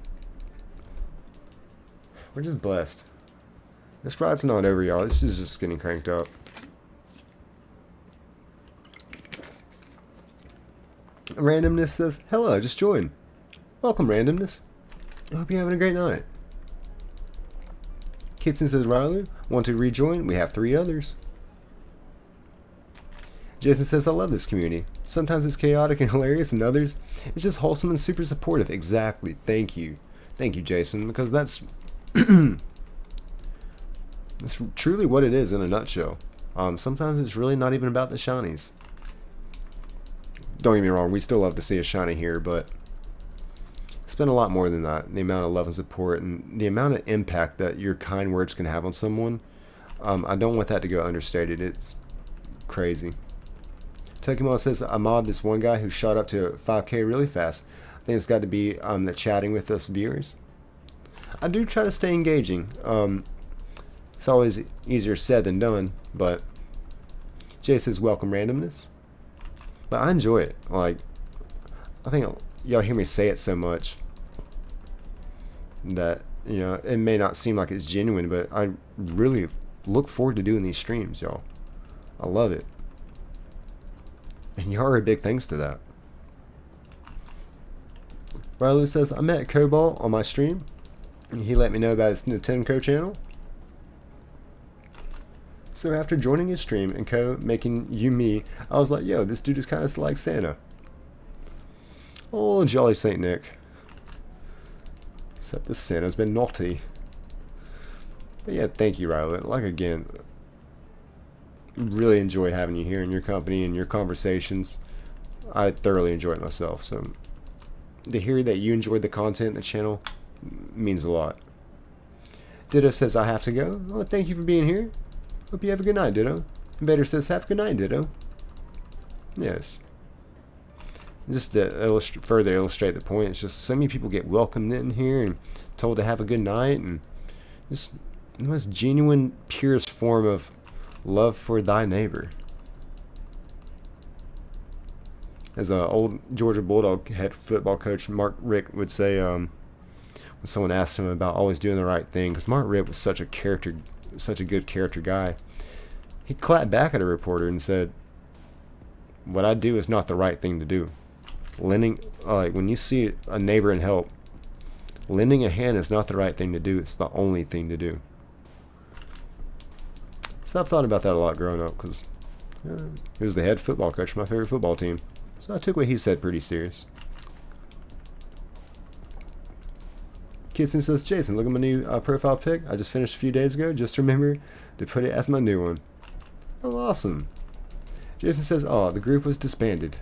we're just blessed. This ride's not over, y'all. This is just getting cranked up. Randomness says, hello, just joined. Welcome, Randomness. I hope you're having a great night. Kitson says, Riley, want to rejoin? We have 3 others. Jason says, I love this community. Sometimes it's chaotic and hilarious, and others, it's just wholesome and super supportive. Exactly. Thank you. Thank you, Jason, because that's that's truly what it is in a nutshell. Sometimes it's really not even about the shinies. Don't get me wrong, we still love to see a shiny here, but it's been a lot more than that. The amount of love and support and the amount of impact that your kind words can have on someone, I don't want that to go understated. It's crazy. Tokimon says, I mod this one guy who shot up to 5K really fast. I think it's got to be the chatting with us viewers. I do try to stay engaging. It's always easier said than done, but Jay says, welcome randomness. But I enjoy it. Like, I think y'all hear me say it so much that, you know, it may not seem like it's genuine, but I really look forward to doing these streams, y'all. I love it. And y'all are big thanks to that. Riley says, I met Cobalt on my stream. He let me know about his Nintendo channel. So after joining his stream and making you me, I was like, yo, this dude is kind of like Santa. Oh, jolly Saint Nick. Except this Santa's been naughty. But yeah, thank you, Riley. Like, again, really enjoy having you here in your company and your conversations. I thoroughly enjoy it myself. So to hear that you enjoyed the content in the channel means a lot. Ditto says, I have to go. Oh, thank you for being here. Hope you have a good night, Ditto. Vader says, have a good night, Ditto. Yes. Just to further illustrate the point, it's just so many people get welcomed in here and told to have a good night, and just the most genuine, purest form of love for thy neighbor. As an old Georgia Bulldog head football coach, Mark Rick, would say, when someone asked him about always doing the right thing, because Mark Rick was such a good character guy, he clapped back at a reporter and said, what I do is not the right thing to do. Lending, like when you see a neighbor in help, lending a hand is not the right thing to do. It's the only thing to do. So I've thought about that a lot growing up, because he was the head football coach of my favorite football team. So I took what he said pretty serious. Kitson says, Jason, look at my new profile pic I just finished a few days ago. Just remember to put it as my new one. Oh, awesome. Jason says, oh, the group was disbanded.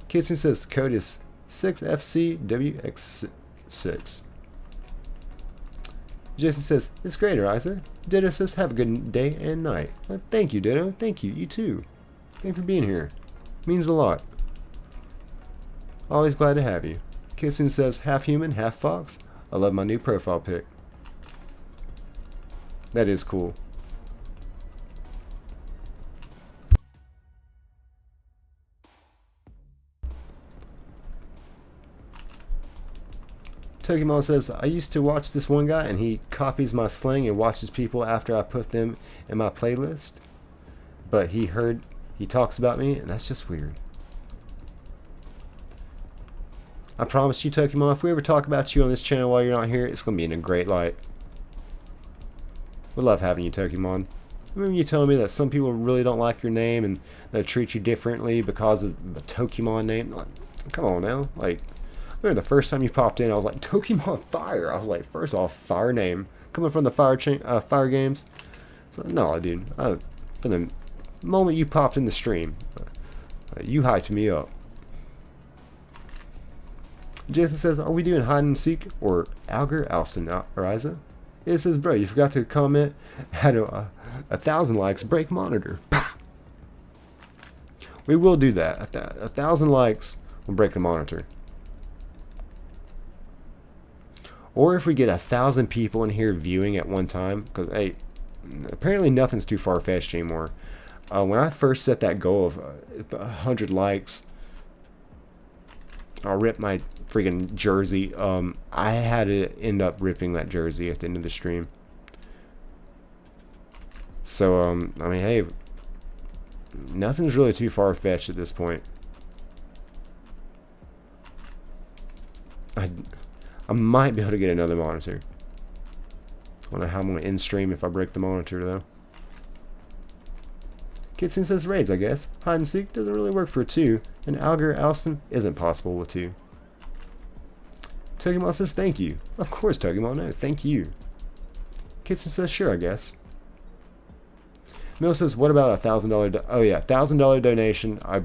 Kitson says, the code is 6FCWX6. Jason says, it's great, Ariza. Ditto says, have a good day and night. Thank you, Ditto. Thank you. You too. Thank you for being here. Means a lot. Always glad to have you. Kitson says, half human, half fox. I love my new profile pic. That is cool. Tokimon says, I used to watch this one guy and he copies my slang and watches people after I put them in my playlist. But he talks about me and that's just weird. I promise you, Tokimon, if we ever talk about you on this channel while you're not here, it's going to be in a great light. We love having you, Tokimon. I remember you telling me that some people really don't like your name and they treat you differently because of the Tokimon name. Like, come on now. Like, I remember the first time you popped in, I was like, Tokimon Fire. I was like, first off, fire name. Coming from the Fire games. So, no, dude. From the moment you popped in the stream, you hyped me up. Jason says, are we doing hide and seek or Alger Alston, Ariza? It says, bro, you forgot to comment. Had 1,000 likes, break monitor. Bah! We will do that. 1,000 likes will break the monitor. Or if we get 1,000 people in here viewing at one time, because hey, apparently nothing's too far-fetched anymore. When I first set that goal of 100 likes, I'll rip my freaking jersey. I had to end up ripping that jersey at the end of the stream. So, I mean, hey, nothing's really too far-fetched at this point. I might be able to get another monitor. Wonder how I'm going to end stream if I break the monitor, though. Kitson says raids, I guess. Hide and seek doesn't really work for 2. And Alger Alston isn't possible with 2. Togimon says thank you. Of course, Togimon, no, thank you. Kitson says sure, I guess. Mill says, what about $1,000? Oh yeah, $1,000 donation. I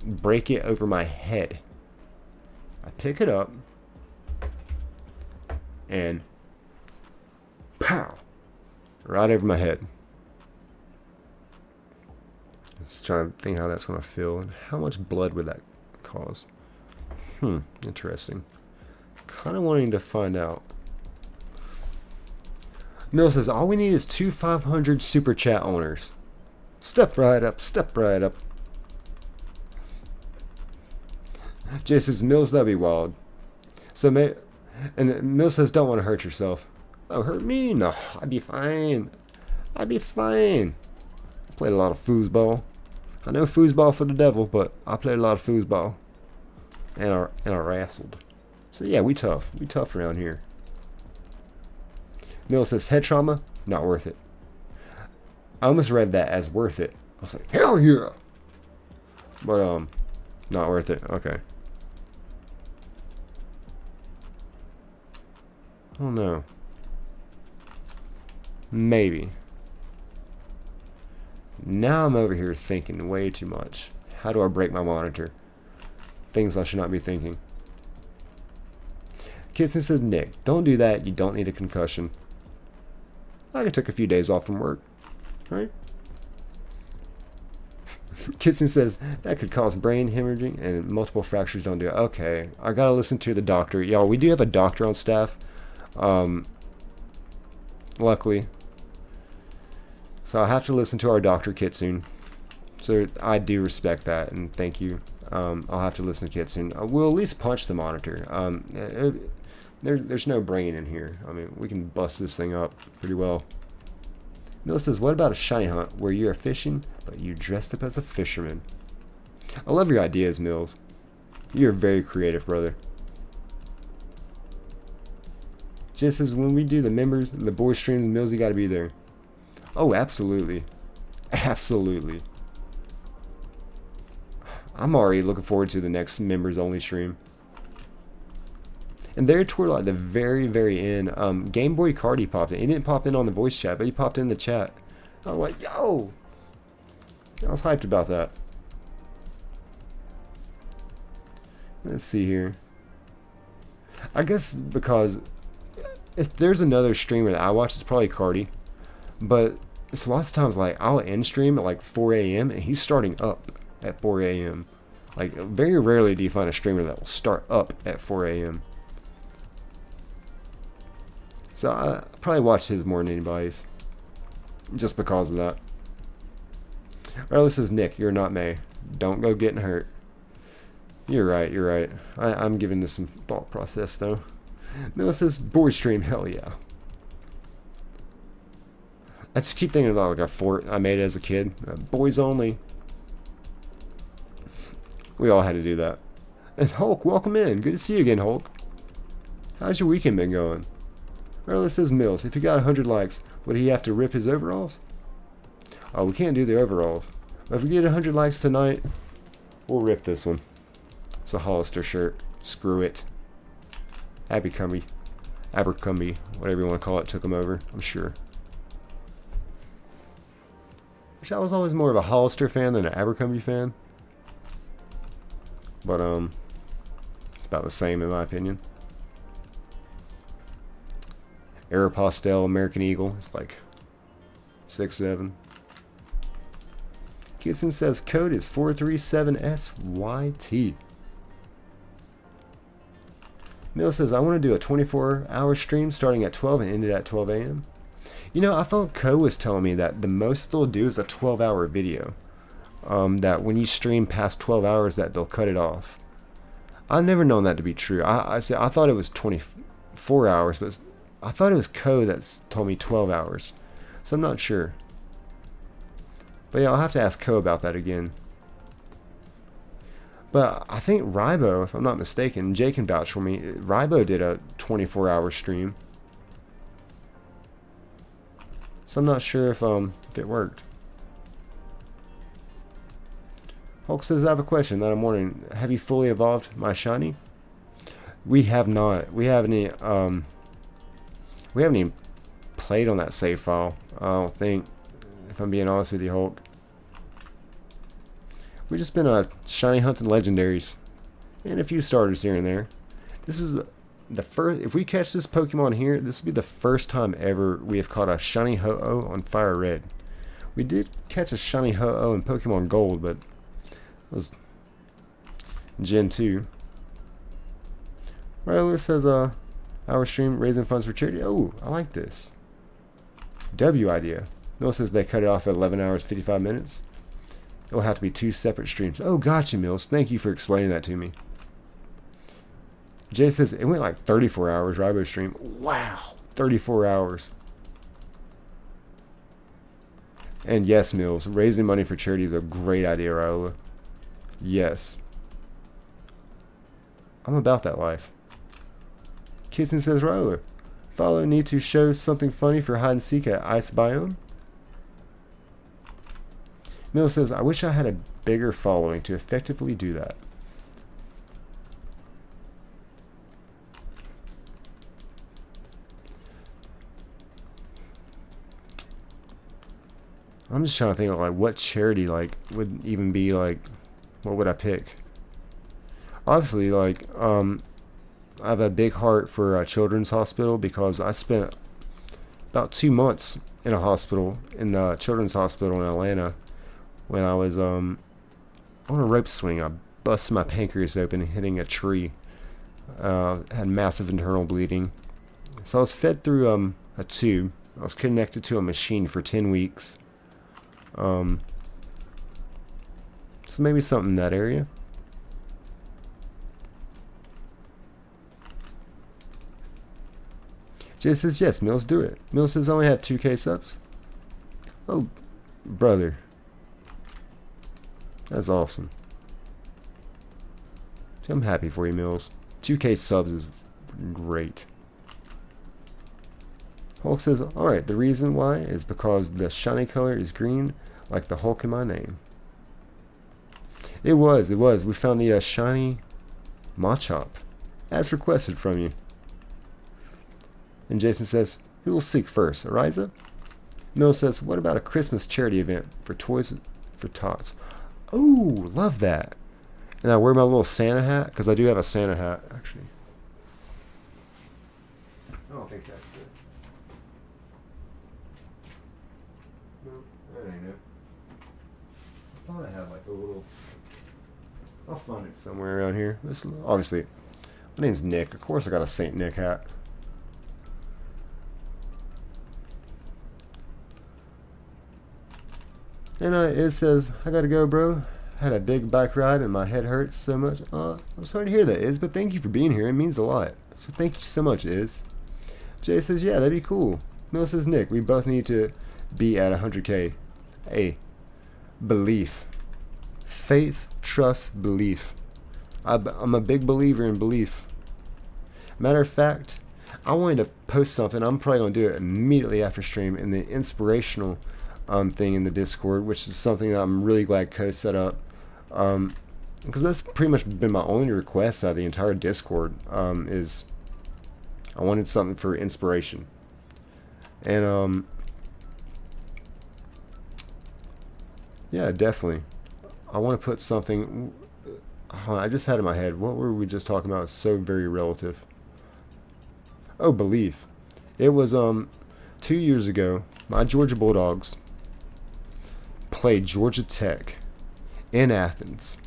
break it over my head. I pick it up. And pow! Right over my head. Just trying to think how that's going to feel. And how much blood would that cause? Interesting. Kind of wanting to find out. Mill says, all we need is 2 500 super chat owners. Step right up, step right up. Jay says, Mills, that'd be wild. So, and Mill says, don't want to hurt yourself. Oh, hurt me? No, I'd be fine. I'd be fine. I played a lot of foosball. I know foosball for the devil, but I played a lot of foosball. And I wrestled. So yeah, we tough. We tough around here. Mill says, head trauma? Not worth it. I almost read that as worth it. I was like, hell yeah! But, not worth it. Okay. I don't know. Maybe. Now I'm over here thinking way too much. How do I break my monitor? Things I should not be thinking. Kitson says, Nick, don't do that. You don't need a concussion. I could take a few days off from work. Right? Kitson says, that could cause brain hemorrhaging and multiple fractures. Don't do it. Okay. I gotta listen to the doctor. Y'all, we do have a doctor on staff. Luckily. So I have to listen to our Dr. Kitsune. So I do respect that, and thank you. I'll have to listen to Kitsune. We'll at least punch the monitor. There's no brain in here. I mean, we can bust this thing up pretty well. Mill says, what about a shiny hunt where you are fishing, but you dressed up as a fisherman? I love your ideas, Mills. You're very creative, brother. Just as when we do the members, the boy streams, Mills, you gotta be there. Oh, absolutely. Absolutely. I'm already looking forward to the next members only stream. And there toward like the very, very end, Game Boy Cardi popped in. He didn't pop in on the voice chat, but he popped in the chat. I was like, yo! I was hyped about that. Let's see here. I guess because if there's another streamer that I watch, it's probably Cardi. But it's lots of times like I'll end stream at like 4 a.m. and he's starting up at 4 a.m. Like very rarely do you find a streamer that will start up at 4 a.m. So I probably watch his more than anybody's. Just because of that. Alright, this is Nick. You're not May. Don't go getting hurt. You're right, you're right. I'm giving this some thought process though. Mila says, boy stream, hell yeah. I just keep thinking about like a fort I made as a kid. Boys only. We all had to do that. And Hulk, welcome in. Good to see you again, Hulk. How's your weekend been going? Well, this says Mills. If he got 100 likes, would he have to rip his overalls? Oh, we can't do the overalls. But if we get 100 likes tonight, we'll rip this one. It's a Hollister shirt. Screw it. Abercrombie, whatever you want to call it, took him over, I'm sure. Which I was always more of a Hollister fan than an Abercrombie fan. But, it's about the same in my opinion. Aeropostale American Eagle. It's like 6'7". Kitson says code is 437SYT. Mill says, I want to do a 24-hour stream starting at 12 and ended at 12 a.m. You know, I thought Ko was telling me that the most they'll do is a 12-hour video. That when you stream past 12 hours that they'll cut it off. I've never known that to be true. I thought it was 24 hours, but I thought it was Ko that told me 12 hours. So I'm not sure. But yeah, I'll have to ask Ko about that again. But I think Rybo, if I'm not mistaken, Jay can vouch for me, Rybo did a 24-hour stream. So I'm not sure if it worked. Hulk says, I have a question that I'm wondering. Have you fully evolved my shiny? We have not. We haven't even played on that save file. I don't think, if I'm being honest with you, Hulk. We've just been shiny hunting legendaries and a few starters here and there. This is the first. If we catch this Pokemon here, this will be the first time ever we have caught a shiny Ho-Oh on Fire Red. We did catch a shiny Ho-Oh in Pokemon Gold, but it was Gen 2. Ryler says, our stream raising funds for charity. Oh, I like this. W idea. Noah says they cut it off at 11 hours 55 minutes. It'll have to be 2 separate streams. Oh, gotcha, Mills. Thank you for explaining that to me. Jay says it went like 34 hours, Ribo stream. Wow, 34 hours. And yes, Mills, raising money for charity is a great idea, Raola. Yes. I'm about that life. Kissing says, Raola, follow need to show something funny for hide and seek at Ice Biome. Mills says, I wish I had a bigger following to effectively do that. I'm just trying to think of like what charity like would even be like, what would I pick? Obviously, like I have a big heart for a children's hospital because I spent about 2 months in a hospital, in the children's hospital in Atlanta, when I was on a rope swing. I busted my pancreas open hitting a tree. Had massive internal bleeding. So I was fed through a tube. I was connected to a machine for 10 weeks. So maybe something in that area. Jay says, yes, Mills, do it. Mills says, I only have 2K subs. Oh, brother. That's awesome. I'm happy for you, Mills. 2K subs is great. Hulk says, alright, the reason why is because the shiny color is green, like the Hulk in my name. It was. We found the shiny Machop, as requested from you. And Jason says, who will seek first, Ariza? Mill says, what about a Christmas charity event for Toys for Tots? Oh, love that. And I wear my little Santa hat, because I do have a Santa hat, actually. I don't think that's it. No, that ain't it. I thought I had like a little... I'll find it somewhere around here. This, obviously, my name's Nick. Of course I got a Saint Nick hat. And it says, I gotta go, bro. Had a big bike ride and my head hurts so much. I'm sorry to hear that, Iz, but thank you for being here. It means a lot. So thank you so much, Iz. Jay says, yeah, that'd be cool. Mel says, Nick, we both need to be at 100K. Hey, belief. Faith, trust, belief. I'm a big believer in belief. Matter of fact, I wanted to post something. I'm probably going to do it immediately after stream in the inspirational thing in the Discord, which is something that I'm really glad Co set up. Because that's pretty much been my only request out of the entire Discord, is I wanted something for inspiration. And yeah, definitely. I want to put something. I just had in my head. What were we just talking about? It's so very relative. Oh, belief. It was 2 years ago. My Georgia Bulldogs played Georgia Tech in Athens.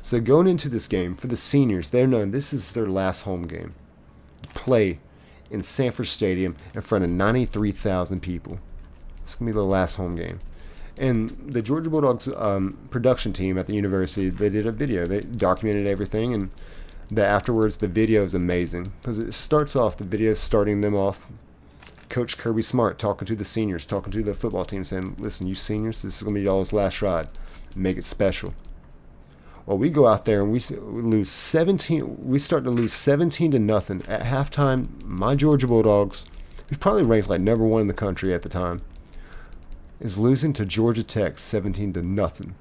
So going into this game, for the seniors, they're known this is their last home game. Play in Sanford Stadium in front of 93,000 people. It's going to be their last home game. And the Georgia Bulldogs production team at the university, they did a video. They documented everything, and afterwards the video is amazing. Because it starts off, the video starting them off, Coach Kirby Smart talking to the seniors, talking to the football team, saying, listen, you seniors, this is going to be y'all's last ride. Make it special. Well, we go out there and we lose 17. We start to lose 17-0 at halftime. My Georgia Bulldogs, who's probably ranked like #1 in the country at the time, is losing to Georgia Tech 17-0.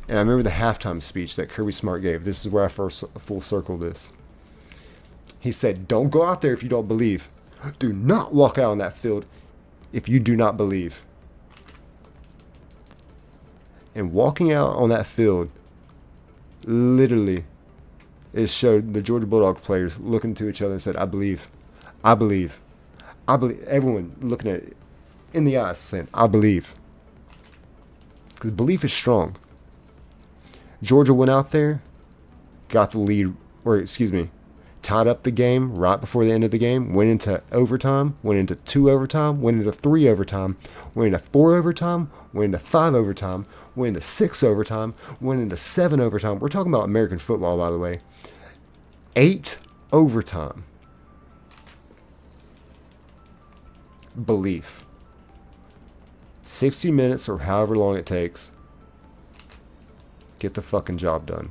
And I remember the halftime speech that Kirby Smart gave. This is where I first full circle this. He said, "Don't go out there if you don't believe. Do not walk out on that field if you do not believe." And walking out on that field, literally, it showed the Georgia Bulldog players looking to each other and said, "I believe. I believe. I believe." Everyone looking at it in the eyes saying, "I believe." Because belief is strong. Georgia went out there, got the lead, or excuse me, tied up the game right before the end of the game, went into overtime, went into 2 overtime, went into 3 overtime, went into 4 overtime, went into 5 overtime, went into 6 overtime, went into 7 overtime. We're talking about American football, by the way. 8 overtime. Belief. 60 minutes or however long it takes. Get the fucking job done.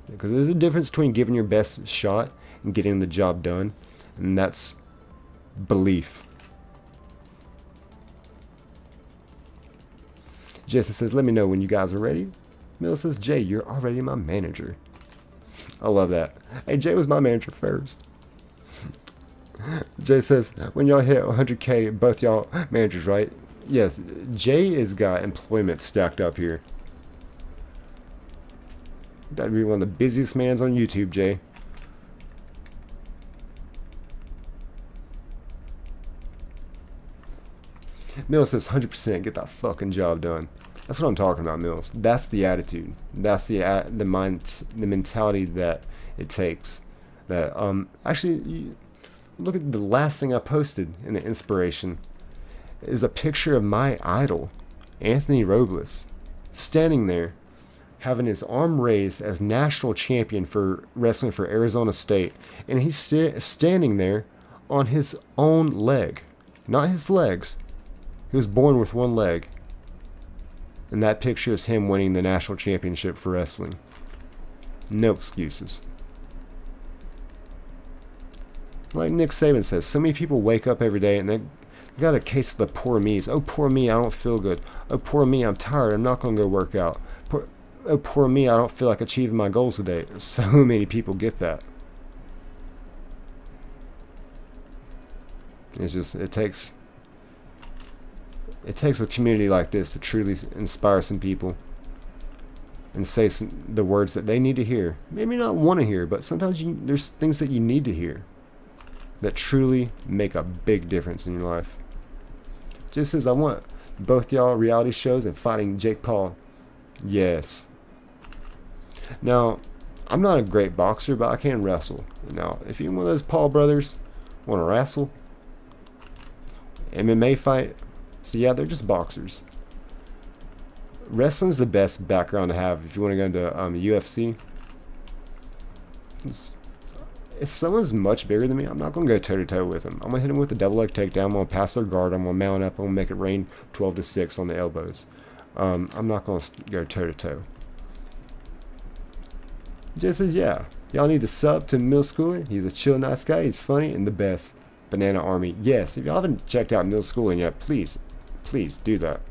Because there's a difference between giving your best shot and getting the job done. And that's belief. Jesse says, "Let me know when you guys are ready." Mill says, "Jay, you're already my manager." I love that. Hey, Jay was my manager first. Jay says, "When y'all hit 100K, both y'all managers, right?" Yes, Jay has got employment stacked up here. That'd be one of the busiest mans on YouTube, Jay. Mills says 100% get that fucking job done. That's what I'm talking about, Mills. That's the attitude. That's the mentality that it takes. That actually, look at the last thing I posted in the inspiration. Is a picture of my idol, Anthony Robles, standing there, having his arm raised as national champion for wrestling for Arizona State, and he's standing there on his own leg, not his legs. He was born with one leg, and that picture is him winning the national championship for wrestling. No excuses. Like Nick Saban says, so many people wake up every day and they got a case of the poor me's. "Oh, poor me, I don't feel good. Oh, poor me, I'm tired. I'm not going to go work out. Oh, poor me, I don't feel like achieving my goals today." So many people get that. It's just, it takes a community like this to truly inspire some people and say the words that they need to hear. Maybe not want to hear, but sometimes there's things that you need to hear that truly make a big difference in your life. Just as I want both y'all reality shows and fighting Jake Paul. Yes. Now, I'm not a great boxer, but I can wrestle. Now, if you're one of those Paul brothers want to wrestle, MMA fight, so yeah, they're just boxers. Wrestling's the best background to have if you want to go into UFC. If someone's much bigger than me, I'm not going to go toe-to-toe with them. I'm going to hit them with a double leg takedown. I'm going to pass their guard. I'm going to mount up. I'm going to make it rain 12-6 on the elbows. I'm not going to go toe-to-toe. Jay says, "Yeah, y'all need to sub to Mill Schooling. He's a chill, nice guy. He's funny and the best. Banana Army." Yes, if y'all haven't checked out Mill Schooling yet, please do that.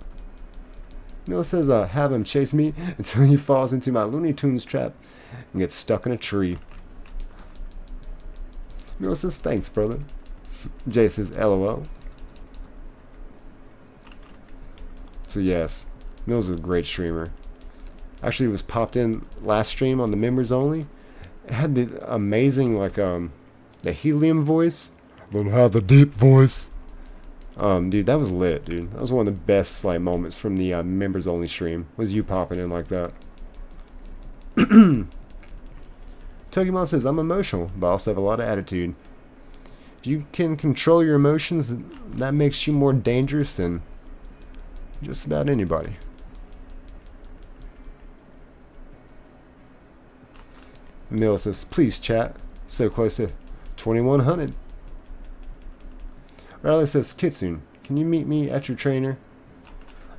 Mill says, "Have him chase me until he falls into my Looney Tunes trap and gets stuck in a tree." Mill says, "Thanks, brother." Jay says, "LOL." So yes, Mill's a great streamer. Actually, it was popped in last stream on the members only. It had the amazing, the helium voice. Don't have the deep voice. Dude, that was lit, dude. That was one of the best moments from the members only stream. Was you popping in like that? Tokimon says, "I'm emotional, but I also have a lot of attitude." If you can control your emotions, that makes you more dangerous than just about anybody. Mill says, "Please chat. So close to 2100. Riley says, "Kitsune, can you meet me at your trainer?"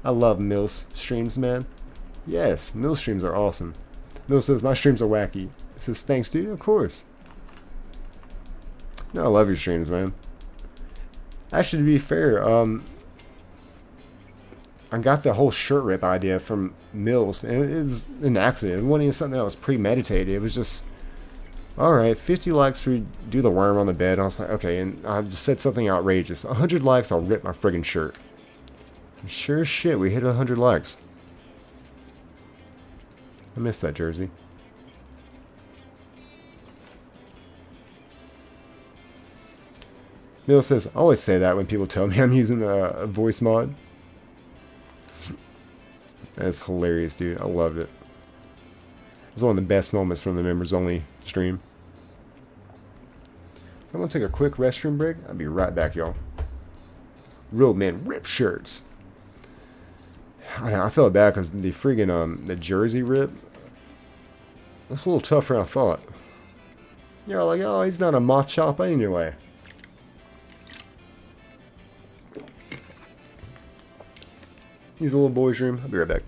I love Mill's streams, man. Yes, Mill streams are awesome. Mill says, "My streams are wacky." It says, "Thanks, dude." Of course. No, I love your streams, man. Actually, to be fair, I got the whole shirt rip idea from Mills, and it was an accident. It wasn't even something that was premeditated. It was just, all right, 50 likes for do the worm on the bed. I was like, okay, and I just said something outrageous. 100 likes, I'll rip my friggin' shirt. And sure as shit, we hit 100 likes. I missed that jersey. Mills says, I always say that when people tell me I'm using a voice mod. That's hilarious, dude. I loved it. It was one of the best moments from the members only stream. So I'm gonna take a quick restroom break. I'll be right back, y'all. Real men rip shirts. I felt bad because the friggin' the jersey rip. That's a little tougher than I thought. You're like, oh, he's not a moth chop anyway. He's a little boy's room. I'll be right back.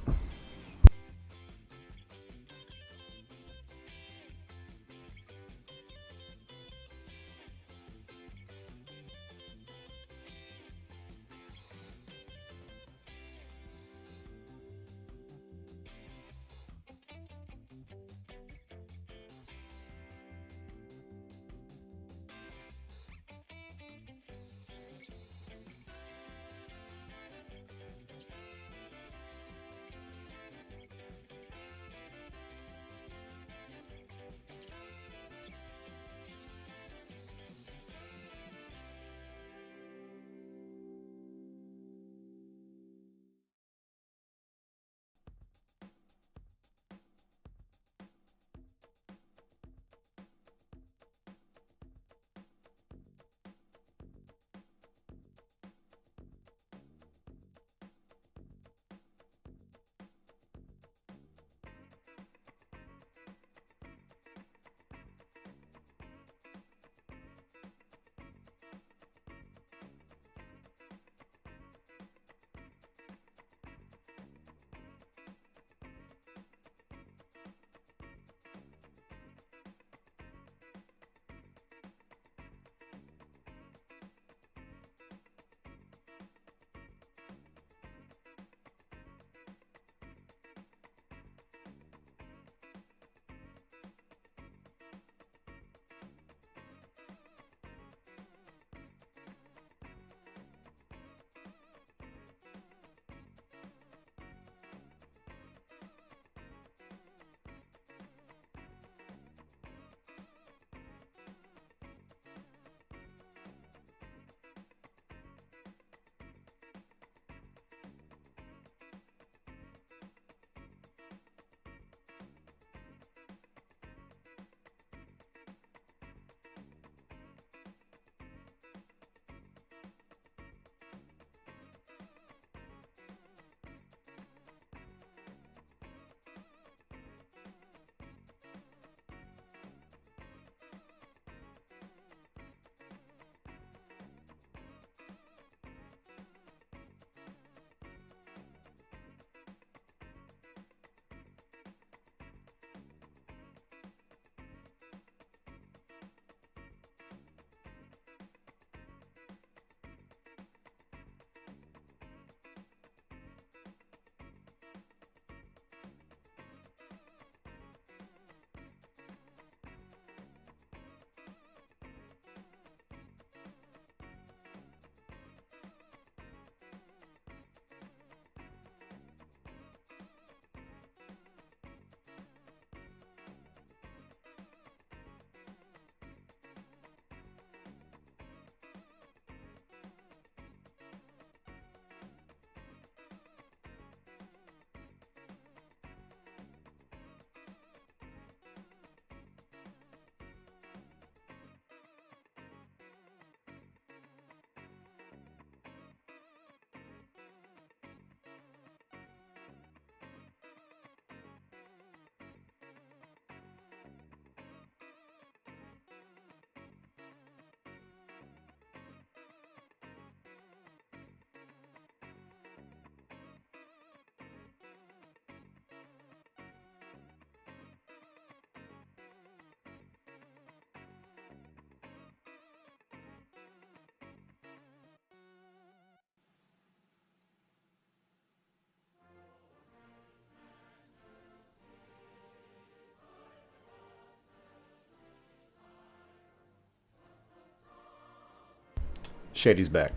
Shady's back.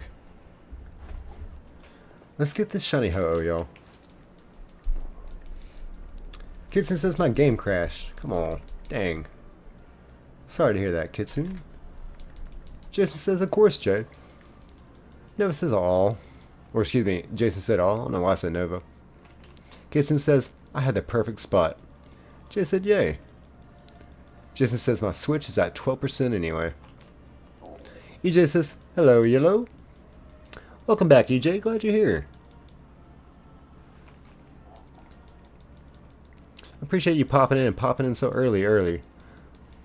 Let's get this shiny ho-oh, y'all. Kitsune says my game crashed. Come on. Dang. Sorry to hear that, Kitsune. Jason says, of course, Jay. Nova says, all. Or excuse me, Jason said all. I don't know why I said Nova. Kitsune says, I had the perfect spot. Jay said, yay. Jason says, my Switch is at 12% anyway. EJ says, hello, yellow. Welcome back, EJ. Glad you're here. Appreciate you popping in and popping in so early.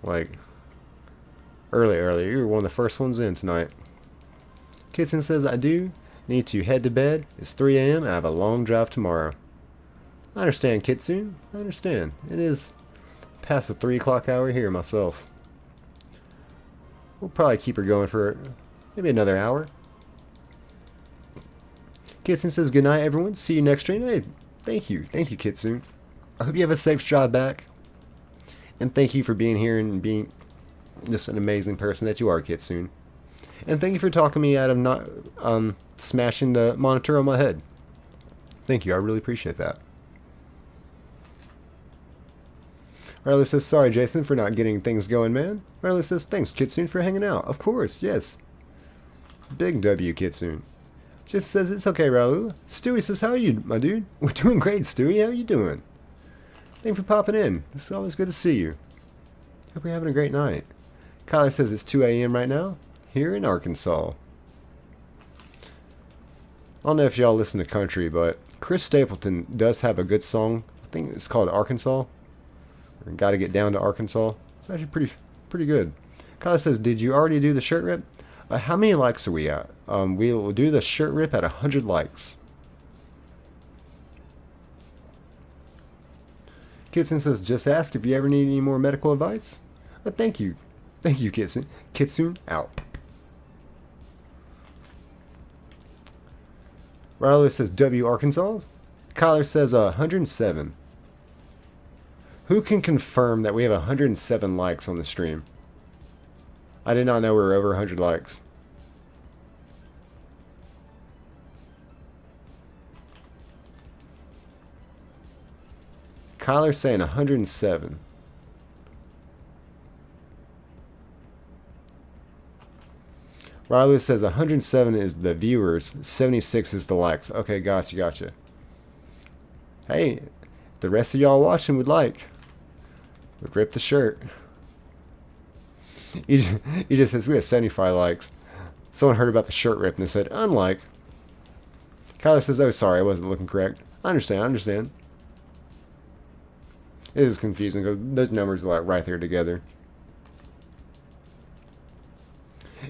Like, early. You were one of the first ones in tonight. Kitsune says, I do need to head to bed. It's 3 a.m. and I have a long drive tomorrow. I understand, Kitsune. I understand. It is past the 3 o'clock hour here myself. We'll probably keep her going for maybe another hour. Kitsune says, good night, everyone. See you next stream. Hey, thank you. Thank you, Kitsune. I hope you have a safe drive back. And thank you for being here and being just an amazing person that you are, Kitsune. And thank you for talking me out of not smashing the monitor on my head. Thank you. I really appreciate that. Riley says, sorry, Jason, for not getting things going, man. Riley says, thanks, Kitsune, for hanging out. Of course, yes. Big W, Kitsune. Just says, it's okay, Raul. Stewie says, how are you, my dude? We're doing great, Stewie. How are you doing? Thanks for popping in. It's always good to see you. Hope you're having a great night. Kylie says it's 2 a.m. right now, here in Arkansas. I don't know if y'all listen to country, but Chris Stapleton does have a good song. I think it's called Arkansas. Or Gotta Get Down to Arkansas. It's actually pretty good. Kylie says, did you already do the shirt rip? How many likes are we at? We will do the shirt rip at 100 likes. Kitsune says, just ask if you ever need any more medical advice. Thank you. Thank you, Kitsune. Kitsune out. Riley says, W Arkansas. Kyler says 107. Who can confirm that we have 107 likes on the stream? I did not know we were over 100 likes. Kyler's saying 107. Riley says 107 is the viewers, 76 is the likes. Okay, gotcha. Hey, if the rest of y'all watching would like, would rip the shirt. He just says we have 75 likes. Someone heard about the shirt rip and they said, unlike. Kyler says, oh, sorry, I wasn't looking correct. I understand. It is confusing because those numbers are like right there together.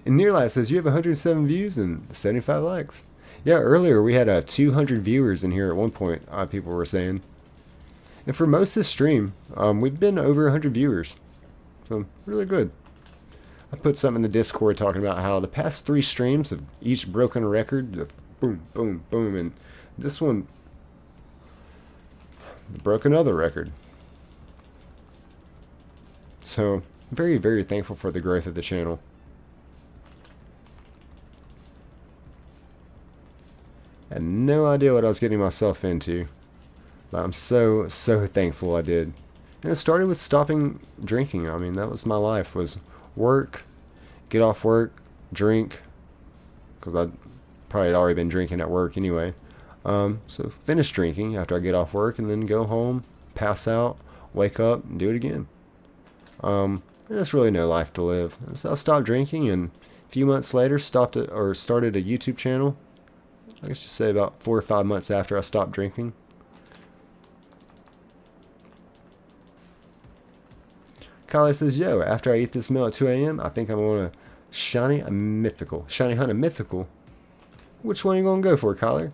And Nearlight says, you have 107 views and 75 likes. Yeah, earlier we had 200 viewers in here at one point, people were saying. And for most of this stream, we've been over 100 viewers. So, really good. I put something in the Discord talking about how the past 3 streams have each broken a record of boom, boom, boom. And this one broke another record. So, very, very thankful for the growth of the channel. Had no idea what I was getting myself into. But I'm so thankful I did. And it started with stopping drinking. I mean, that was my life, was work, get off work, drink. Because I probably had already been drinking at work anyway. So finish drinking after I get off work and then go home, pass out, wake up, and do it again. There's really no life to live. So I stopped drinking, and a few months later started a YouTube channel. I guess just say about 4 or 5 months after I stopped drinking. Kylie says, yo, after I eat this meal at 2 a.m., I think I'm going to shiny hunt a mythical. Which one are you going to go for, Kylie?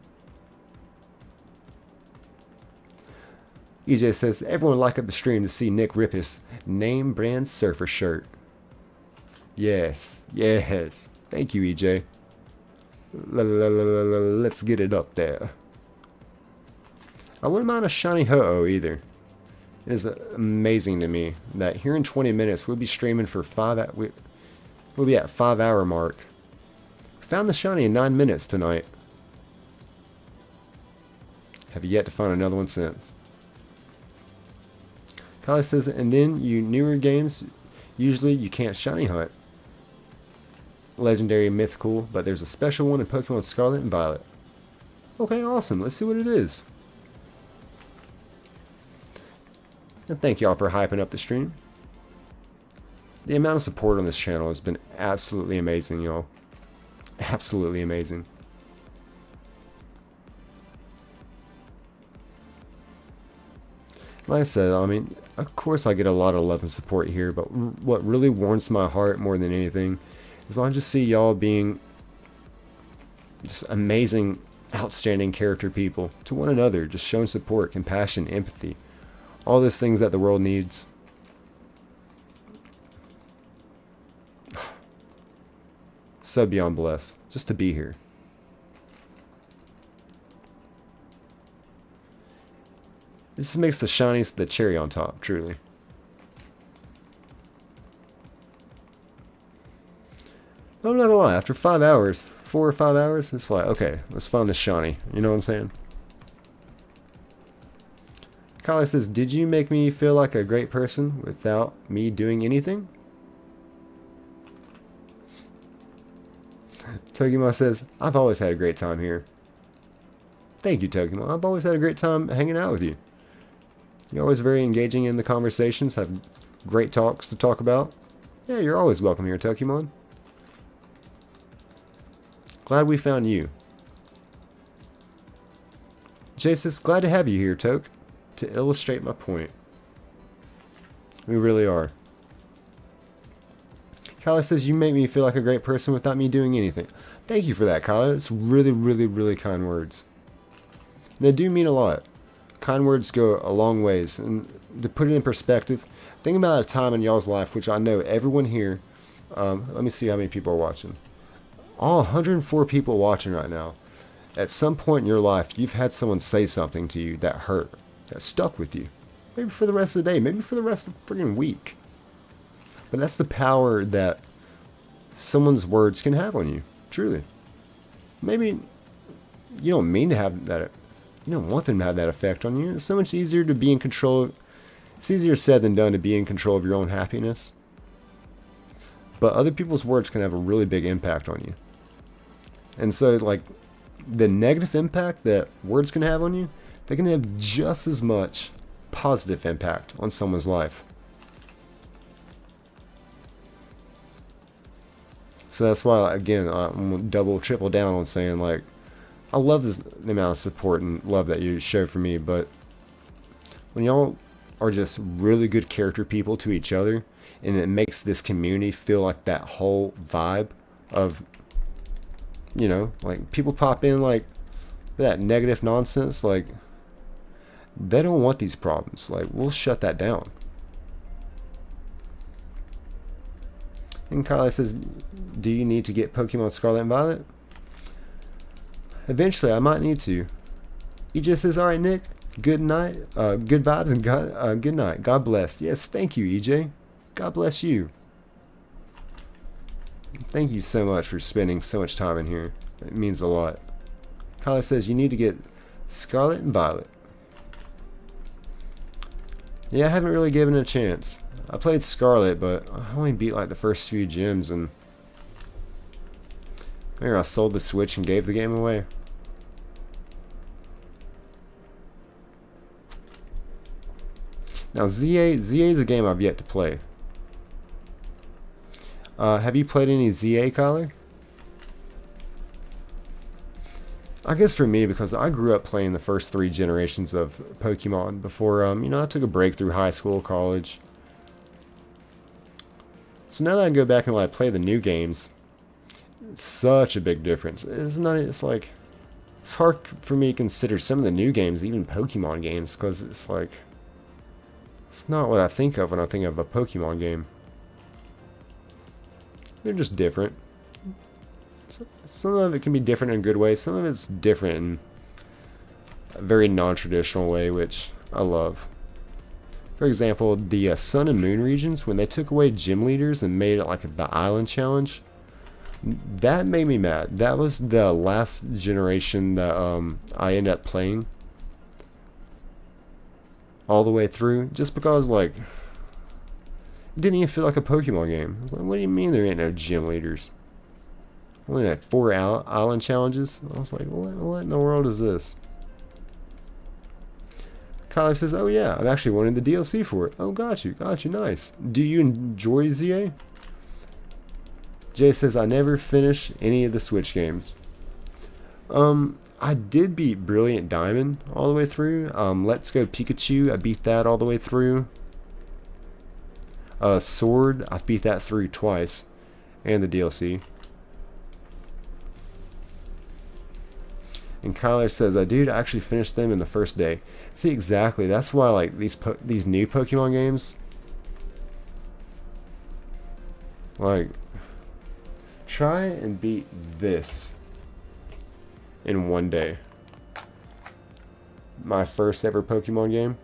EJ says, everyone like up the stream to see Nick rip his name brand surfer shirt. Yes. Thank you, EJ. Let's get it up there. I wouldn't mind a shiny ho-oh either. It is amazing to me that here in 20 minutes we'll be streaming for we'll be at 5 hour mark. Found the shiny in 9 minutes tonight. Have yet to find another one since. Kylie says, and then you newer games, usually you can't shiny hunt. Legendary, mythical, but there's a special one in Pokemon Scarlet and Violet. Okay, awesome. Let's see what it is. And thank y'all for hyping up the stream. The amount of support on this channel has been absolutely amazing, y'all. Absolutely amazing. Like I said, I mean, of course I get a lot of love and support here, but what really warms my heart more than anything is I just see y'all being just amazing, outstanding character people to one another, just showing support, compassion, empathy, all those things that the world needs. So beyond blessed just to be here. This makes the shinies the cherry on top, truly. I'm not gonna lie, after 5 hours, 4 or 5 hours, it's like, okay, let's find this shiny. You know what I'm saying? Kylie says, did you make me feel like a great person without me doing anything? Tokimon says, I've always had a great time here. Thank you, Tokimon. I've always had a great time hanging out with you. You're always very engaging in the conversations, have great talks to talk about. Yeah, you're always welcome here, Tokimon. Glad we found you. Jay says, glad to have you here, Tok, to illustrate my point. We really are. Kylie says, you make me feel like a great person without me doing anything. Thank you for that, Kylie. It's really, really, really kind words. They do mean a lot. Kind words go a long ways. And to put it in perspective, think about a time in y'all's life, which I know everyone here, let me see how many people are watching. All 104 people watching right now. At some point in your life, you've had someone say something to you that hurt, that stuck with you. Maybe for the rest of the day, maybe for the rest of the freaking week. But that's the power that someone's words can have on you, truly. Maybe you don't mean to have that, you don't want them to have that effect on you. It's so much easier to be in control. It's easier said than done to be in control of your own happiness. But other people's words can have a really big impact on you. And so, like, the negative impact that words can have on you, they can have just as much positive impact on someone's life. So that's why, again, I'm going to double, triple down on saying, like, I love the amount of support and love that you show for me, but when y'all are just really good character people to each other, and it makes this community feel like that whole vibe of, you know, like, people pop in, like, that negative nonsense, like, they don't want these problems. Like, we'll shut that down. And Kylie says, do you need to get Pokemon Scarlet and Violet? Eventually, I might need to. EJ says, alright, Nick, good night, good vibes, and good night. God bless. Yes, thank you, EJ. God bless you. Thank you so much for spending so much time in here. It means a lot. Kylie says, you need to get Scarlet and Violet. Yeah, I haven't really given it a chance. I played Scarlet, but I only beat like the first few gyms, and maybe I sold the Switch and gave the game away. Now ZA is a game I've yet to play. Have you played any ZA, Kyler? I guess for me, because I grew up playing the first 3 generations of Pokemon before, you know, I took a break through high school, college. So now that I go back and like play the new games, it's such a big difference. It's not. It's like it's hard for me to consider some of the new games even Pokemon games, because it's like it's not what I think of when I think of a Pokemon game. They're just different. Some of it can be different in a good way. Some of it's different in a very non-traditional way, which I love. For example, the Sun and Moon regions, when they took away gym leaders and made it like the island challenge, That made me mad. That was the last generation that I ended up playing all the way through, just because like it didn't even feel like a Pokemon game. I was like, what do you mean there ain't no gym leaders? Only like 4 island challenges. I was like, what in the world is this? Kyler says, oh yeah, I've actually wanted the DLC for it. Oh, got you, nice. Do you enjoy ZA? Jay says, I never finish any of the Switch games. I did beat Brilliant Diamond all the way through. Let's Go Pikachu, I beat that all the way through. Sword, I beat that through twice. And the DLC. And Kyler says, dude, I actually finished them in the first day. See, exactly. That's why, like, these new Pokemon games, like, try and beat this in one day. My first ever Pokemon game.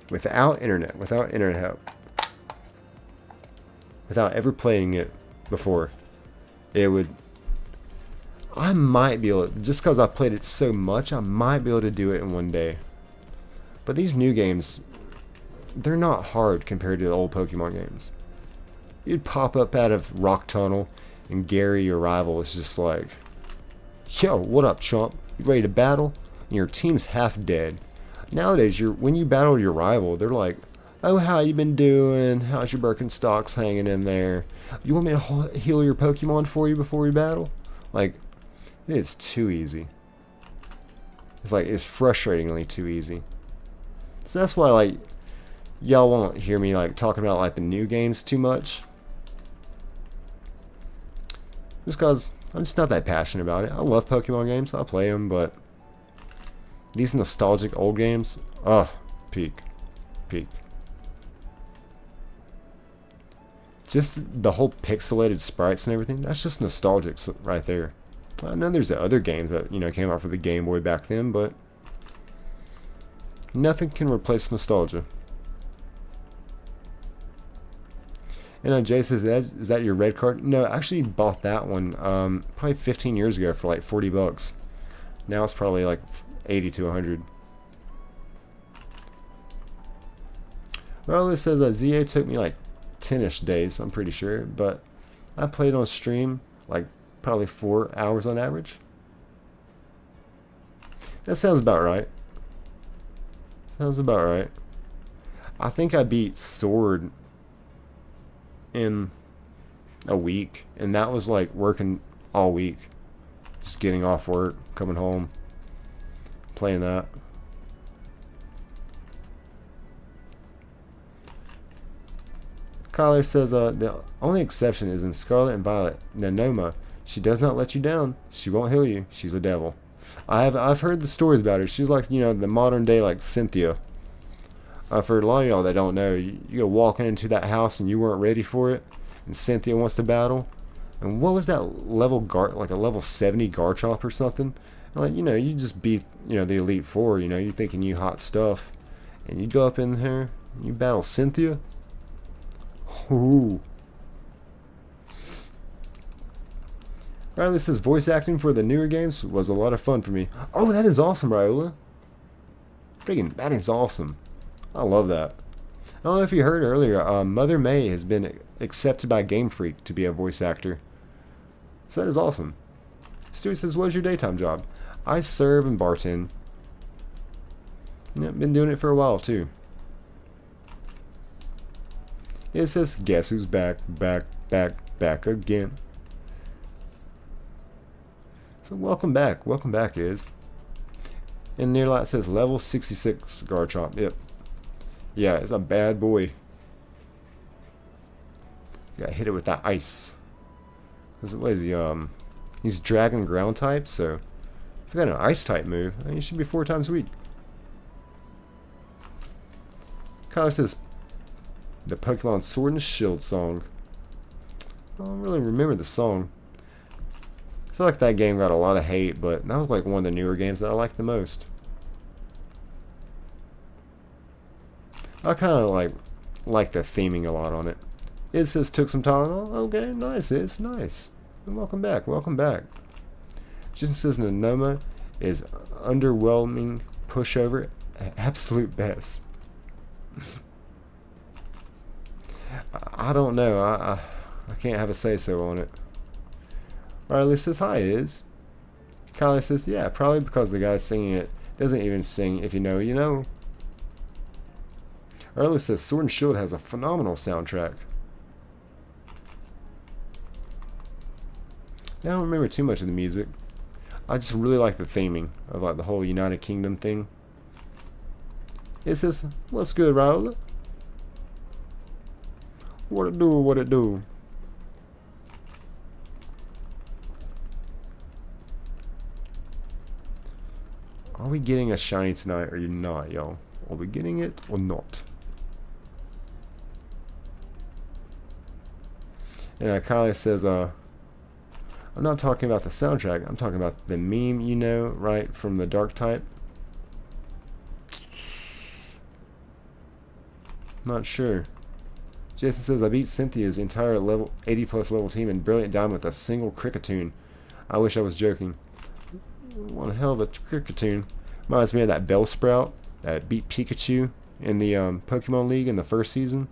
Without internet help. Without ever playing it before. It would... I might be able to, just because I've played it so much, I might be able to do it in one day. But these new games, they're not hard compared to the old Pokemon games. You'd pop up out of Rock Tunnel, and Gary, your rival, is just like, yo, what up, chump? You ready to battle? And your team's half dead. Nowadays, when you battle your rival, they're like, oh, how you been doing? How's your Birkenstocks hanging in there? You want me to heal your Pokemon for you before we battle? Like, it's too easy. It's like, it's frustratingly too easy. So that's why, like, y'all won't hear me, like, talking about, like, the new games too much. Just because I'm just not that passionate about it. I love Pokemon games. I'll play them, but these nostalgic old games, oh, peak. Just the whole pixelated sprites and everything, that's just nostalgic right there. I know there's other games that, you know, came out for the Game Boy back then, but nothing can replace nostalgia. And Jay says, is that your red card? No, I actually bought that one probably 15 years ago for like $40. Now it's probably like 80 to 100. Well, it says that ZA took me like 10-ish days, I'm pretty sure, but I played on stream like probably 4 hours on average. That sounds about right. I think I beat Sword in a week, and that was like working all week, just getting off work, coming home, playing that. Kyler says the only exception is in Scarlet and Violet. Nanoma, she does not let you down. She won't heal you. She's a devil. I've heard the stories about her. She's like, you know, the modern day like Cynthia. For a lot of y'all that don't know, you go walking into that house and you weren't ready for it, and Cynthia wants to battle. And what was that level like a level 70 Garchomp or something? And like, you know, you just beat, you know, the Elite Four. You know, you're thinking you hot stuff, and you go up in here, and you battle Cynthia. Ooh. Riley says voice acting for the newer games was a lot of fun for me. Oh, that is awesome, Riola. Freaking, that is awesome. I love that. I don't know if you heard earlier, Mother May has been accepted by Game Freak to be a voice actor. So that is awesome. Stewie says, what's your daytime job? I serve and bartend. Yeah, been doing it for a while too. It says, guess who's back again. So welcome back, Iz. And near light says level 66 Garchomp. Yep. Yeah, it's a bad boy. Gotta hit it with that ice. What is he? He's dragon ground type, so if you got an ice type move, I mean, he should be 4 times weak. Kyler says the Pokemon Sword and Shield song. I don't really remember the song. I feel like that game got a lot of hate, but that was like one of the newer games that I liked the most. I kind of like the theming a lot on it. It says took some Tylenol. Okay, nice. It's nice. And welcome back. Welcome back. Jason says Nanoma is underwhelming pushover at absolute best. I don't know. I can't have a say so on it. Riley says hi is. Kylie says yeah, probably because the guy singing it doesn't even sing. If you know, you know. Riley says Sword and Shield has a phenomenal soundtrack. I don't remember too much of the music. I just really like the theming of like the whole United Kingdom thing. It says, "What's good, Raul? What it do? What it do?" Are we getting a shiny tonight or you not, y'all? Are we getting it or not? And Kylie says, I'm not talking about the soundtrack. I'm talking about the meme, you know, right, from the dark type. Not sure. Jason says, I beat Cynthia's entire level 80 plus level team in Brilliant Diamond with a single Cricketune. I wish I was joking. One hell of a Cricketune. Reminds me of that Bellsprout that beat Pikachu in the Pokemon League in the first season.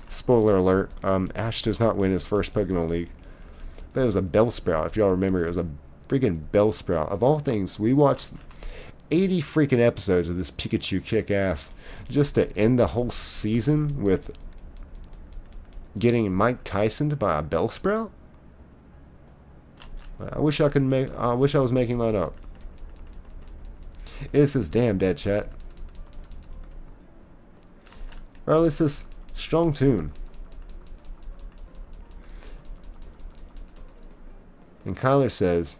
Spoiler alert, Ash does not win his first Pokemon League. But it was a Bellsprout, if y'all remember. It was a freaking Bellsprout. Of all things, we watched 80 freaking episodes of this Pikachu kick ass just to end the whole season with getting Mike Tysoned by a Bellsprout? I wish I was making that up. It says damn dead chat. Well, it's this strong tune. And Kyler says,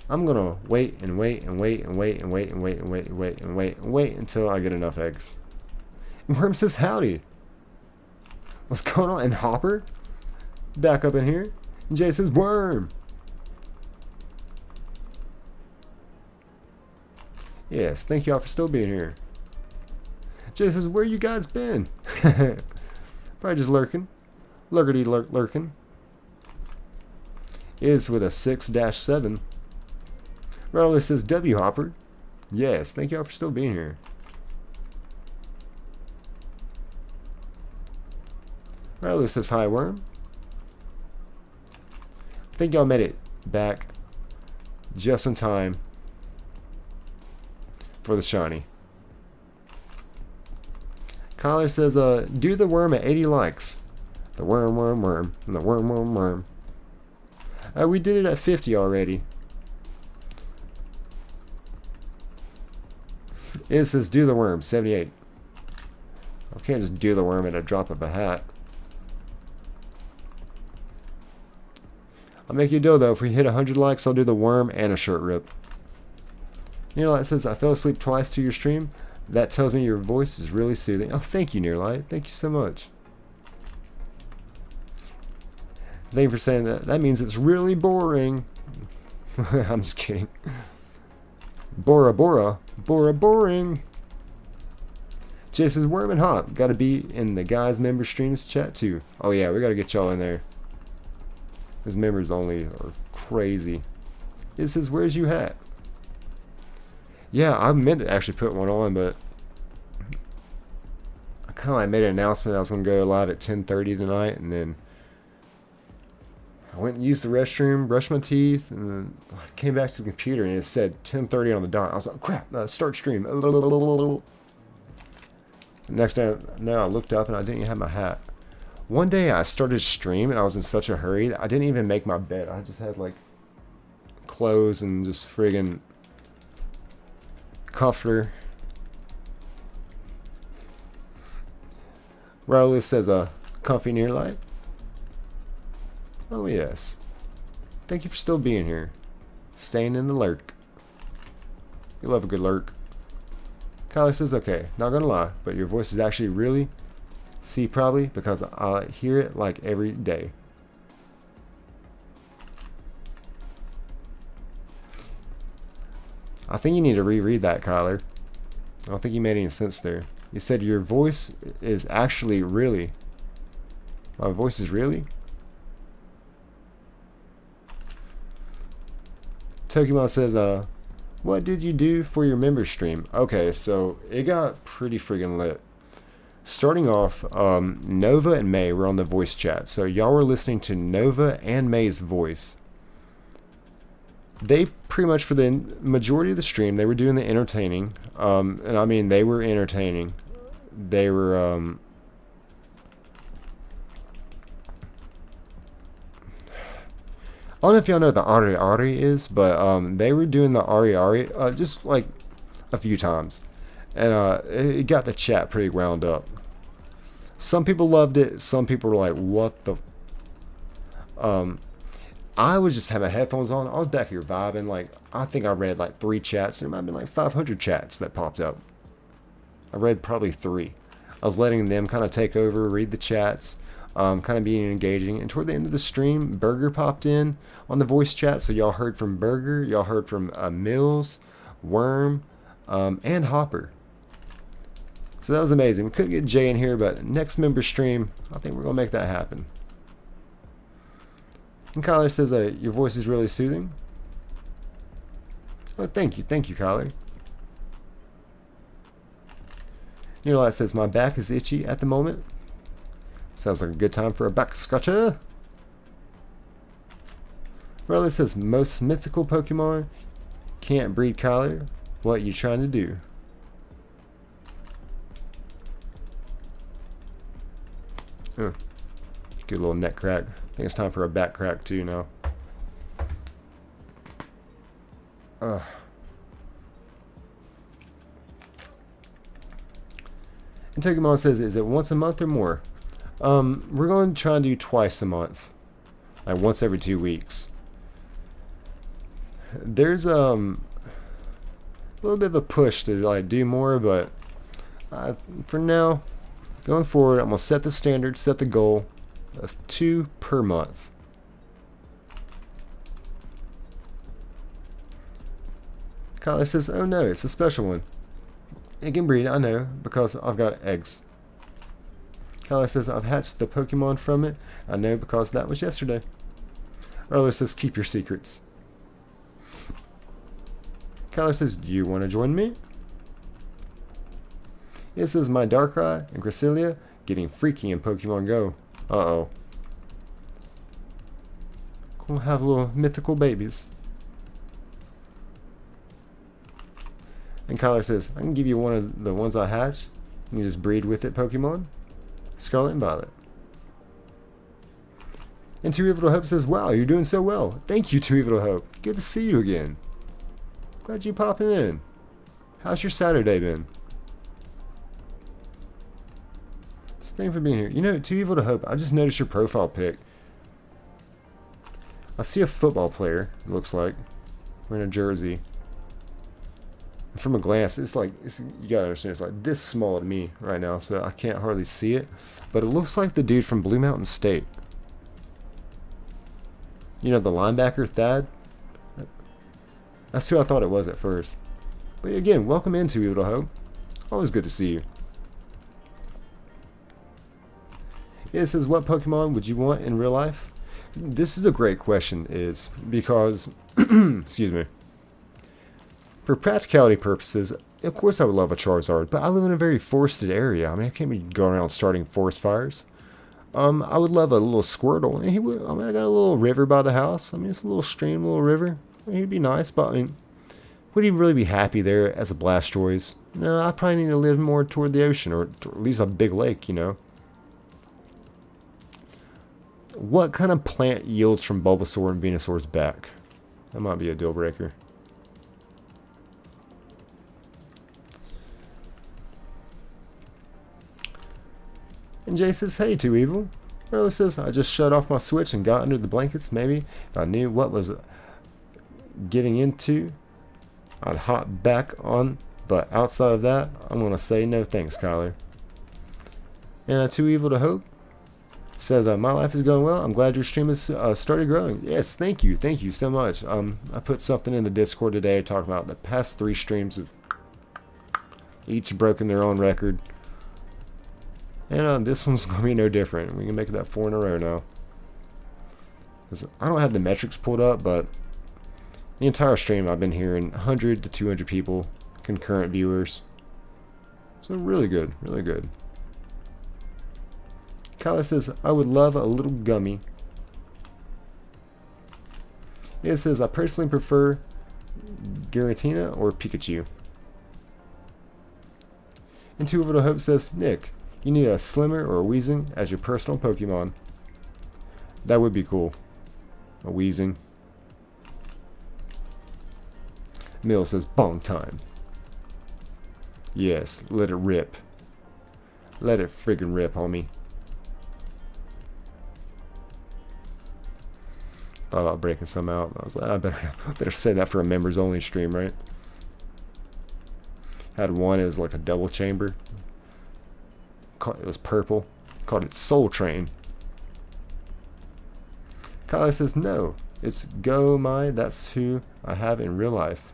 I'm gonna wait and wait and wait and wait and wait and wait and wait and wait and wait and wait until I get enough eggs. And Worm says howdy. What's going on? And Hopper back up in here. And Jay says Worm. Yes, thank y'all for still being here. Jay says, where you guys been? Probably just lurking. Lurking. Is with a 6-7. Riley says W Hopper. Yes, thank y'all for still being here. Riley says hi Worm. I think y'all made it back just in time for the shiny. Kyler says, do the worm at 80 likes. The worm. And the worm. We did it at 50 already. It says do the worm, 78. I can't just do the worm at a drop of a hat. I'll make you a deal though. If we hit 100 likes, I'll do the worm and a shirt rip. Nearlight says, I fell asleep twice to your stream. That tells me your voice is really soothing. Oh, thank you, Nearlight. Thank you so much. Thank you for saying that. That means it's really boring. I'm just kidding. Bora boring. Jay says, Worm and Hop. Gotta be in the guys' member streams chat too. Oh yeah, we gotta get y'all in there. His members only are crazy. It says, where's you hat? Yeah, I meant to actually put one on, but I kind of like made an announcement that I was going to go live at 10:30 tonight, and then I went and used the restroom, brushed my teeth, and then I came back to the computer, and it said 10:30 on the dot. I was like, crap, start stream. Next day, I looked up, and I didn't even have my hat. One day, I started stream, and I was in such a hurry that I didn't even make my bed. I just had, like, clothes and just friggin' comforter. Raul says comfy near light. Oh yes. Thank you for still being here. Staying in the lurk. You love a good lurk. Kyler says okay, not gonna lie, but your voice is actually really probably because I hear it like every day. I think you need to reread that, Kyler. I don't think you made any sense there. You said your voice is actually really My voice is really? Tokimon says, what did you do for your member stream? Okay, so it got pretty friggin' lit. Starting off, Nova and May were on the voice chat. So y'all were listening to Nova and May's voice. They pretty much, for the majority of the stream, they were doing the entertaining. And I mean, they were entertaining. They were, I don't know if y'all know what the Ari Ari is, but they were doing the Ari Ari just like a few times. And it got the chat pretty wound up. Some people loved it. Some people were like, what the... I was just having headphones on. I was back here vibing. Like, I think I read like 3 chats. There might have been like 500 chats that popped up. I read probably 3. I was letting them kind of take over, read the chats, kind of being engaging. And toward the end of the stream, Burger popped in on the voice chat. So y'all heard from Burger. Y'all heard from Mills, Worm, and Hopper. So that was amazing. We couldn't get Jay in here, but next member stream, I think we're going to make that happen. And Kyler says, your voice is really soothing. Oh, thank you. Thank you, Kyler. Nearlight says, my back is itchy at the moment. Sounds like a good time for a back scratcher. Riley says, most mythical Pokemon can't breed Kyler. What you trying to do? Good little neck crack. I think it's time for a back crack too now. And Pokemon says, is it once a month or more? We're going to try and do twice a month. Like once every 2 weeks. There's a little bit of a push to like do more, but for now, going forward, I'm going to set the standard, set the goal of 2 per month. Kylie says, oh no, it's a special one. It can breed, I know, because I've got eggs. Kylie says, I've hatched the Pokemon from it. I know because that was yesterday. Arlo says, keep your secrets. Kylie says, do you want to join me? It says, my Darkrai and Cresselia getting freaky in Pokemon Go. Uh-oh. Gonna have little mythical babies. And Kyler says, I can give you one of the ones I hatched. You can just breed with it, Pokemon. Scarlet and Violet. And Too Evil to Hope says, wow, you're doing so well. Thank you, Too Evil to Hope. Good to see you again. Glad you popping in. How's your Saturday been? Thank you for being here. You know, Too Evil to Hope, I just noticed your profile pic. I see a football player, it looks like, wearing a jersey. And from a glance, it's like, you gotta understand, it's like this small to me right now, so I can't hardly see it. But it looks like the dude from Blue Mountain State. You know, the linebacker, Thad? That's who I thought it was at first. But again, welcome in, Too Evil to Hope. Always good to see you. It says, what Pokemon would you want in real life? This is a great question, is because, excuse me, for practicality purposes, of course I would love a Charizard, but I live in a very forested area. I mean, I can't be going around starting forest fires. I would love a little Squirtle. And he would, I mean, I got a little river by the house. I mean, it's a little stream, a little river. I mean, he'd be nice, but I mean, would he really be happy there as a Blastoise? No, I probably need to live more toward the ocean, or at least a big lake, you know. What kind of plant yields from Bulbasaur and Venusaur's back? That might be a deal breaker. And Jay says, hey, Too Evil. Merle says, I just shut off my switch and got under the blankets. Maybe if I knew what was getting into, I'd hop back on. But outside of that, I'm going to say no thanks, Kyler. And Too Evil to Hope says, my life is going well. I'm glad your stream has started growing. Yes, thank you. Thank you so much. I put something in the Discord today talking about the past 3 streams of each broken their own record. And this one's going to be no different. We can make that 4 in a row now. 'Cause I don't have the metrics pulled up, but the entire stream I've been hearing 100 to 200 people, concurrent viewers. So really good, really good. Kyler says, I would love a little gummy. It says, I personally prefer Giratina or Pikachu. And Two Little Hope says, Nick, you need a Slimmer or a Weezing as your personal Pokemon. That would be cool. A Weezing. Mill says, bong time. Yes, let it rip. Let it friggin' rip, homie. Thought about breaking some out. I was like, I better save that for a members only stream, right? Had one as like a double chamber. It was purple. Called it Soul Train. Kylie says, no, it's Go My. That's who I have in real life.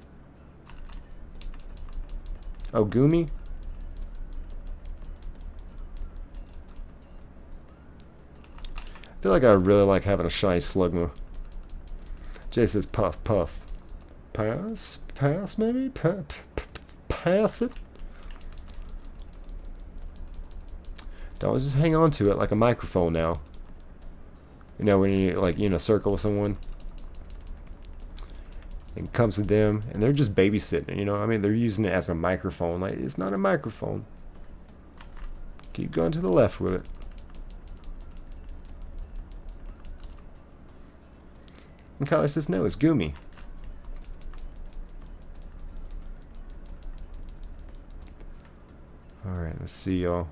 Oh, Gumi? I feel like I really like having a shiny Slugma. Jay says, puff, puff. Pass? Pass, maybe? Pass it? Don't just hang on to it like a microphone now. You know, when you're like in a circle with someone and it comes to them and they're just babysitting, you know what I mean? They're using it as a microphone. Like, it's not a microphone. Keep going to the left with it. And Kyler says, no, it's Gumi. Alright, let's see, y'all.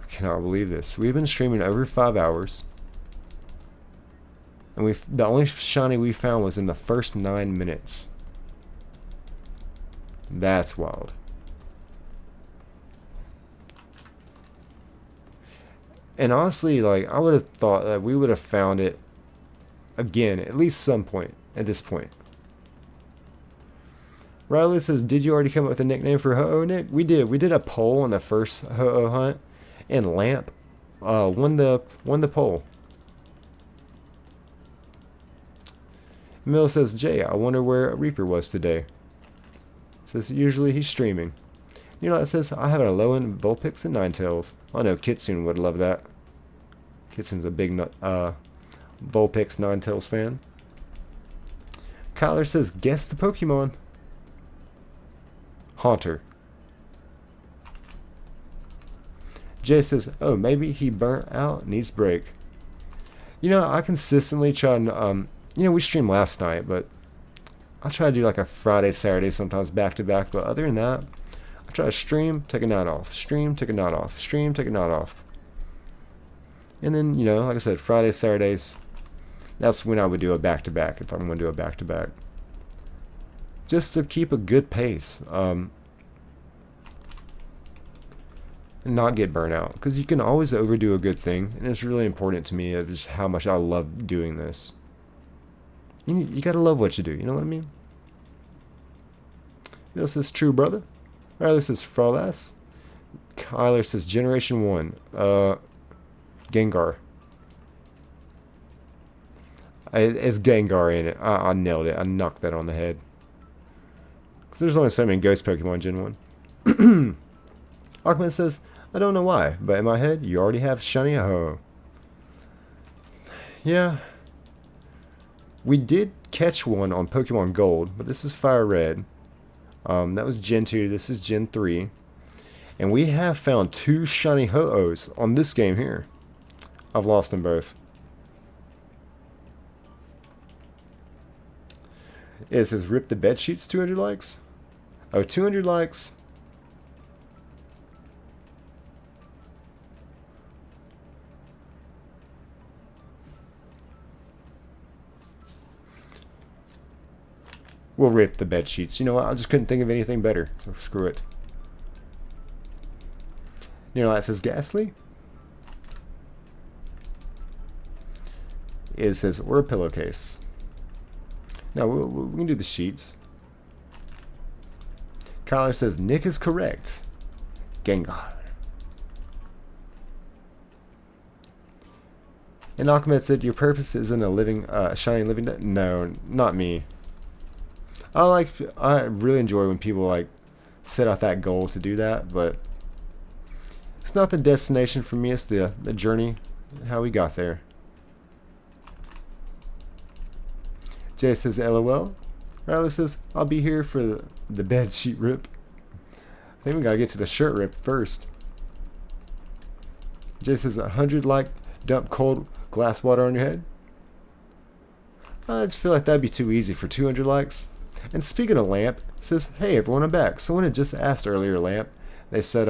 I cannot believe this. We've been streaming over 5 hours. And the only shiny we found was in the first 9 minutes. That's wild. And honestly, like, I would have thought that we would have found it again, at least some point, at this point. Riley says, did you already come up with a nickname for Ho-Oh, Nick? We did. We did a poll on the first Ho-Oh hunt, and Lamp won the poll. Mill says, Jay, I wonder where Reaper was today. Says, usually he's streaming. You know, it says, I have a Alolan, Vulpix, and Ninetales. I know Kitsune would love that. Kitsune's a big Vulpix, Ninetales fan. Kyler says, guess the Pokemon. Haunter. Jay says, oh, maybe he burnt out, needs break. You know, I consistently try and, you know, we streamed last night, but I try to do like a Friday, Saturday, sometimes back to back. But other than that, I try to stream, take a night off, stream, take a night off, stream, take a night off. And then, you know, like I said, Fridays, Saturdays, that's when I would do a back to back, if I'm going to do a back to back. Just to keep a good pace. And not get burnt out. Because you can always overdo a good thing. And it's really important to me of just how much I love doing this. You gotta love what you do, you know what I mean? This is true, brother. Alright, this is Frolass. Kyler says Generation 1. Gengar. It's Gengar in it. I nailed it. I knocked that on the head. Because there's only so many Ghost Pokemon Gen 1. Aquaman says, I don't know why, but in my head, you already have Shiny Ho. Yeah. We did catch one on Pokemon Gold, but this is Fire Red. That was Gen 2, this is Gen 3. And we have found 2 shiny Ho-Ohs on this game here. I've lost them both. It says rip the bed sheets, 200 likes. Oh, 200 likes. We'll rip the bed sheets. You know what? I just couldn't think of anything better. So screw it. You know that says Ghastly? It says or a pillowcase. Now we can do the sheets. Kyler says Nick is correct. Gengar. And Ahmed said, your purpose isn't a living, shining living death? No, not me. I really enjoy when people like set out that goal to do that, but it's not the destination for me, it's the journey, how we got there. Jay says, LOL. Riley says, I'll be here for the bed sheet rip. I think we gotta get to the shirt rip first. Jay says, 100 like, dump cold glass water on your head. I just feel like that'd be too easy for 200 likes. And speaking of Lamp, it says, hey everyone, I'm back. Someone had just asked earlier, Lamp. They said,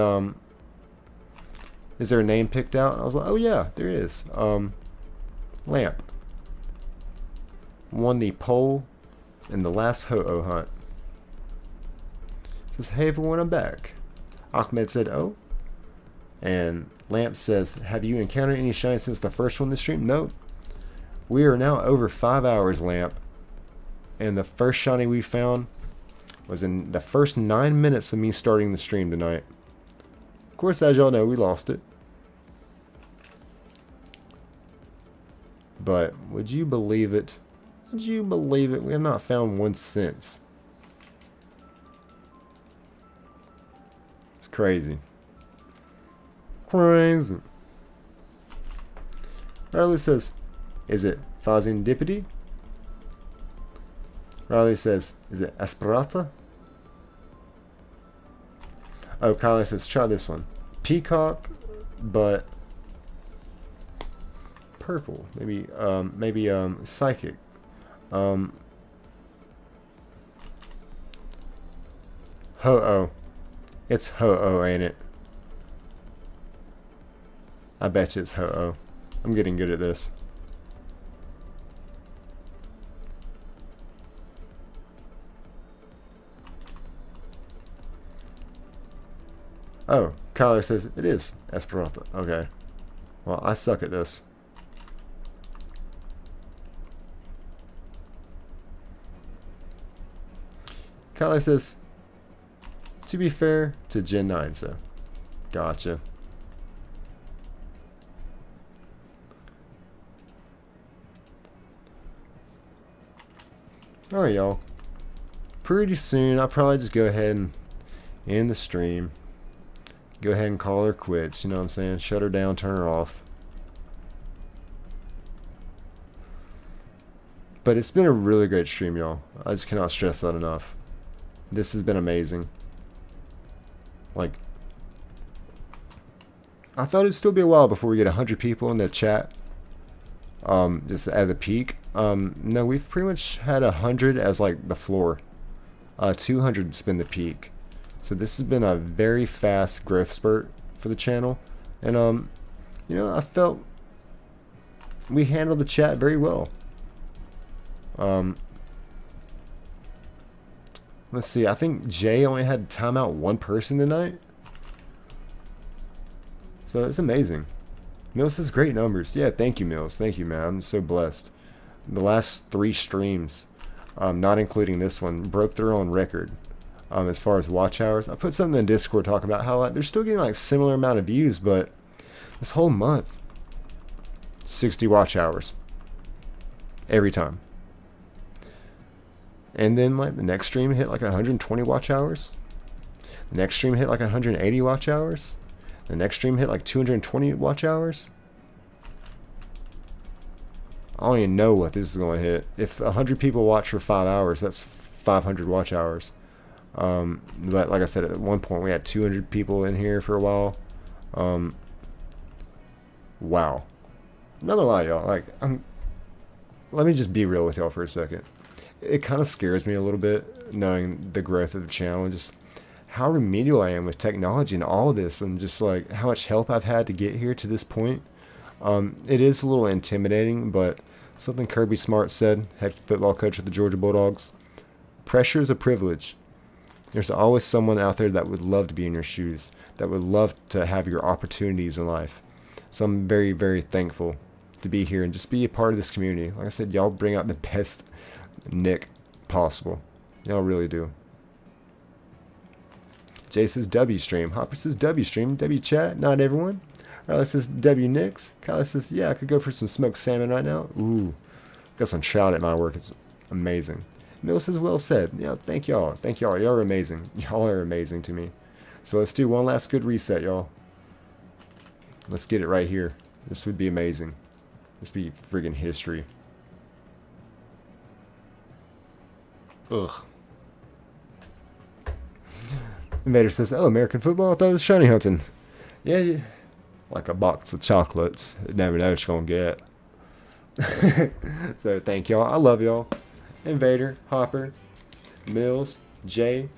is there a name picked out? I was like, oh yeah, there is. Lamp won the poll in the last Ho-Oh hunt. It says, hey everyone, I'm back. Ahmed said, oh. And Lamp says, have you encountered any shiny since the first one this stream? Nope. We are now over 5 hours, Lamp. And the first shiny we found was in the first 9 minutes of me starting the stream tonight. Of course, as y'all know, we lost it. But would you believe it? Would you believe it? We have not found one since. It's crazy. Crazy. Riley says, is it Fazindipity? Riley says, is it Aspirata? Oh, Kyler says, try this one. Peacock, but purple. Maybe psychic. Ho-Oh. It's Ho-Oh, ain't it? I bet you it's Ho-Oh. I'm getting good at this. Oh, Kyler says it is Esperanza. Okay. Well, I suck at this. Kyler says, to be fair, to Gen 9, so. Gotcha. Alright, y'all. Pretty soon, I'll probably just go ahead and end the stream. Go ahead and call her quits, you know what I'm saying? Shut her down, turn her off. But it's been a really great stream, y'all. I just cannot stress that enough. This has been amazing. Like, I thought it'd still be a while before we get 100 people in the chat. Just as a peak. No, we've pretty much had 100 as like the floor. 200's been the peak. So this has been a very fast growth spurt for the channel. And, you know, I felt we handled the chat very well. Let's see, I think Jay only had to time out one person tonight. So it's amazing. Mills has great numbers. Yeah, thank you, Mills. Thank you, man. I'm so blessed. The last 3 streams, not including this one, broke their own record. As far as watch hours, I put something in Discord talking about how like, they're still getting like similar amount of views, but this whole month, 60 watch hours every time. And then like the next stream hit like 120 watch hours. The next stream hit like 180 watch hours. The next stream hit like 220 watch hours. I don't even know what this is going to hit. If 100 people watch for 5 hours, that's 500 watch hours. But like I said, at one point we had 200 people in here for a while. Wow. Not gonna lie, y'all. Like, let me just be real with y'all for a second. It kind of scares me a little bit knowing the growth of the channel and just how remedial I am with technology and all of this, and just like how much help I've had to get here to this point. It is a little intimidating, but something Kirby Smart said, head football coach of the Georgia Bulldogs, pressure is a privilege. There's always someone out there that would love to be in your shoes, that would love to have your opportunities in life. So I'm very, very thankful to be here and just be a part of this community. Like I said, y'all bring out the best Nick possible. Y'all really do. Jay says W stream. Hopper says W stream. W chat. Not everyone. Riley says W Nix. Kylie says, yeah, I could go for some smoked salmon right now. Ooh. Got some trout at my work. It's amazing. Mill says, well said. Yeah, thank y'all. Thank y'all. Y'all are amazing. Y'all are amazing to me. So let's do one last good reset, y'all. Let's get it right here. This would be amazing. This would be friggin' history. Ugh. Invader says, oh, American football? I thought it was shiny hunting. Yeah, yeah. Like a box of chocolates. You never know what you're going to get. So thank y'all. I love y'all. Invader, Hopper, Mills, Jay,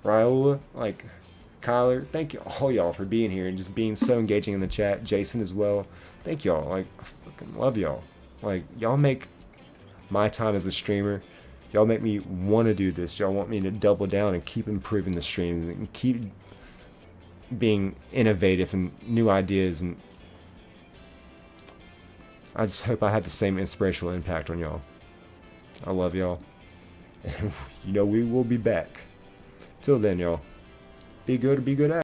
Raiola, like Kyler. Thank you all y'all for being here and just being so engaging in the chat. Jason as well. Thank y'all. Like, I fucking love y'all. Like, y'all make my time as a streamer. Y'all make me want to do this. Y'all want me to double down and keep improving the stream and keep being innovative and new ideas. And I just hope I have the same inspirational impact on y'all. I love y'all. And you know we will be back. Till then, y'all. Be good or be good at.